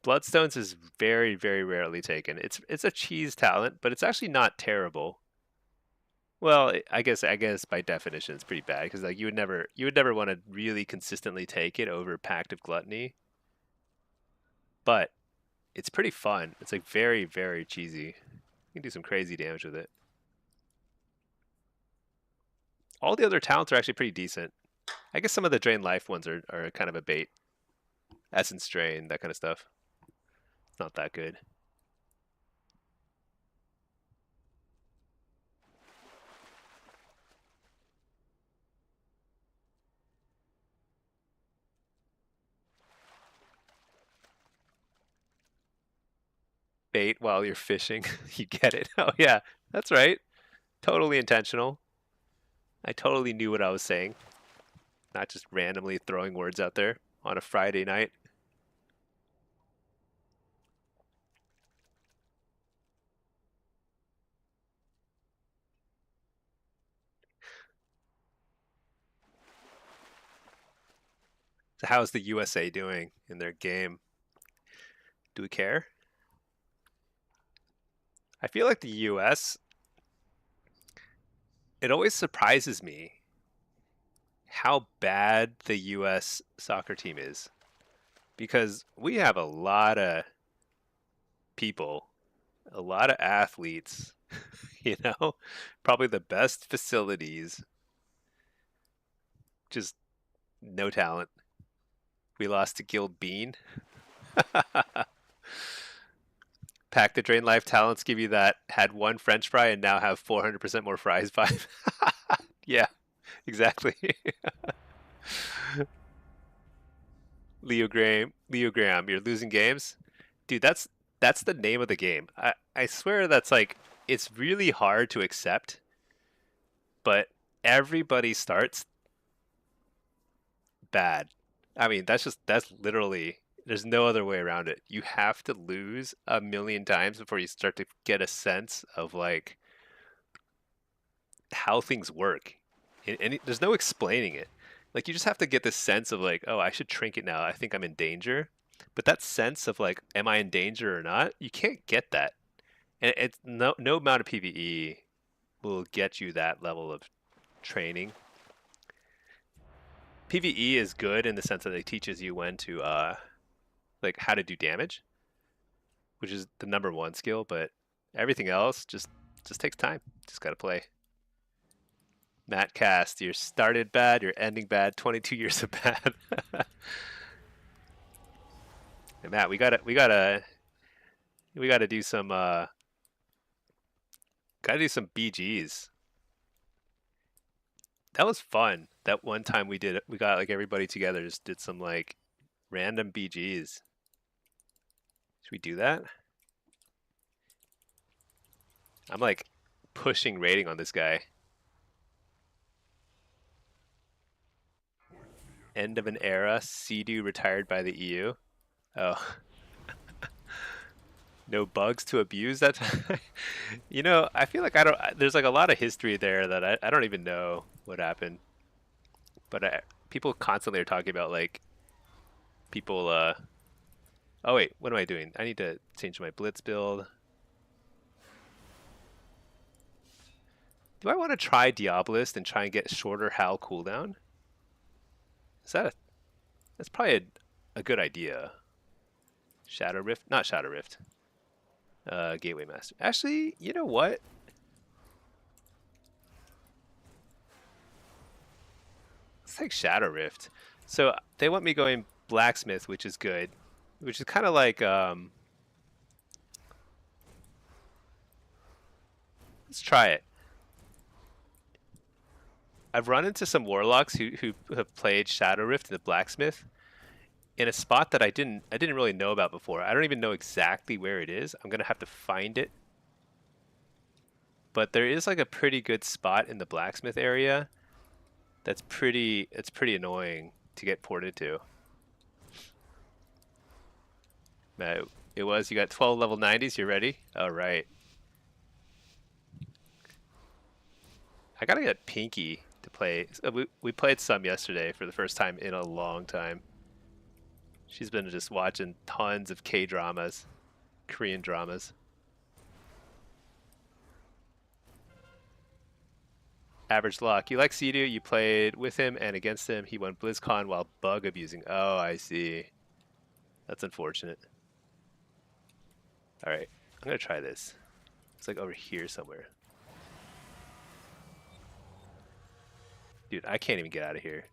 Bloodstones is very, very rarely taken. It's a cheese talent, but it's actually not terrible. Well, I guess by definition it's pretty bad because like you would never want to really consistently take it over Pact of Gluttony. But it's pretty fun. It's like very, very cheesy. You can do some crazy damage with it. All the other talents are actually pretty decent. I guess some of the Drain Life ones are kind of a bait. Essence Drain, that kind of stuff. It's not that good. Bait while you're fishing. You get it. Oh yeah, that's right. Totally intentional. I totally knew what I was saying. Not just randomly throwing words out there on a Friday night. So how's the USA doing in their game? Do we care? I feel like the US, it always surprises me how bad the US soccer team is, because we have a lot of people, a lot of athletes, you know, probably the best facilities, just no talent. We lost to Guild Bean. Pack the Drain Life talents give you that had one French fry and now have 400% more fries vibe. Yeah, exactly. Leo Graham, you're losing games, dude. That's the name of the game. I swear that's like it's really hard to accept, but everybody starts bad. I mean, that's literally there's no other way around it. You have to lose a million times before you start to get a sense of like how things work. And there's no explaining it. Like you just have to get this sense of like, oh, I should trinket now. I think I'm in danger. But that sense of like, am I in danger or not? You can't get that. And it's no amount of PvE will get you that level of training. PvE is good in the sense that it teaches you when to like how to do damage, which is the number one skill, but everything else just takes time. Just gotta play. Matt Cast, you're started bad, you're ending bad, 22 years of bad. Hey, Matt, we gotta do some BGs. That was fun. That one time we got like everybody together, just did some like random BGs. Should we do that? I'm like pushing rating on this guy. End of an era. Sea-Doo retired by the EU. Oh, no bugs to abuse that time. You know, I feel like I don't. There's like a lot of history there that I don't even know what happened. But people constantly are talking about like people. Oh wait, what am I doing? I need to change my blitz build. Do I want to try Diabolist and try and get shorter Hal cooldown? Is that that's probably a good idea. Shadow Rift, not Shadow Rift. Gateway Master. Actually, you know what? Let's take Shadow Rift. So they want me going Blacksmith, which is good. Which is kind of like, let's try it. I've run into some Warlocks who have played Shadow Rift in the Blacksmith in a spot that I didn't really know about before. I don't even know exactly where it is. I'm gonna have to find it. But there is like a pretty good spot in the Blacksmith area it's pretty annoying to get ported to. It was, you got 12 level 90s, you ready? All right. I gotta get Pinky to play. We played some yesterday for the first time in a long time. She's been just watching tons of K-dramas, Korean dramas. Average Lock. You like Sea-Doo, you played with him and against him. He won BlizzCon while bug abusing. Oh, I see. That's unfortunate. All right, I'm gonna try this. It's like over here somewhere. Dude, I can't even get out of here.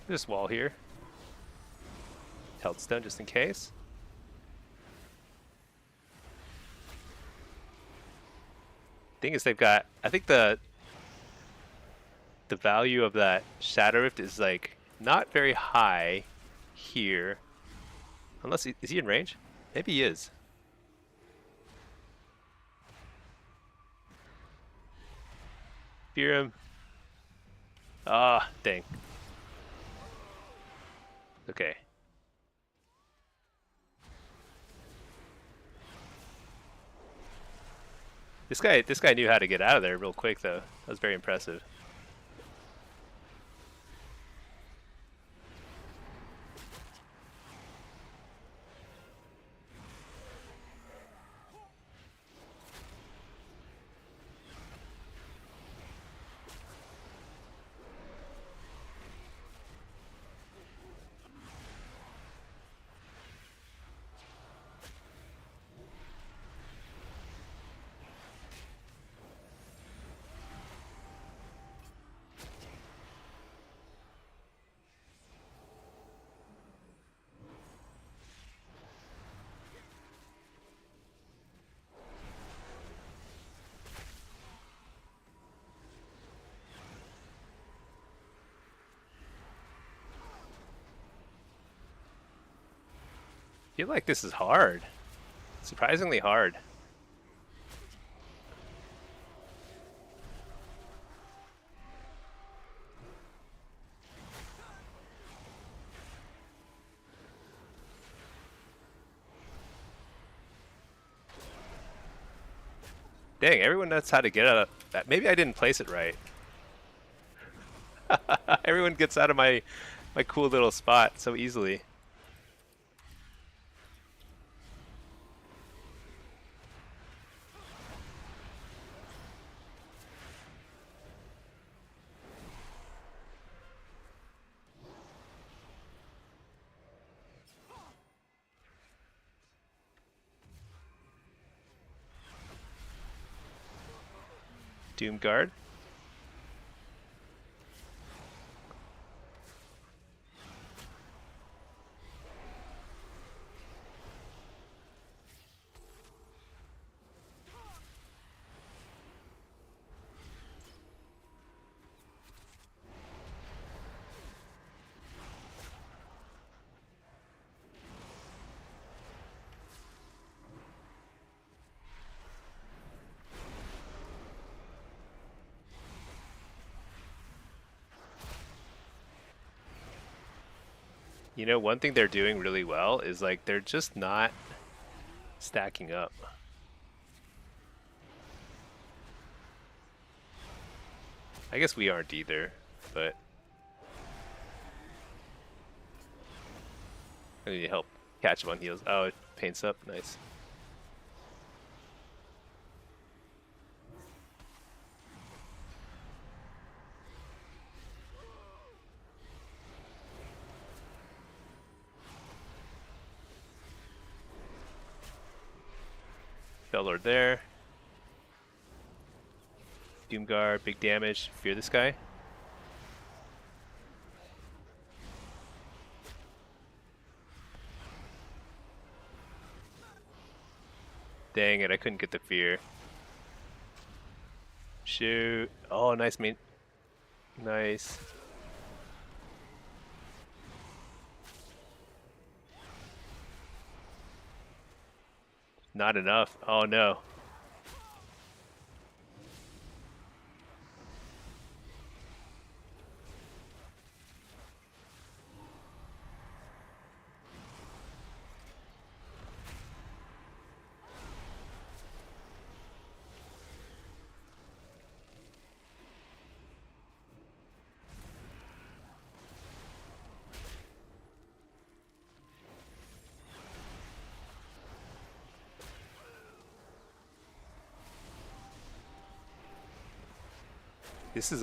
This wall here. Held stun just in case. Thing is, they've got. I think the value of that Shadow Rift is like not very high here, Unless is he in range? Maybe he is. Fear him. Ah, dang. Okay. This guy knew how to get out of there real quick though. That was very impressive. I feel like this is hard. Surprisingly hard. Dang, everyone knows how to get out of that. Maybe I didn't place it right. Everyone gets out of my cool little spot so easily. Doom Guard. You know, one thing they're doing really well is like they're just not stacking up. I guess we aren't either, but I need to help catch him on heels. Oh, it paints up. Nice. Bellord there. Doomguard, big damage. Fear this guy. Dang it, I couldn't get the fear. Shoot. Oh, nice main. Nice. Not enough. Oh no. This is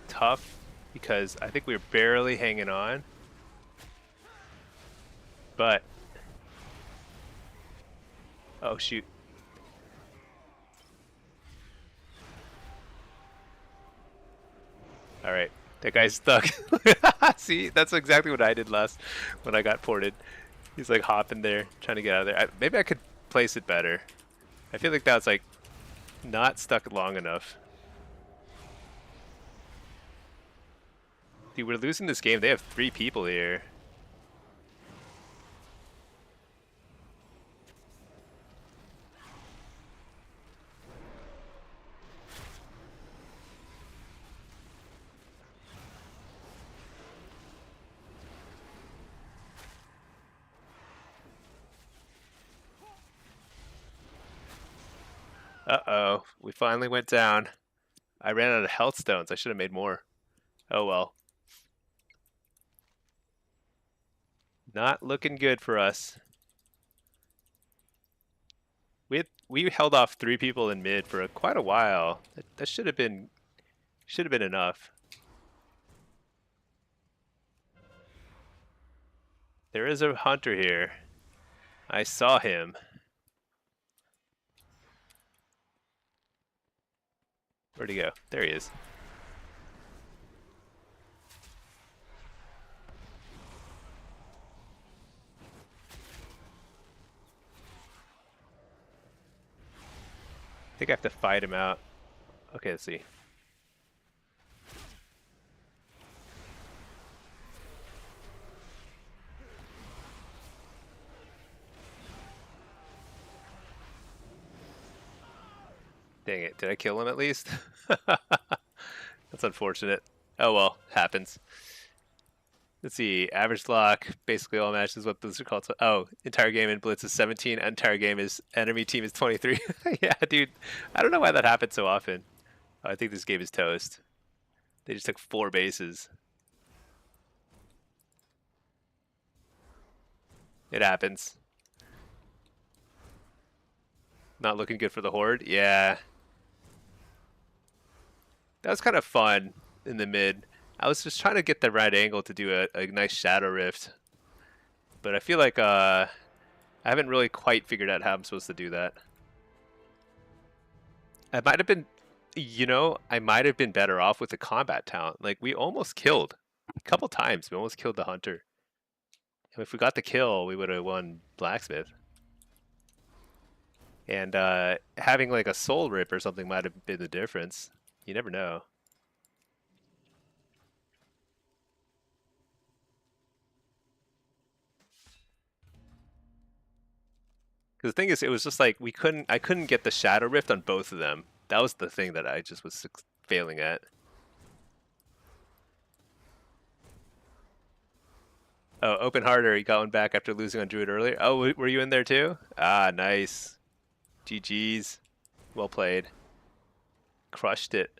tough because I think we're barely hanging on. But oh shoot. All right, that guy's stuck. See, that's exactly what I did last when I got ported. He's like hopping there, trying to get out of there. Maybe I could place it better. I feel like that's like not stuck long enough. Dude, we're losing this game. They have 3 people here. Uh-oh. We finally went down. I ran out of health stones. I should have made more. Oh well. Not looking good for us. We held off 3 people in mid for quite a while. That should have been enough. There is a hunter here. I saw him. Where'd he go? There he is. I think I have to fight him out. Okay, let's see. Dang it, did I kill him at least? That's unfortunate. Oh well, happens. Let's see, average lock, basically all matches, what those are called. Oh, entire game in Blitz is 17, entire game is enemy team is 23. Yeah, dude, I don't know why that happens so often. Oh, I think this game is toast. They just took 4 bases. It happens. Not looking good for the Horde? Yeah. That was kind of fun in the mid. I was just trying to get the right angle to do a nice Shadow Rift. But I feel like I haven't really quite figured out how I'm supposed to do that. I might have been, I might have been better off with the combat talent. Like, we almost killed. A couple times, we almost killed the Hunter. And if we got the kill, we would have won Blacksmith. And having like a Soul Rip or something might have been the difference. You never know. Because the thing is, it was just like I couldn't get the Shadow Rift on both of them. That was the thing that I just was failing at. Oh, Open Harder, he got one back after losing on Druid earlier. Oh, were you in there too? Ah, nice. GG's. Well played. Crushed it.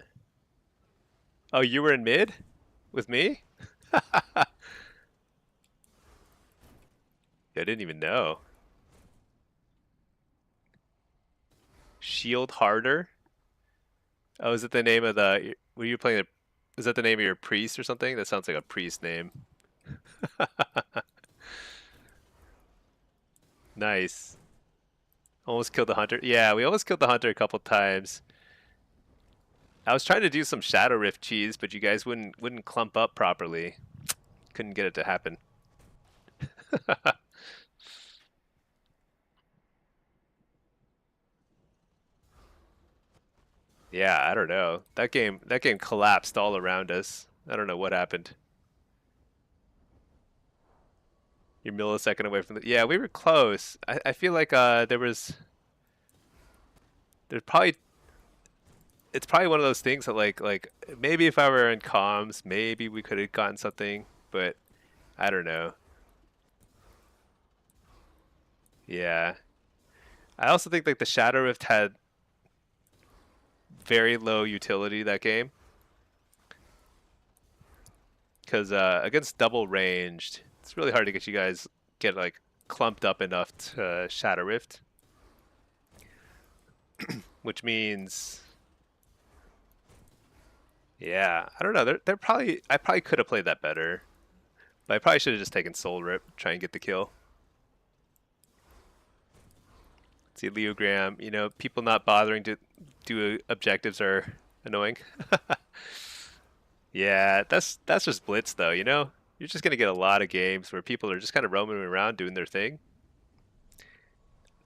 Oh, you were in mid? With me? I didn't even know. Shield Harder? Oh, is it the name of the... Were you playing... Is that the name of your priest or something? That sounds like a priest name. Nice. Almost killed the hunter. Yeah, we almost killed the hunter a couple times. I was trying to do some Shadow Rift cheese, but you guys wouldn't clump up properly. Couldn't get it to happen. Yeah, I don't know. That game collapsed all around us. I don't know what happened. You're millisecond away from the... Yeah, we were close. I feel like there's probably... It's probably one of those things that like maybe if I were in comms, maybe we could have gotten something, but I don't know. Yeah. I also think like the Shadow Rift had very low utility that game. Because against double ranged, it's really hard to get you guys get like clumped up enough to Shadow Rift. Which means, yeah, I don't know. They're probably I probably could have played that better, but I probably should have just taken Soul Rip, try and get the kill. See, Leo Graham, people not bothering to do objectives are annoying. Yeah, that's just Blitz though, You're just gonna get a lot of games where people are just kind of roaming around doing their thing.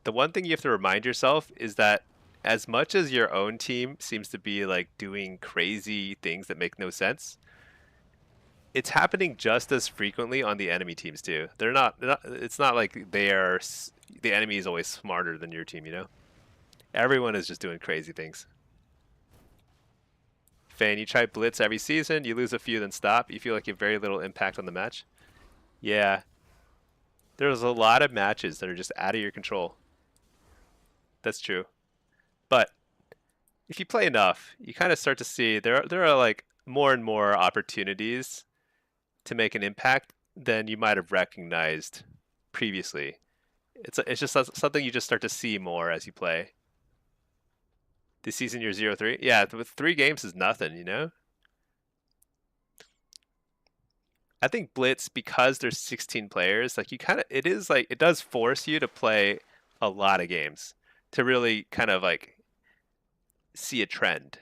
The one thing you have to remind yourself is that as much as your own team seems to be like doing crazy things that make no sense, it's happening just as frequently on the enemy teams too. It's not like the enemy is always smarter than your team, Everyone is just doing crazy things. Fan, you try Blitz every season, you lose a few, then stop. You feel like you have very little impact on the match. Yeah. There's a lot of matches that are just out of your control. That's true. But if you play enough, you kind of start to see there are like more and more opportunities to make an impact than you might have recognized previously. It's just something you just start to see more as you play. This season you're 0-3. Yeah, with 3 games is nothing, you know? I think Blitz, because there's 16 players, like you kind of, it is like, it does force you to play a lot of games to really kind of like see a trend.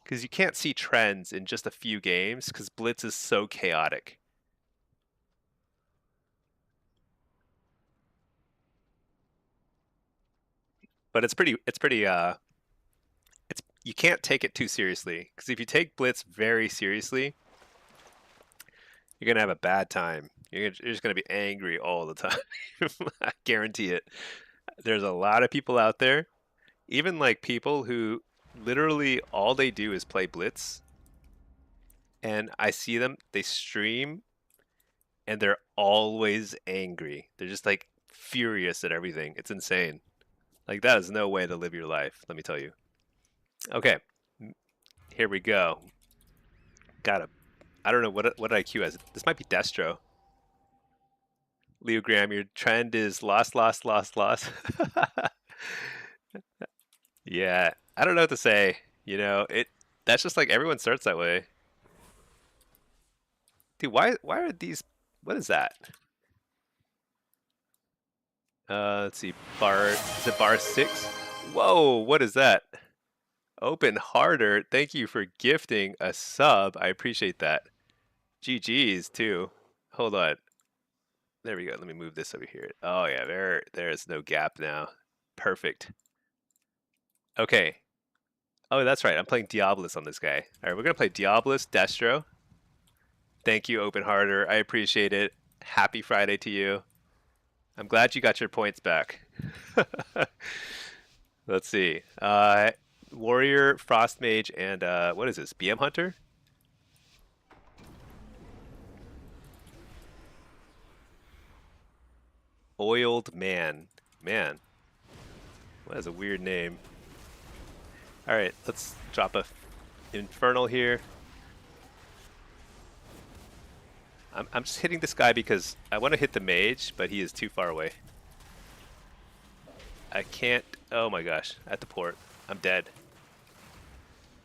Because you can't see trends in just a few games because Blitz is so chaotic. But it's you can't take it too seriously because if you take Blitz very seriously, you're gonna have a bad time. You're just gonna be angry all the time. I guarantee it. There's a lot of people out there, even like people who literally all they do is play Blitz, and I see them, they stream, and they're always angry. They're just like furious at everything. It's insane. Like that is no way to live your life, let me tell you. Okay, here we go. Got a, I don't know what did I queue as. This might be Destro. Leo Graham, your trend is lost, lost, lost, lost. Yeah, I don't know what to say. You know, it. That's just like everyone starts that way. Dude, why are these? What is that? Let's see. Bar is it bar 6? Whoa, what is that? Open harder. Thank you for gifting a sub. I appreciate that. GG's too. Hold on. There we go. Let me move this over here. Oh yeah, there is no gap now. Perfect. Okay. Oh, that's right. I'm playing Diabolus on this guy. All right, we're gonna play Diabolus, Destro. Thank you, Open Harder. I appreciate it. Happy Friday to you. I'm glad you got your points back. Let's see. Warrior, Frost Mage, and what is this? BM Hunter? Oiled Man. Man. That is a weird name. Alright, let's drop a Infernal here. I'm just hitting this guy because I want to hit the mage, but he is too far away. I can't. Oh my gosh, at the port. I'm dead.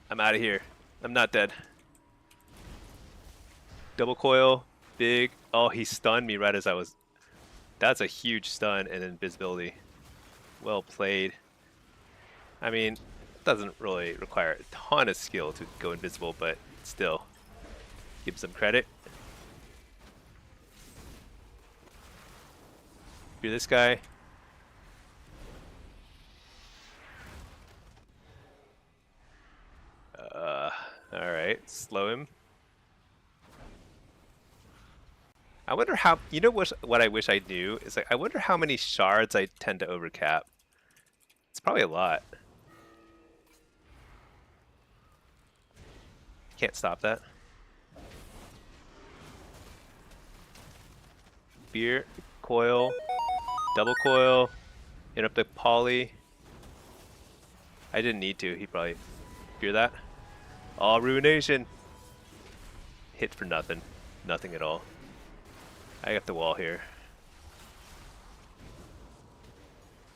I'm out of here. I'm not dead. Double coil, big. Oh, he stunned me right as I was. That's a huge stun and invisibility. Well played. I mean, it doesn't really require a ton of skill to go invisible, but still, give some credit. You're this guy. Alright, slow him. I wonder how, you know what I wish I knew? Is like, I wonder how many shards I tend to overcap. It's probably a lot. Can't stop that. Beer, coil, double coil, interrupt the poly. I didn't need to, he probably fear that. All ruination. Hit for nothing. Nothing at all. I got the wall here.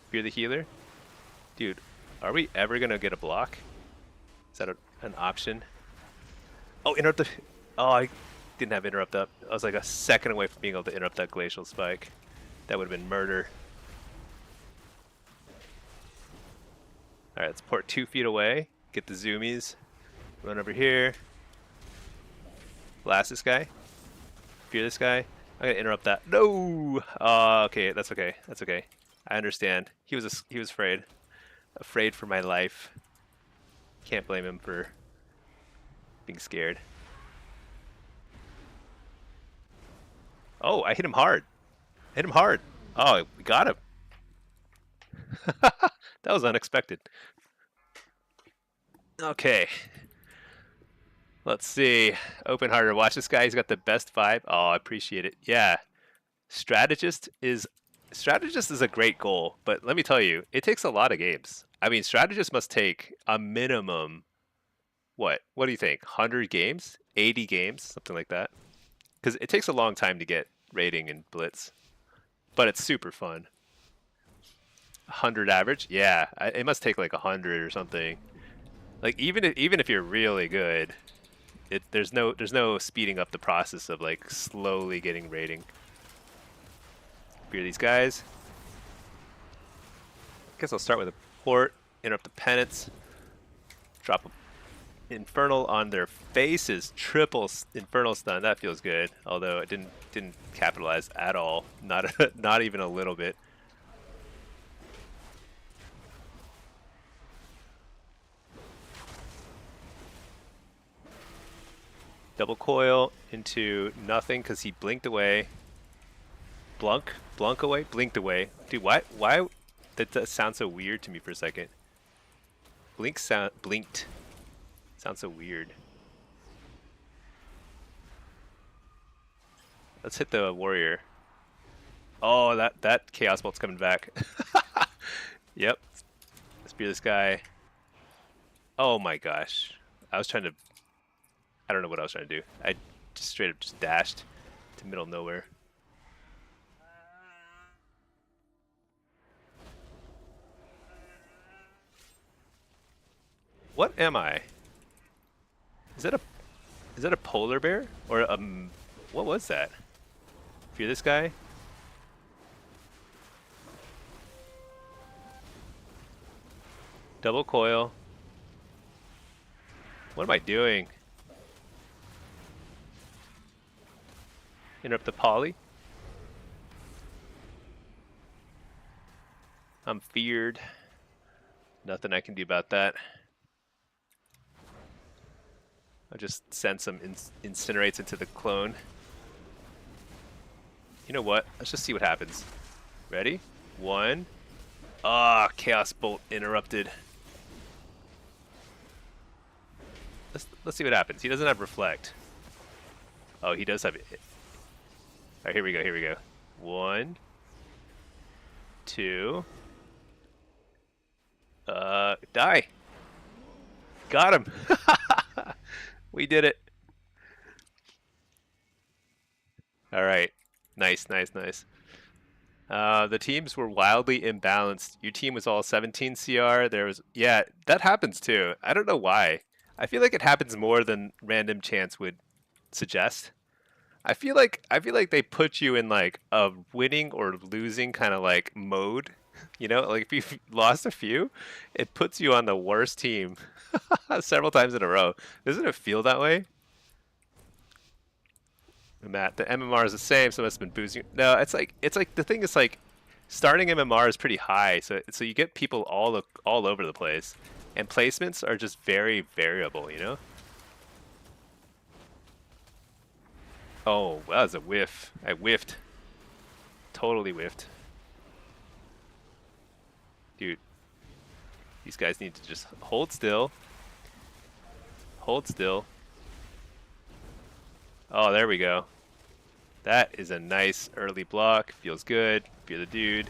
Fear the healer? Dude, are we ever gonna get a block? Is that an option? Oh, interrupt the... Oh, I didn't have interrupt up. I was like a second away from being able to interrupt that glacial spike. That would have been murder. Alright, let's port 2 feet away. Get the zoomies. Run over here. Blast this guy. Fear this guy. I'm gonna interrupt that. No! Okay, that's okay. That's okay. I understand. He was afraid. Afraid for my life. Can't blame him for being scared. Oh, I hit him hard. Hit him hard. Oh, we got him. That was unexpected. Okay. Let's see. Open harder. Watch this guy. He's got the best vibe. Oh, I appreciate it. Yeah. Strategist is a great goal, but let me tell you, it takes a lot of games. I mean, strategists must take a minimum. What do you think? 100 games, 80 games, something like that. Because it takes a long time to get rating in Blitz, but it's super fun. 100 average, yeah. It must take like 100 or something. Like even if you're really good, there's no speeding up the process of like slowly getting rating. Fear these guys. Guess I'll start with a port, interrupt the penance, drop a infernal on their faces, triple infernal stun. That feels good. Although it didn't capitalize at all. Not not even a little bit. Double coil into nothing because he blinked away. Blunk away, blinked away. Dude, why? That sounds so weird to me for a second. Blinked. Sounds so weird. Let's hit the warrior. Oh, that chaos bolt's coming back. Yep. Spear this guy. Oh my gosh. I don't know what I was trying to do. I just straight up just dashed to middle of nowhere. What am I? Is that a polar bear or what was that? Fear this guy. Double coil. What am I doing? Interrupt the poly. I'm feared. Nothing I can do about that. I'll just send some incinerates into the clone. You know what? Let's just see what happens. Ready? 1. Ah, chaos bolt interrupted. Let's see what happens. He doesn't have reflect. Oh, he does have it. All right, here we go. Here we go. 1, 2. Die. Got him. We did it. All right. Nice, nice, nice. The teams were wildly imbalanced. Your team was all 17 CR. Yeah, that happens too. I don't know why. I feel like it happens more than random chance would suggest. I feel like they put you in like a winning or losing kind of like mode. You know, like if you've lost a few, it puts you on the worst team several times in a row. Doesn't it feel that way? Matt, the MMR is the same, so it must have been boosting. No, it's like the thing is like starting MMR is pretty high, so you get people all over the place, and placements are just very variable, you know. Oh, that was a whiff. I whiffed. Totally whiffed. Dude, these guys need to just hold still. Hold still. Oh, there we go. That is a nice early block. Feels good. Fear the dude.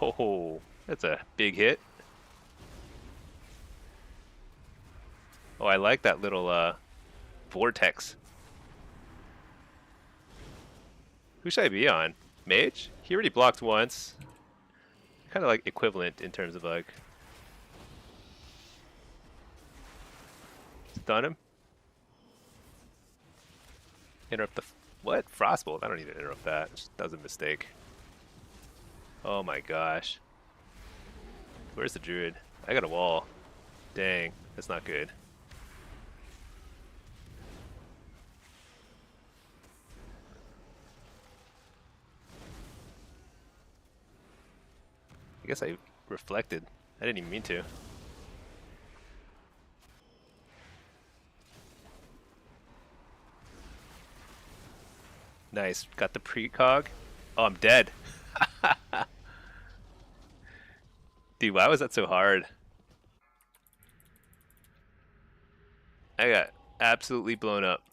Oh, that's a big hit. Oh, I like that little vortex. Who should I be on? Mage? He already blocked once. Kind of like equivalent in terms of like... Stun him. Interrupt the... What? Frostbolt? I don't need to interrupt that. That was a mistake. Oh my gosh. Where's the druid? I got a wall. Dang. That's not good. I guess I reflected. I didn't even mean to. Nice. Got the precog. Oh, I'm dead. Dude, why was that so hard? I got absolutely blown up.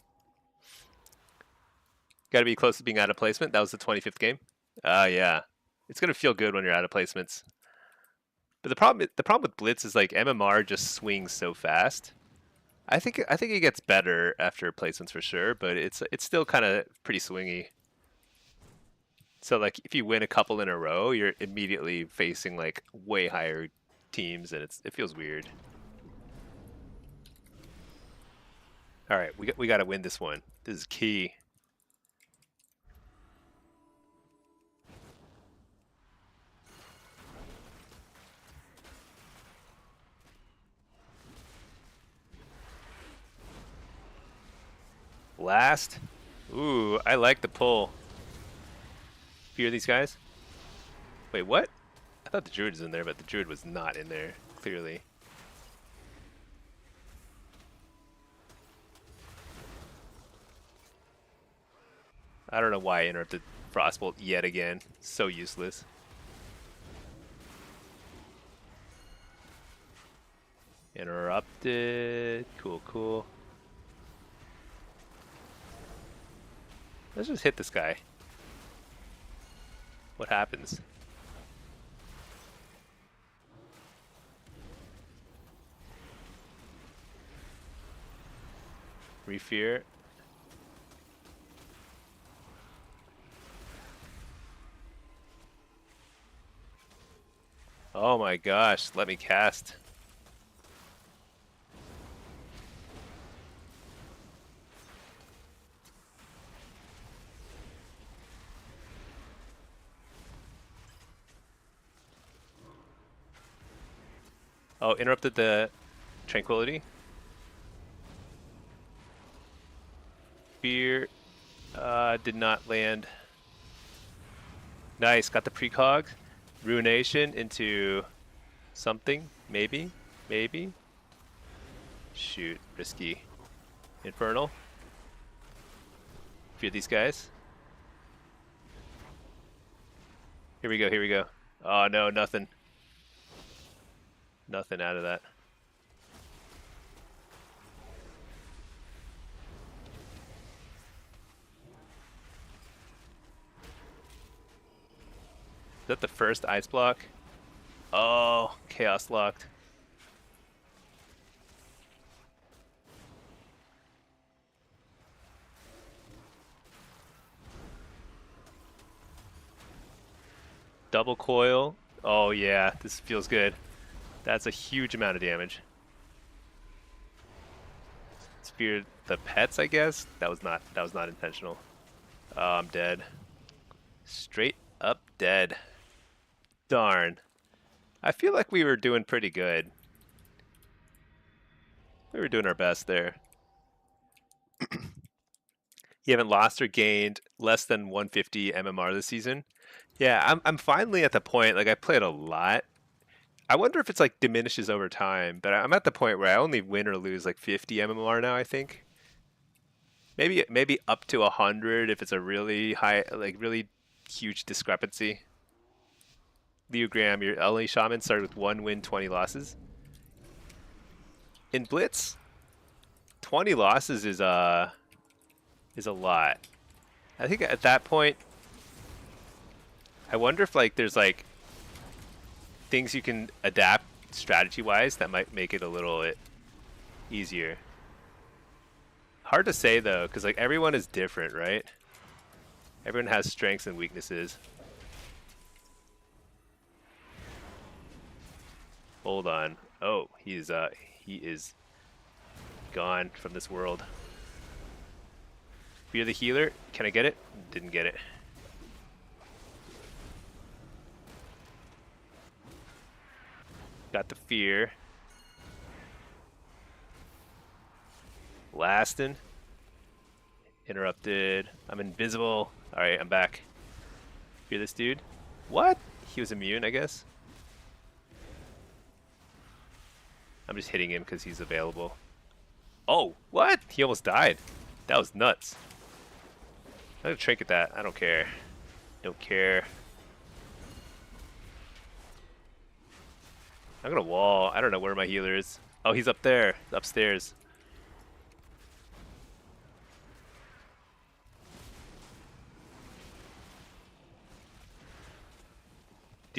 Got to be close to being out of placement. That was the 25th game. Yeah. It's gonna feel good when you're out of placements. But the problem with Blitz is like MMR just swings so fast. I think it gets better after placements for sure, but it's still kind of pretty swingy. So like if you win a couple in a row, you're immediately facing like way higher teams, and it feels weird. All right, we got to win this one. This is key. Last. Ooh, I like the pull. Fear these guys. Wait, what? I thought the druid was in there, but the druid was not in there, clearly. I don't know why I interrupted Frostbolt yet again. So useless. Interrupted. Cool, cool. Let's just hit this guy. What happens? Refear. Oh my gosh, let me cast. Oh, interrupted the tranquility. Fear did not land. Nice, got the precog. Ruination into something, maybe, maybe. Shoot, risky. Infernal. Fear these guys. Here we go, here we go. Oh no, nothing. Nothing out of that. Is that the first ice block? Oh, chaos locked. Double coil. Oh yeah, this feels good. That's a huge amount of damage. Speared the pets, I guess. That was not intentional. Oh, I'm dead. Straight up dead. Darn. I feel like we were doing pretty good. We were doing our best there. You haven't lost or gained less than 150 MMR this season. Yeah, I'm finally at the point, like I played a lot. I wonder if it's like diminishes over time, but I'm at the point where I only win or lose like 50 MMR now, I think. Maybe up to 100 if it's a really high, like really huge discrepancy. Leo Graham, your LA Shaman started with 1 win, 20 losses. In Blitz, 20 losses is a lot. I think at that point, I wonder if like there's like things you can adapt strategy-wise that might make it a little bit easier. Hard to say though, because like everyone is different, right? Everyone has strengths and weaknesses. Hold on. Oh, he is gone from this world. Fear the healer. Can I get it? Didn't get it. Got the fear. Lasting. Interrupted. I'm invisible. Alright, I'm back. Fear this dude. What? He was immune, I guess. I'm just hitting him because he's available. Oh, what? He almost died. That was nuts. I'm gonna trinket that. I don't care. Don't care. I'm gonna wall. I don't know where my healer is. Oh, he's up there. Upstairs.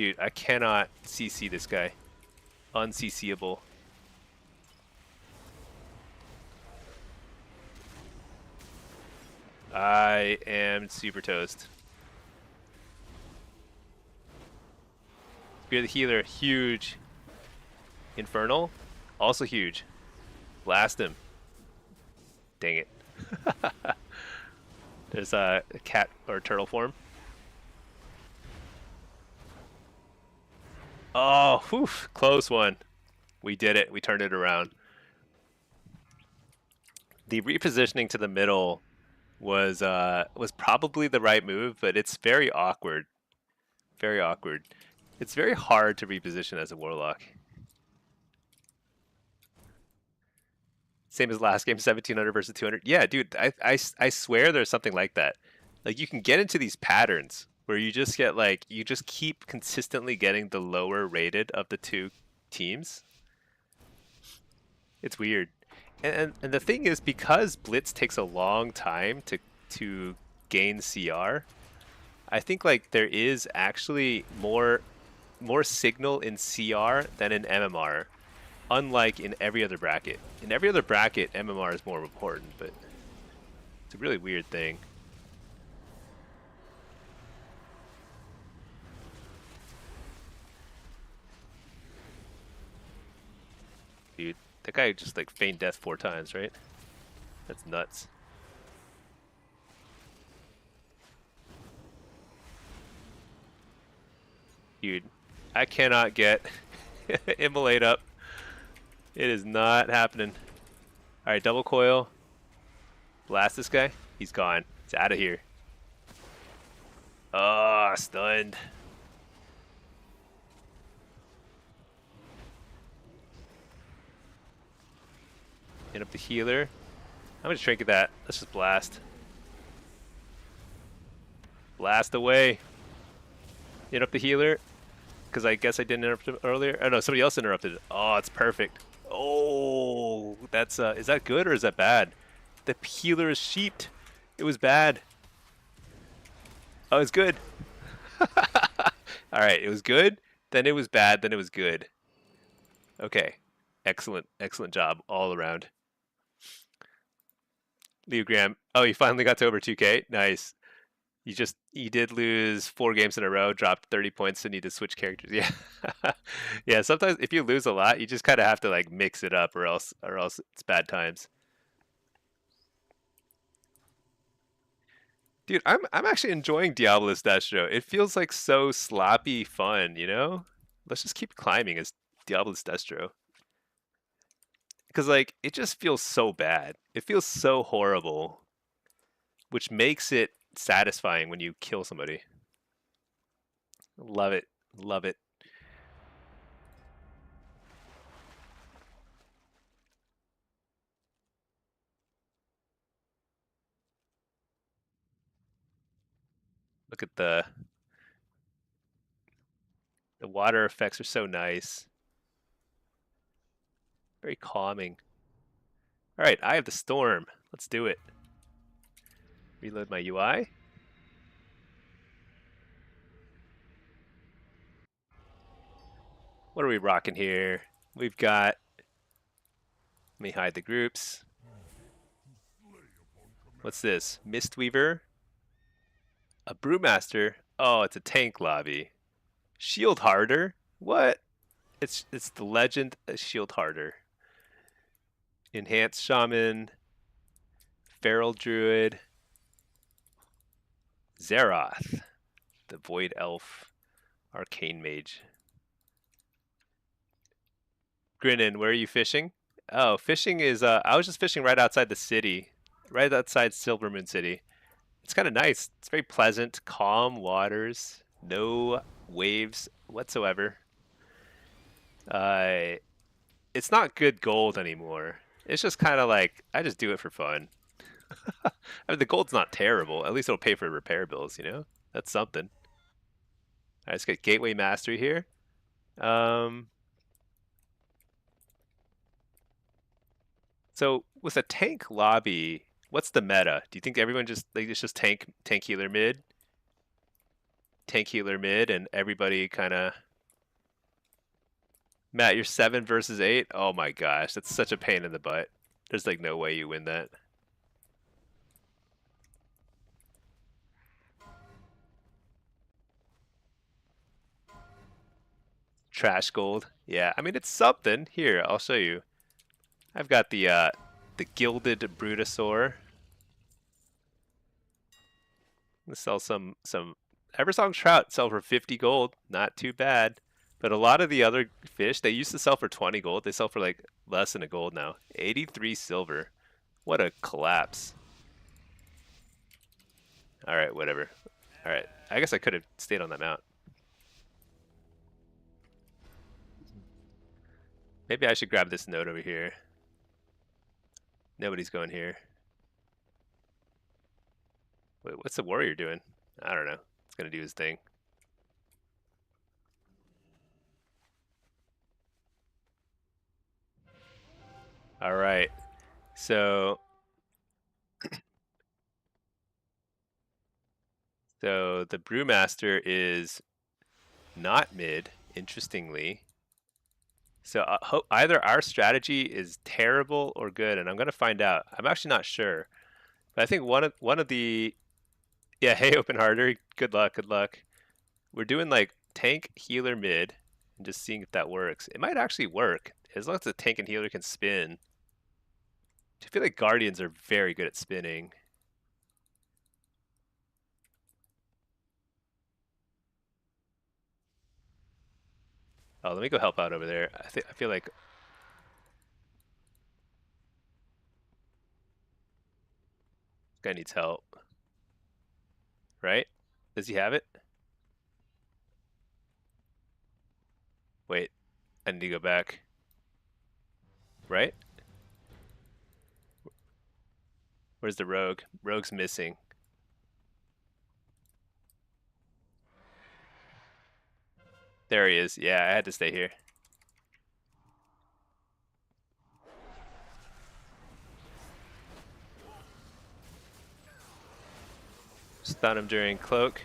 Dude, I cannot CC this guy. UnCCable. I am super toast. Spear the healer, huge. Infernal, also huge. Blast him. Dang it. There's a cat or turtle form. Oh, whew, close one. We did it. We turned it around. The repositioning to the middle was probably the right move, but it's very awkward. Very awkward. It's very hard to reposition as a warlock. Same as last game, 1700 versus 200. Yeah, dude, I swear there's something like that. Like you can get into these patterns where you just get like you just keep consistently getting the lower rated of the two teams. It's weird. And the thing is, because Blitz takes a long time to gain CR, I think like there is actually more signal in CR than in MMR. Unlike in every other bracket. In every other bracket, MMR is more important, but it's a really weird thing. Dude, that guy just like feigned death 4 times, right? That's nuts. Dude, I cannot get Immolate up. It is not happening. Alright, double coil. Blast this guy. He's gone. He's out of here. Oh, stunned. Hit up the healer. How much trinket that? Let's just blast. Blast away. Hit up the healer. Because I guess I didn't interrupt him earlier. Oh no, somebody else interrupted it. Oh, it's perfect. Oh, that's is that good or is that bad? The healer is sheeped. It was bad. Oh, it's good. Alright, it was good, then it was bad, then it was good. Okay. Excellent, excellent job all around. Leo Graham. Oh, you finally got to over 2K? Nice. You did lose 4 games in a row, dropped 30 points, and need to switch characters. Yeah. Yeah, sometimes if you lose a lot, you just kind of have to like mix it up or else it's bad times. Dude, I'm actually enjoying Diablo's Destro. It feels like so sloppy fun, you know? Let's just keep climbing as Diablo's Destro. Because like it just feels so bad. It feels so horrible, which makes it satisfying when you kill somebody. Love it. Love it. Look at the water effects are so nice. Very calming. All right, I have the storm. Let's do it. Reload my UI. What are we rocking here? We've got, let me hide the groups. What's this? Mistweaver. A Brewmaster. Oh, it's a tank lobby. Shield Harder. What? It's the legend Shield Harder. Enhanced Shaman. Feral Druid. Zeroth. The Void Elf. Arcane Mage. Grinnin, where are you fishing? Oh, fishing is, I was just fishing right outside the city. Right outside Silvermoon City. It's kind of nice. It's very pleasant, calm waters. No waves whatsoever. It's not good gold anymore. It's just kind of like, I just do it for fun. I mean, the gold's not terrible. At least it'll pay for repair bills, you know? That's something. All right, let's get Gateway Mastery here. So with a tank lobby, what's the meta? Do you think everyone just, it's just tank healer mid? tank healer mid, and everybody kind of. Matt, you're 7 versus 8. Oh my gosh, that's such a pain in the butt. There's like no way you win that. Trash gold. Yeah, I mean it's something. Here, I'll show you. I've got the gilded Brutosaur. I'm gonna sell some Eversong trout. Sell for 50 gold. Not too bad. But a lot of the other fish, they used to sell for 20 gold. They sell for like less than a gold now. 83 silver. What a collapse. All right, whatever. All right, I guess I could have stayed on that mount. Maybe I should grab this note over here. Nobody's going here. Wait, what's the warrior doing? I don't know. It's gonna do his thing. All right. So the brewmaster is not mid, interestingly. So either our strategy is terrible or good, and I'm gonna find out. I'm actually not sure, but I think one of the yeah. Hey, open harder. Good luck. Good luck. We're doing like tank healer mid, and just seeing if that works. It might actually work as long as the tank and healer can spin. I feel like guardians are very good at spinning. Oh, let me go help out over there. I feel like this guy needs help. Right? Does he have it? Wait, I need to go back. Right? Where's the rogue? Rogue's missing. There he is. Yeah, I had to stay here. Stun him during cloak.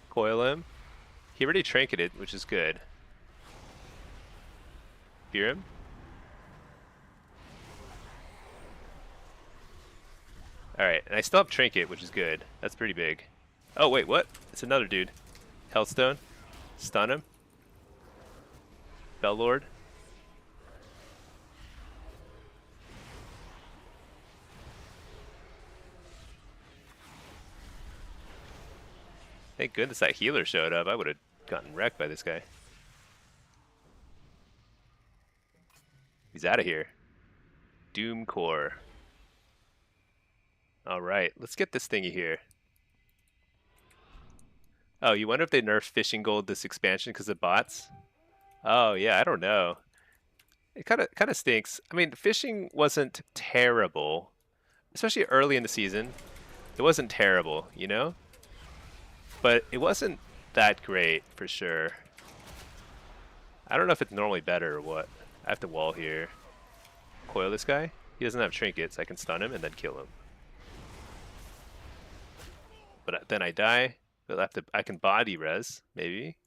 Coil him. He already trinketed, which is good. Fear him. Alright, and I still have trinket, which is good. That's pretty big. Oh, wait, what? It's another dude. Hellstone. Stun him. Bellord. Thank goodness that healer showed up. I would have gotten wrecked by this guy. He's out of here. Doom Core. Alright, let's get this thingy here. Oh, you wonder if they nerfed fishing gold this expansion because of bots? Oh yeah, I don't know. It kind of stinks. I mean, fishing wasn't terrible, especially early in the season. It wasn't terrible, you know? But it wasn't that great for sure. I don't know if it's normally better or what. I have to wall here. Coil this guy. He doesn't have trinkets. I can stun him and then kill him. But then I die. I can body res, maybe.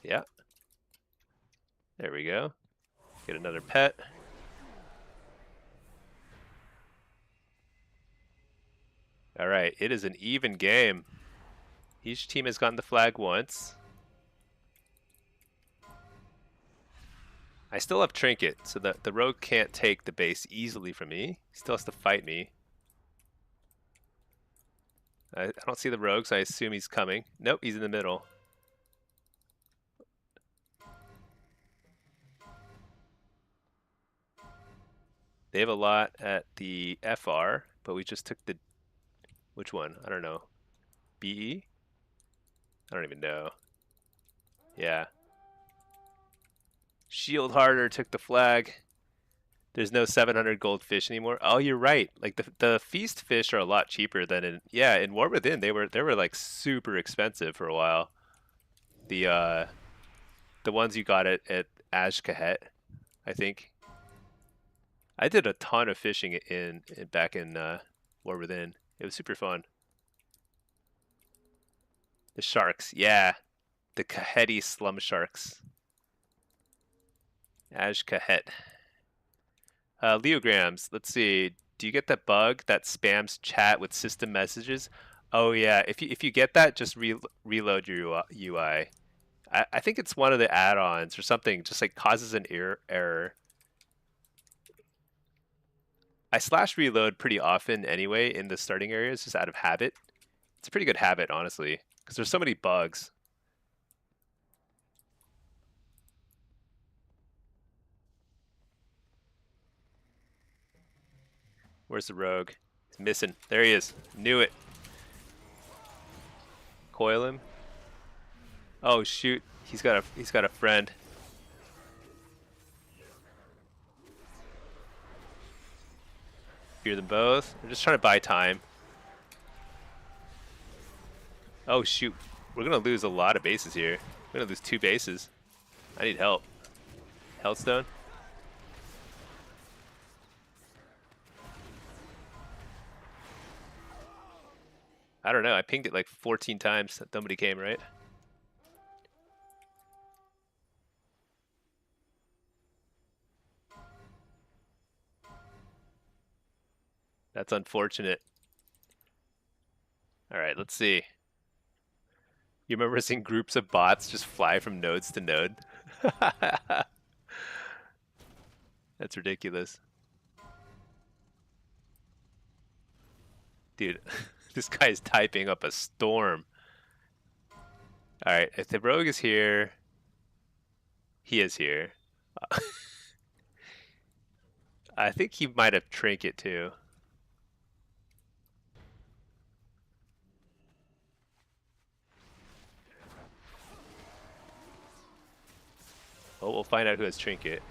Yeah. There we go. Get another pet. Alright, it is an even game. Each team has gotten the flag once. I still have trinket, so that the rogue can't take the base easily from me. He still has to fight me. I don't see the rogue, so I assume he's coming. Nope, he's in the middle. They have a lot at the FR, but we just took the... Which one? I don't know. BE? I don't even know. Yeah. Shield Harder took the flag. There's no 700 gold fish anymore. Oh, you're right. Like the feast fish are a lot cheaper than in War Within. They were like super expensive for a while. The ones you got at Ashkahet, I think. I did a ton of fishing back in War Within. It was super fun. The sharks, yeah. The Kaheti slum sharks. Aj Kahet. Leograms, let's see. Do you get that bug that spams chat with system messages? Oh yeah, if you get that, just reload your UI. I think it's one of the add-ons or something, just like causes an error. I slash reload pretty often anyway in the starting areas, just out of habit. It's a pretty good habit, honestly, because there's so many bugs. Where's the rogue? He's missing. There he is. Knew it. Coil him. Oh shoot, he's got a friend. Fear them both. We're just trying to buy time. Oh shoot, we're gonna lose a lot of bases here. We're gonna lose 2 bases. I need help. Hellstone. I don't know. I pinged it like 14 times. Nobody came, right? That's unfortunate. All right, let's see. You remember seeing groups of bots just fly from nodes to node? That's ridiculous. Dude, this guy is typing up a storm. All right, if the rogue is here, he is here. I think he might have trinket too. Oh, we'll find out who has trinket.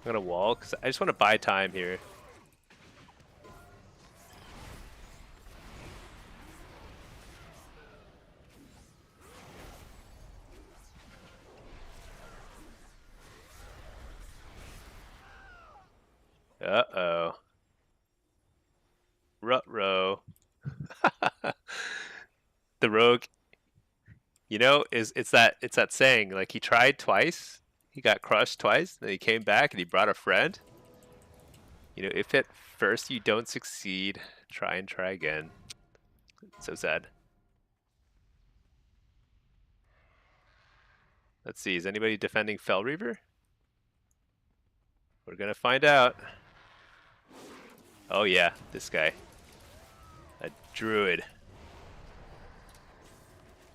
I'm gonna wall because I just want to buy time here. Uh-oh. Rut-row. The rogue, you know, it's that saying, like he tried twice, he got crushed twice, then he came back and he brought a friend. You know, if at first you don't succeed, try and try again. So sad. Let's see, is anybody defending Fell Reaver? We're gonna find out. Oh yeah, this guy. A druid.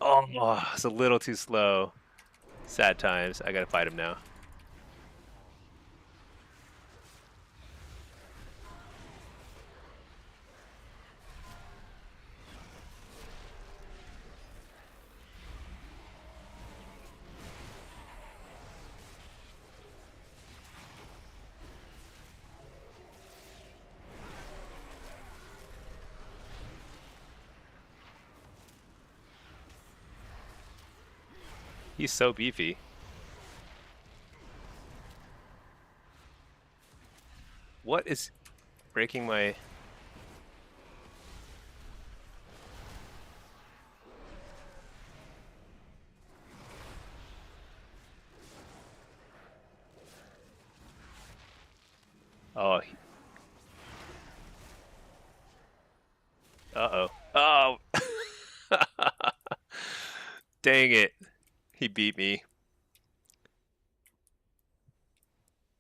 Oh, it's a little too slow. Sad times. I gotta fight him now. He's so beefy. What is breaking my... Oh. Uh-oh. Oh! Dang it. He beat me.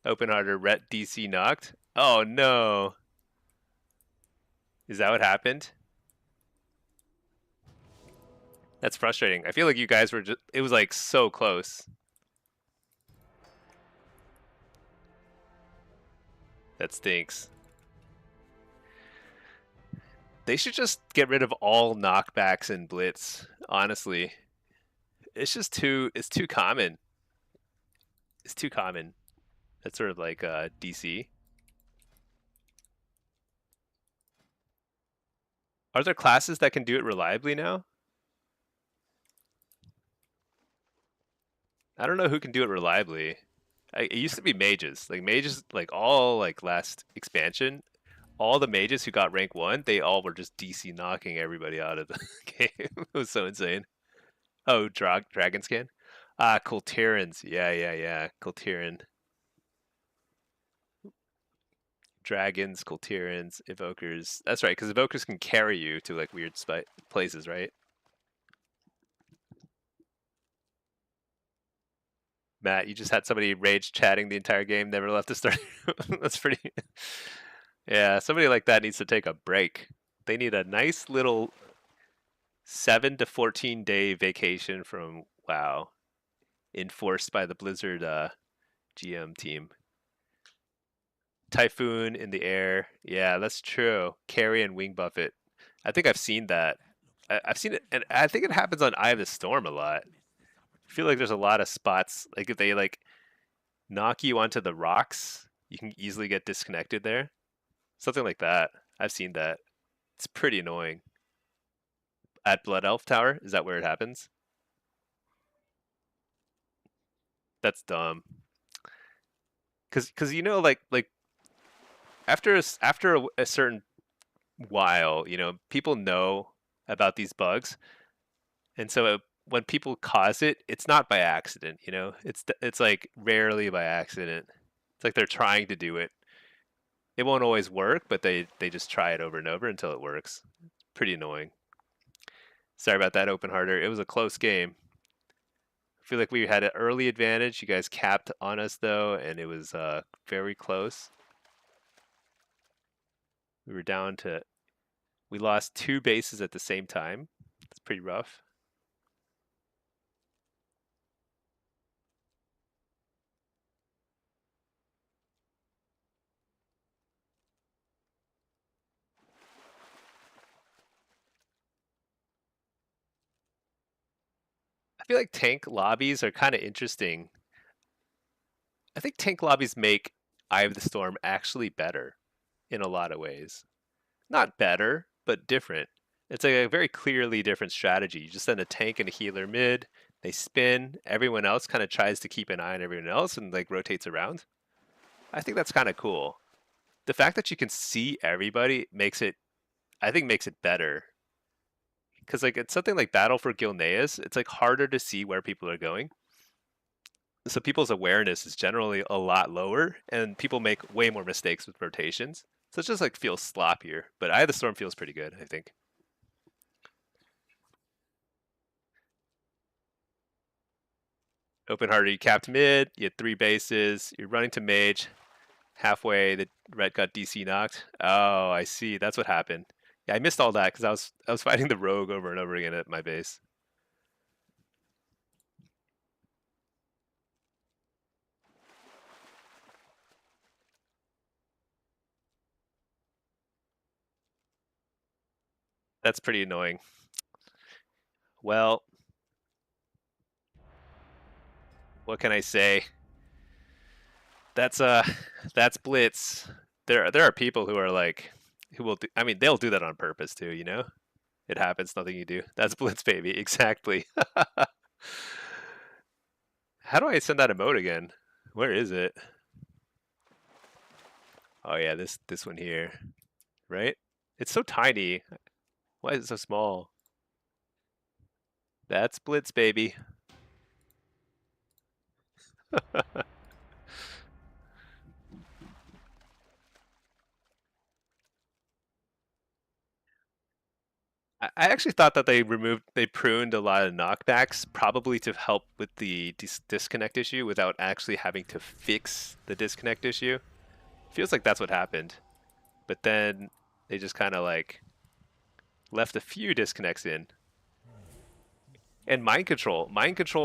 Open harder, Ret DC knocked. Oh no. Is that what happened? That's frustrating. I feel like you guys were just, it was like so close. That stinks. They should just get rid of all knockbacks in Blitz, honestly. It's just it's too common. It's too common. That's sort of like DC. Are there classes that can do it reliably now? I don't know who can do it reliably. It used to be mages. Like mages, like all like last expansion, all the mages who got rank 1, they all were just DC knocking everybody out of the game. It was so insane. Oh, dragon scan? Ah, Kultirans. Yeah. Kultiran. Dragons, Kultirans, Evokers. That's right, because Evokers can carry you to like weird places, right? Matt, you just had somebody rage chatting the entire game, never left the start. That's pretty. Yeah, somebody like that needs to take a break. They need a nice little 7 to 14 day vacation from WoW, enforced by the Blizzard GM team. Typhoon in the air. Yeah, that's true. Carry and wing buffet. I think I've seen that. I've seen it, and I think it happens on Eye of the Storm a lot. I feel like there's a lot of spots like if they like knock you onto the rocks, you can easily get disconnected there. Something like that. I've seen that. It's pretty annoying. At Blood Elf Tower, is that where it happens? That's dumb. Cause you know like after a certain while, you know, people know about these bugs, and so when people cause it, it's not by accident. You know, it's like rarely by accident. It's like they're trying to do it. It won't always work, but they just try it over and over until it works. Pretty annoying. Sorry about that, Open Harder. It was a close game. I feel like we had an early advantage. You guys capped on us though, and it was very close. We were down to. We lost 2 bases at the same time. It's pretty rough. I feel like tank lobbies are kind of interesting. I think tank lobbies make Eye of the Storm actually better in a lot of ways. Not better, but different. It's like a very clearly different strategy. You just send a tank and a healer mid, they spin, everyone else kind of tries to keep an eye on everyone else and like rotates around. I think that's kind of cool. The fact that you can see everybody makes it, I think, makes it better. Because like it's something like Battle for Gilneas, it's like harder to see where people are going. So people's awareness is generally a lot lower, and people make way more mistakes with rotations. So it just like feels sloppier. But Eye of the Storm feels pretty good, I think. Open Hearted, you capped mid, you had 3 bases, you're running to mage. Halfway, the red got DC knocked. Oh, I see. That's what happened. Yeah, I missed all that because I was fighting the rogue over and over again at my base. That's pretty annoying. Well, what can I say? That's that's Blitz. There are people who are like who will do, I mean they'll do that on purpose too, you know? It happens, nothing you do. That's Blitz baby, exactly. How do I send that emote again? Where is it? Oh yeah, this one here, right? It's so tiny. Why is it so small? That's Blitz baby. I actually thought that they pruned a lot of knockbacks, probably to help with the disconnect issue without actually having to fix the disconnect issue. Feels like that's what happened. But then they just kind of like left a few disconnects in. And mind control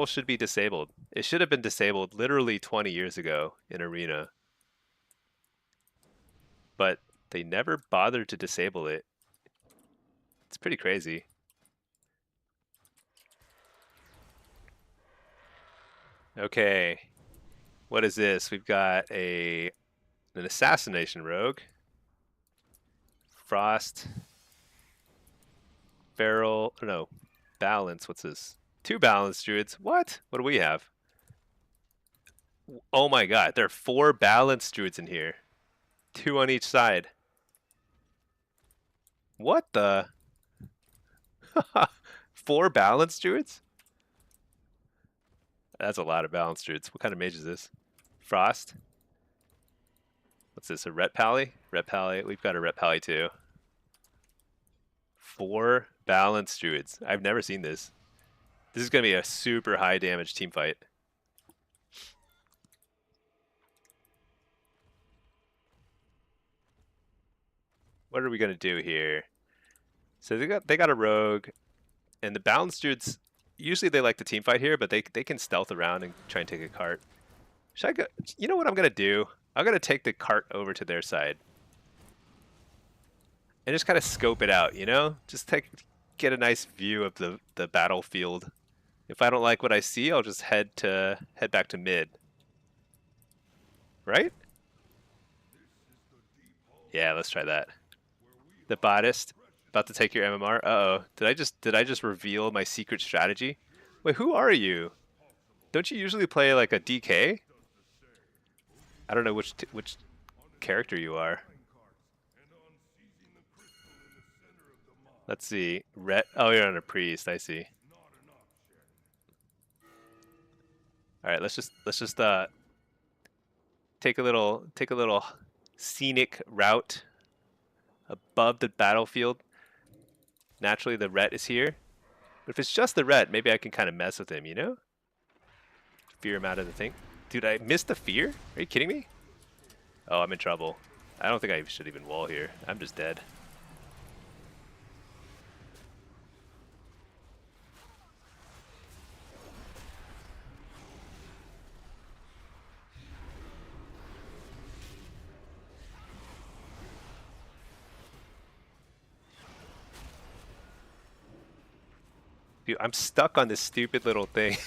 should be disabled. It should have been disabled literally 20 years ago in Arena, but they never bothered to disable it. It's pretty crazy. Okay, what is this? We've got an assassination rogue, frost, barrel, no, balance. What's this? 2 balance druids. What? What do we have? Oh my god, there are 4 balanced druids in here. 2 on each side. What the? 4 balanced druids? That's a lot of balanced druids. What kind of mage is this? Frost? What's this, a Ret Pally? Ret Pally, we've got a Ret Pally too. 4 balanced druids. I've never seen this. This is going to be a super high damage team fight. What are we going to do here? So they got a rogue, and the balanced druids, usually they like to team fight here, but they can stealth around and try and take a cart. Should I go? You know what I'm going to do? I'm going to take the cart over to their side. And just kind of scope it out, you know? Just get a nice view of the battlefield. If I don't like what I see, I'll just head back to mid. Right? Yeah, let's try that. The Bodist, about to take your MMR. Uh-oh. Did I just reveal my secret strategy? Wait, who are you? Don't you usually play like a DK? I don't know which character you are. Let's see. Oh, you're on a priest. I see. All right, let's just take a little scenic route above the battlefield. Naturally, the Ret is here. But if it's just the Ret, maybe I can kind of mess with him, you know? Fear him out of the thing. Dude, I missed the fear? Are you kidding me? Oh, I'm in trouble. I don't think I should even wall here. I'm just dead. Dude, I'm stuck on this stupid little thing.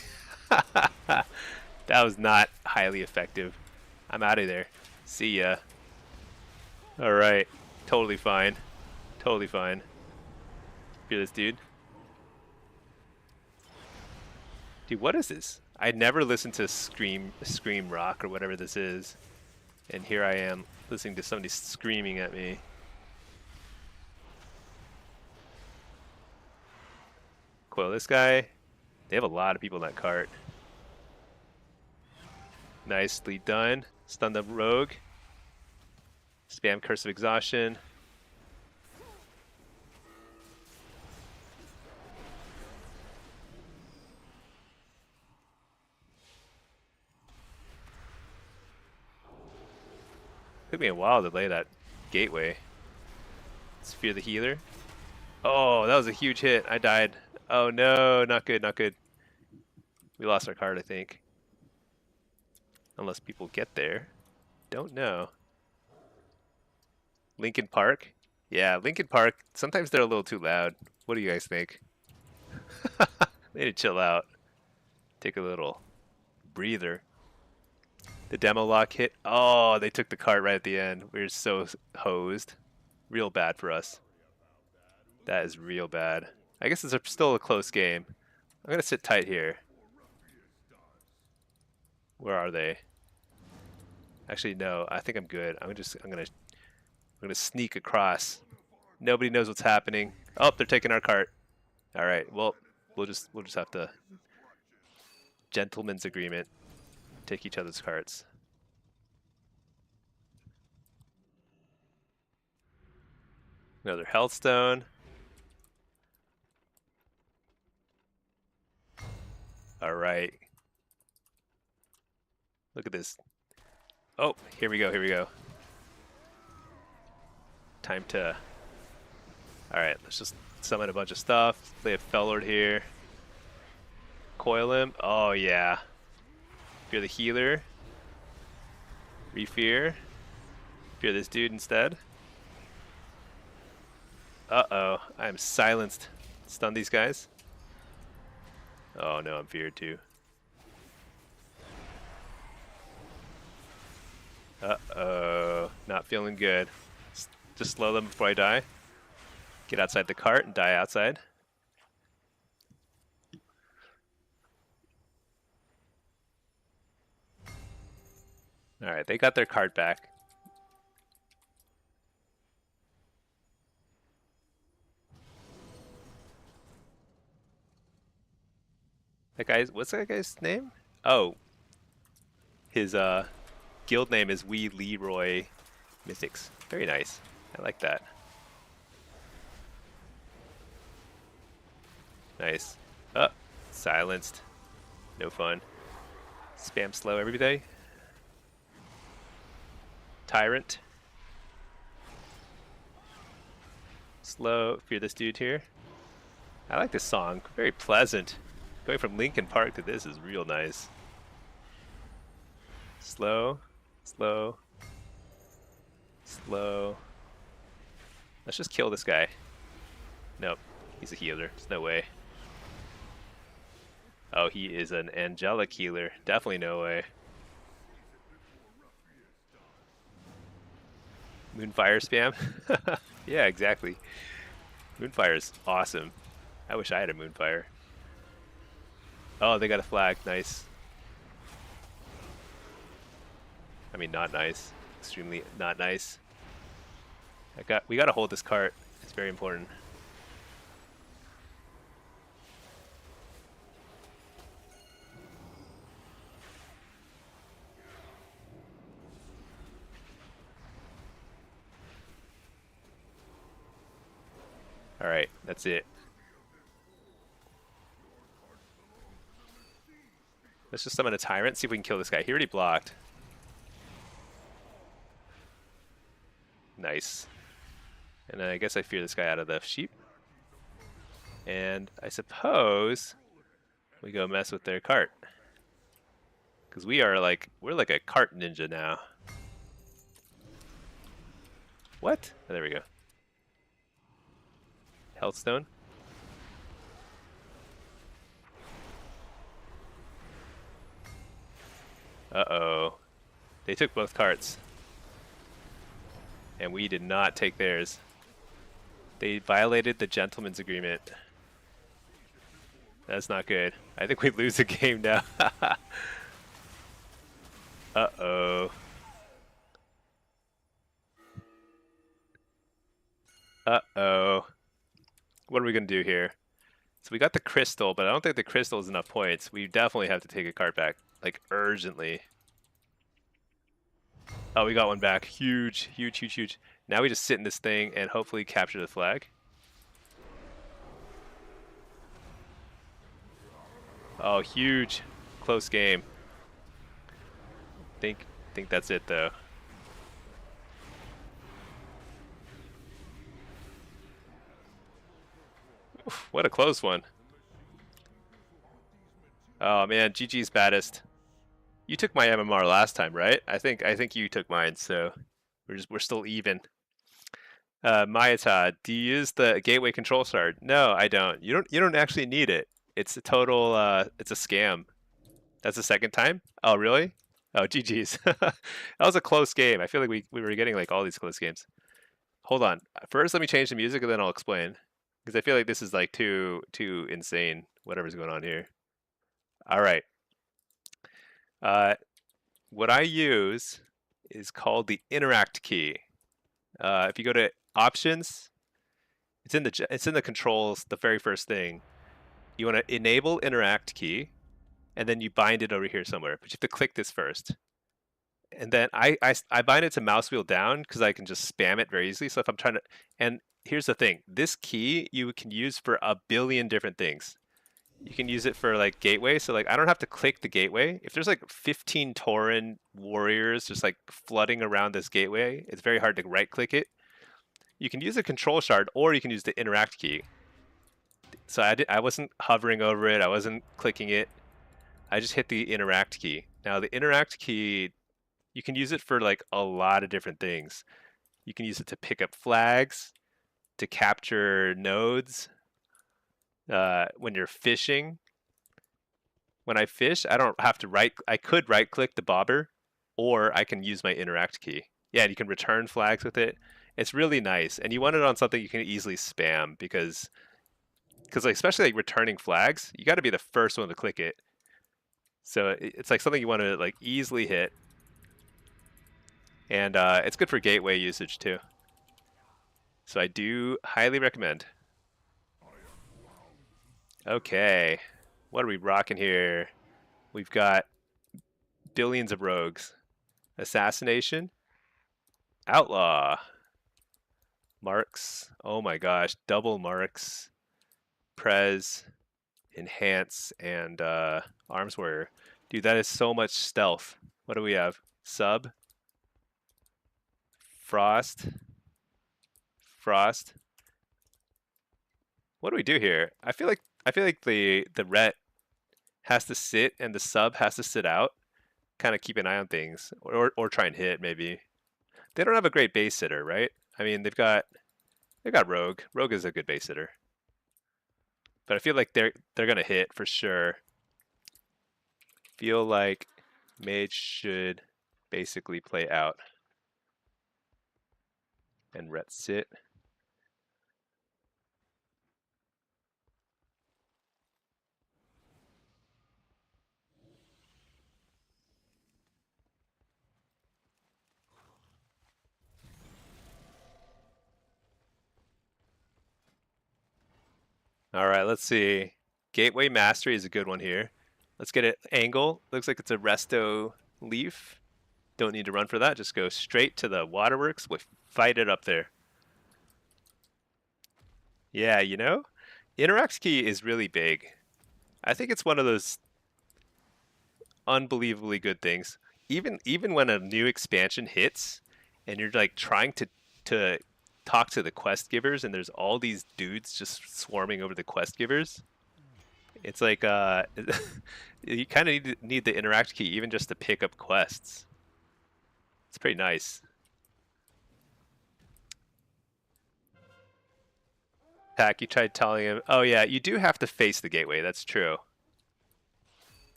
That was not highly effective. I'm out of there. See ya. Alright. Totally fine. Totally fine. Fear this dude. Dude, what is this? I never listened to Scream Rock or whatever this is. And here I am listening to somebody screaming at me. Coil this guy. They have a lot of people in that cart. Nicely done. Stun the rogue. Spam Curse of Exhaustion. Took me a while to lay that gateway. Let's fear the healer. Oh, that was a huge hit. I died. Oh no, not good, not good. We lost our card, I think. Unless people get there. Don't know. Lincoln Park? Yeah, Lincoln Park. Sometimes they're a little too loud. What do you guys think? They need to chill out. Take a little breather. The demo lock hit. Oh, they took the cart right at the end. We're so hosed. Real bad for us. That is real bad. I guess it's still a close game. I'm gonna sit tight here. Where are they? Actually, no. I think I'm good. I'm gonna sneak across. Nobody knows what's happening. Oh, they're taking our cart. All right. Well, we'll just have to gentleman's agreement. Take each other's carts. Another health stone. All right. Look at this. Oh, here we go. Here we go. Time to. All right. Let's just summon a bunch of stuff. Play a Fellord here. Coil him. Oh yeah. Fear the healer. Refear. Fear this dude instead. Uh-oh. I am silenced. Stun these guys. Oh no, I'm feared too. Uh-oh. Not feeling good. Just slow them before I die. Get outside the cart and die outside. All right, they got their card back. That guy's, what's that guy's name? Oh, his guild name is We Leroy Mythics. Very nice. I like that. Nice. Oh, silenced. No fun. Spam slow every day. Tyrant. Slow. Fear this dude here. I like this song. Very pleasant. Going from Linkin Park to this is real nice. Slow. Slow. Slow. Let's just kill this guy. Nope. He's a healer. There's no way. Oh, he is an angelic healer. Definitely no way. Moonfire spam? Yeah, exactly. Moonfire is awesome. I wish I had a Moonfire. Oh, they got a flag. Nice. I mean, not nice. Extremely not nice. We gotta hold this cart. It's very important. All right, that's it. Let's just summon a tyrant. See if we can kill this guy. He already blocked. Nice. And I guess I fear this guy out of the sheep. And I suppose we go mess with their cart. Because we're like a cart ninja now. What? Oh, there we go. Healthstone. Uh-oh. They took both carts. And we did not take theirs. They violated the gentleman's agreement. That's not good. I think we lose the game now. Uh-oh. Uh-oh. What are we going to do here? So we got the crystal, but I don't think the crystal is enough points. We definitely have to take a card back, like, urgently. Oh, we got one back. Huge, huge, huge, huge. Now we just sit in this thing and hopefully capture the flag. Oh, huge. Close game. Think that's it, though. Oof, what a close one. Oh man, GG's baddest. You took my MMR last time, right? I think you took mine, so we're still even. Mayata, do you use the gateway control shard? No, I don't. You don't actually need it. It's a total it's a scam. That's the second time? Oh really? Oh GG's. That was a close game. I feel like we were getting like all these close games. Hold on. First let me change the music and then I'll explain. Because I feel like this is like too insane, whatever's going on here. Alright. What I use is called the interact key. If you go to options, it's in the controls, the very first thing. You want to enable interact key, and then you bind it over here somewhere. But you have to click this first. And then I bind it to mouse wheel down because I can just spam it very easily. So if I'm trying to, and here's the thing, this key you can use for a billion different things. You can use it for like gateway. So like I don't have to click the gateway. If there's like 15 Tauren warriors just like flooding around this gateway, it's very hard to right click it. You can use a control shard or you can use the interact key. So I wasn't hovering over it. I wasn't clicking it. I just hit the interact key. Now the interact key, you can use it for like a lot of different things. You can use it to pick up flags, to capture nodes. When you're fishing, when I fish, I don't have to I could right click the bobber, or I can use my interact key. Yeah, and you can return flags with it. It's really nice, and you want it on something you can easily spam because like, especially like returning flags, you got to be the first one to click it. So it's like something you want to like easily hit. And it's good for gateway usage too. So I do highly recommend. Okay, what are we rocking here? We've got billions of rogues. Assassination, outlaw, marks. Oh my gosh, double marks, prez, enhance, and arms warrior. Dude, that is so much stealth. What do we have? Sub, frost, frost. What do we do here? I feel like the ret has to sit and the sub has to sit out. Kind of keep an eye on things, or try and hit maybe. They don't have a great base hitter, right? I mean, they've got rogue. Rogue is a good base hitter, but I feel like they're gonna hit for sure. Feel like mage should basically play out and ret sit. All right, let's see. Gateway Mastery is a good one here. Let's get it angle. Looks like it's a resto leaf. Don't need to run for that. Just go straight to the waterworks. We'll fight it up there. Yeah, you know, Interact key is really big. I think it's one of those unbelievably good things. Even when a new expansion hits and you're like trying to talk to the quest givers and there's all these dudes just swarming over the quest givers, it's like you kind of need the interact key even just to pick up quests. It's pretty nice. Pack, you tried telling him, oh yeah, you do have to face the gateway. That's true.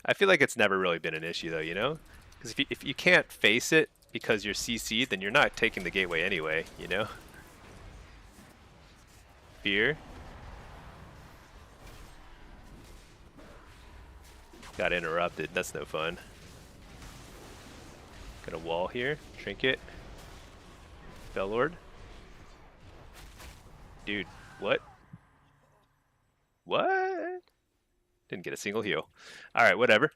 I feel like it's never really been an issue though, you know? Because if you can't face it because you're CC'd, then you're not taking the gateway anyway, you know? Fear. Got interrupted. That's no fun. Got a wall here. Trinket. Bellord. Dude, what? What? Didn't get a single heal. Alright, whatever.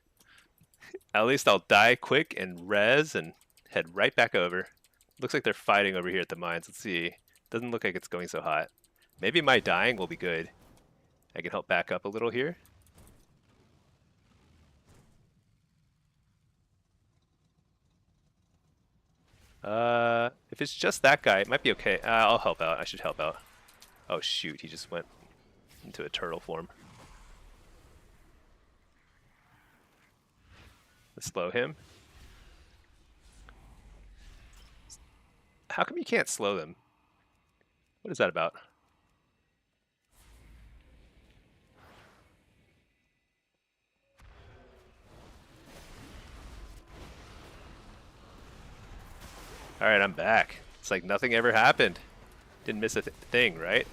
At least I'll die quick and res and head right back over. Looks like they're fighting over here at the mines. Let's see. Doesn't look like it's going so hot. Maybe my dying will be good. I can help back up a little here. If it's just that guy, it might be okay. I'll help out. I should help out. Oh shoot, he just went into a turtle form. Let's slow him. How come you can't slow them? What is that about? Alright, I'm back. It's like nothing ever happened. Didn't miss a thing, right?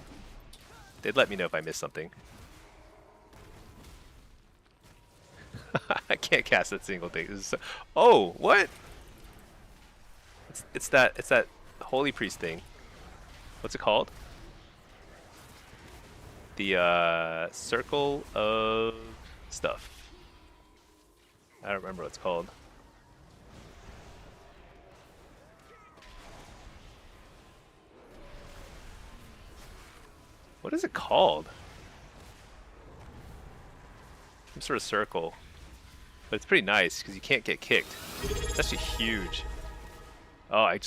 They'd let me know if I missed something. I can't cast that single thing. So... Oh, what? It's that holy priest thing. What's it called? The circle of stuff. I don't remember what it's called. What is it called? Some sort of circle. But it's pretty nice because you can't get kicked. It's actually huge. Oh, I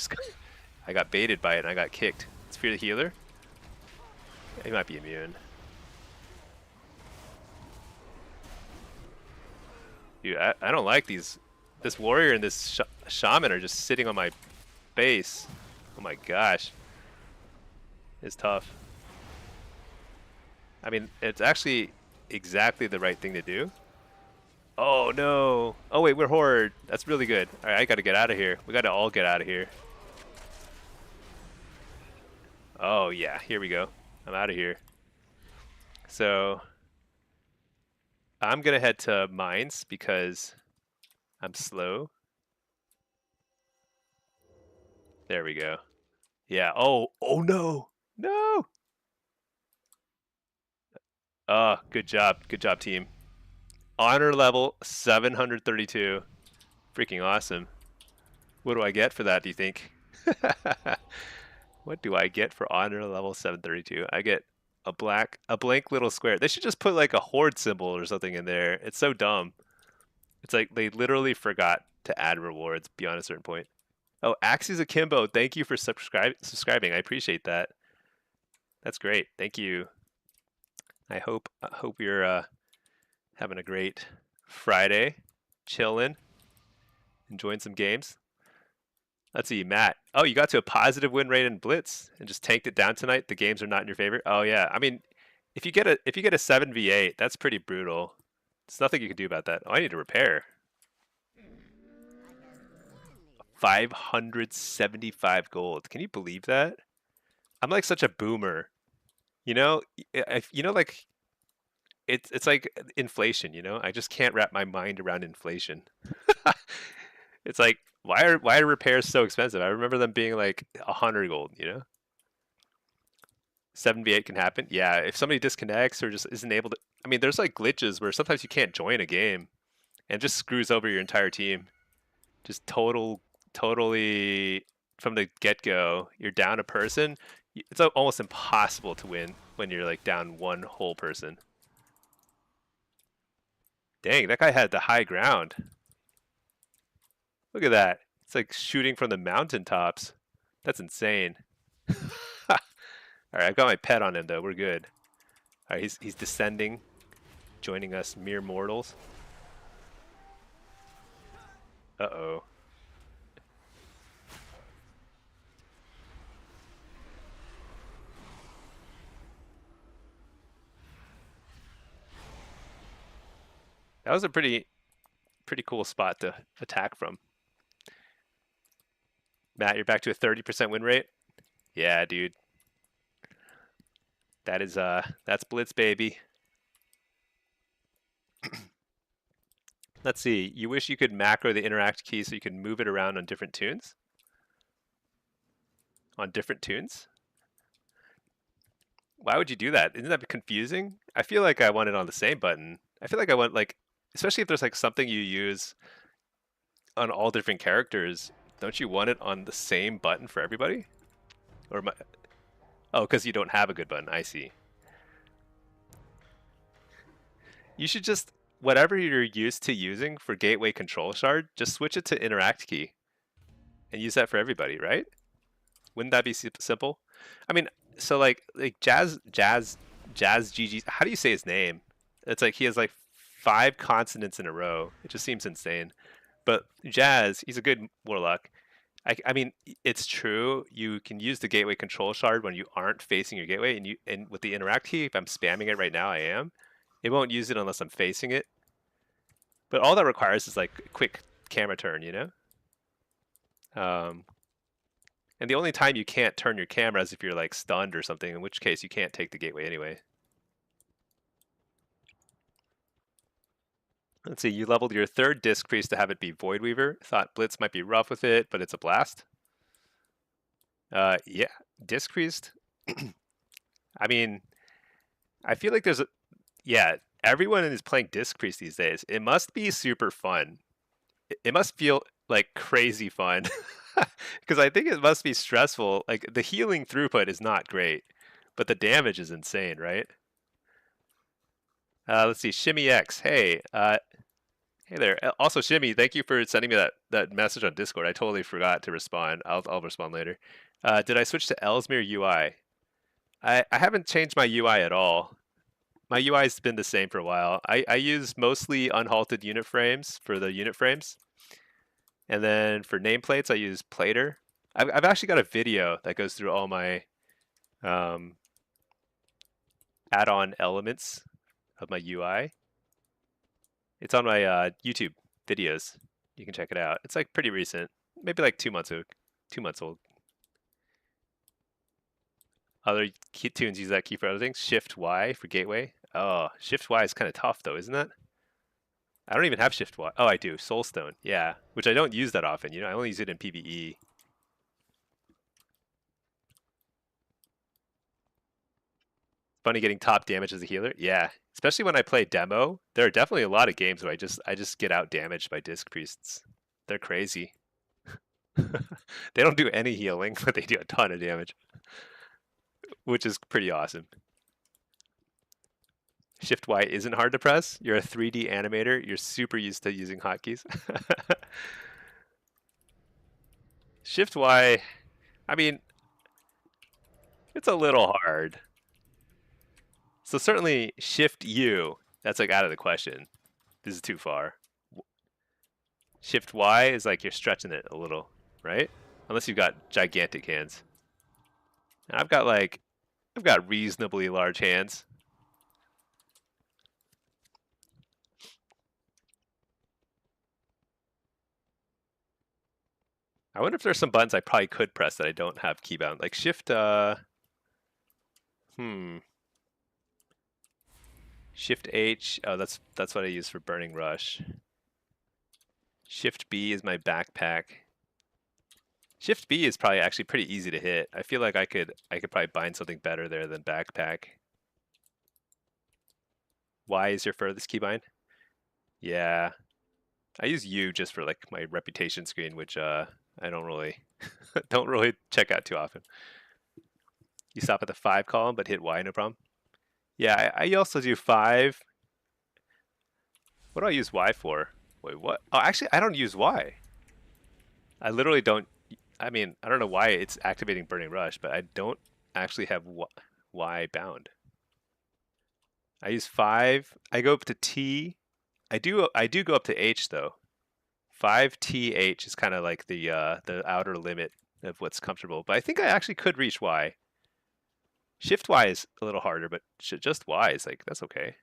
got baited by it and I got kicked. It's Fear the Healer. Yeah, he might be immune. Dude, I don't like these. This warrior and this shaman are just sitting on my base. Oh my gosh. It's tough. I mean, it's actually exactly the right thing to do. Oh no. Oh wait, we're horde. That's really good. Alright, I gotta get out of here. We gotta all get out of here. Oh yeah, here we go. I'm out of here. So I'm gonna head to mines because I'm slow. There we go. Yeah. Oh no. No. Oh, good job. Good job, team. Honor level 732. Freaking awesome. What do I get for that, do you think? What do I get for honor level 732? I get a blank little square. They should just put like a horde symbol or something in there. It's so dumb. It's like they literally forgot to add rewards beyond a certain point. Oh, Axis Akimbo, thank you for subscribing. I appreciate that. That's great. Thank you. I hope you're having a great Friday, chilling, enjoying some games. Let's see, Matt. Oh, you got to a positive win rate in Blitz and just tanked it down tonight. The games are not in your favor. Oh yeah, I mean, if you get a 7v8, that's pretty brutal. There's nothing you can do about that. Oh, I need to repair. 575 gold. Can you believe that? I'm like such a boomer. You know, like it's like inflation. You know, I just can't wrap my mind around inflation. It's like why are repairs so expensive? I remember them being like 100 gold. You know, 7v8 can happen. Yeah, if somebody disconnects or just isn't able to. I mean, there's like glitches where sometimes you can't join a game, and it just screws over your entire team. Just totally from the get-go, you're down a person. It's almost impossible to win when you're like down one whole person. Dang, that guy had the high ground. Look at that. It's like shooting from the mountaintops. That's insane. All right, I've got my pet on him though. We're good. All right, he's descending, joining us mere mortals. Uh-oh. That was a pretty cool spot to attack from. Matt, you're back to a 30% win rate? Yeah, dude. That's Blitz, baby. Let's see. You wish you could macro the interact key so you could move it around on different tunes? On different tunes? Why would you do that? Isn't that confusing? I feel like I want it on the same button. I feel like I want like, especially if there's like something you use on all different characters, don't you want it on the same button for everybody? Or oh, because you don't have a good button. I see. You should just, whatever you're used to using for gateway control shard, just switch it to interact key and use that for everybody, right? Wouldn't that be simple? I mean, so like Jazz GG. How do you say his name? It's like he has like 5 consonants in a row. It just seems insane. But Jazz, he's a good warlock. I mean, it's true. You can use the gateway control shard when you aren't facing your gateway, and with the interact key, if I'm spamming it right now, I am. It won't use it unless I'm facing it. But all that requires is like a quick camera turn, you know. And the only time you can't turn your camera is if you're like stunned or something, in which case you can't take the gateway anyway. Let's see, you leveled your 3rd disc priest to have it be Void Weaver. Thought Blitz might be rough with it, but it's a blast. Yeah, disc priest. I mean, I feel like there's yeah, everyone is playing disc priest these days. It must be super fun. It must feel like crazy fun. Because I think it must be stressful. Like the healing throughput is not great, but the damage is insane, right? Let's see, Shimmy X. Hey, hey there. Also, Shimmy, thank you for sending me that message on Discord. I totally forgot to respond. I'll respond later. Did I switch to Ellesmere UI? I haven't changed my UI at all. My UI's been the same for a while. I use mostly unhalted unit frames for the unit frames. And then for nameplates, I use Plater. I've actually got a video that goes through all my add-on elements of my UI. It's on my YouTube videos. You can check it out. It's like pretty recent, maybe like 2 months old. Other tunes use that key for other things. Shift Y for gateway. Oh, Shift Y is kind of tough though, isn't it? I don't even have Shift Y. Oh, I do. Soulstone. Yeah, which I don't use that often. You know, I only use it in PvE. funny getting top damage as a healer. Yeah, especially when I play demo. There are definitely a lot of games where I just get out damaged by disc priests. They're crazy. They don't do any healing, but they do a ton of damage, which is pretty awesome. Shift Y isn't hard to press. You're a 3D animator. You're super used to using hotkeys. Shift Y, I mean, it's a little hard. So certainly Shift U, that's like out of the question. This is too far. Shift Y is like you're stretching it a little, right? Unless you've got gigantic hands. And I've got reasonably large hands. I wonder if there's some buttons I probably could press that I don't have keybound. Like Shift, Shift H. Oh, that's what I use for Burning Rush. Shift B is my backpack. Shift B is probably actually pretty easy to hit. I feel like I could probably bind something better there than backpack. Y is your furthest keybind? Yeah. I use U just for like my reputation screen, which I don't really don't really check out too often. You stop at the 5 column, but hit Y, no problem. Yeah, I also do 5. What do I use Y for? Wait, what? Oh, actually, I don't use Y. I literally don't. I mean, I don't know why it's activating Burning Rush, but I don't actually have Y bound. I use 5. I go up to T. I do go up to H though. 5TH is kind of like the outer limit of what's comfortable, but I think I actually could reach Y. Shift Y is a little harder, but just Y is like, that's okay.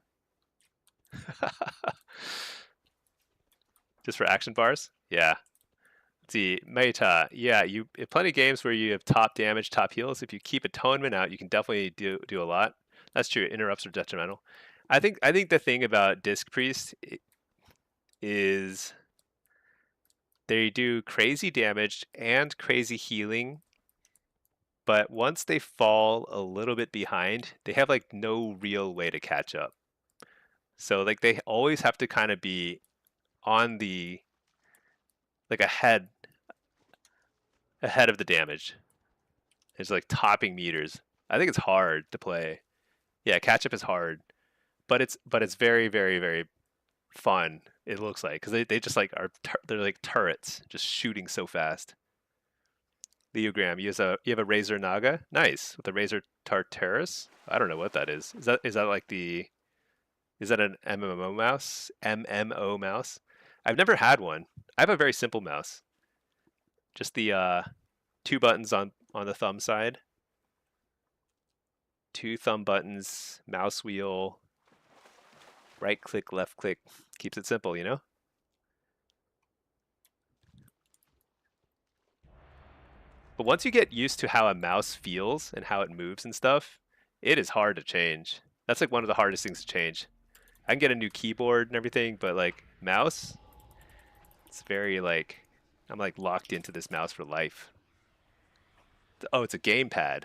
Just for action bars? Yeah. Let's see, meta. Yeah, you plenty of games where you have top damage, top heals. If you keep atonement out, you can definitely do a lot. That's true. Interrupts are detrimental. I think the thing about Disc Priest is they do crazy damage and crazy healing, but once they fall a little bit behind, they have like no real way to catch up. So like they always have to kind of be on the like ahead of the damage. It's like topping meters. I think it's hard to play. Yeah, catch up is hard, but it's very very very fun. It looks like because they just like they're like turrets just shooting so fast. Leogram, you have a Razor Naga, nice with a Razor Tartarus. I don't know what that is. Is that like is that an MMO mouse? MMO mouse? I've never had one. I have a very simple mouse. Just the 2 buttons on the thumb side. 2 thumb buttons, mouse wheel, right click, left click. Keeps it simple, you know? But once you get used to how a mouse feels and how it moves and stuff, it is hard to change. That's like one of the hardest things to change. I can get a new keyboard and everything, but like mouse, it's very like, I'm like locked into this mouse for life. Oh, it's a gamepad.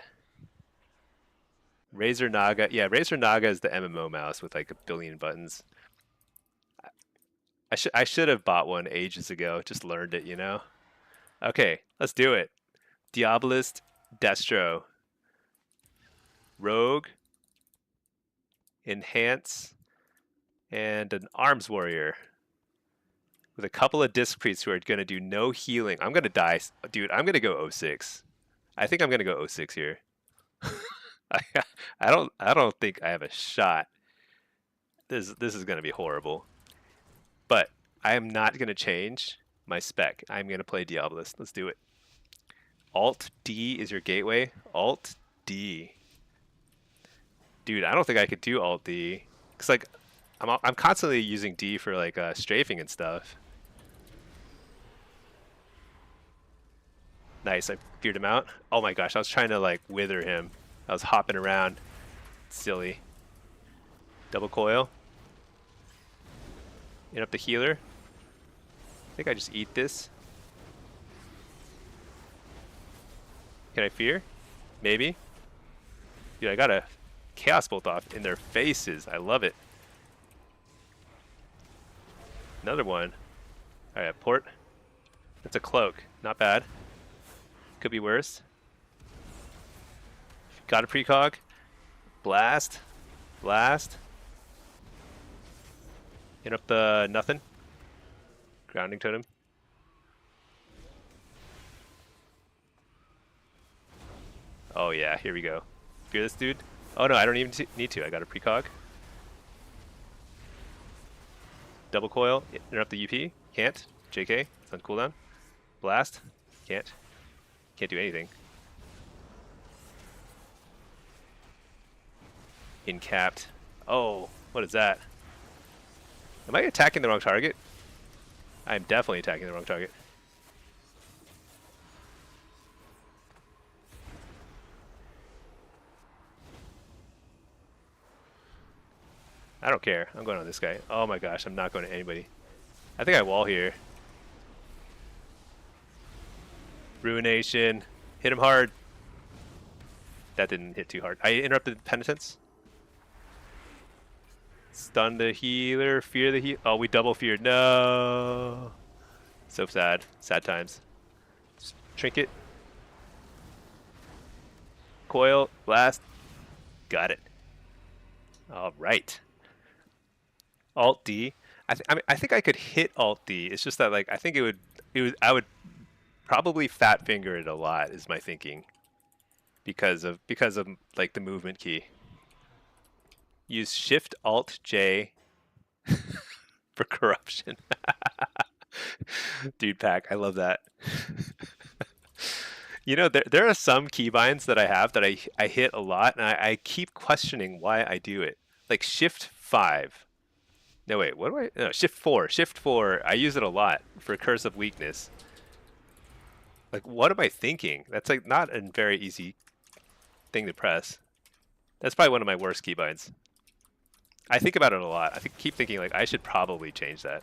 Razor Naga. Yeah, Razor Naga is the MMO mouse with like a billion buttons. I should have bought one ages ago. Just learned it, you know. Okay, let's do it. Diabolist, Destro, Rogue, Enhance, and an Arms Warrior with a couple of Disc Priests who are going to do no healing. I'm going to die. Dude, I'm going to go 06. I think I'm going to go 06 here. I don't think I have a shot. This is going to be horrible. But I am not going to change my spec. I'm going to play Diabolist. Let's do it. Alt D is your gateway. Alt D. Dude, I don't think I could do Alt D. Cause like I'm constantly using D for like strafing and stuff. Nice, I feared him out. Oh my gosh, I was trying to like wither him. I was hopping around. Silly. Double coil. In up the healer. I think I just eat this. Can I fear? Maybe. Dude, I gotta Chaos Bolt off in their faces. I love it. Another one. Alright, port. That's a cloak. Not bad. Could be worse. Got a precog. Blast. Blast. Hit up the nothing. Grounding totem. Oh yeah, here we go. Fear this dude. Oh no, I don't even need to. I got a precog. Double coil. Interrupt the UP. Can't. JK. It's on cooldown. Blast. Can't. Can't do anything. Incapped. Oh, what is that? Am I attacking the wrong target? I'm definitely attacking the wrong target. I don't care. I'm going on this guy. Oh my gosh, I'm not going to anybody. I think I wall here. Ruination. Hit him hard. That didn't hit too hard. I interrupted penitence. Stun the healer. Fear the heal. Oh, we double feared. No. So sad. Sad times. Trinket. Coil. Blast. Got it. All right. Alt D. I think I could hit Alt D. It's just that like I think I would probably fat finger it a lot is my thinking. Because of like the movement key. Use Shift Alt J for corruption. Dude pack, I love that. You know, there are some keybinds that I have that I hit a lot, and I keep questioning why I do it. Like Shift 5. No, wait, what do I... No, Shift 4. Shift 4, I use it a lot for Curse of Weakness. Like, what am I thinking? That's like not a very easy thing to press. That's probably one of my worst keybinds. I think about it a lot. I keep thinking, like, I should probably change that.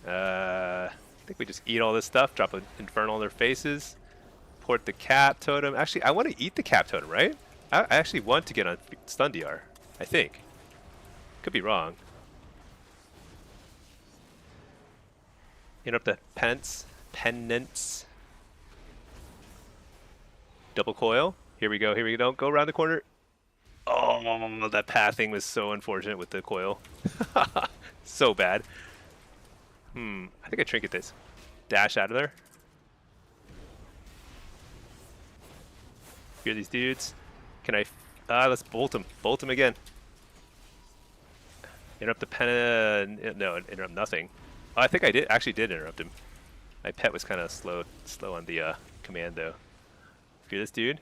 I think we just eat all this stuff, drop an Infernal in their faces, port the Cap Totem. Actually, I want to eat the Cap Totem, right? I actually want to get on Stun DR, I think. Could be wrong. Interrupt the penance. Double coil. Here we go, here we go. Go around the corner. Oh, that pathing was so unfortunate with the coil. So bad. I think I trinket this. Dash out of there. Fear these dudes. Can I... let's bolt him. Bolt him again. Interrupt the pen... No, interrupt nothing. Oh, I think I actually did interrupt him. My pet was kind of slow on the command, though. Fear this dude.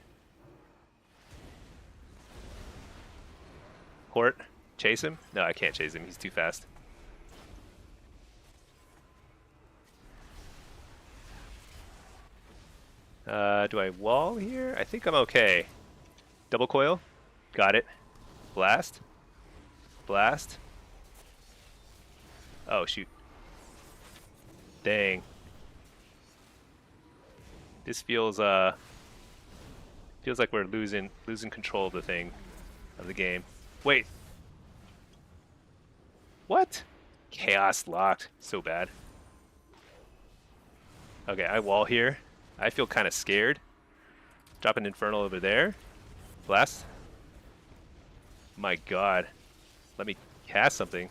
Port. Chase him? No, I can't chase him. He's too fast. Do I wall here? I think I'm okay. Double coil. Got it. Blast. Blast. Oh, shoot. Dang. This feels like we're losing control of the game. Wait. What? Chaos locked. So bad. Okay, I wall here. I feel kind of scared. Drop an Infernal over there. Blast. My god. Let me cast something.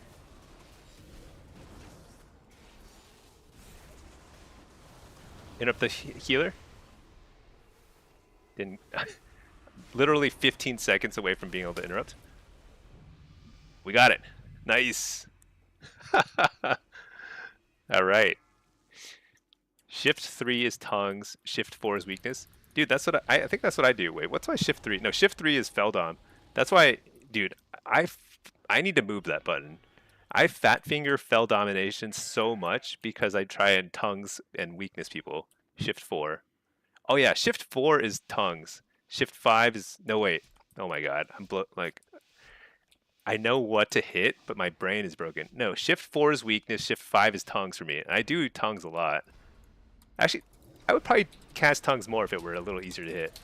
Interrupt the healer. Didn't. Literally 15 seconds away from being able to interrupt. We got it. Nice. All right. Shift 3 is tongues. Shift 4 is weakness. Dude, that's what I think that's what I do. Wait, what's my Shift 3? No, Shift 3 is Feldom. That's why, dude, I need to move that button. I fat finger Fel Domination so much because I try and tongues and weakness people. Shift 4. Oh yeah, Shift 4 is tongues. Shift 5 is... No, wait. Oh my god. I'm like... I know what to hit, but my brain is broken. No, Shift 4 is weakness. Shift 5 is tongues for me. And I do tongues a lot. Actually, I would probably cast tongues more if it were a little easier to hit.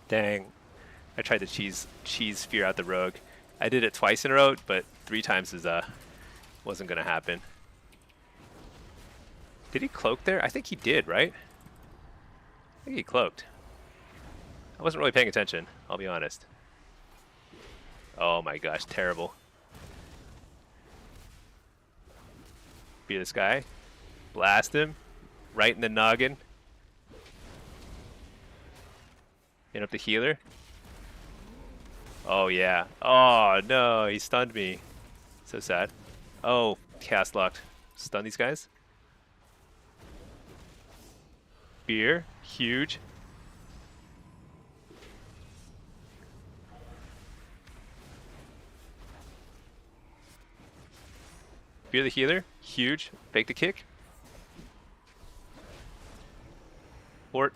Dang. I tried to cheese spear out the rogue. I did it twice in a row, but 3 times is wasn't gonna happen. Did he cloak there? I think he did, right? I think he cloaked. I wasn't really paying attention, I'll be honest. Oh my gosh, terrible. Be this guy. Blast him. Right in the noggin. Hit up the healer. Oh yeah. Oh no, he stunned me. So sad. Oh, cast locked. Stun these guys. Spear. Huge. Spear the healer. Huge. Fake the kick. Port.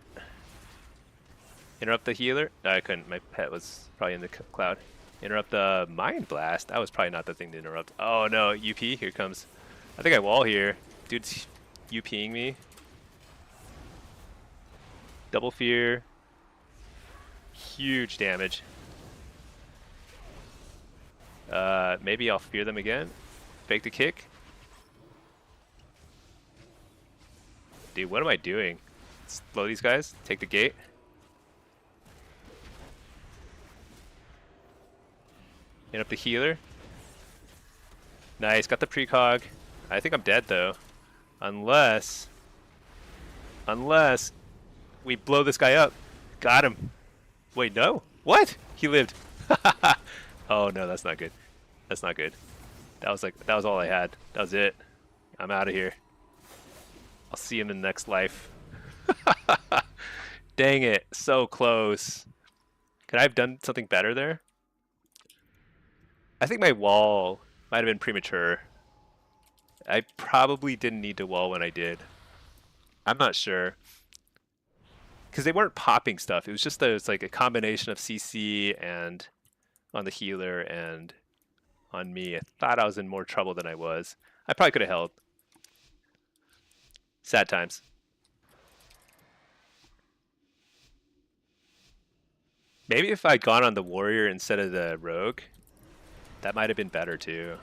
Interrupt the healer. No, I couldn't. My pet was probably in the cloud. Interrupt the Mind Blast. That was probably not the thing to interrupt. Oh no, UP. Here comes. I think I wall here. Dude's UPing me. Double fear. Huge damage. Maybe I'll fear them again. Fake the kick. Dude, what am I doing? Slow these guys. Take the gate. Hit up the healer. Nice, got the precog. I think I'm dead though. Unless we blow this guy up. Got him. Wait, no? What? He lived. Oh no, that's not good. That's not good. That was all I had. That was it. I'm out of here. I'll see him in the next life. Dang it, so close. Could I have done something better there? I think my wall might have been premature. I probably didn't need to wall when I did. I'm not sure. Because they weren't popping stuff. It was just that it was like a combination of CC and on the healer and on me. I thought I was in more trouble than I was. I probably could have held. Sad times. Maybe if I'd gone on the warrior instead of the rogue, that might have been better too.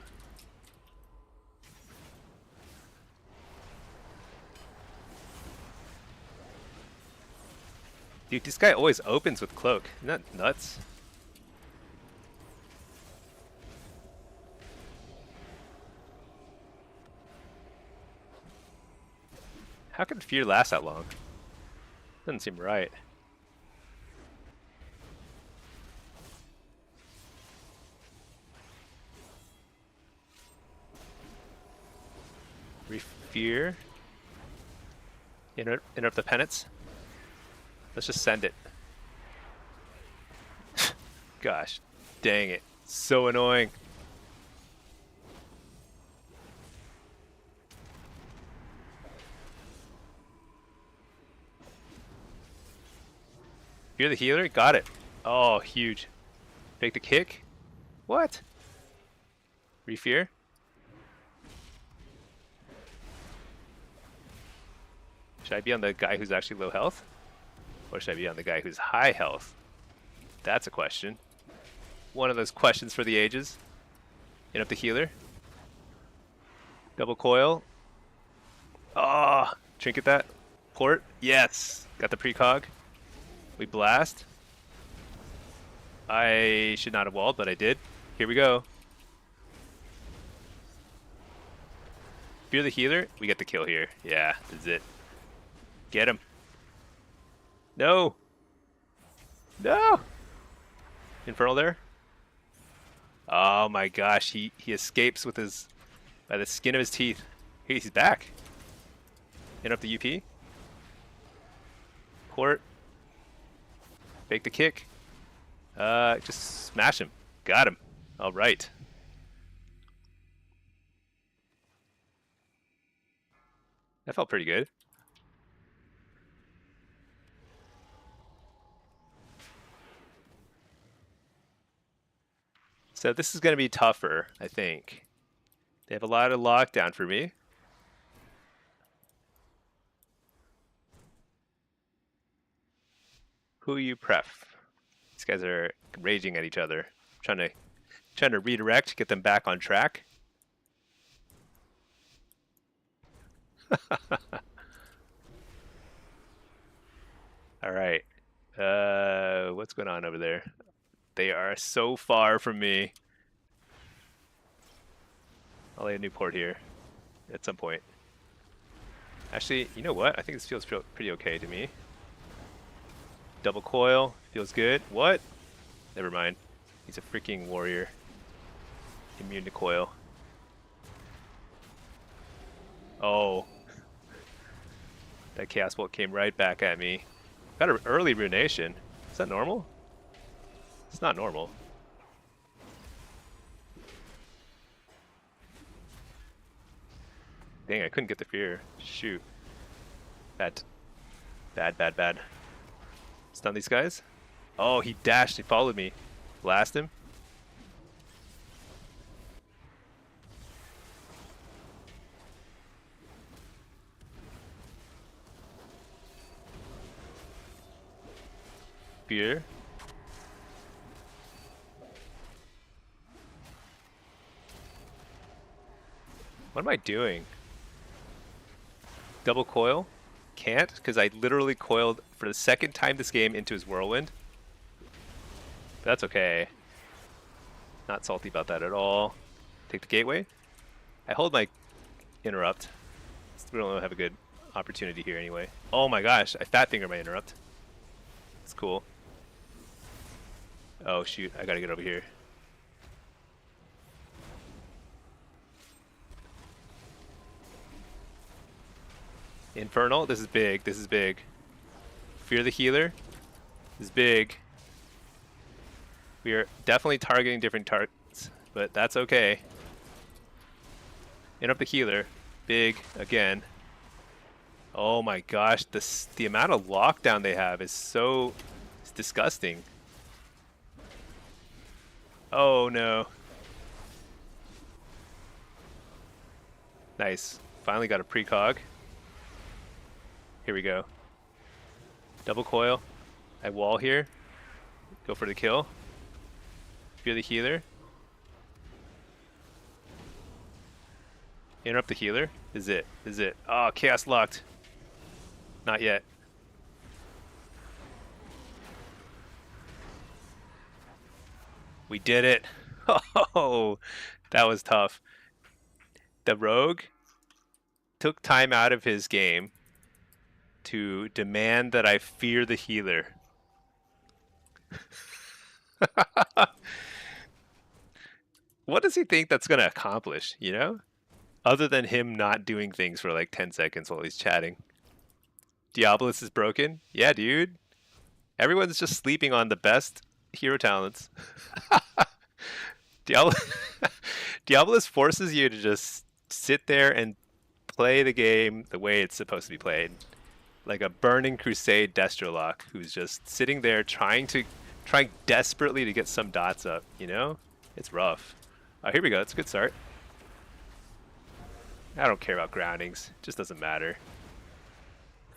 Dude, this guy always opens with cloak. Isn't that nuts? How could fear last that long? Doesn't seem right. Fear. Interrupt the penance. Let's just send it. Gosh, dang it. So annoying. Fear the healer? Got it. Oh, huge. Take the kick? What? Refear? Should I be on the guy who's actually low health? Or should I be on the guy who's high health? That's a question. One of those questions for the ages. Hit up the healer. Double coil. Oh, trinket that. Port. Yes. Got the precog. We blast. I should not have walled, but I did. Here we go. Fear the healer. We get the kill here. Yeah, that's it. Get him. No. No. Infernal there. Oh my gosh, he escapes with his by the skin of his teeth. He's back. Hit up the UP. Port. Fake the kick. Just smash him. Got him. All right. That felt pretty good. So this is going to be tougher, I think. They have a lot of lockdown for me. Who you pref? These guys are raging at each other. Trying to redirect, get them back on track. All right. What's going on over there? They are so far from me. I'll lay a new port here at some point. Actually, you know what? I think this feels pretty okay to me. Double coil. Feels good. What? Never mind. He's a freaking warrior. Immune to coil. Oh. That Chaos Bolt came right back at me. Got an early runation. Is that normal? It's not normal. Dang, I couldn't get the fear. Shoot. Bad. Bad. Stun these guys. Oh, he dashed. He followed me. Blast him. Fear. What am I doing? Double coil? Can't, because I literally coiled for the second time this game into his whirlwind. But that's okay. Not salty about that at all. Take the gateway. I hold my interrupt. We don't have a good opportunity here anyway. Oh my gosh, I fat finger my interrupt. It's cool. Oh shoot, I gotta get over here. Infernal, this is big, this is big. Fear the healer, this is big. We are definitely targeting different targets, but that's okay. Interrupt the healer, big again. Oh my gosh, the amount of lockdown they have is so it's disgusting. Oh no. Nice. Finally got a precog. Here we go. Double coil. I wall here. Go for the kill. Fear the healer. Interrupt the healer. This is it. This is it. Oh, chaos locked. Not yet. We did it. Oh, that was tough. The rogue took time out of his game to demand that I fear the healer. What does he think that's going to accomplish, you know? Other than him not doing things for like 10 seconds while he's chatting. Diabolus is broken? Yeah, dude. Everyone's just sleeping on the best hero talents. Diabolus forces you to just sit there and play the game the way it's supposed to be played. Like a burning crusade Destrolock who's just sitting there trying desperately to get some dots up, you know? It's rough. Oh, here we go. It's a good start. I don't care about groundings. It just doesn't matter.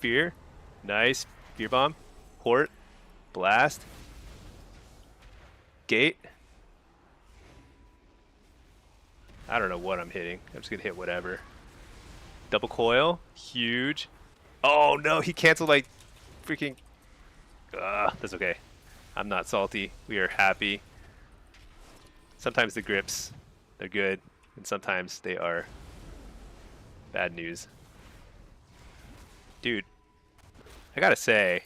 Fear. Nice. Fear bomb. Port. Blast. Gate. I don't know what I'm hitting. I'm just going to hit whatever. Double coil. Huge. Oh no, he canceled like freaking... that's okay. I'm not salty. We are happy. Sometimes the grips, they're good. And sometimes they are bad news. Dude, I gotta say,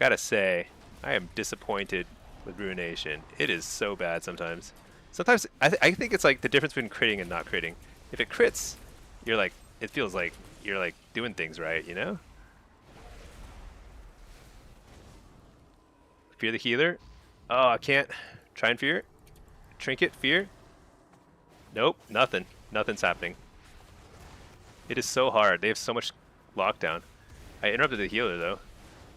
I am disappointed with Ruination. It is so bad sometimes. Sometimes, I think it's like the difference between critting and not critting. If it crits, you're like, it feels like you're like doing things right, you know? Fear the healer. Oh, I can't. Try and fear. Trinket, fear. Nope, nothing. Nothing's happening. It is so hard. They have so much lockdown. I interrupted the healer though.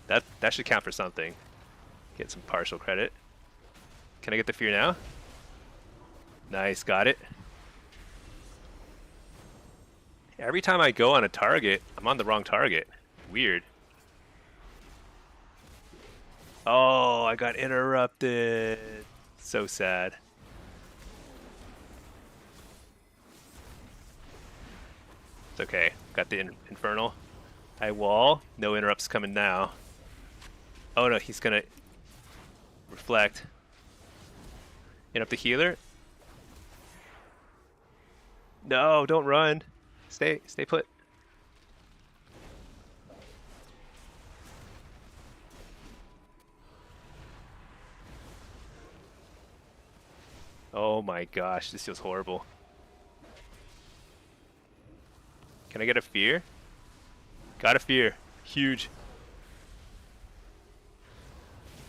That should count for something. Get some partial credit. Can I get the fear now? Nice, got it. Every time I go on a target, I'm on the wrong target. Weird. Oh, I got interrupted. So sad. It's okay. Got the infernal. I wall. No interrupts coming now. Oh no, he's gonna reflect. Interrupt the healer. No, don't run. Stay put. Oh my gosh, this feels horrible. Can I get a fear? Got a fear. Huge.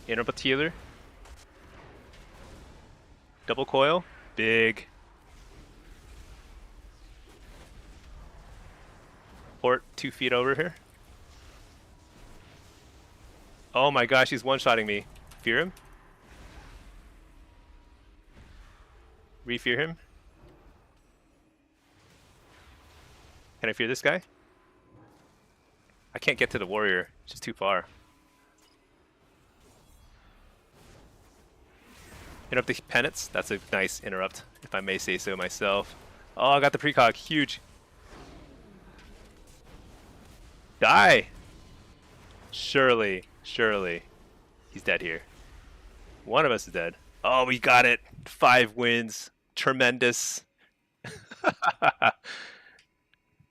Interrupt healer. Double coil. Big. Port 2 feet over here. Oh my gosh, he's one-shotting me. Fear him. Re-fear him. Can I fear this guy? I can't get to the warrior. It's just too far. Interrupt the penance. That's a nice interrupt, if I may say so myself. Oh, I got the precog. Huge. Die! Surely. He's dead here. One of us is dead. Oh, we got it. 5 wins. Tremendous.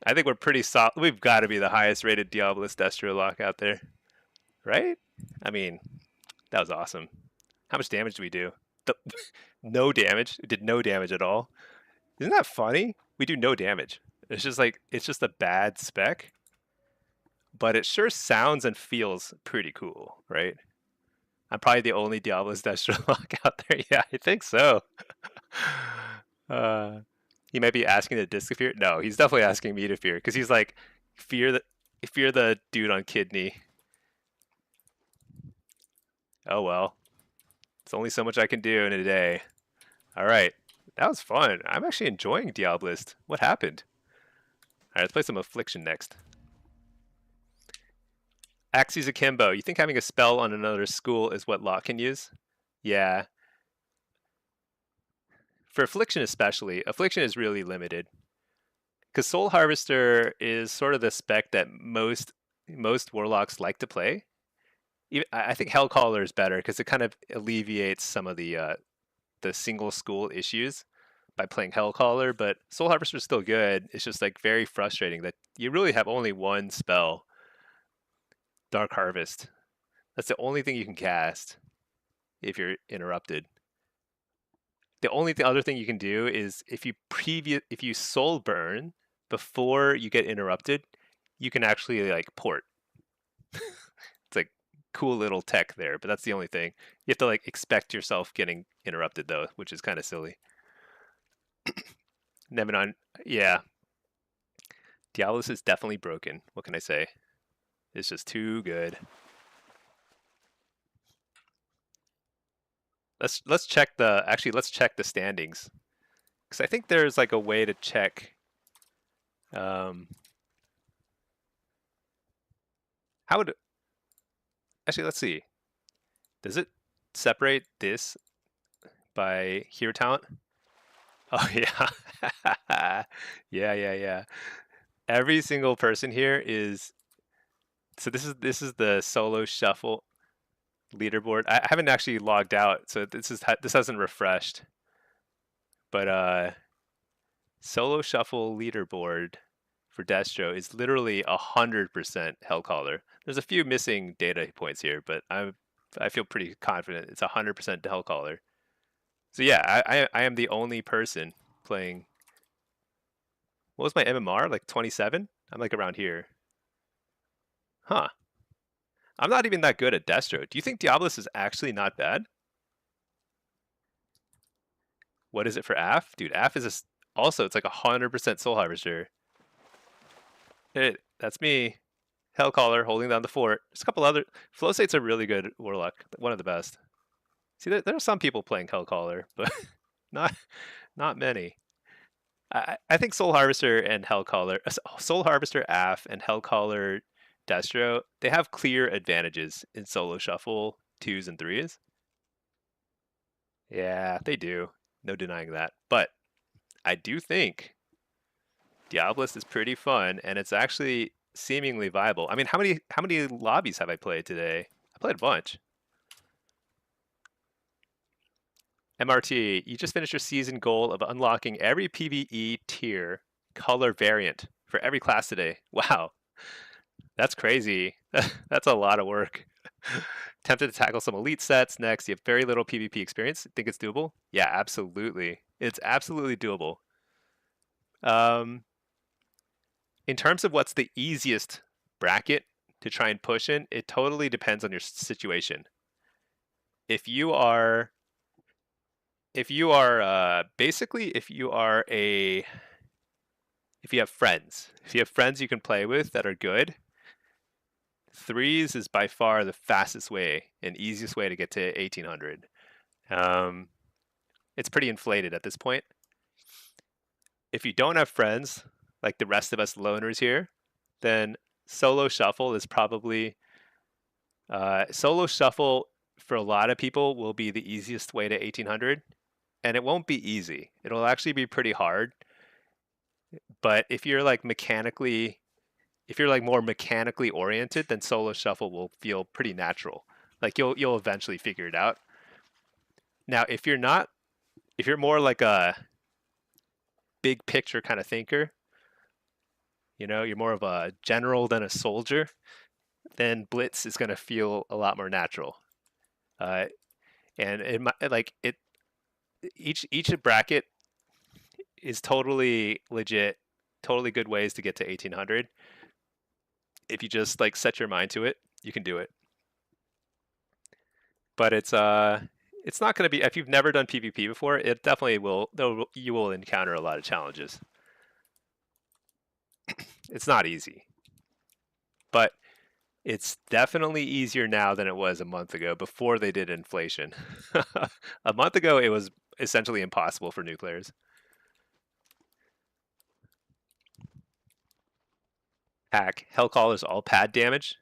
I think we're pretty solid. We've got to be the highest rated Diabolus Destro lock out there. Right? I mean, that was awesome. How much damage do we do? No damage. It did no damage at all. Isn't that funny? We do no damage. It's just like, it's just a bad spec. But it sure sounds and feels pretty cool, right? I'm probably the only Diabolus Destro lock out there. Yeah, I think so. He might be asking the disc to fear. No, he's definitely asking me to fear because he's like, fear the dude on kidney. Oh well, it's only so much I can do in a day. All right, that was fun. I'm actually enjoying Diabolist. What happened? All right, let's play some Affliction next. Axes Akimbo. You think having a spell on another school is what Lock can use? Yeah. For Affliction especially, Affliction is really limited. Because Soul Harvester is sort of the spec that most Warlocks like to play. I think Hellcaller is better because it kind of alleviates some of the single school issues by playing Hellcaller, but Soul Harvester is still good. It's just like very frustrating that you really have only one spell, Dark Harvest. That's the only thing you can cast if you're interrupted. The only other thing you can do is if you soul burn before you get interrupted, you can actually like port. It's like cool little tech there, but that's the only thing. You have to like expect yourself getting interrupted though, which is kind of silly. Nemenon, yeah. Diabolus is definitely broken. What can I say? It's just too good. Let's check the standings, because I think there's like a way to check. How would actually, let's see. Does it separate this by hero talent? Oh yeah. Yeah. Every single person here is, so this is the solo shuffle leaderboard. I haven't actually logged out, so this hasn't refreshed. But solo shuffle leaderboard for Destro is literally 100% Hellcaller. There's a few missing data points here, but I feel pretty confident it's 100% Hellcaller. So yeah, I am the only person playing. What was my MMR? Like 27? I'm like around here. Huh. I'm not even that good at Destro. Do you think Diabolus is actually not bad? What is it for AF? Dude, AF is also, it's like 100% Soul Harvester. That's me. Hellcaller holding down the fort. There's a couple other. Flowstate's a really good Warlock. One of the best. See, there are some people playing Hellcaller, but not many. I think Soul Harvester and Hellcaller, Soul Harvester AF and Hellcaller Destro, they have clear advantages in solo shuffle 2s and 3s. Yeah, they do. No denying that. But I do think Diabolist is pretty fun, and it's actually seemingly viable. I mean, how many lobbies have I played today? I played a bunch. MRT, you just finished your season goal of unlocking every PvE tier color variant for every class today. Wow, that's crazy. That's a lot of work. Tempted to tackle some elite sets next. You have very little PvP experience. Think it's doable? Yeah, absolutely. It's absolutely doable. Um, in terms of what's the easiest bracket to try and push in, it totally depends on your situation. If you are basically if you have friends you can play with that are good, 3s is by far the fastest way and easiest way to get to 1800. It's pretty inflated at this point. If you don't have friends like the rest of us loners here, then solo shuffle is probably solo shuffle for a lot of people will be the easiest way to 1800, and it won't be easy. It'll actually be pretty hard. But if you're like more mechanically oriented, then solo shuffle will feel pretty natural. Like you'll eventually figure it out. Now, if you're more like a big picture kind of thinker, you're more of a general than a soldier, then Blitz is going to feel a lot more natural. And it like it each bracket is totally legit, totally good ways to get to 1800. If you just like set your mind to it, you can do it. But it's not going to be, if you've never done PvP before, it definitely will, though you will encounter a lot of challenges. It's not easy, but it's definitely easier now than it was a month ago before they did inflation. A month ago, it was essentially impossible for new players. Hack. Hellcaller's all pad damage.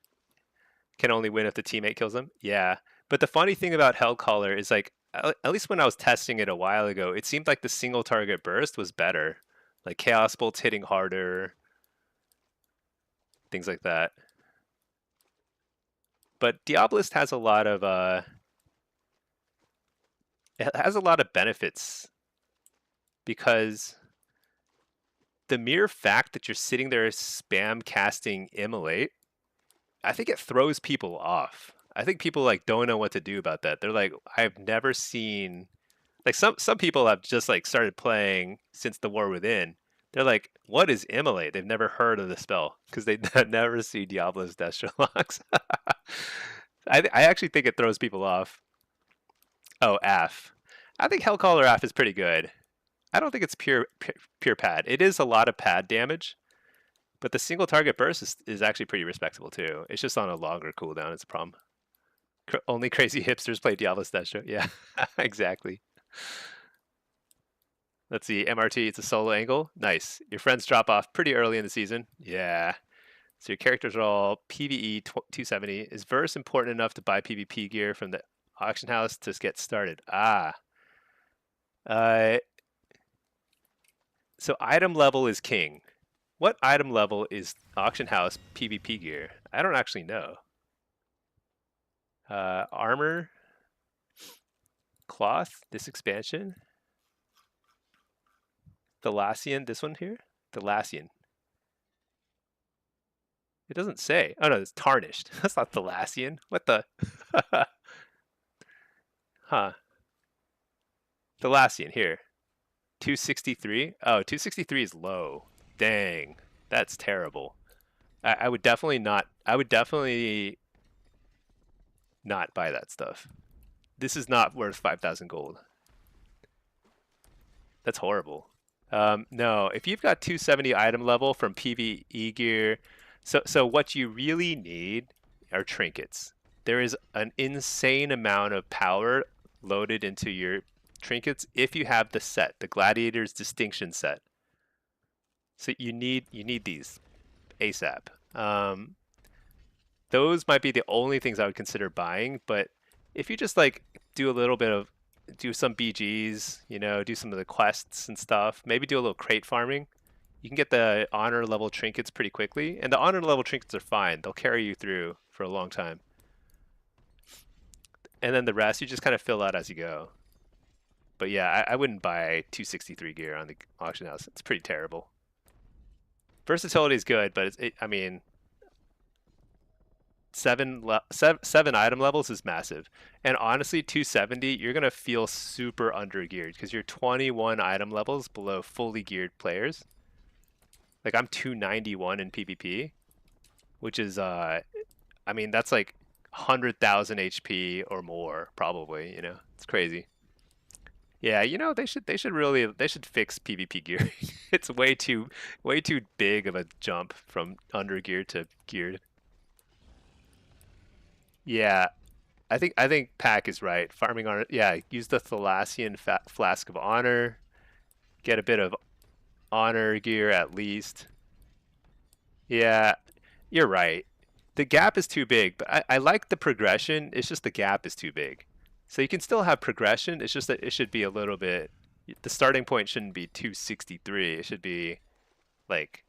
Can only win if the teammate kills them. Yeah. But the funny thing about Hellcaller is like, at least when I was testing it a while ago, it seemed like the single target burst was better. Like Chaos Bolt's hitting harder. Things like that. But Diabolist has a lot of benefits, because the mere fact that you're sitting there spam casting Immolate, I think it throws people off. I think people like don't know what to do about that. They're like, I've never seen, like some people have just like started playing since the War Within. They're like, what is Immolate? They've never heard of the spell because they never see Diablo's Destro locks. I actually think it throws people off. Oh, AF. I think Hellcaller AF is pretty good. I don't think it's pure pad. It is a lot of pad damage, but the single target burst is actually pretty respectable too. It's just on a longer cooldown. It's a problem. Only crazy hipsters play Diablo's Destro. Yeah, exactly. Let's see, MRT, it's a solo angle. Nice. Your friends drop off pretty early in the season. Yeah. So your characters are all PvE 270. Is Verse important enough to buy PvP gear from the auction house to get started? So item level is king. What item level is auction house PvP gear? I don't actually know. Armor, cloth, this expansion. Thalassian, this one here? Thalassian. It doesn't say. Oh no, it's tarnished. That's not Thalassian. What the? Huh. Thalassian, here. 263? Oh, 263 is low. Dang. That's terrible. I would definitely not buy that stuff. This is not worth 5,000 gold. That's horrible. No, if you've got 270 item level from PvE gear, so what you really need are trinkets. There is an insane amount of power loaded into your trinkets if you have the set, the Gladiator's Distinction set. So you need these ASAP. Those might be the only things I would consider buying, but if you just like do a little bit of do some BGs, you know, do some of the quests and stuff, maybe do a little crate farming, you can get the honor level trinkets pretty quickly. And the honor level trinkets are fine. They'll carry you through for a long time. And then the rest you just kind of fill out as you go. But yeah, I wouldn't buy 263 gear on the auction house. It's pretty terrible. Versatility is good, but I mean, seven item levels is massive. And honestly, 270, you're gonna feel super under geared because you're 21 item levels below fully geared players. Like I'm 291 in PvP, which is I mean that's like 100,000 HP or more probably. You know, it's crazy. Yeah, you know they should fix PvP gearing. It's way too big of a jump from under geared to geared. Yeah, I think Pack is right. Farming honor, yeah, use the Thalassian Flask of Honor, get a bit of honor gear at least. Yeah, you're right. The gap is too big, but I like the progression. It's just the gap is too big. So you can still have progression. It's just that it should be a little bit. The starting point shouldn't be 263. It should be like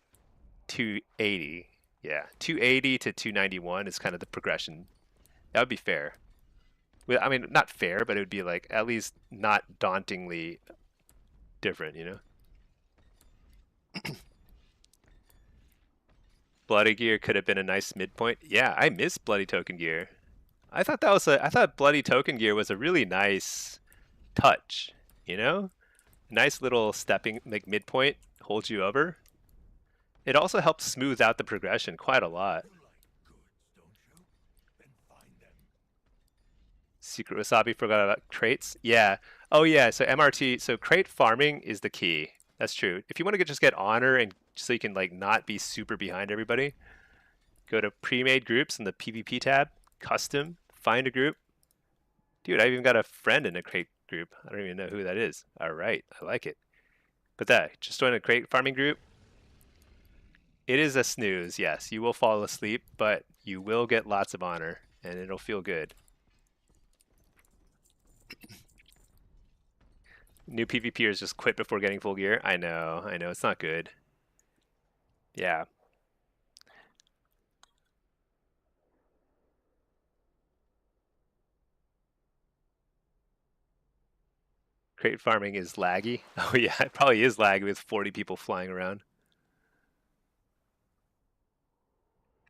280. Yeah, 280 to 291 is kind of the progression. That would be fair. Well, I mean, not fair, but it would be like at least not dauntingly different, you know? Bloody Gear could have been a nice midpoint. Yeah, I miss Bloody Token Gear. I thought Bloody Token Gear was a really nice touch, you know? Nice little stepping like midpoint holds you over. It also helps smooth out the progression quite a lot. Secret Wasabi forgot about crates. Yeah. Oh yeah. So MRT. So crate farming is the key. That's true. If you want to just get honor and so you can like not be super behind everybody, go to pre-made groups in the PvP tab, custom, find a group. Dude, I've even got a friend in a crate group. I don't even know who that is. All right, I like it. But that just join a crate farming group. It is a snooze. Yes, you will fall asleep, but you will get lots of honor, and it'll feel good. New PvPers just quit before getting full gear. I know, it's not good. Yeah. Crate farming is laggy. Oh yeah, it probably is laggy with 40 people flying around.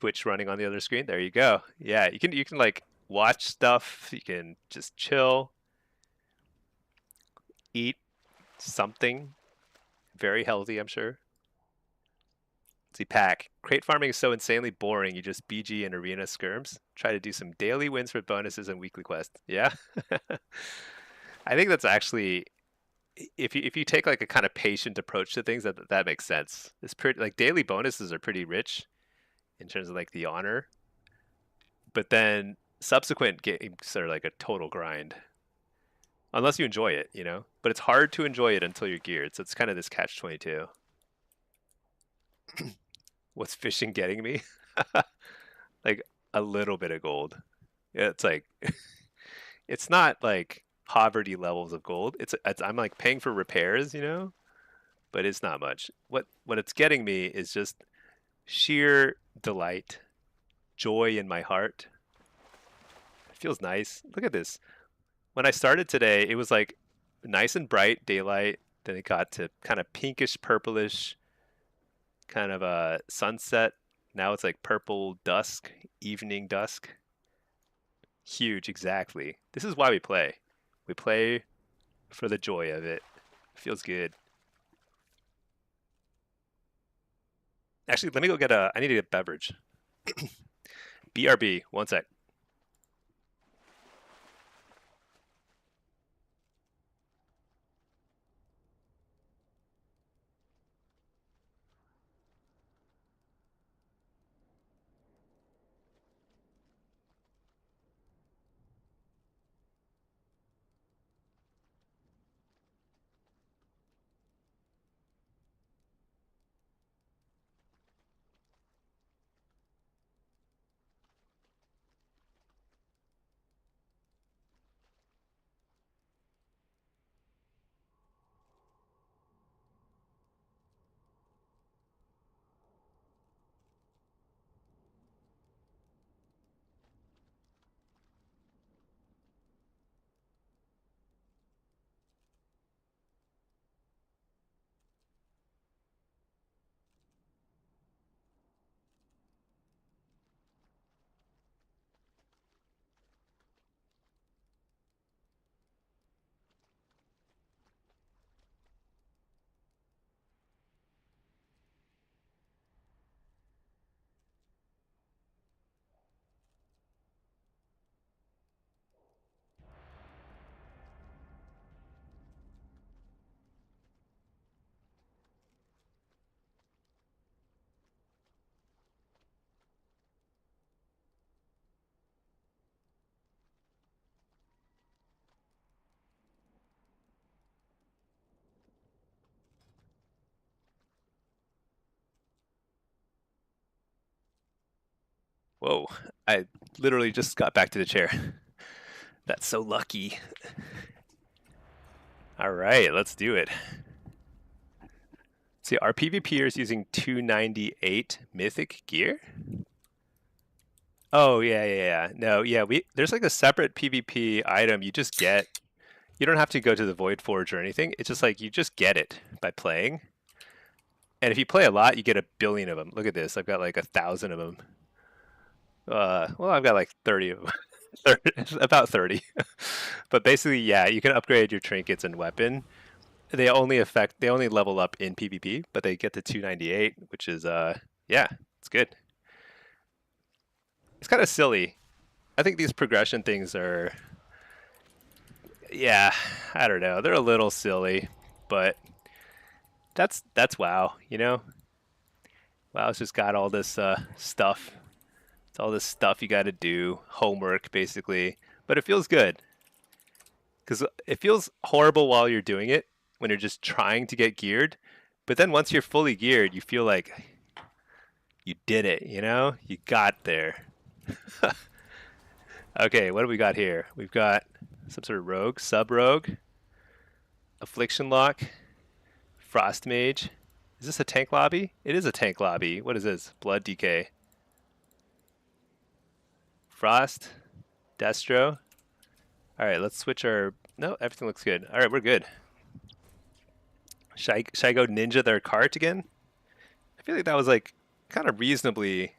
Twitch running on the other screen. There you go. Yeah, you can like watch stuff. You can just chill, eat something very healthy, I'm sure. See, Pack. Crate farming is so insanely boring. You just BG and arena skirms. Try to do some daily wins for bonuses and weekly quests. Yeah. I think that's actually if you take like a kind of patient approach to things, that makes sense. It's pretty like daily bonuses are pretty rich in terms of like the honor, but then subsequent games are like a total grind unless you enjoy it, you know. But it's hard to enjoy it until you're geared, so it's kind of this catch-22. What's fishing getting me? Like a little bit of gold. Yeah, it's like it's not like poverty levels of gold. It's I'm like paying for repairs, you know, but it's not much. What it's getting me is just sheer delight, joy in my heart. It feels nice. Look at this. When I started today, it was like nice and bright daylight. Then it got to kind of pinkish purplish, kind of a sunset. Now it's like purple dusk, evening dusk. Huge, exactly. This is why we play. We play for the joy of it. Feels good. Actually, let me go get a. I need to get a beverage. BRB. One sec. Whoa, I literally just got back to the chair. That's so lucky. All right, let's do it. See, our PvPer is using 298 mythic gear. Oh yeah. No, yeah, there's like a separate PvP item you just get. You don't have to go to the Void Forge or anything. It's just like you just get it by playing. And if you play a lot, you get 1,000,000,000 of them. Look at this. I've got like 1,000 of them. Well, I've got like 30 of them. About 30. But basically, yeah, you can upgrade your trinkets and weapon. They only level up in PvP, but they get to 298, which is yeah, it's good. It's kind of silly. I think these progression things are, yeah, I don't know. They're a little silly, but that's WoW, you know? WoW's just got all this stuff. It's all this stuff you got to do, homework basically, but it feels good. Because it feels horrible while you're doing it, when you're just trying to get geared, but then once you're fully geared, you feel like you did it, you know? You got there. Okay, what do we got here? We've got some sort of rogue, sub-rogue, affliction lock, frost mage. Is this a tank lobby? It is a tank lobby. What is this? Blood decay. Frost, Destro. All right, let's switch our... No, everything looks good. All right, we're good. Should I go ninja their cart again? I feel like that was like kind of reasonably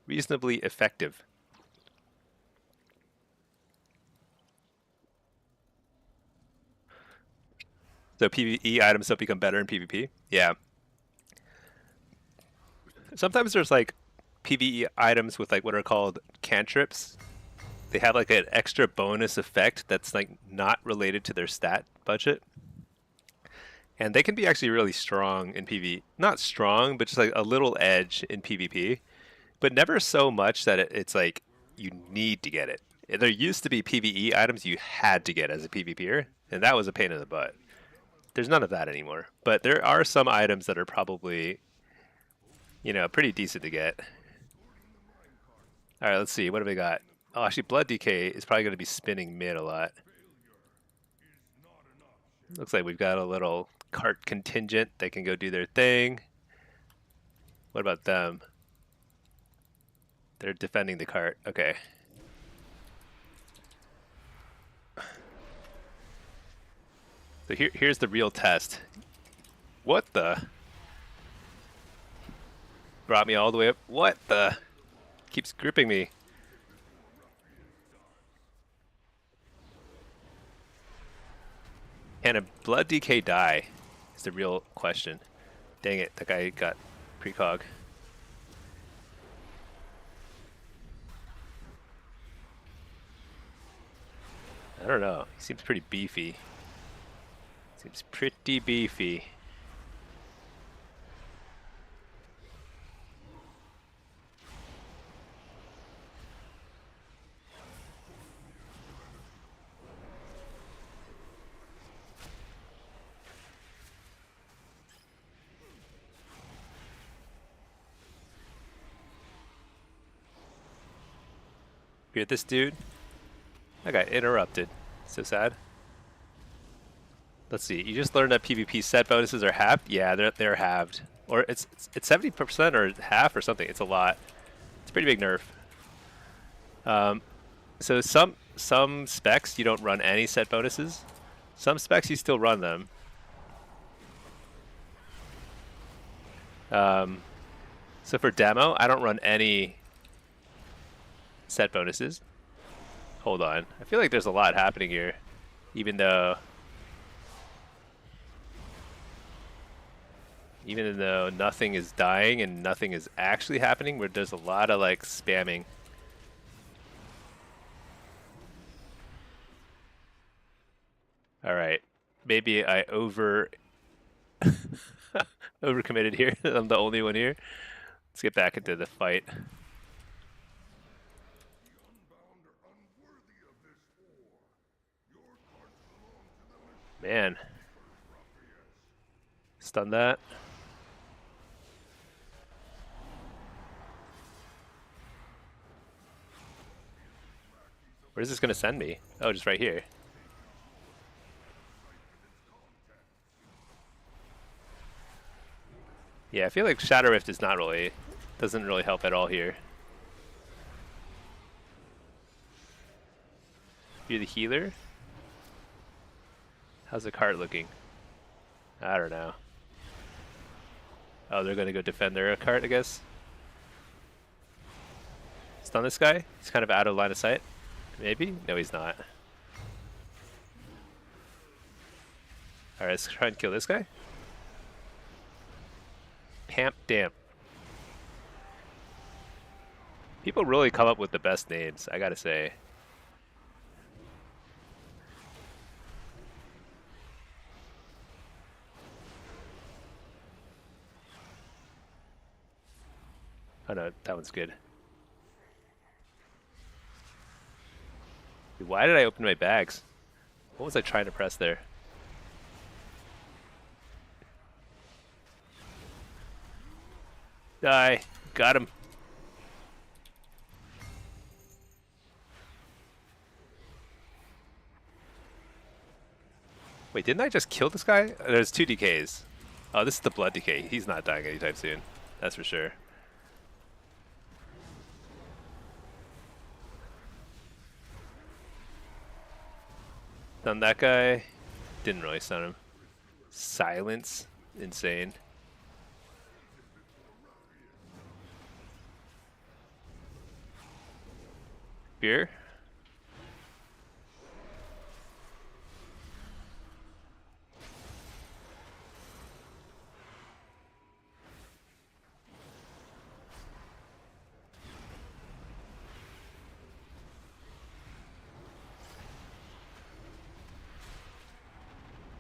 effective. So PvE items don't become better in PvP? Yeah. Sometimes there's like PvE items with like what are called cantrips. They have like an extra bonus effect that's like not related to their stat budget. And they can be actually really strong in PvE. Not strong, but just like a little edge in PvP. But never so much that it's like you need to get it. There used to be PvE items you had to get as a PvPer, and that was a pain in the butt. There's none of that anymore. But there are some items that are probably, you know, pretty decent to get. All right, let's see. What do we got? Oh, actually, Blood Decay is probably going to be spinning mid a lot. Looks like we've got a little cart contingent. They can go do their thing. What about them? They're defending the cart. Okay. So here's the real test. What the? Brought me all the way up. What the? Keeps gripping me. Can a Blood Decay die? Is the real question. Dang it, that guy got precog. I don't know. He seems pretty beefy. Seems pretty beefy. You hear this dude? I got interrupted. So sad. Let's see. You just learned that PvP set bonuses are halved. Yeah, they're halved, or it's 70% or half or something. It's a lot. It's a pretty big nerf. So some specs you don't run any set bonuses. Some specs you still run them. So for demo, I don't run any set bonuses. Hold on. I feel like there's a lot happening here, even though nothing is dying and nothing is actually happening, where there's a lot of like spamming. All right, maybe I overcommitted here. I'm the only one here. Let's get back into the fight. Man. Stun that. Where's this gonna send me? Oh, just right here. Yeah, I feel like Shadow Rift is not really, doesn't really help at all here. You're the healer? How's the cart looking? I don't know. Oh, they're gonna go defend their cart, I guess. Stun this guy? He's kind of out of line of sight. Maybe? No, he's not. Alright, let's try and kill this guy. Pamp Damp. People really come up with the best names, I gotta say. Oh no, that one's good. Dude, why did I open my bags? What was I trying to press there? Die. Got him. Wait, didn't I just kill this guy? There's 2 DKs. Oh, this is the blood decay. He's not dying anytime soon. That's for sure. Stun that guy. Didn't really stun him. Silence. Insane. Spear.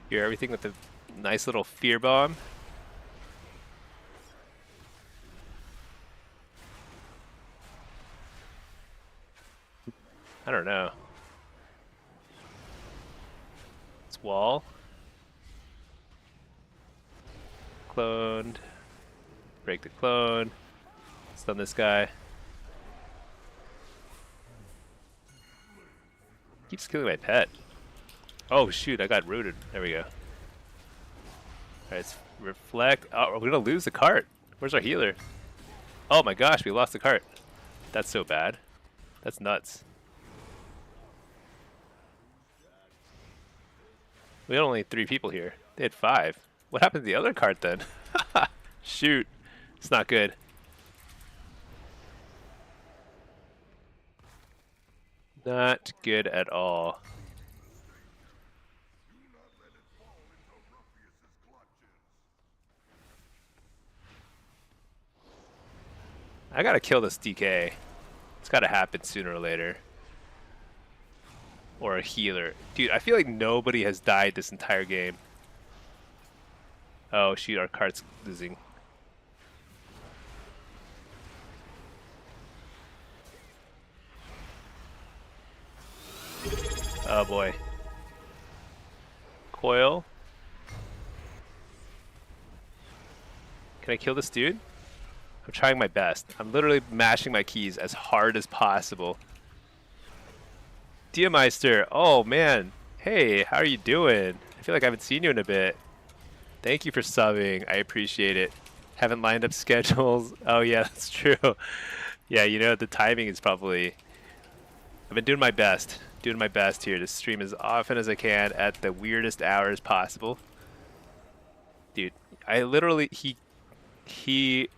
Hear everything with the nice little fear bomb. I don't know. It's wall. Cloned. Break the clone. Stun this guy. Keeps killing my pet. Oh shoot, I got rooted. There we go. Alright, let's reflect. Oh, we're gonna lose the cart. Where's our healer? Oh my gosh, we lost the cart. That's so bad. That's nuts. We had only 3 people here. They had 5. What happened to the other cart then? Shoot. It's not good. Not good at all. I gotta kill this DK. It's gotta happen sooner or later. Or a healer. Dude, I feel like nobody has died this entire game. Oh shoot, our cart's losing. Oh boy. Coil. Can I kill this dude? I'm trying my best. I'm literally mashing my keys as hard as possible. Diameister, oh man. Hey, how are you doing? I feel like I haven't seen you in a bit. Thank you for subbing. I appreciate it. Haven't lined up schedules. Oh yeah, that's true. Yeah, you know, the timing is probably... I've been doing my best. Doing my best here to stream as often as I can at the weirdest hours possible. Dude, I literally... He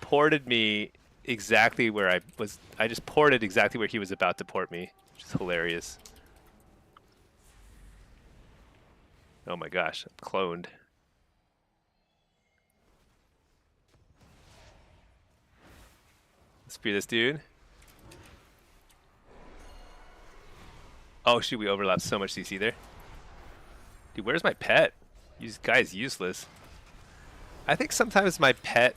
ported me exactly where I was. I just ported exactly where he was about to port me, which is hilarious. Oh my gosh, I'm cloned. Let's free this dude. Oh shoot, we overlapped so much CC there. Dude, where's my pet? This guy's useless. I think sometimes my pet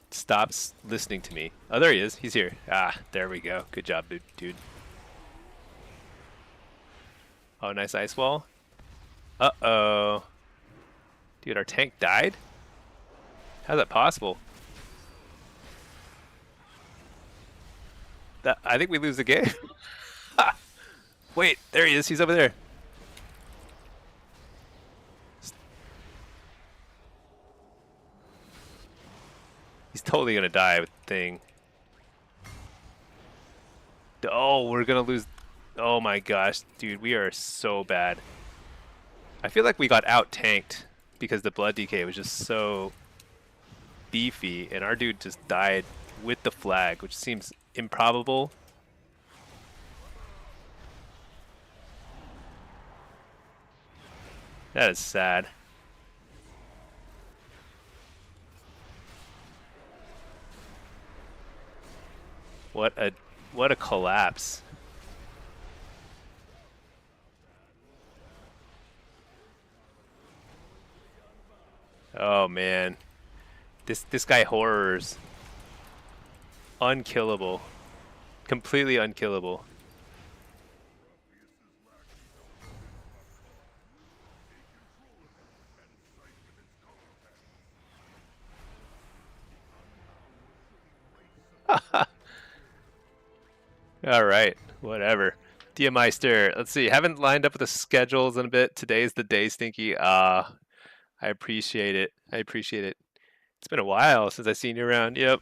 stops listening to me. Oh, there he is. He's here. Ah, there we go. Good job, dude. Oh, nice ice wall. Uh-oh. Dude, our tank died? How's that possible? I think we lose the game. Wait, there he is. He's over there. He's totally gonna die with the thing. Oh, we're gonna lose. Oh my gosh, dude, we are so bad. I feel like we got out tanked because the blood DK was just so beefy, and our dude just died with the flag, which seems improbable. That is sad. What a collapse. Oh man. This guy horrors. Unkillable. Completely unkillable. All right, whatever. Diameister, let's see. Haven't lined up with the schedules in a bit. Today's the day, Stinky. I appreciate it. I appreciate it. It's been a while since I've seen you around. Yep.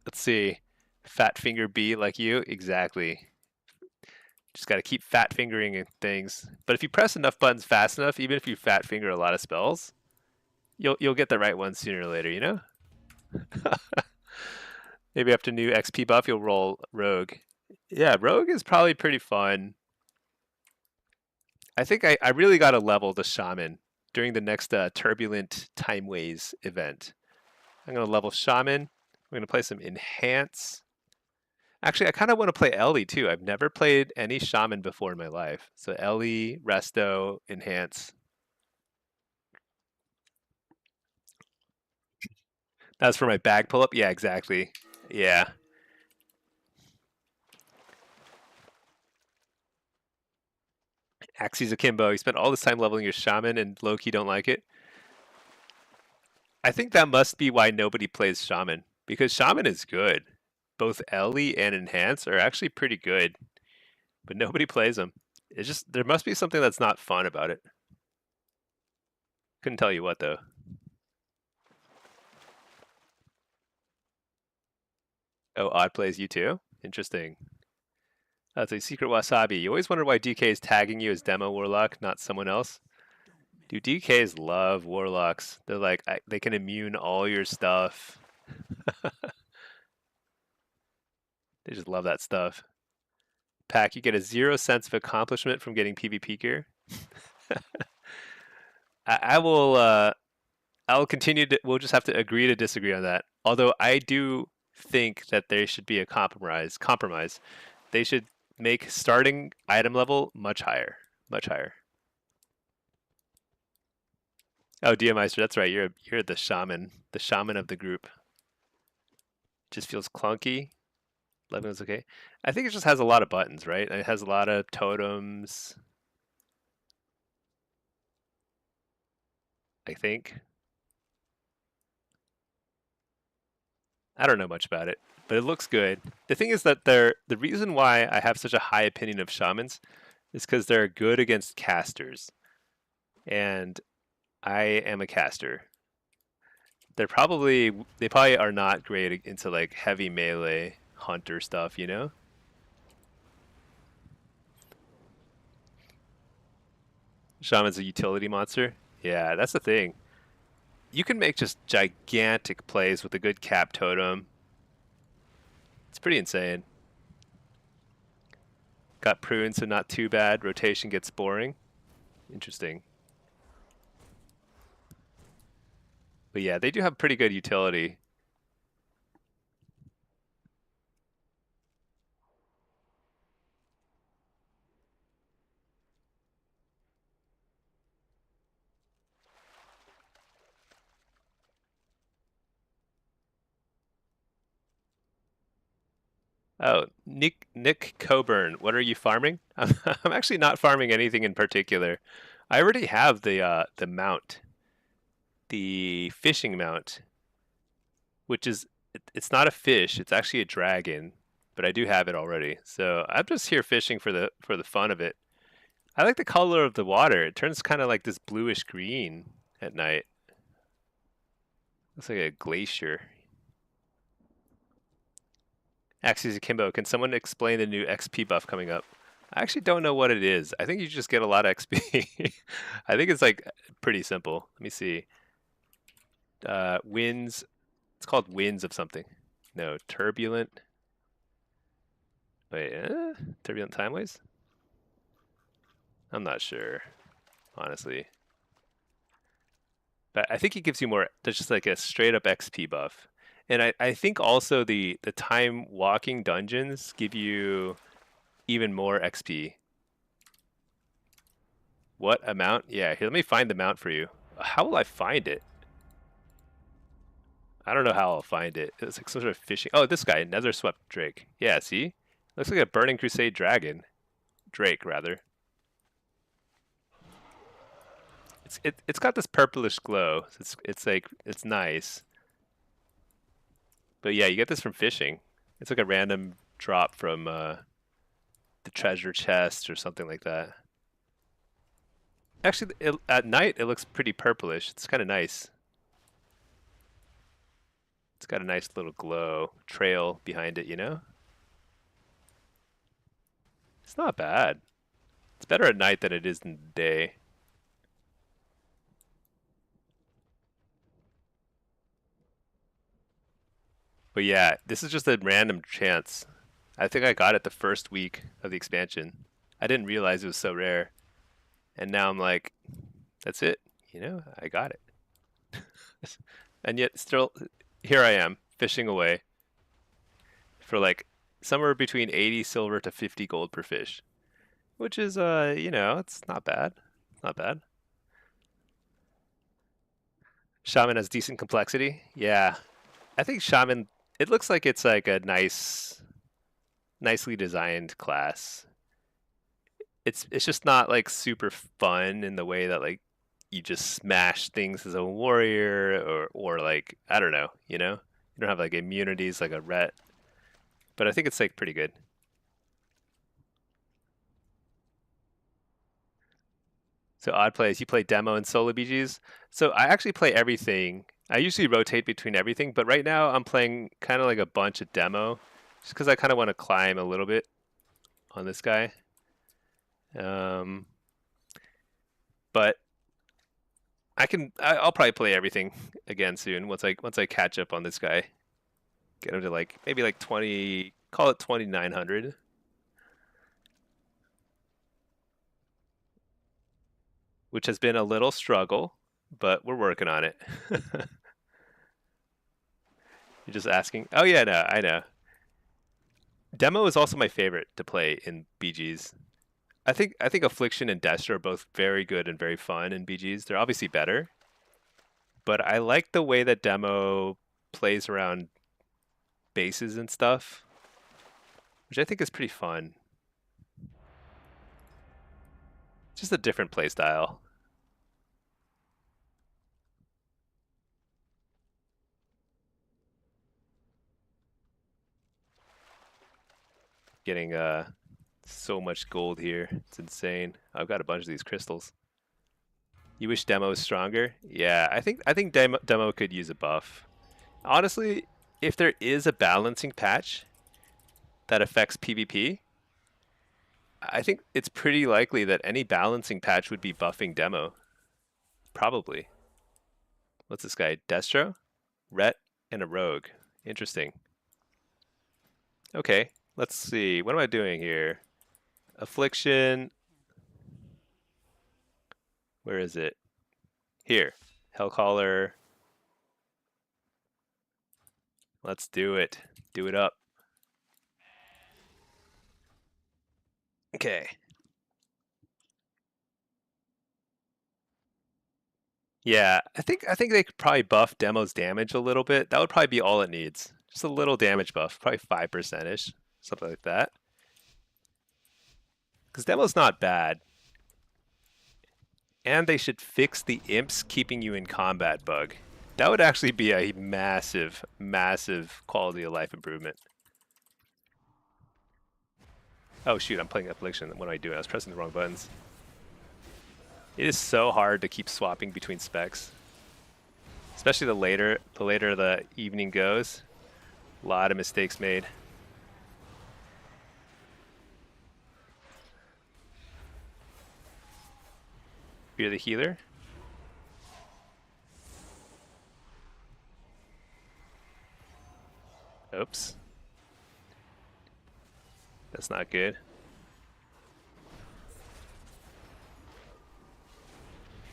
Let's see. Fat finger B like you. Exactly. Just got to keep fat fingering things. But if you press enough buttons fast enough, even if you fat finger a lot of spells, you'll get the right one sooner or later, you know? Maybe after new XP buff, you'll roll Rogue. Yeah, Rogue is probably pretty fun. I think I really got to level the Shaman during the next Turbulent Timeways event. I'm going to level Shaman. I'm going to play some Enhance. Actually, I kind of want to play Ellie too. I've never played any Shaman before in my life. So Ellie, Resto, Enhance. That's for my bag pull up? Yeah, exactly. Yeah. Axes Akimbo, you spent all this time leveling your Shaman and Loki don't like it. I think that must be why nobody plays Shaman. Because Shaman is good. Both Ellie and Enhance are actually pretty good. But nobody plays them. It's just, there must be something that's not fun about it. Couldn't tell you what though. Oh, Odd plays you too? Interesting. That's a secret wasabi. You always wonder why DK is tagging you as demo Warlock, not someone else. Dude, DKs love Warlocks. They're like, they can immune all your stuff. They just love that stuff. Pack, you get a 0 sense of accomplishment from getting PvP gear. I will continue to, we'll just have to agree to disagree on that. Although I do think that there should be a compromise. They should make starting item level much higher. Much higher. Oh, Diameister, that's right. You're the shaman of the group. Just feels clunky. Lebanon's okay. I think it just has a lot of buttons, right? It has a lot of totems. I think. I don't know much about it, but it looks good. The thing is that the reason why I have such a high opinion of shamans is because they're good against casters. And I am a caster. They probably are not great into like heavy melee hunter stuff, you know? Shaman's a utility monster. Yeah, that's the thing. You can make just gigantic plays with a good cap totem. It's pretty insane. Got prune, so not too bad. Rotation gets boring. Interesting. But yeah, they do have pretty good utility. Oh, Nick Coburn, what are you farming? I'm actually not farming anything in particular. I already have the mount, the fishing mount, which is it's not a fish, it's actually a dragon. but I do have it already. So I'm just here fishing for the fun of it. I like the color of the water. It turns kind of like this bluish green at night. Looks like a glacier. Axis Akimbo, can someone explain the new XP buff coming up? I actually don't know what it is. I think you just get a lot of XP. I think it's like pretty simple. Let me see. Winds. It's called winds of something. No, turbulent. Wait, turbulent timeways? I'm not sure, honestly. But I think it gives you more. That's just like a straight up XP buff. And I think also the time walking dungeons give you even more XP. What amount? Yeah, here, let me find the amount for you. How will I find it? I don't know how I'll find it. It's like some sort of fishing. Oh, this guy, Nether Swept Drake. Yeah, see? Looks like a Burning Crusade dragon. Drake, rather. It's got this purplish glow. It's like, it's nice. But yeah, you get this from fishing. It's like a random drop from the treasure chest or something like that. Actually, at night it looks pretty purplish. It's kind of nice. It's got a nice little glow trail behind it, you know? It's not bad. It's better at night than it is in the day. But yeah, this is just a random chance. I think I got it the first week of the expansion. I didn't realize it was so rare. And now I'm like, that's it. You know, I got it. And yet still, here I am, fishing away for like somewhere between 80 silver to 50 gold per fish. Which is, you know, it's not bad. It's not bad. Shaman has decent complexity. Yeah. I think Shaman, it looks like it's like a nicely designed class. It's just not like super fun in the way that like you just smash things as a warrior or like I don't know, you know? You don't have like immunities like a ret, but I think it's like pretty good. So odd plays, you play demo and solo BGs. So I actually play everything. I usually rotate between everything, but right now I'm playing kind of like a bunch of demo just because I kind of want to climb a little bit on this guy. Um, but I'll probably play everything again soon once I catch up on this guy. Get him to like maybe like 20, call it 2900. Which has been a little struggle, but we're working on it. You're just asking. Oh yeah, no, I know. Demo is also my favorite to play in BGs. I think Affliction and Destro are both very good and very fun in BGs. They're obviously better, but I like the way that Demo plays around bases and stuff, which I think is pretty fun. Just a different play style. Getting so much gold here. It's insane. I've got a bunch of these crystals. You wish demo was stronger? Yeah, I think demo could use a buff. Honestly, if there is a balancing patch that affects PvP, I think it's pretty likely that any balancing patch would be buffing demo. Probably. What's this guy? Destro? Ret and a rogue. Interesting. Okay, let's see. What am I doing here? Affliction. Where is it? Here. Hellcaller. Let's do it. Do it up. Okay. Yeah, I think they could probably buff Demo's damage a little bit. That would probably be all it needs. Just a little damage buff, probably 5%ish, something like that. Because Demo's not bad. And they should fix the imps keeping you in combat bug. That would actually be a massive, massive quality of life improvement. Oh shoot, I'm playing affliction. What am I doing? I was pressing the wrong buttons. It is so hard to keep swapping between specs, especially the later the evening goes. A lot of mistakes made. You're the healer. Oops. That's not good.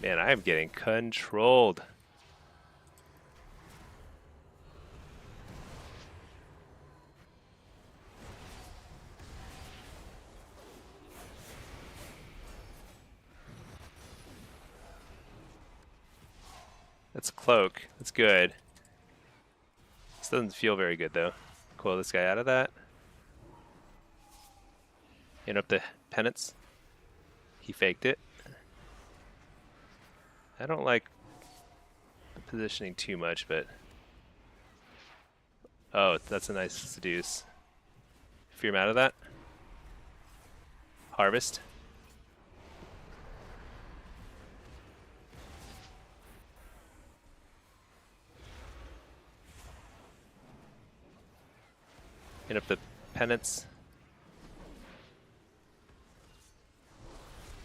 Man, I am getting controlled. That's cloak. That's good. This doesn't feel very good though. Coil this guy out of that. In up the penance. He faked it. I don't like the positioning too much, but oh, that's a nice seduce. Fear him out of that. Harvest. In up the penance.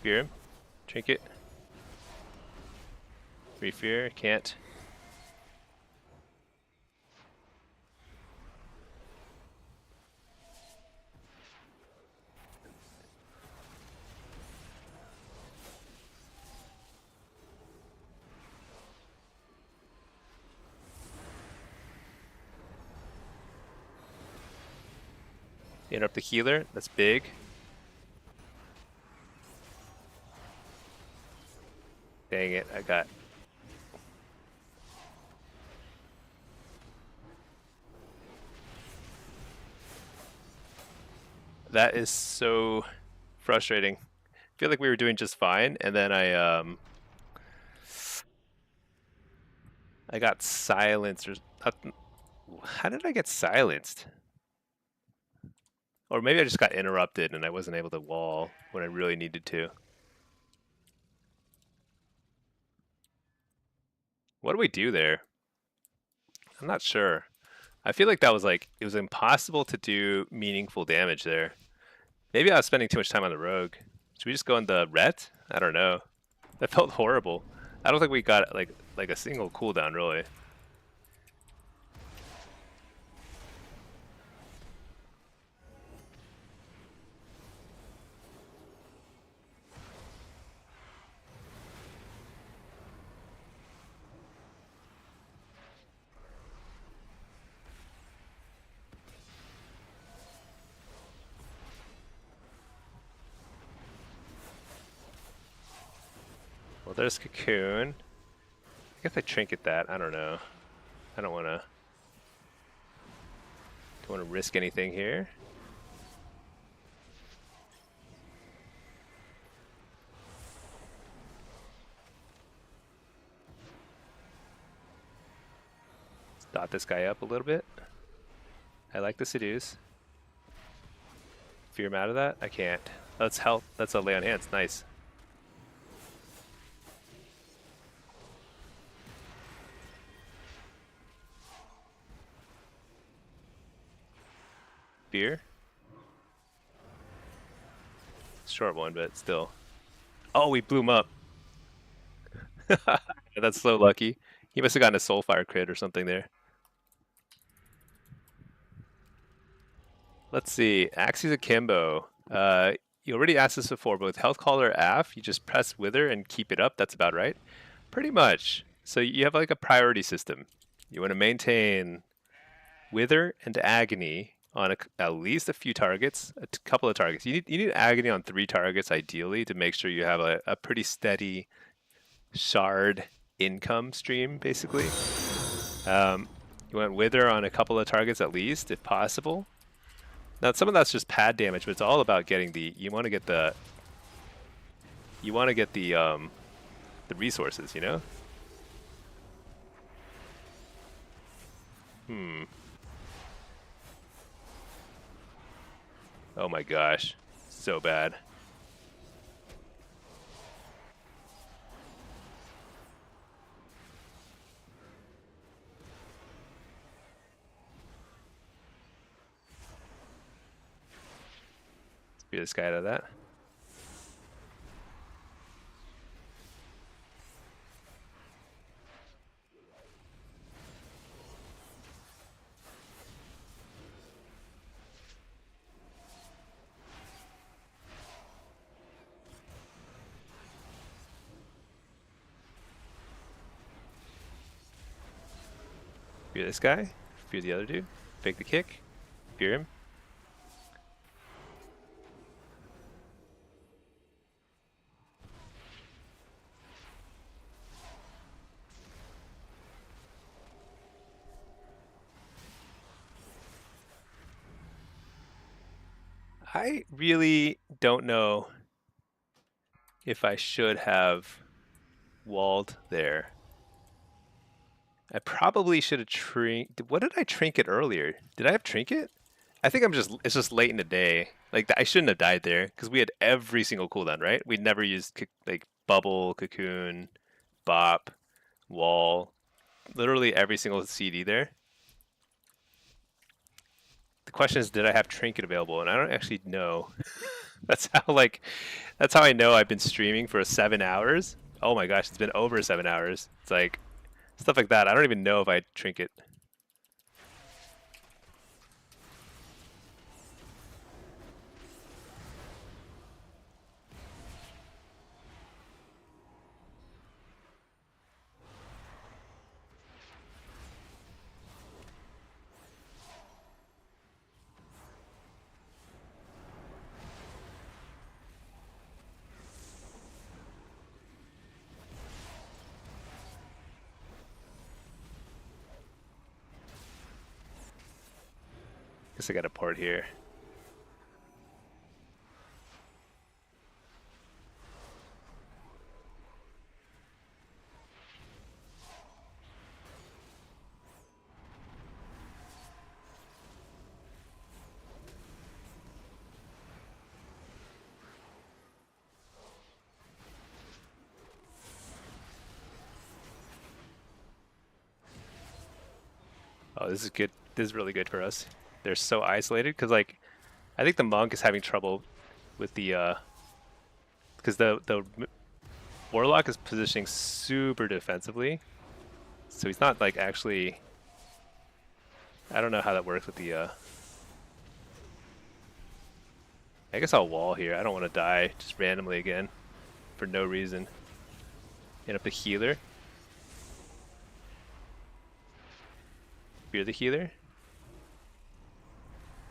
Fear him. Trinket. Free fear. Can't. Interrupt the healer. That's big. Dang it, I got. That is so frustrating. I feel like we were doing just fine, and then I got silenced. Or how did I get silenced? Or maybe I just got interrupted and I wasn't able to wall when I really needed to. What do we do there? I'm not sure. I feel like that was like, it was impossible to do meaningful damage there. Maybe I was spending too much time on the rogue. Should we just go in the ret? I don't know. That felt horrible. I don't think we got like a single cooldown really. Well, there's Cocoon. I guess I trinket that. I don't know. I don't want to risk anything here. Let's dot this guy up a little bit. I like the seduce. Fear him out of that? I can't. That's health. That's a lay on hands. Nice. Fear. Short one, but still. Oh, we blew him up. That's so lucky. He must have gotten a Soulfire crit or something there. Let's see. Axes Akimbo. You already asked this before, but with Health Collar AF, you just press Wither and keep it up. That's about right. Pretty much. So you have like a priority system. You want to maintain Wither and Agony on at least a few targets, a couple of targets. You need Agony on 3 targets ideally to make sure you have a pretty steady shard income stream, basically. You want Wither on a couple of targets at least, if possible. Now some of that's just pad damage, but it's all about getting the. You want to get the resources, you know. Oh my gosh. so bad. Let's beat this guy out of that. Fear this guy, fear the other dude, fake the kick, fear him. I really don't know if I should have walled there. I probably should have what did I trinket earlier? Did I have trinket? I think it's just late in the day. Like I shouldn't have died there because we had every single cooldown, right? We never used like bubble, cocoon, bop, wall, literally every single CD there. The question is, did I have trinket available? And I don't actually know. That's how I know I've been streaming for 7 hours. Oh my gosh, it's been over 7 hours. It's like stuff like that. I don't even know if I had trinket. Guess I got a port here. Oh, this is good. This is really good for us. They're so isolated because, like, I think the monk is having trouble with the because the warlock is positioning super defensively, so he's not like actually. I don't know how that works with the. I guess I'll wall here. I don't want to die just randomly again, for no reason. End up the healer. Fear the healer.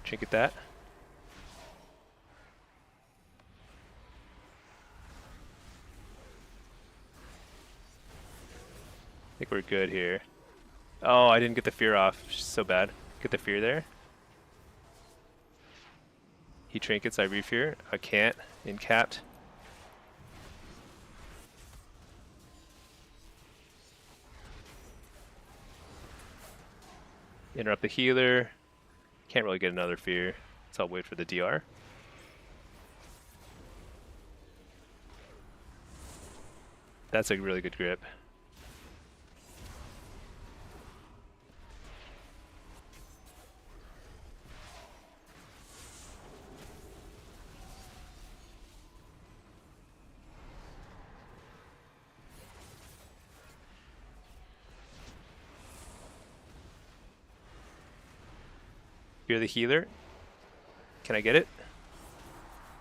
Trinket that. I think we're good here. Oh, I didn't get the fear off. So bad. Get the fear there. He trinkets, I refear. I can't. Incapped. Interrupt the healer. Can't really get another fear, so I'll wait for the DR. That's a really good grip. You're the healer. Can I get it?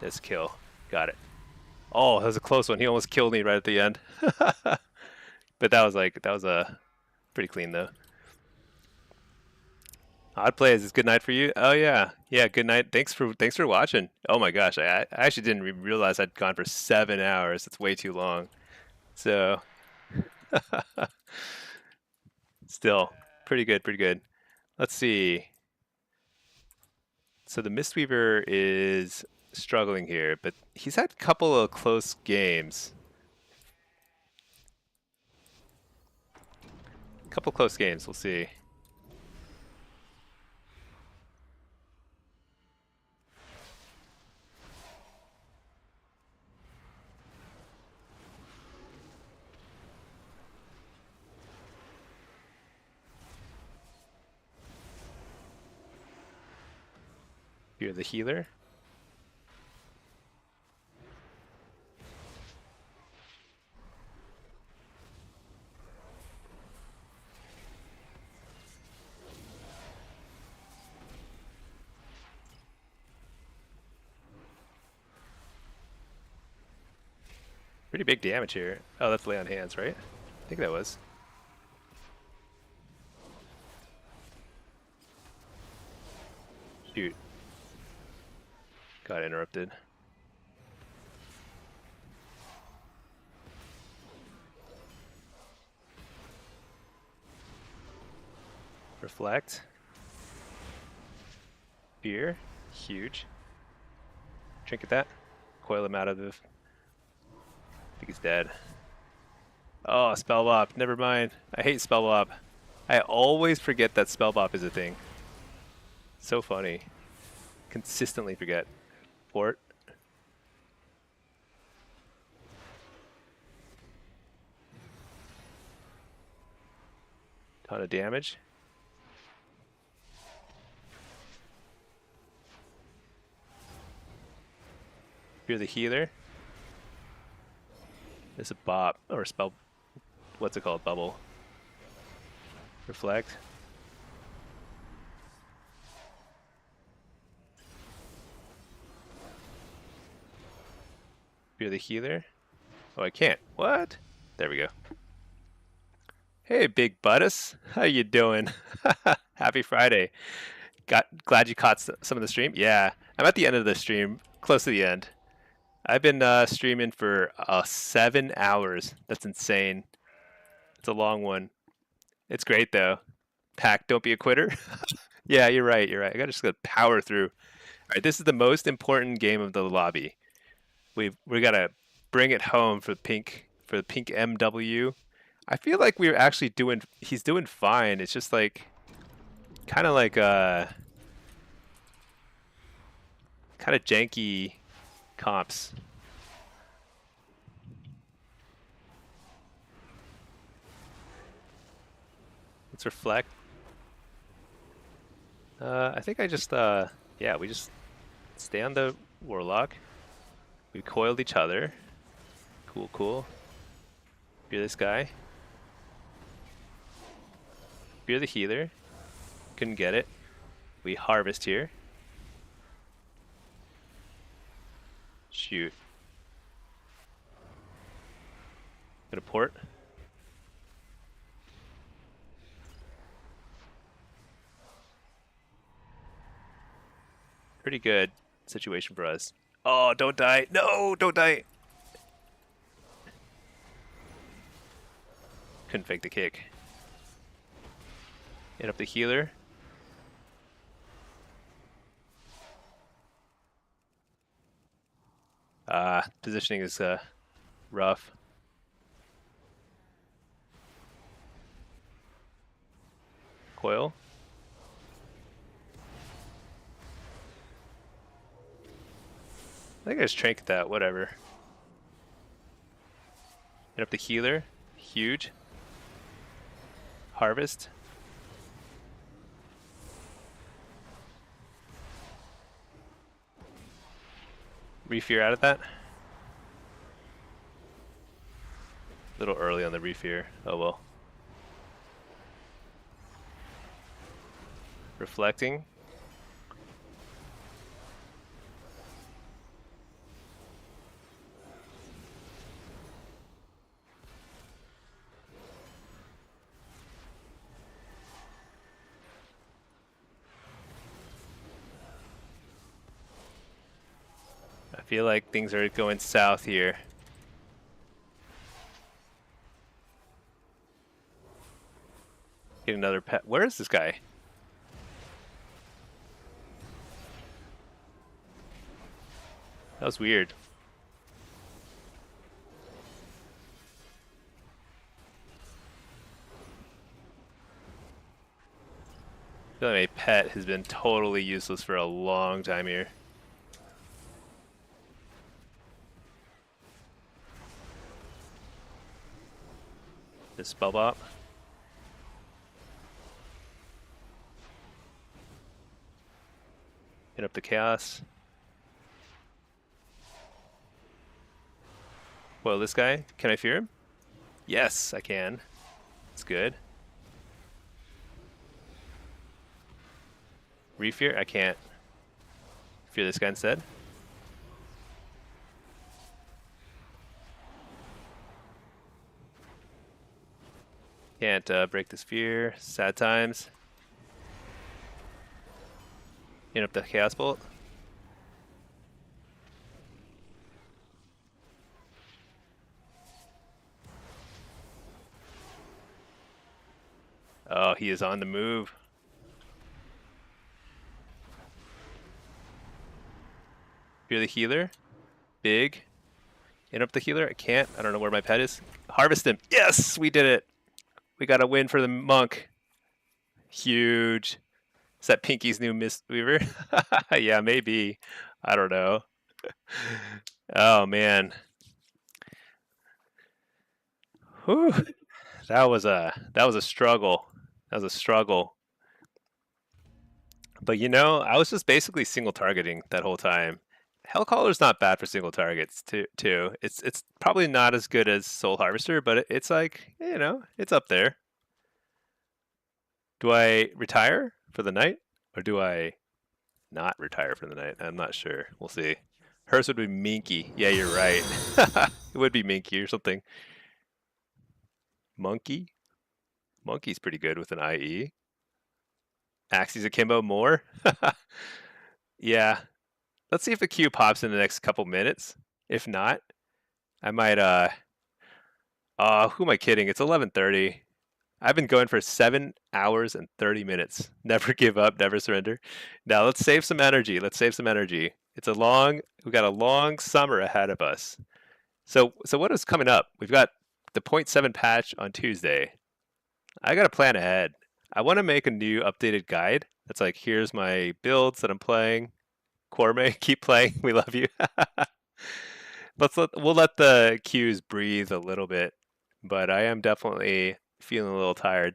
This kill. Got it. Oh, that was a close one. He almost killed me right at the end. But that was pretty clean though. Odd plays. It's good night for you. Oh yeah, yeah. Good night. Thanks for watching. Oh my gosh, I actually didn't realize I'd gone for 7 hours. It's way too long. So still pretty good, pretty good. Let's see. So the Mistweaver is struggling here, but he's had a couple of close games. A couple close games. We'll see. Fear the healer. Pretty big damage here. Oh, that's lay on hands, right? I think that was. Shoot. Got interrupted. Reflect. Fear. Huge. Trinket that. Coil him out of the... I think he's dead. Oh, spell bop. Never mind. I hate spell bop. I always forget that spell bop is a thing. So funny. Consistently forget. Port. Ton of damage. You're the healer. There's a bop or spell. What's it called? Bubble. Reflect. You're the healer. Oh, I can't. What? There we go. Hey, Big Buttus. How you doing? Happy Friday. Glad you caught some of the stream. Yeah, I'm at the end of the stream, close to the end. I've been streaming for 7 hours. That's insane. It's a long one. It's great though. Pack, don't be a quitter. Yeah, you're right. You're right. I gotta just gotta power through. All right, this is the most important game of the lobby. We gotta bring it home for the pink MW. I feel like we're actually doing. He's doing fine. It's just like, kind of janky comps. Let's reflect. I think I just yeah, we just stay on the Warlock. We coiled each other. Cool, cool. Fear this guy. Fear the healer. Couldn't get it. We harvest here. Shoot. Gonna port. Pretty good situation for us. Oh, don't die. No, don't die. Couldn't fake the kick. Hit up the healer. Positioning is rough. Coil. I think I just trinket that, whatever. Hit up the healer. Huge. Harvest. Refear out of that. A little early on the refear. Oh well. Reflecting. I feel like things are going south here. Get another pet. Where is this guy? That was weird. I feel like my pet has been totally useless for a long time here. This spell bop. Hit up the chaos. Well, this guy, can I fear him? Yes, I can. That's good. Refear? I can't. Fear this guy instead. Can't break this fear. Sad times. Hit up the chaos bolt. Oh, he is on the move. Fear the healer. Big. Hit up the healer. I can't. I don't know where my pet is. Harvest him. Yes, we did it. We got a win for the monk. Huge. Is that Pinky's new Mistweaver? Yeah, maybe. I don't know. Oh man. Whew. That was a struggle. That was a struggle. But you know, I was just basically single targeting that whole time. Hellcaller's not bad for single targets too. It's probably not as good as Soul Harvester, but it's like, you know, it's up there. Do I retire for the night or do I not retire for the night? I'm not sure. We'll see. Hers would be Minky. Yeah, you're right. It would be Minky or something. Monkey? Monkey's pretty good with an IE. Axes Akimbo more? Yeah. Let's see if the queue pops in the next couple minutes. If not, I might who am I kidding? It's 11:30. I've been going for 7 hours and 30 minutes. Never give up, never surrender. Now let's save some energy. Let's save some energy. We got a long summer ahead of us. So what is coming up? We've got the .7 patch on Tuesday. I got to plan ahead. I want to make a new updated guide. That's like, here's my builds that I'm playing. Corme, keep playing. We love you. We'll let the queues breathe a little bit, but I am definitely feeling a little tired.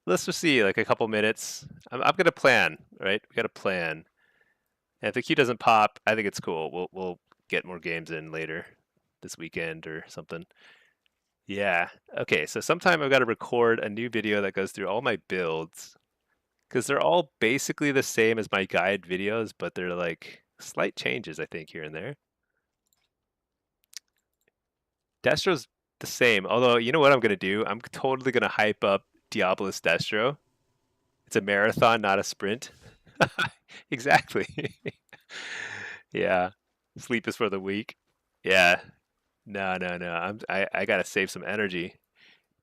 Let's just see, like a couple minutes. I'm gonna plan, right? We got to plan. And if the queue doesn't pop, I think it's cool. We'll get more games in later this weekend or something. Yeah. Okay. So sometime I've got to record a new video that goes through all my builds because they're all basically the same as my guide videos, but they're like slight changes, I think, here and there. Destro's the same, although you know what I'm gonna do? I'm totally gonna hype up Diabolus Destro. It's a marathon, not a sprint. Exactly. Yeah. Sleep is for the weak. Yeah. No, no, no. I gotta save some energy.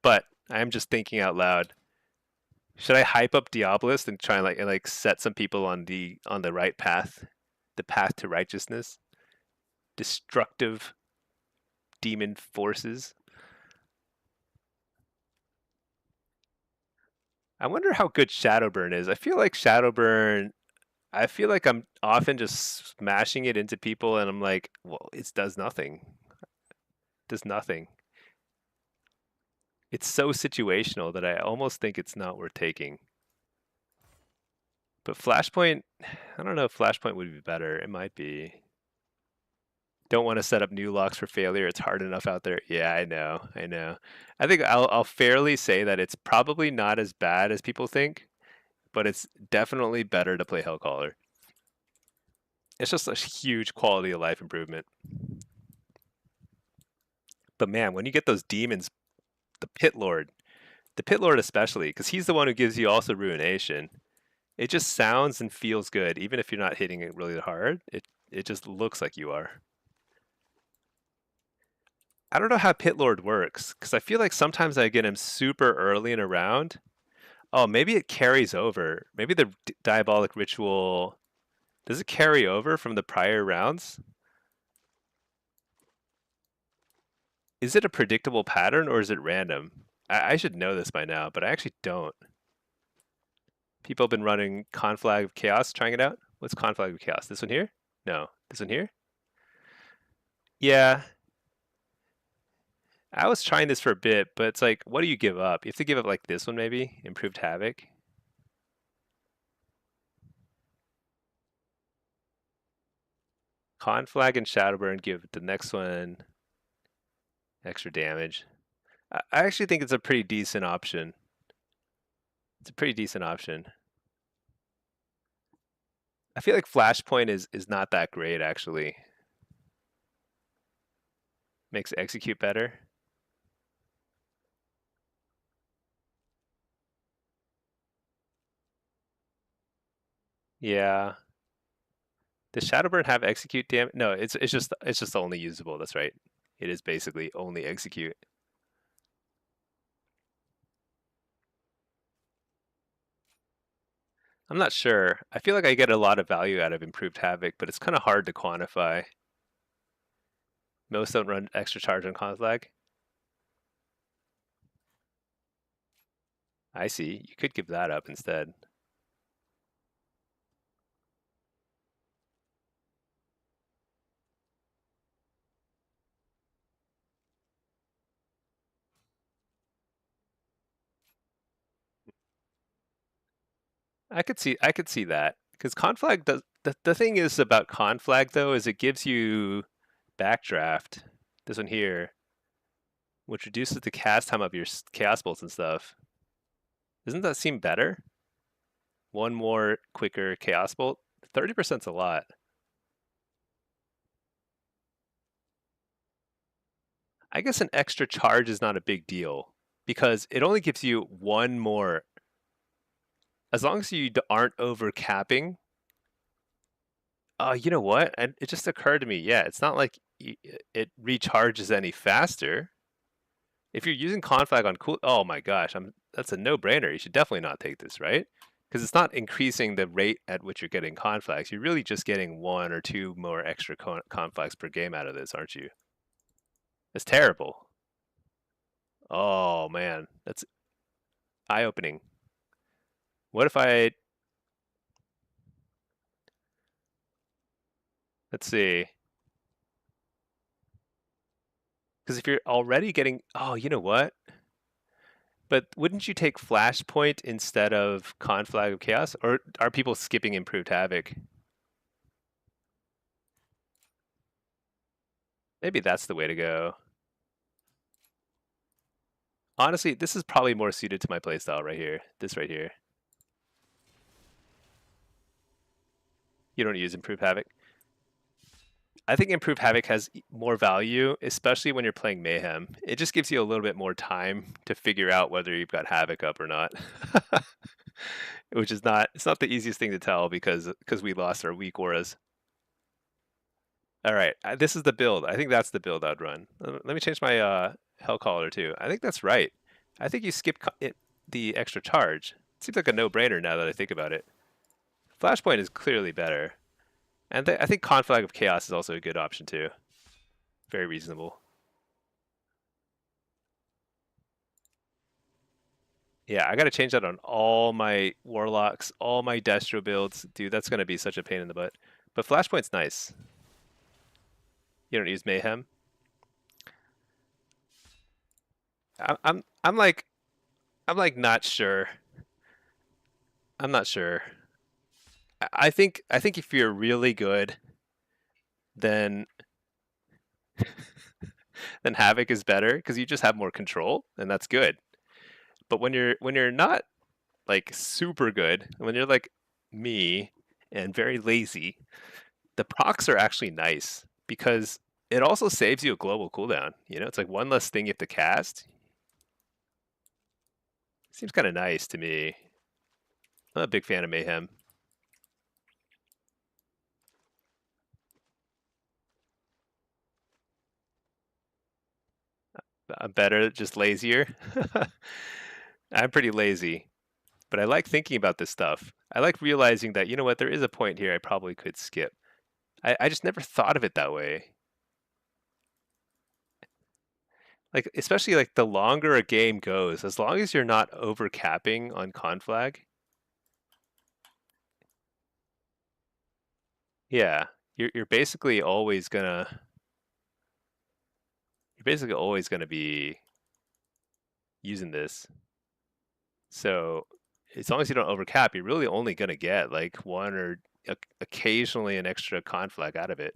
But I'm just thinking out loud. Should I hype up Diabolist and try and like set some people on the right path, the path to righteousness, destructive demon forces? I wonder how good Shadowburn is. I feel like I'm often just smashing it into people, and I'm like, well, it does nothing. Does nothing. It's so situational that I almost think it's not worth taking. But Flashpoint, I don't know if Flashpoint would be better. It might be. Don't want to set up new locks for failure. It's hard enough out there. Yeah, I know. I know. I think I'll fairly say that it's probably not as bad as people think, but it's definitely better to play Hellcaller. It's just a huge quality of life improvement. But man, when you get those demons, the Pit Lord especially, because he's the one who gives you also Ruination. It just sounds and feels good, even if you're not hitting it really hard. It just looks like you are. I don't know how Pit Lord works, because I feel like sometimes I get him super early in a round. Oh, maybe it carries over. Maybe the Diabolic Ritual, does it carry over from the prior rounds? Is it a predictable pattern or is it random? I should know this by now, but I actually don't. People have been running Conflag of Chaos, trying it out. What's Conflag of Chaos? This one here? No. This one here? Yeah. I was trying this for a bit, but it's like, what do you give up? You have to give up like this one maybe? Improved Havoc. Conflag and Shadowburn give the next one extra damage. I actually think it's a pretty decent option. It's a pretty decent option. I feel like Flashpoint is not that great actually. Makes execute better. Yeah. Does Shadowburn have execute damage? No, it's just only usable. That's right. It is basically only execute. I'm not sure. I feel like I get a lot of value out of improved havoc, but it's kind of hard to quantify. Most don't run extra charge on conflag. I see. You could give that up instead. I could see that because conflag does the thing is about conflag though is it gives you backdraft. This one here, which reduces the cast time of your chaos bolts and stuff. Doesn't that seem better? One more quicker chaos bolt. 30%'s a lot. I guess an extra charge is not a big deal because it only gives you one more. As long as you aren't over capping. Oh, you know what? And it just occurred to me. Yeah, it's not like it recharges any faster. If you're using conflag on cool, oh my gosh, that's a no-brainer. You should definitely not take this, right? Because it's not increasing the rate at which you're getting conflags. You're really just getting one or two more extra conflags per game out of this, aren't you? It's terrible. Oh man, that's eye-opening. What if let's see, because if you're already getting, oh, you know what? But wouldn't you take Flashpoint instead of Conflag of Chaos? Or are people skipping Improved Havoc? Maybe that's the way to go. Honestly, this is probably more suited to my playstyle right here. This right here. You don't use Improved Havoc. I think Improved Havoc has more value, especially when you're playing Mayhem. It just gives you a little bit more time to figure out whether you've got Havoc up or not. Which is not, it's not the easiest thing to tell because we lost our weak auras. All right, this is the build. I think that's the build I'd run. Let me change my Hellcaller too. I think that's right. I think you skip the extra charge. It seems like a no-brainer now that I think about it. Flashpoint is clearly better. And I think Conflag of Chaos is also a good option too. Very reasonable. Yeah, I got to change that on all my Warlocks, all my Destro builds. Dude, that's going to be such a pain in the butt. But Flashpoint's nice. You don't use Mayhem. I'm like not sure. I'm not sure. I think if you're really good, then then Havoc is better because you just have more control, and that's good. But when you're not like super good, when you're like me and very lazy, the procs are actually nice because it also saves you a global cooldown. You know, it's like one less thing you have to cast. Seems kind of nice to me. I'm a big fan of Mayhem. I'm better, just lazier. I'm pretty lazy, but I like thinking about this stuff. I like realizing that, you know what, there is a point here I probably could skip. I just never thought of it that way. Like, especially like the longer a game goes, as long as you're not overcapping on conflag, yeah, you're basically always gonna be using this. So as long as you don't overcap, you're really only gonna get like one or occasionally an extra conflag out of it.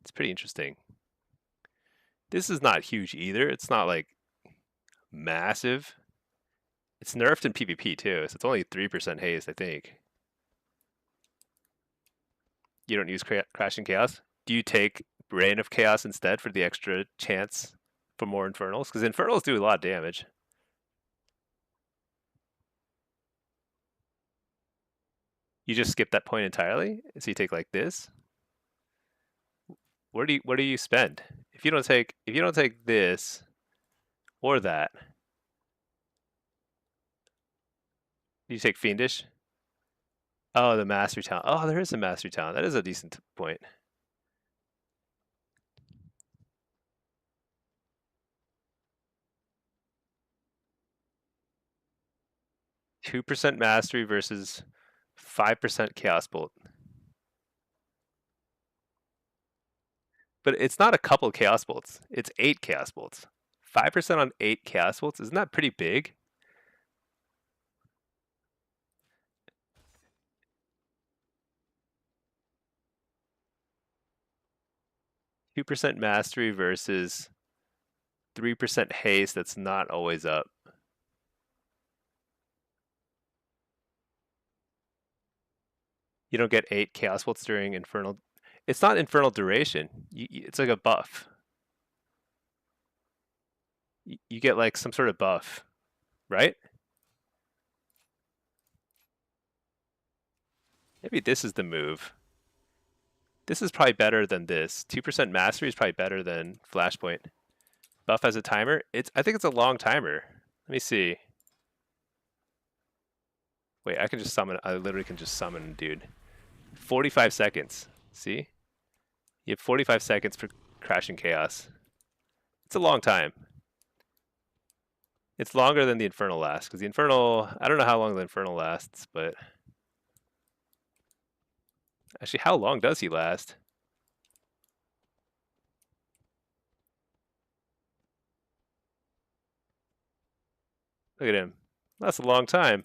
It's pretty interesting. This is not huge either. It's not like massive. It's nerfed in PvP too, so it's only 3% haste, I think. You don't use Crashing Chaos? Do you take Reign of Chaos instead for the extra chance for more Infernals? Because Infernals do a lot of damage. You just skip that point entirely? So you take like this? Where do you spend? If you don't take this or that, you take Fiendish? Oh, the Mastery Talent. Oh, there is a Mastery Talent. That is a decent point. 2% Mastery versus 5% Chaos Bolt. But it's not a couple Chaos Bolts. It's 8 Chaos Bolts. 5% on 8 Chaos Bolts, isn't that pretty big? Two percent mastery versus 3% haste. That's not always up. You don't get 8 chaos bolts during infernal. It's not infernal duration. It's like a buff. You get like some sort of buff, right? Maybe this is the move. This is probably better than this. 2% mastery is probably better than Flashpoint. Buff has a timer. I think it's a long timer. Let me see. Wait, I can just summon. I literally can just summon, dude. 45 seconds. See? You have 45 seconds for Crashing Chaos. It's a long time. It's longer than the Infernal lasts, because the Infernal, I don't know how long the Infernal lasts, but actually, how long does he last? Look at him. That's a long time.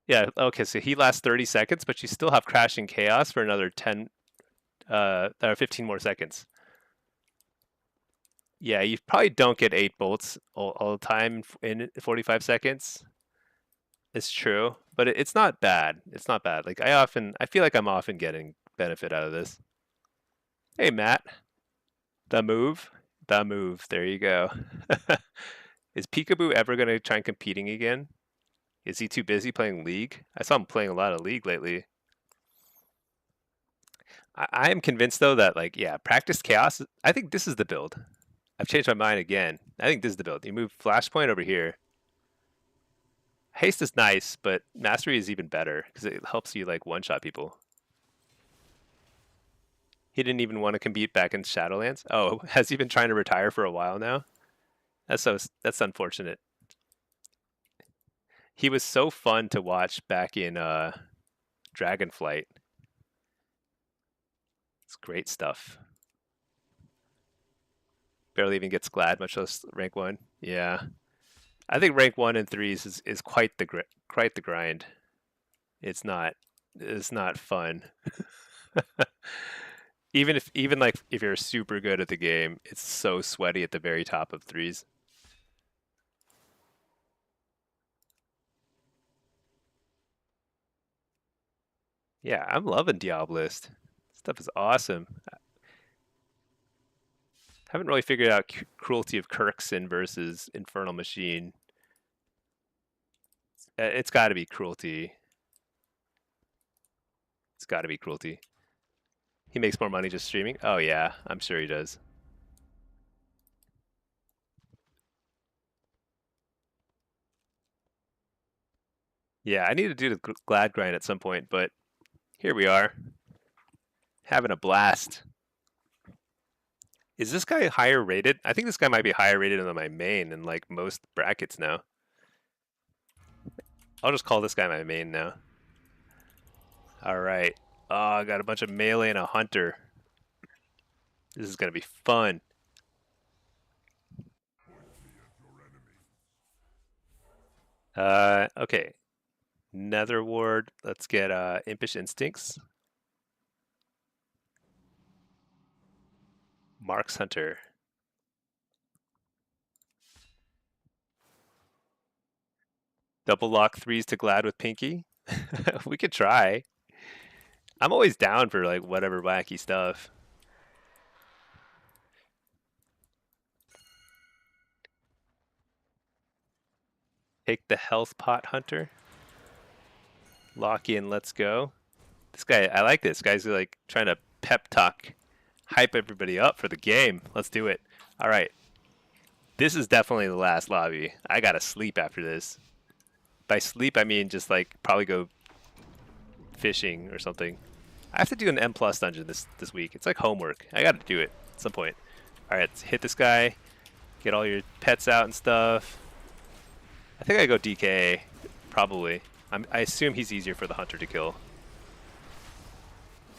Yeah, okay, so he lasts 30 seconds, but you still have Crashing Chaos for another 10, or 15 more seconds. Yeah, you probably don't get 8 bolts all the time in 45 seconds. It's true, but it's not bad. It's not bad. Like, I feel like I'm often getting benefit out of this. Hey, Matt. The move. The move. There you go. Is Peekaboo ever going to try and competing again? Is he too busy playing League? I saw him playing a lot of League lately. I am convinced though that like yeah, practice chaos. I think this is the build. I've changed my mind again. I think this is the build. You move Flashpoint over here. Haste is nice, but Mastery is even better because it helps you like one-shot people. He didn't even want to compete back in Shadowlands. Oh, has he been trying to retire for a while now? That's unfortunate. He was so fun to watch back in Dragonflight. It's great stuff. Barely even gets glad, much less rank 1. Yeah. I think rank 1 and 3s is quite the grind. It's not fun. Even like if you're super good at the game, it's so sweaty at the very top of 3s. Yeah, I'm loving Diabolist. Stuff is awesome. Haven't really figured out Cruelty of Kirkson versus Infernal Machine. It's got to be Cruelty. It's got to be Cruelty. He makes more money just streaming? Oh yeah, I'm sure he does. Yeah, I need to do the glad grind at some point, but here we are. Having a blast. Is this guy higher rated? I think this guy might be higher rated than my main in like most brackets now. I'll just call this guy my main now. All right. Oh, I got a bunch of melee and a hunter. This is going to be fun. Okay. Nether Ward. Let's get Impish Instincts. Marks Hunter. Double lock 3s to Glad with Pinky. We could try. I'm always down for like whatever wacky stuff. Take the Health Pot Hunter. Lock in, let's go. This guy, I like this. Guy's like trying to pep talk, hype everybody up for the game. Let's do it. All right. This is definitely the last lobby. I gotta sleep after this. By sleep, I mean just like probably go fishing or something. I have to do an M+ dungeon this week. It's like homework. I gotta do it at some point. All right, let's hit this guy. Get all your pets out and stuff. I think I go DK, probably. I assume he's easier for the hunter to kill.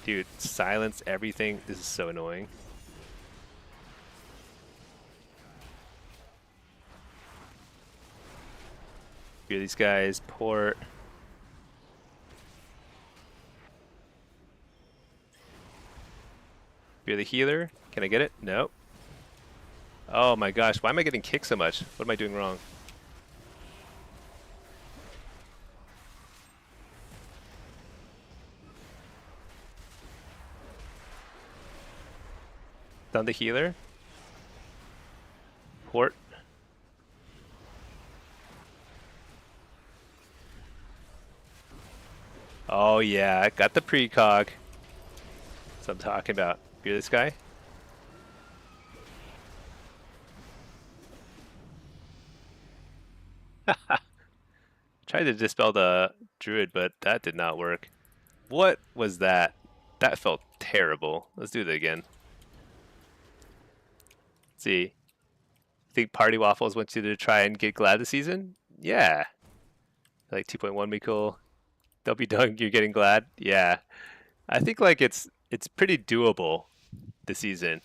Dude, silence everything. This is so annoying. Fear these guys. Port. Fear the healer. Can I get it? No. Oh my gosh, why am I getting kicked so much? What am I doing wrong? Stun the healer. Port. Oh yeah, I got the precog. That's what I'm talking about. Fear this guy. Tried to dispel the druid, but that did not work. What was that? That felt terrible. Let's do that again. Let's see. Think Party Waffles wants you to try and get Glad this season? Yeah. Like 2.1 be cool. Don't be done, you're getting Glad? Yeah. I think like it's pretty doable this season.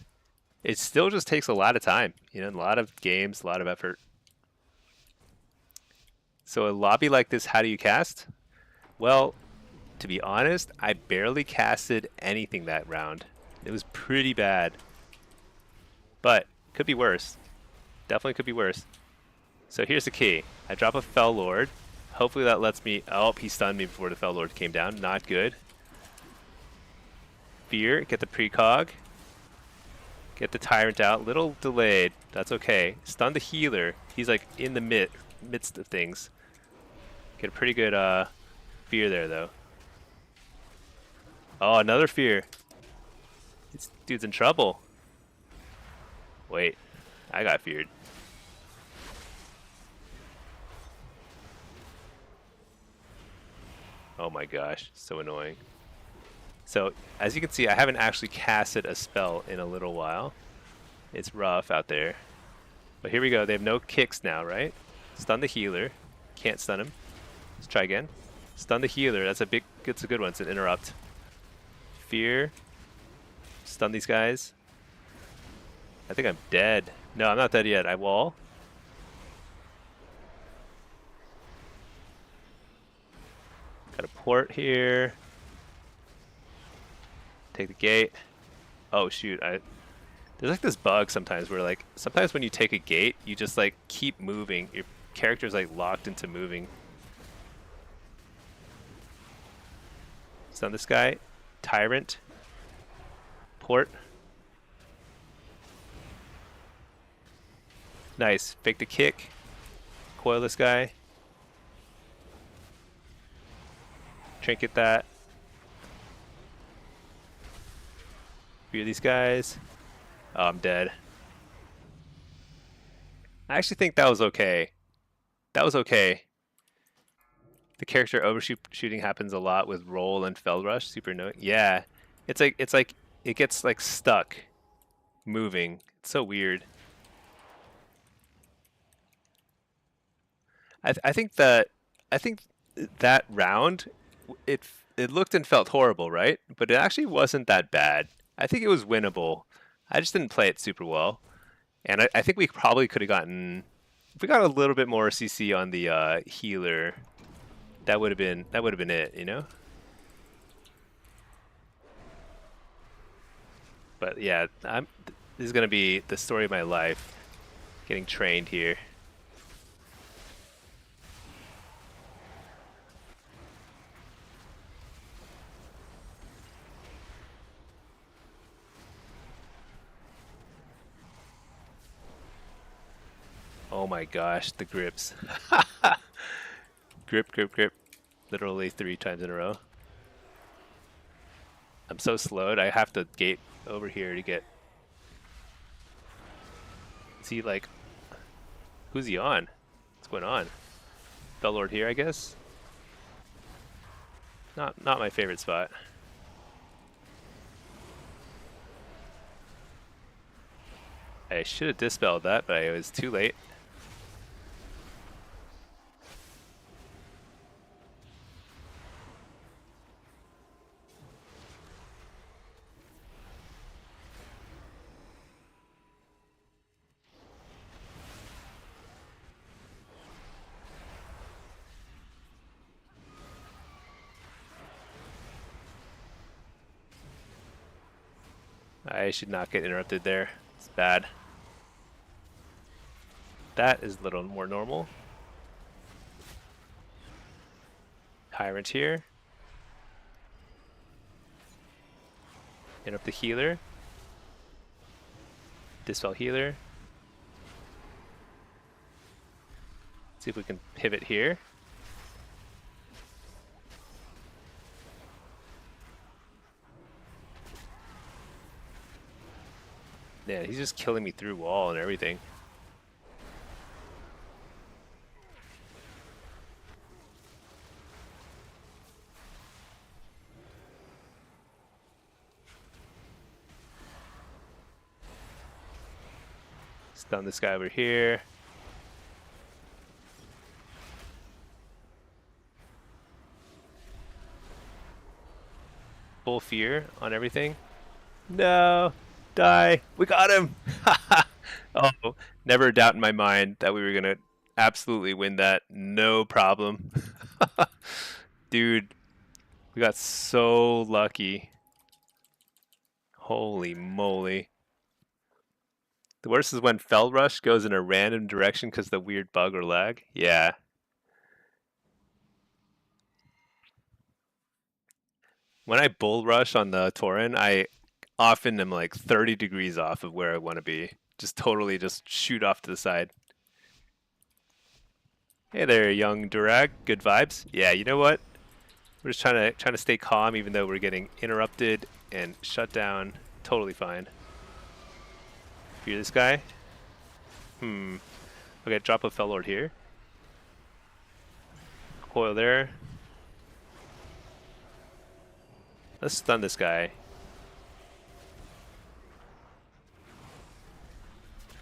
It still just takes a lot of time, you know, a lot of games, a lot of effort. So a lobby like this, how do you cast? Well, to be honest, I barely casted anything that round. It was pretty bad. But could be worse. Definitely could be worse. So here's the key. I drop a Fell Lord. Hopefully that lets me... Oh, he stunned me before the Fell Lord came down. Not good. Fear. Get the precog. Get the Tyrant out. Little delayed. That's okay. Stun the healer. He's like in the midst of things. Get a pretty good fear there, though. Oh, another fear. This dude's in trouble. Wait. I got feared. Oh my gosh. So annoying. So, as you can see, I haven't actually casted a spell in a little while. It's rough out there. But here we go. They have no kicks now, right? Stun the healer. Can't stun him. Let's try again. Stun the healer. That's a good one. It's an interrupt. Fear. Stun these guys. I think I'm dead. No, I'm not dead yet. I wall. Got a port here. Take the gate. Oh shoot, there's like this bug sometimes where like sometimes when you take a gate you just like keep moving. Your character's like locked into moving. Stun this guy. Tyrant. Port. Nice. Fake the kick. Coil this guy. Trinket that. Fear these guys. Oh, I'm dead. I actually think that was okay. That was okay. The character overshooting happens a lot with roll and fell rush. Super annoying. Yeah, it's like it gets like stuck, moving. It's so weird. I think that round, it looked and felt horrible, right? But it actually wasn't that bad. I think it was winnable. I just didn't play it super well, and I think we probably could have gotten, if we got a little bit more CC on the healer, that would have been it, you know. But yeah, This is gonna be the story of my life. Getting trained here. Oh my gosh, the grips. Grip, grip, grip. Literally 3 times in a row. I'm so slowed, I have to gate over here to get... Is he like... Who's he on? What's going on? Bellord here, I guess? Not my favorite spot. I should have dispelled that, but I was too late. I should not get interrupted there. It's bad. That is a little more normal. Tyrant here. Interrupt the healer. Dispel healer. See if we can pivot here. Yeah, he's just killing me through wall and everything. Stun this guy over here. Full fear on everything. No! Die! We got him! Oh, never a doubt in my mind that we were gonna absolutely win that. No problem. Dude, we got so lucky. Holy moly. The worst is when Fell Rush goes in a random direction because of the weird bug or lag. Yeah. When I bull rush on the Tauren, I often am like 30 degrees off of where I want to be. Just totally just shoot off to the side. Hey there, young Durag. Good vibes. Yeah, you know what? We're just trying to stay calm even though we're getting interrupted and shut down. Totally fine. Fear this guy. Okay, drop a Fellord here. Coil there. Let's stun this guy.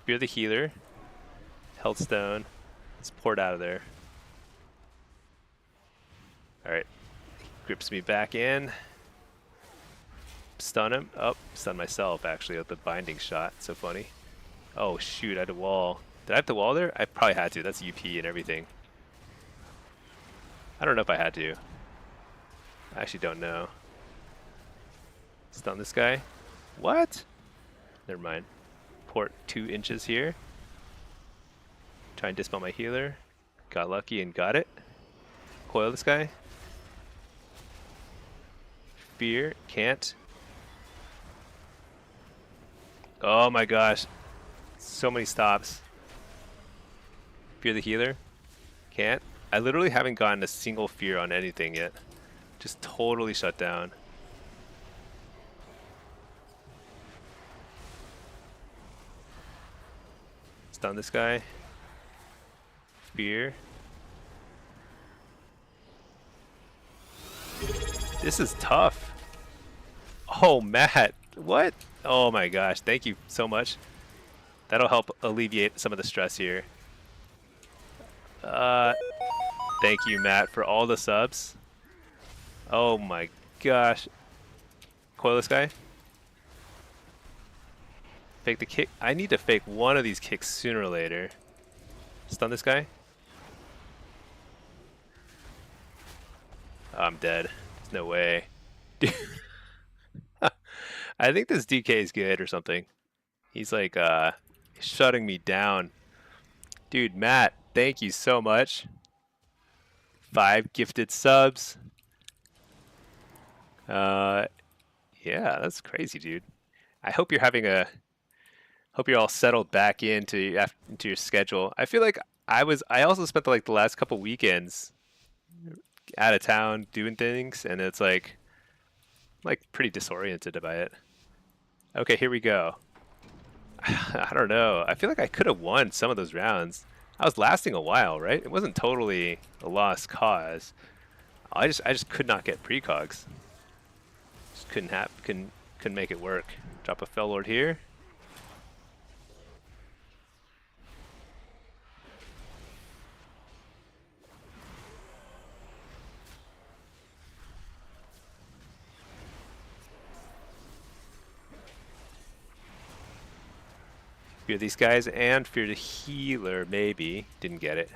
Fear the healer. Health stone. Let's pour it out of there. Alright. Grips me back in. Stun him. Oh, stun myself actually with the binding shot. So funny. Oh shoot, I had a wall. Did I have the wall there? I probably had to. That's UP and everything. I don't know if I had to. I actually don't know. Stun this guy. What? Never mind. Port 2 inches here. Try and dispel my healer. Got lucky and got it. Coil this guy. Fear. Can't. Oh my gosh. So many stops. Fear the healer. Can't. I literally haven't gotten a single fear on anything yet. Just totally shut down. Stun this guy. Fear. This is tough. Oh, Matt. What? Oh my gosh. Thank you so much. That'll help alleviate some of the stress here. Thank you, Matt, for all the subs. Oh my gosh. Coil this guy. Fake the kick. I need to fake one of these kicks sooner or later. Stun this guy. I'm dead. There's no way. Dude. I think this DK is good or something. He's like shutting me down. Dude, Matt, thank you so much. 5 gifted subs. Yeah, that's crazy, dude. I hope you're having a hope you're all settled back into your schedule. I feel like I also spent like the last couple weekends out of town doing things, and it's like pretty disoriented by it. Okay, here we go. I don't know. I feel like I could have won some of those rounds. I was lasting a while, right? It wasn't totally a lost cause. I just could not get precogs. Just couldn't make it work. Drop a Fell Lord here. Fear these guys and fear the healer, maybe. Didn't get it.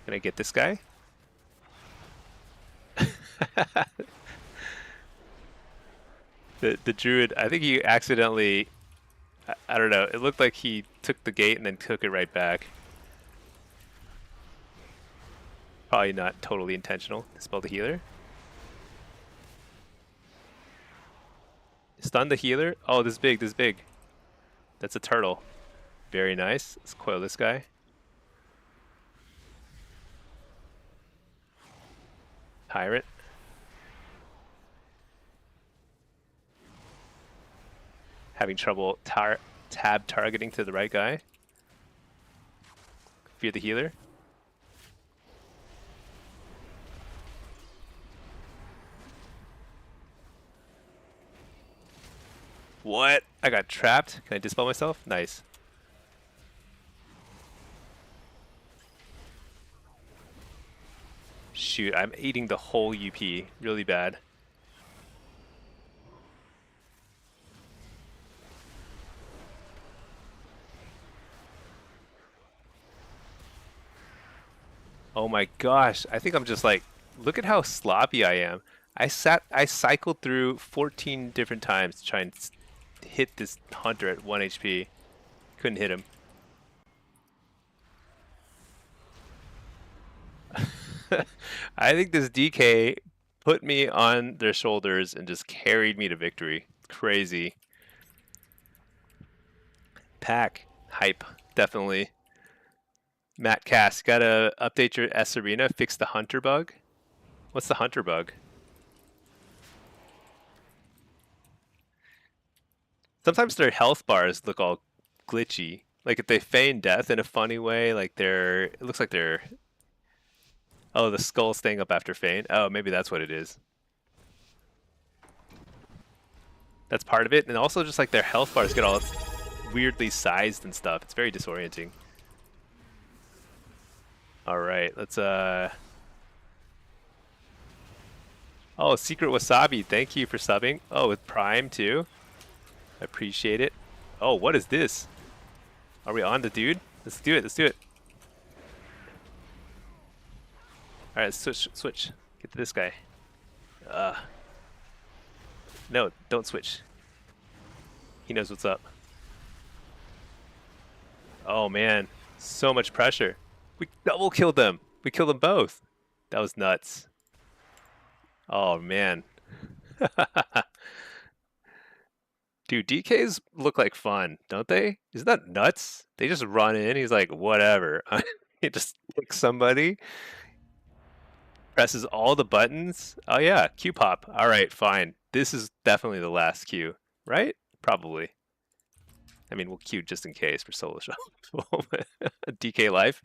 Can I get this guy? The druid, I think he accidentally, I don't know, it looked like he took the gate and then took it right back. Probably not totally intentional. Dispel the healer. Stun the healer. Oh, this is big, this is big. That's a turtle. Very nice. Let's coil this guy. Tyrant. Having trouble tab targeting to the right guy. Fear the healer. What? I got trapped. Can I dispel myself? Nice. Shoot, I'm eating the whole UP. Really bad. Oh my gosh. I think I'm just like, look at how sloppy I am. I cycled through 14 different times to try and hit this hunter at 1 HP. Couldn't hit him. I think this DK put me on their shoulders and just carried me to victory. Crazy. Pack. Hype. Definitely. Matt Cass, gotta update your S Arena, fix the hunter bug. What's the hunter bug? Sometimes their health bars look all glitchy. Like if they feign death in a funny way, like it looks like they're, oh, the skull staying up after feign. Oh, maybe that's what it is. That's part of it. And also just like their health bars get all weirdly sized and stuff. It's very disorienting. All right, let's oh, Secret Wasabi, thank you for subbing. Oh, with Prime too. I appreciate it. Oh, what is this? Are we on the dude? Let's do it. Let's do it. All right, let's switch. Get to this guy. No, don't switch. He knows what's up. Oh man, so much pressure. We double killed them. We killed them both. That was nuts. Oh man. Dude, DKs look like fun, don't they? Isn't that nuts? They just run in. He's like, whatever. He just picks somebody, presses all the buttons. Oh yeah, Q pop. All right, fine. This is definitely the last Q, right? Probably. I mean, we'll queue just in case for solo shuffle. DK life.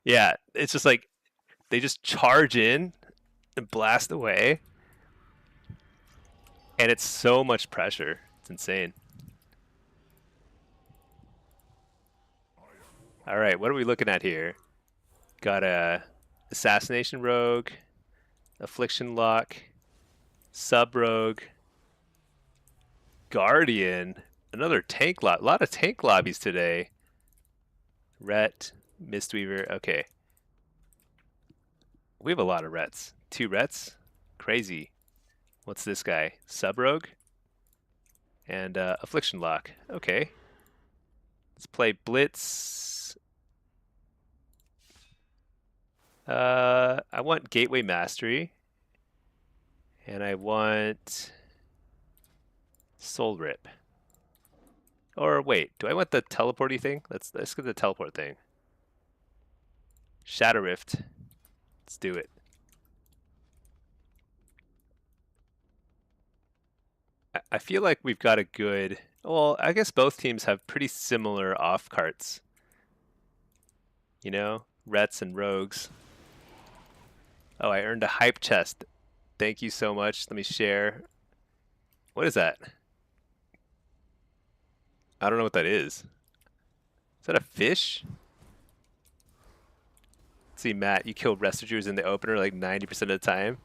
Yeah, it's just like they just charge in and blast away. And it's so much pressure. It's insane. All right, what are we looking at here? Got a assassination rogue, affliction lock, sub rogue, guardian, another tank lot. A lot of tank lobbies today. Ret, Mistweaver. Okay. We have a lot of Rets. 2 Rets? Crazy. What's this guy? Sub-Rogue? And Affliction Lock. Okay. Let's play Blitz. I want Gateway Mastery. And I want Soul Rip. Or wait, do I want the teleporty thing? Let's get the teleport thing. Shadow Rift. Let's do it. I feel like we've got a good... Well, I guess both teams have pretty similar off carts. You know? Rets and Rogues. Oh, I earned a hype chest. Thank you so much. Let me share. What is that? I don't know what that is. Is that a fish? Let's see, Matt, you kill Restigers in the opener like 90% of the time.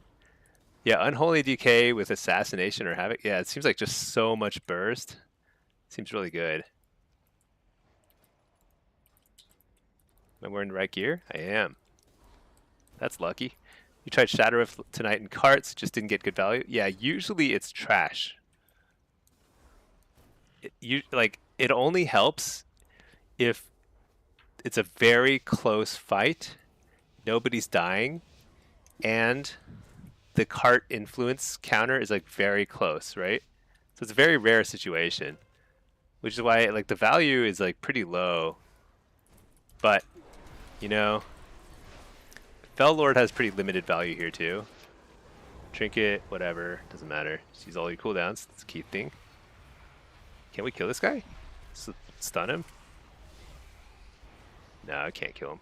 Yeah, Unholy DK with Assassination or Havoc. Yeah, it seems like just so much burst. Seems really good. Am I wearing the right gear? I am. That's lucky. You tried Shadow Rift tonight in carts, just didn't get good value. Yeah, usually it's trash. It only helps if it's a very close fight, nobody's dying, and the cart influence counter is like very close, right? So it's a very rare situation, which is why like the value is like pretty low. But you know, Fel Lord has pretty limited value here too. Trinket, whatever, doesn't matter. Just use all your cooldowns. That's a key thing. Can we kill this guy? Stun him? No, I can't kill him.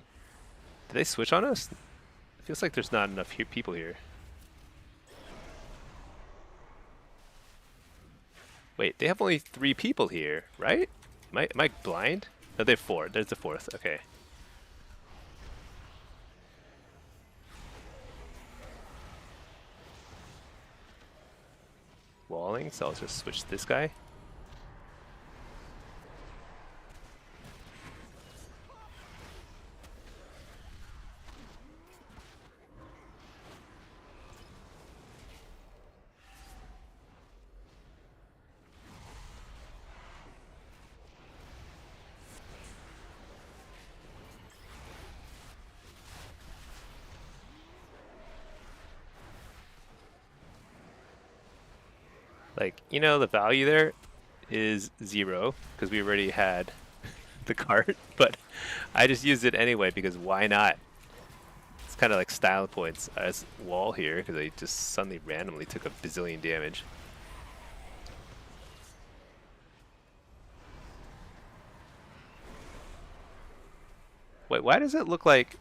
Did they switch on us? It feels like there's not enough people here. Wait, they have only 3 people here, right? Am I blind? No, they have 4. There's the 4th. Okay. Walling, so I'll just switch to this guy. Like, you know, the value there is 0 because we already had the cart, but I just used it anyway because why not? It's kind of like style points as wall here because I just suddenly randomly took a bazillion damage. Wait, why does it look like...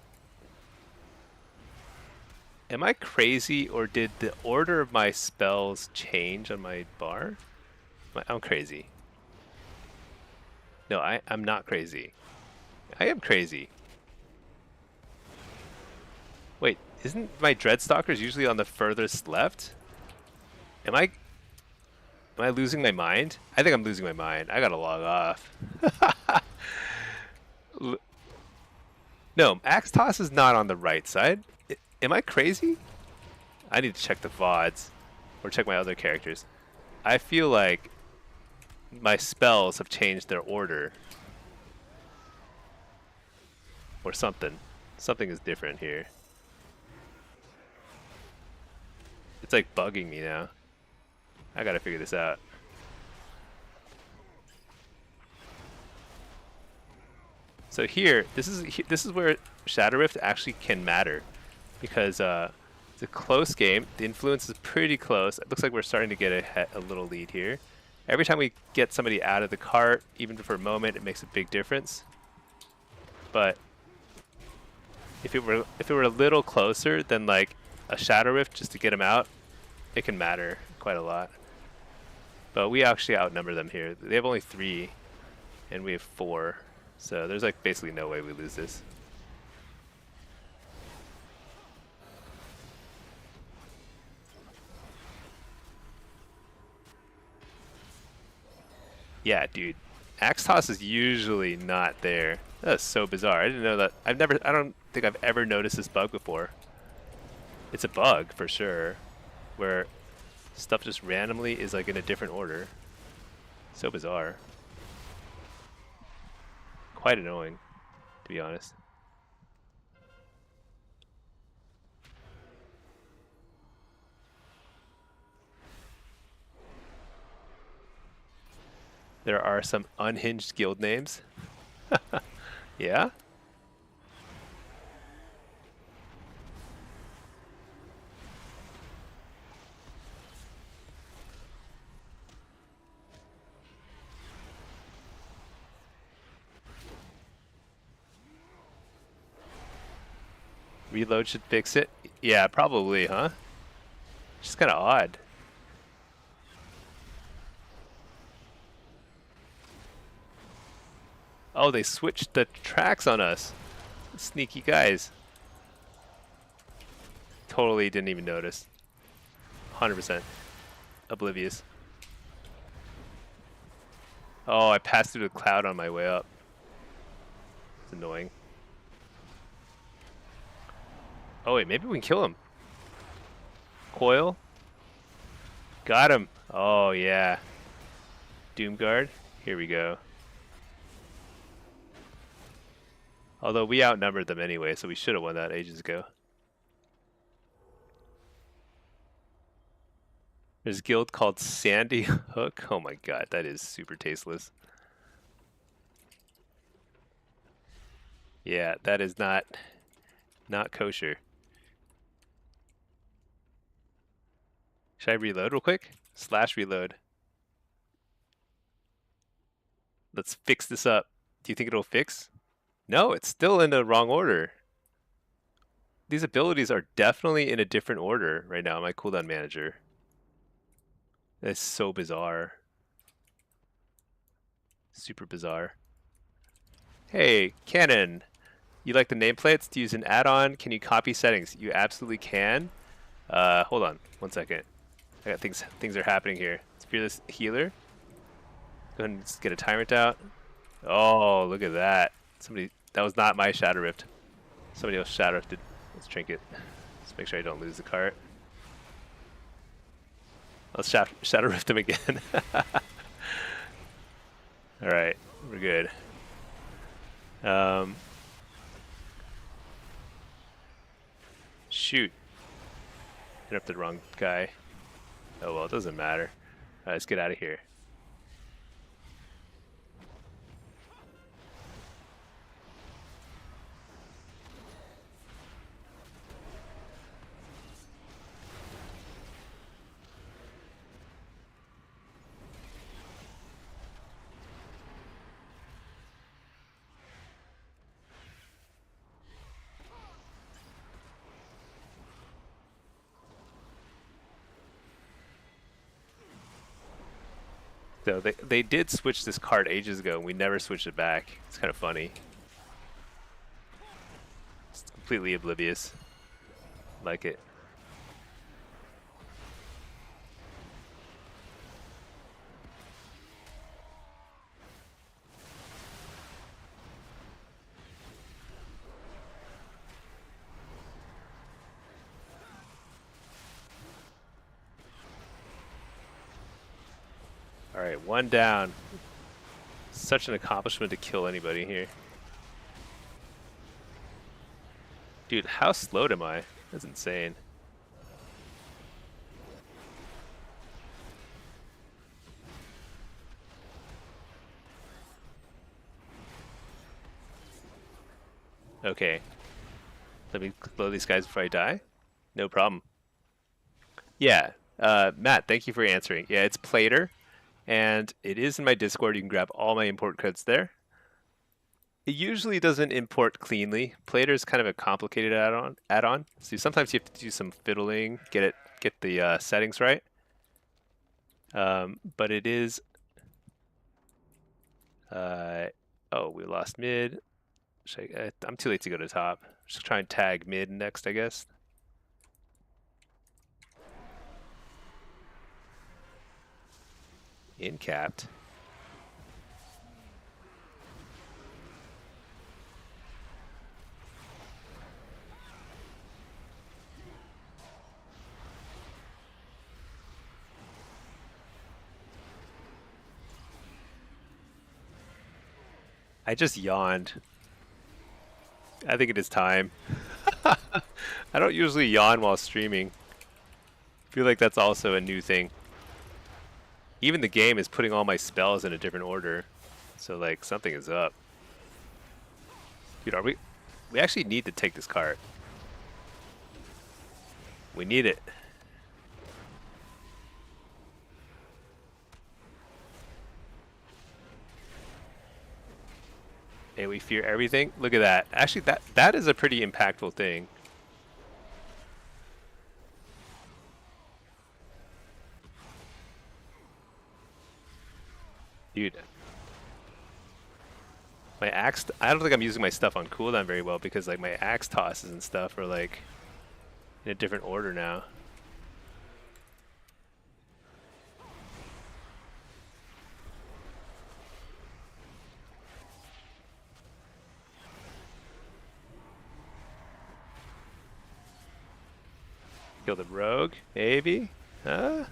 Am I crazy, or did the order of my spells change on my bar? I'm crazy. No, I'm not crazy. I am crazy. Wait, isn't my Dreadstalkers usually on the furthest left? Am I losing my mind? I think I'm losing my mind. I gotta log off. No, Axe Toss is not on the right side. Am I crazy? I need to check the VODs or check my other characters. I feel like my spells have changed their order or something. Something is different here. It's like bugging me now. I gotta figure this out. So here, this is where Shadow Rift actually can matter. Because it's a close game. The influence is pretty close. It looks like we're starting to get a little lead here. Every time we get somebody out of the cart, even for a moment, it makes a big difference. But if it were a little closer than like a Shadow Rift just to get them out, it can matter quite a lot. But we actually outnumber them here. They have only 3, and we have 4. So there's like basically no way we lose this. Yeah, dude. Axe Toss is usually not there. That's so bizarre. I didn't know that. I don't think I've ever noticed this bug before. It's a bug for sure, where stuff just randomly is like in a different order. So bizarre. Quite annoying, to be honest. There are some unhinged guild names. Yeah? Reload should fix it? Yeah, probably, huh? Just kind of odd. Oh, they switched the tracks on us. Sneaky guys. Totally didn't even notice. 100% oblivious. Oh, I passed through the cloud on my way up. It's annoying. Oh wait, maybe we can kill him. Coil. Got him. Oh yeah. Doomguard. Here we go. Although we outnumbered them anyway, so we should have won that ages ago. There's a guild called Sandy Hook. Oh my god, that is super tasteless. Yeah, that is not kosher. Should I reload real quick? / reload. Let's fix this up. Do you think it'll fix? No, it's still in the wrong order. These abilities are definitely in a different order right now in my cooldown manager. That's so bizarre. Super bizarre. Hey, Canon. You like the nameplates? To use an add-on, can you copy settings? You absolutely can. Hold on 1 second. I got things are happening here. Fearless healer. Go ahead and just get a tyrant out. Oh, look at that. That was not my Shadow Rift. Somebody else Shadow Rifted. Let's trinket. Let's make sure I don't lose the cart. Let's Shadow Rift him again. Alright, we're good. Shoot. Hit up the wrong guy. Oh well, it doesn't matter. Let's get out of here. So they did switch this card ages ago, and we never switched it back. It's kind of funny. It's completely oblivious. Like it. Alright, 1 down. Such an accomplishment to kill anybody here. Dude, how slowed am I? That's insane. Okay. Let me blow these guys before I die? No problem. Yeah, Matt, thank you for answering. Yeah, it's Plater. And it is in my Discord. You can grab all my import codes there. It usually doesn't import cleanly. Plater is kind of a complicated add-on. So sometimes you have to do some fiddling, get the settings right. But it is. Oh, we lost mid. I'm too late to go to top. Just try and tag mid next, I guess. Incapped. I just yawned. I think it is time. I don't usually yawn while streaming. I feel like that's also a new thing. Even the game is putting all my spells in a different order. So like something is up. Dude, we actually need to take this cart. We need it. And we fear everything. Look at that. Actually, that is a pretty impactful thing. Dude. My axe, I don't think I'm using my stuff on cooldown very well because like my axe tosses and stuff are like in a different order now. Kill the rogue, maybe? Huh?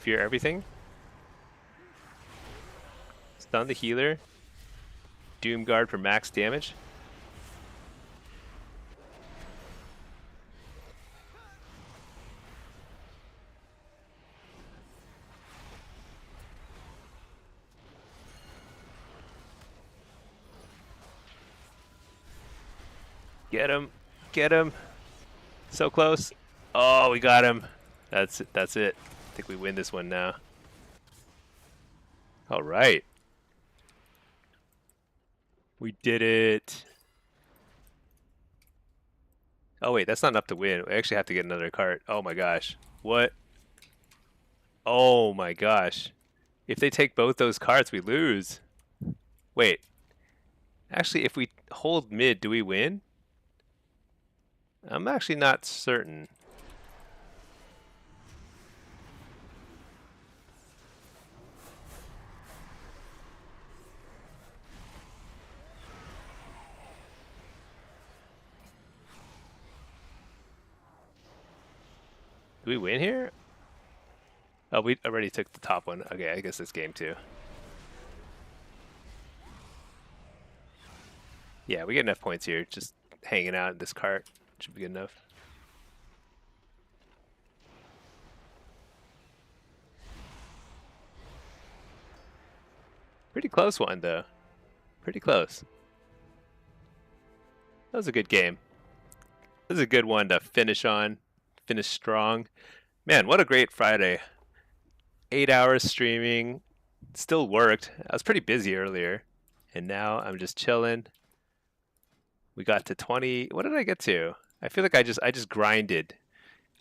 Fear everything? Stun the healer? Doom guard for max damage? Get him! Get him! So close! Oh, we got him! That's it. That's it. I think we win this one now. All right. We did it. Oh wait, that's not enough to win. We actually have to get another cart. Oh my gosh. What? Oh my gosh. If they take both those carts, we lose. Wait. Actually, if we hold mid, do we win? I'm actually not certain. Do we win here? Oh, we already took the top one. Okay, I guess it's game 2. Yeah, we get enough points here. Just hanging out in this cart should be good enough. Pretty close one, though. Pretty close. That was a good game. This is a good one to finish on. Finish strong. Man, what a great Friday. 8 hours streaming. Still worked. I was pretty busy earlier. And now I'm just chilling. We got to 20. What did I get to? I feel like I just grinded.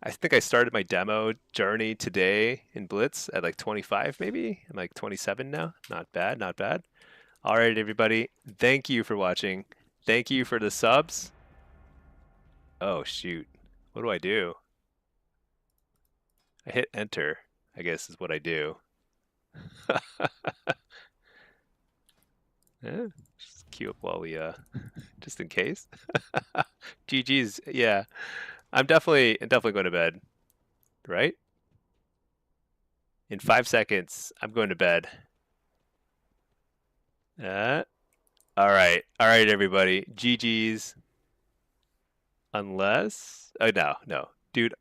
I think I started my demo journey today in Blitz at like 25 maybe. I'm like 27 now. Not bad, not bad. All right, everybody. Thank you for watching. Thank you for the subs. Oh, shoot. What do I do? I hit enter, I guess is what I do. Yeah, just queue up while we, just in case. GG's, yeah. I'm definitely going to bed, right? In 5 seconds, I'm going to bed. All right, everybody. GG's. Unless, oh no, dude,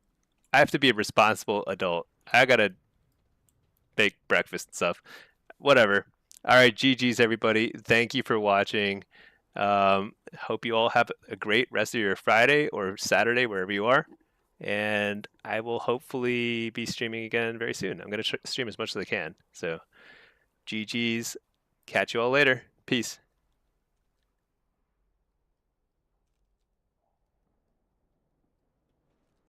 I have to be a responsible adult. I gotta make breakfast and stuff. Whatever. All right, GG's, everybody. Thank you for watching. Hope you all have a great rest of your Friday or Saturday, wherever you are. And I will hopefully be streaming again very soon. I'm going to stream as much as I can. So, GG's. Catch you all later. Peace.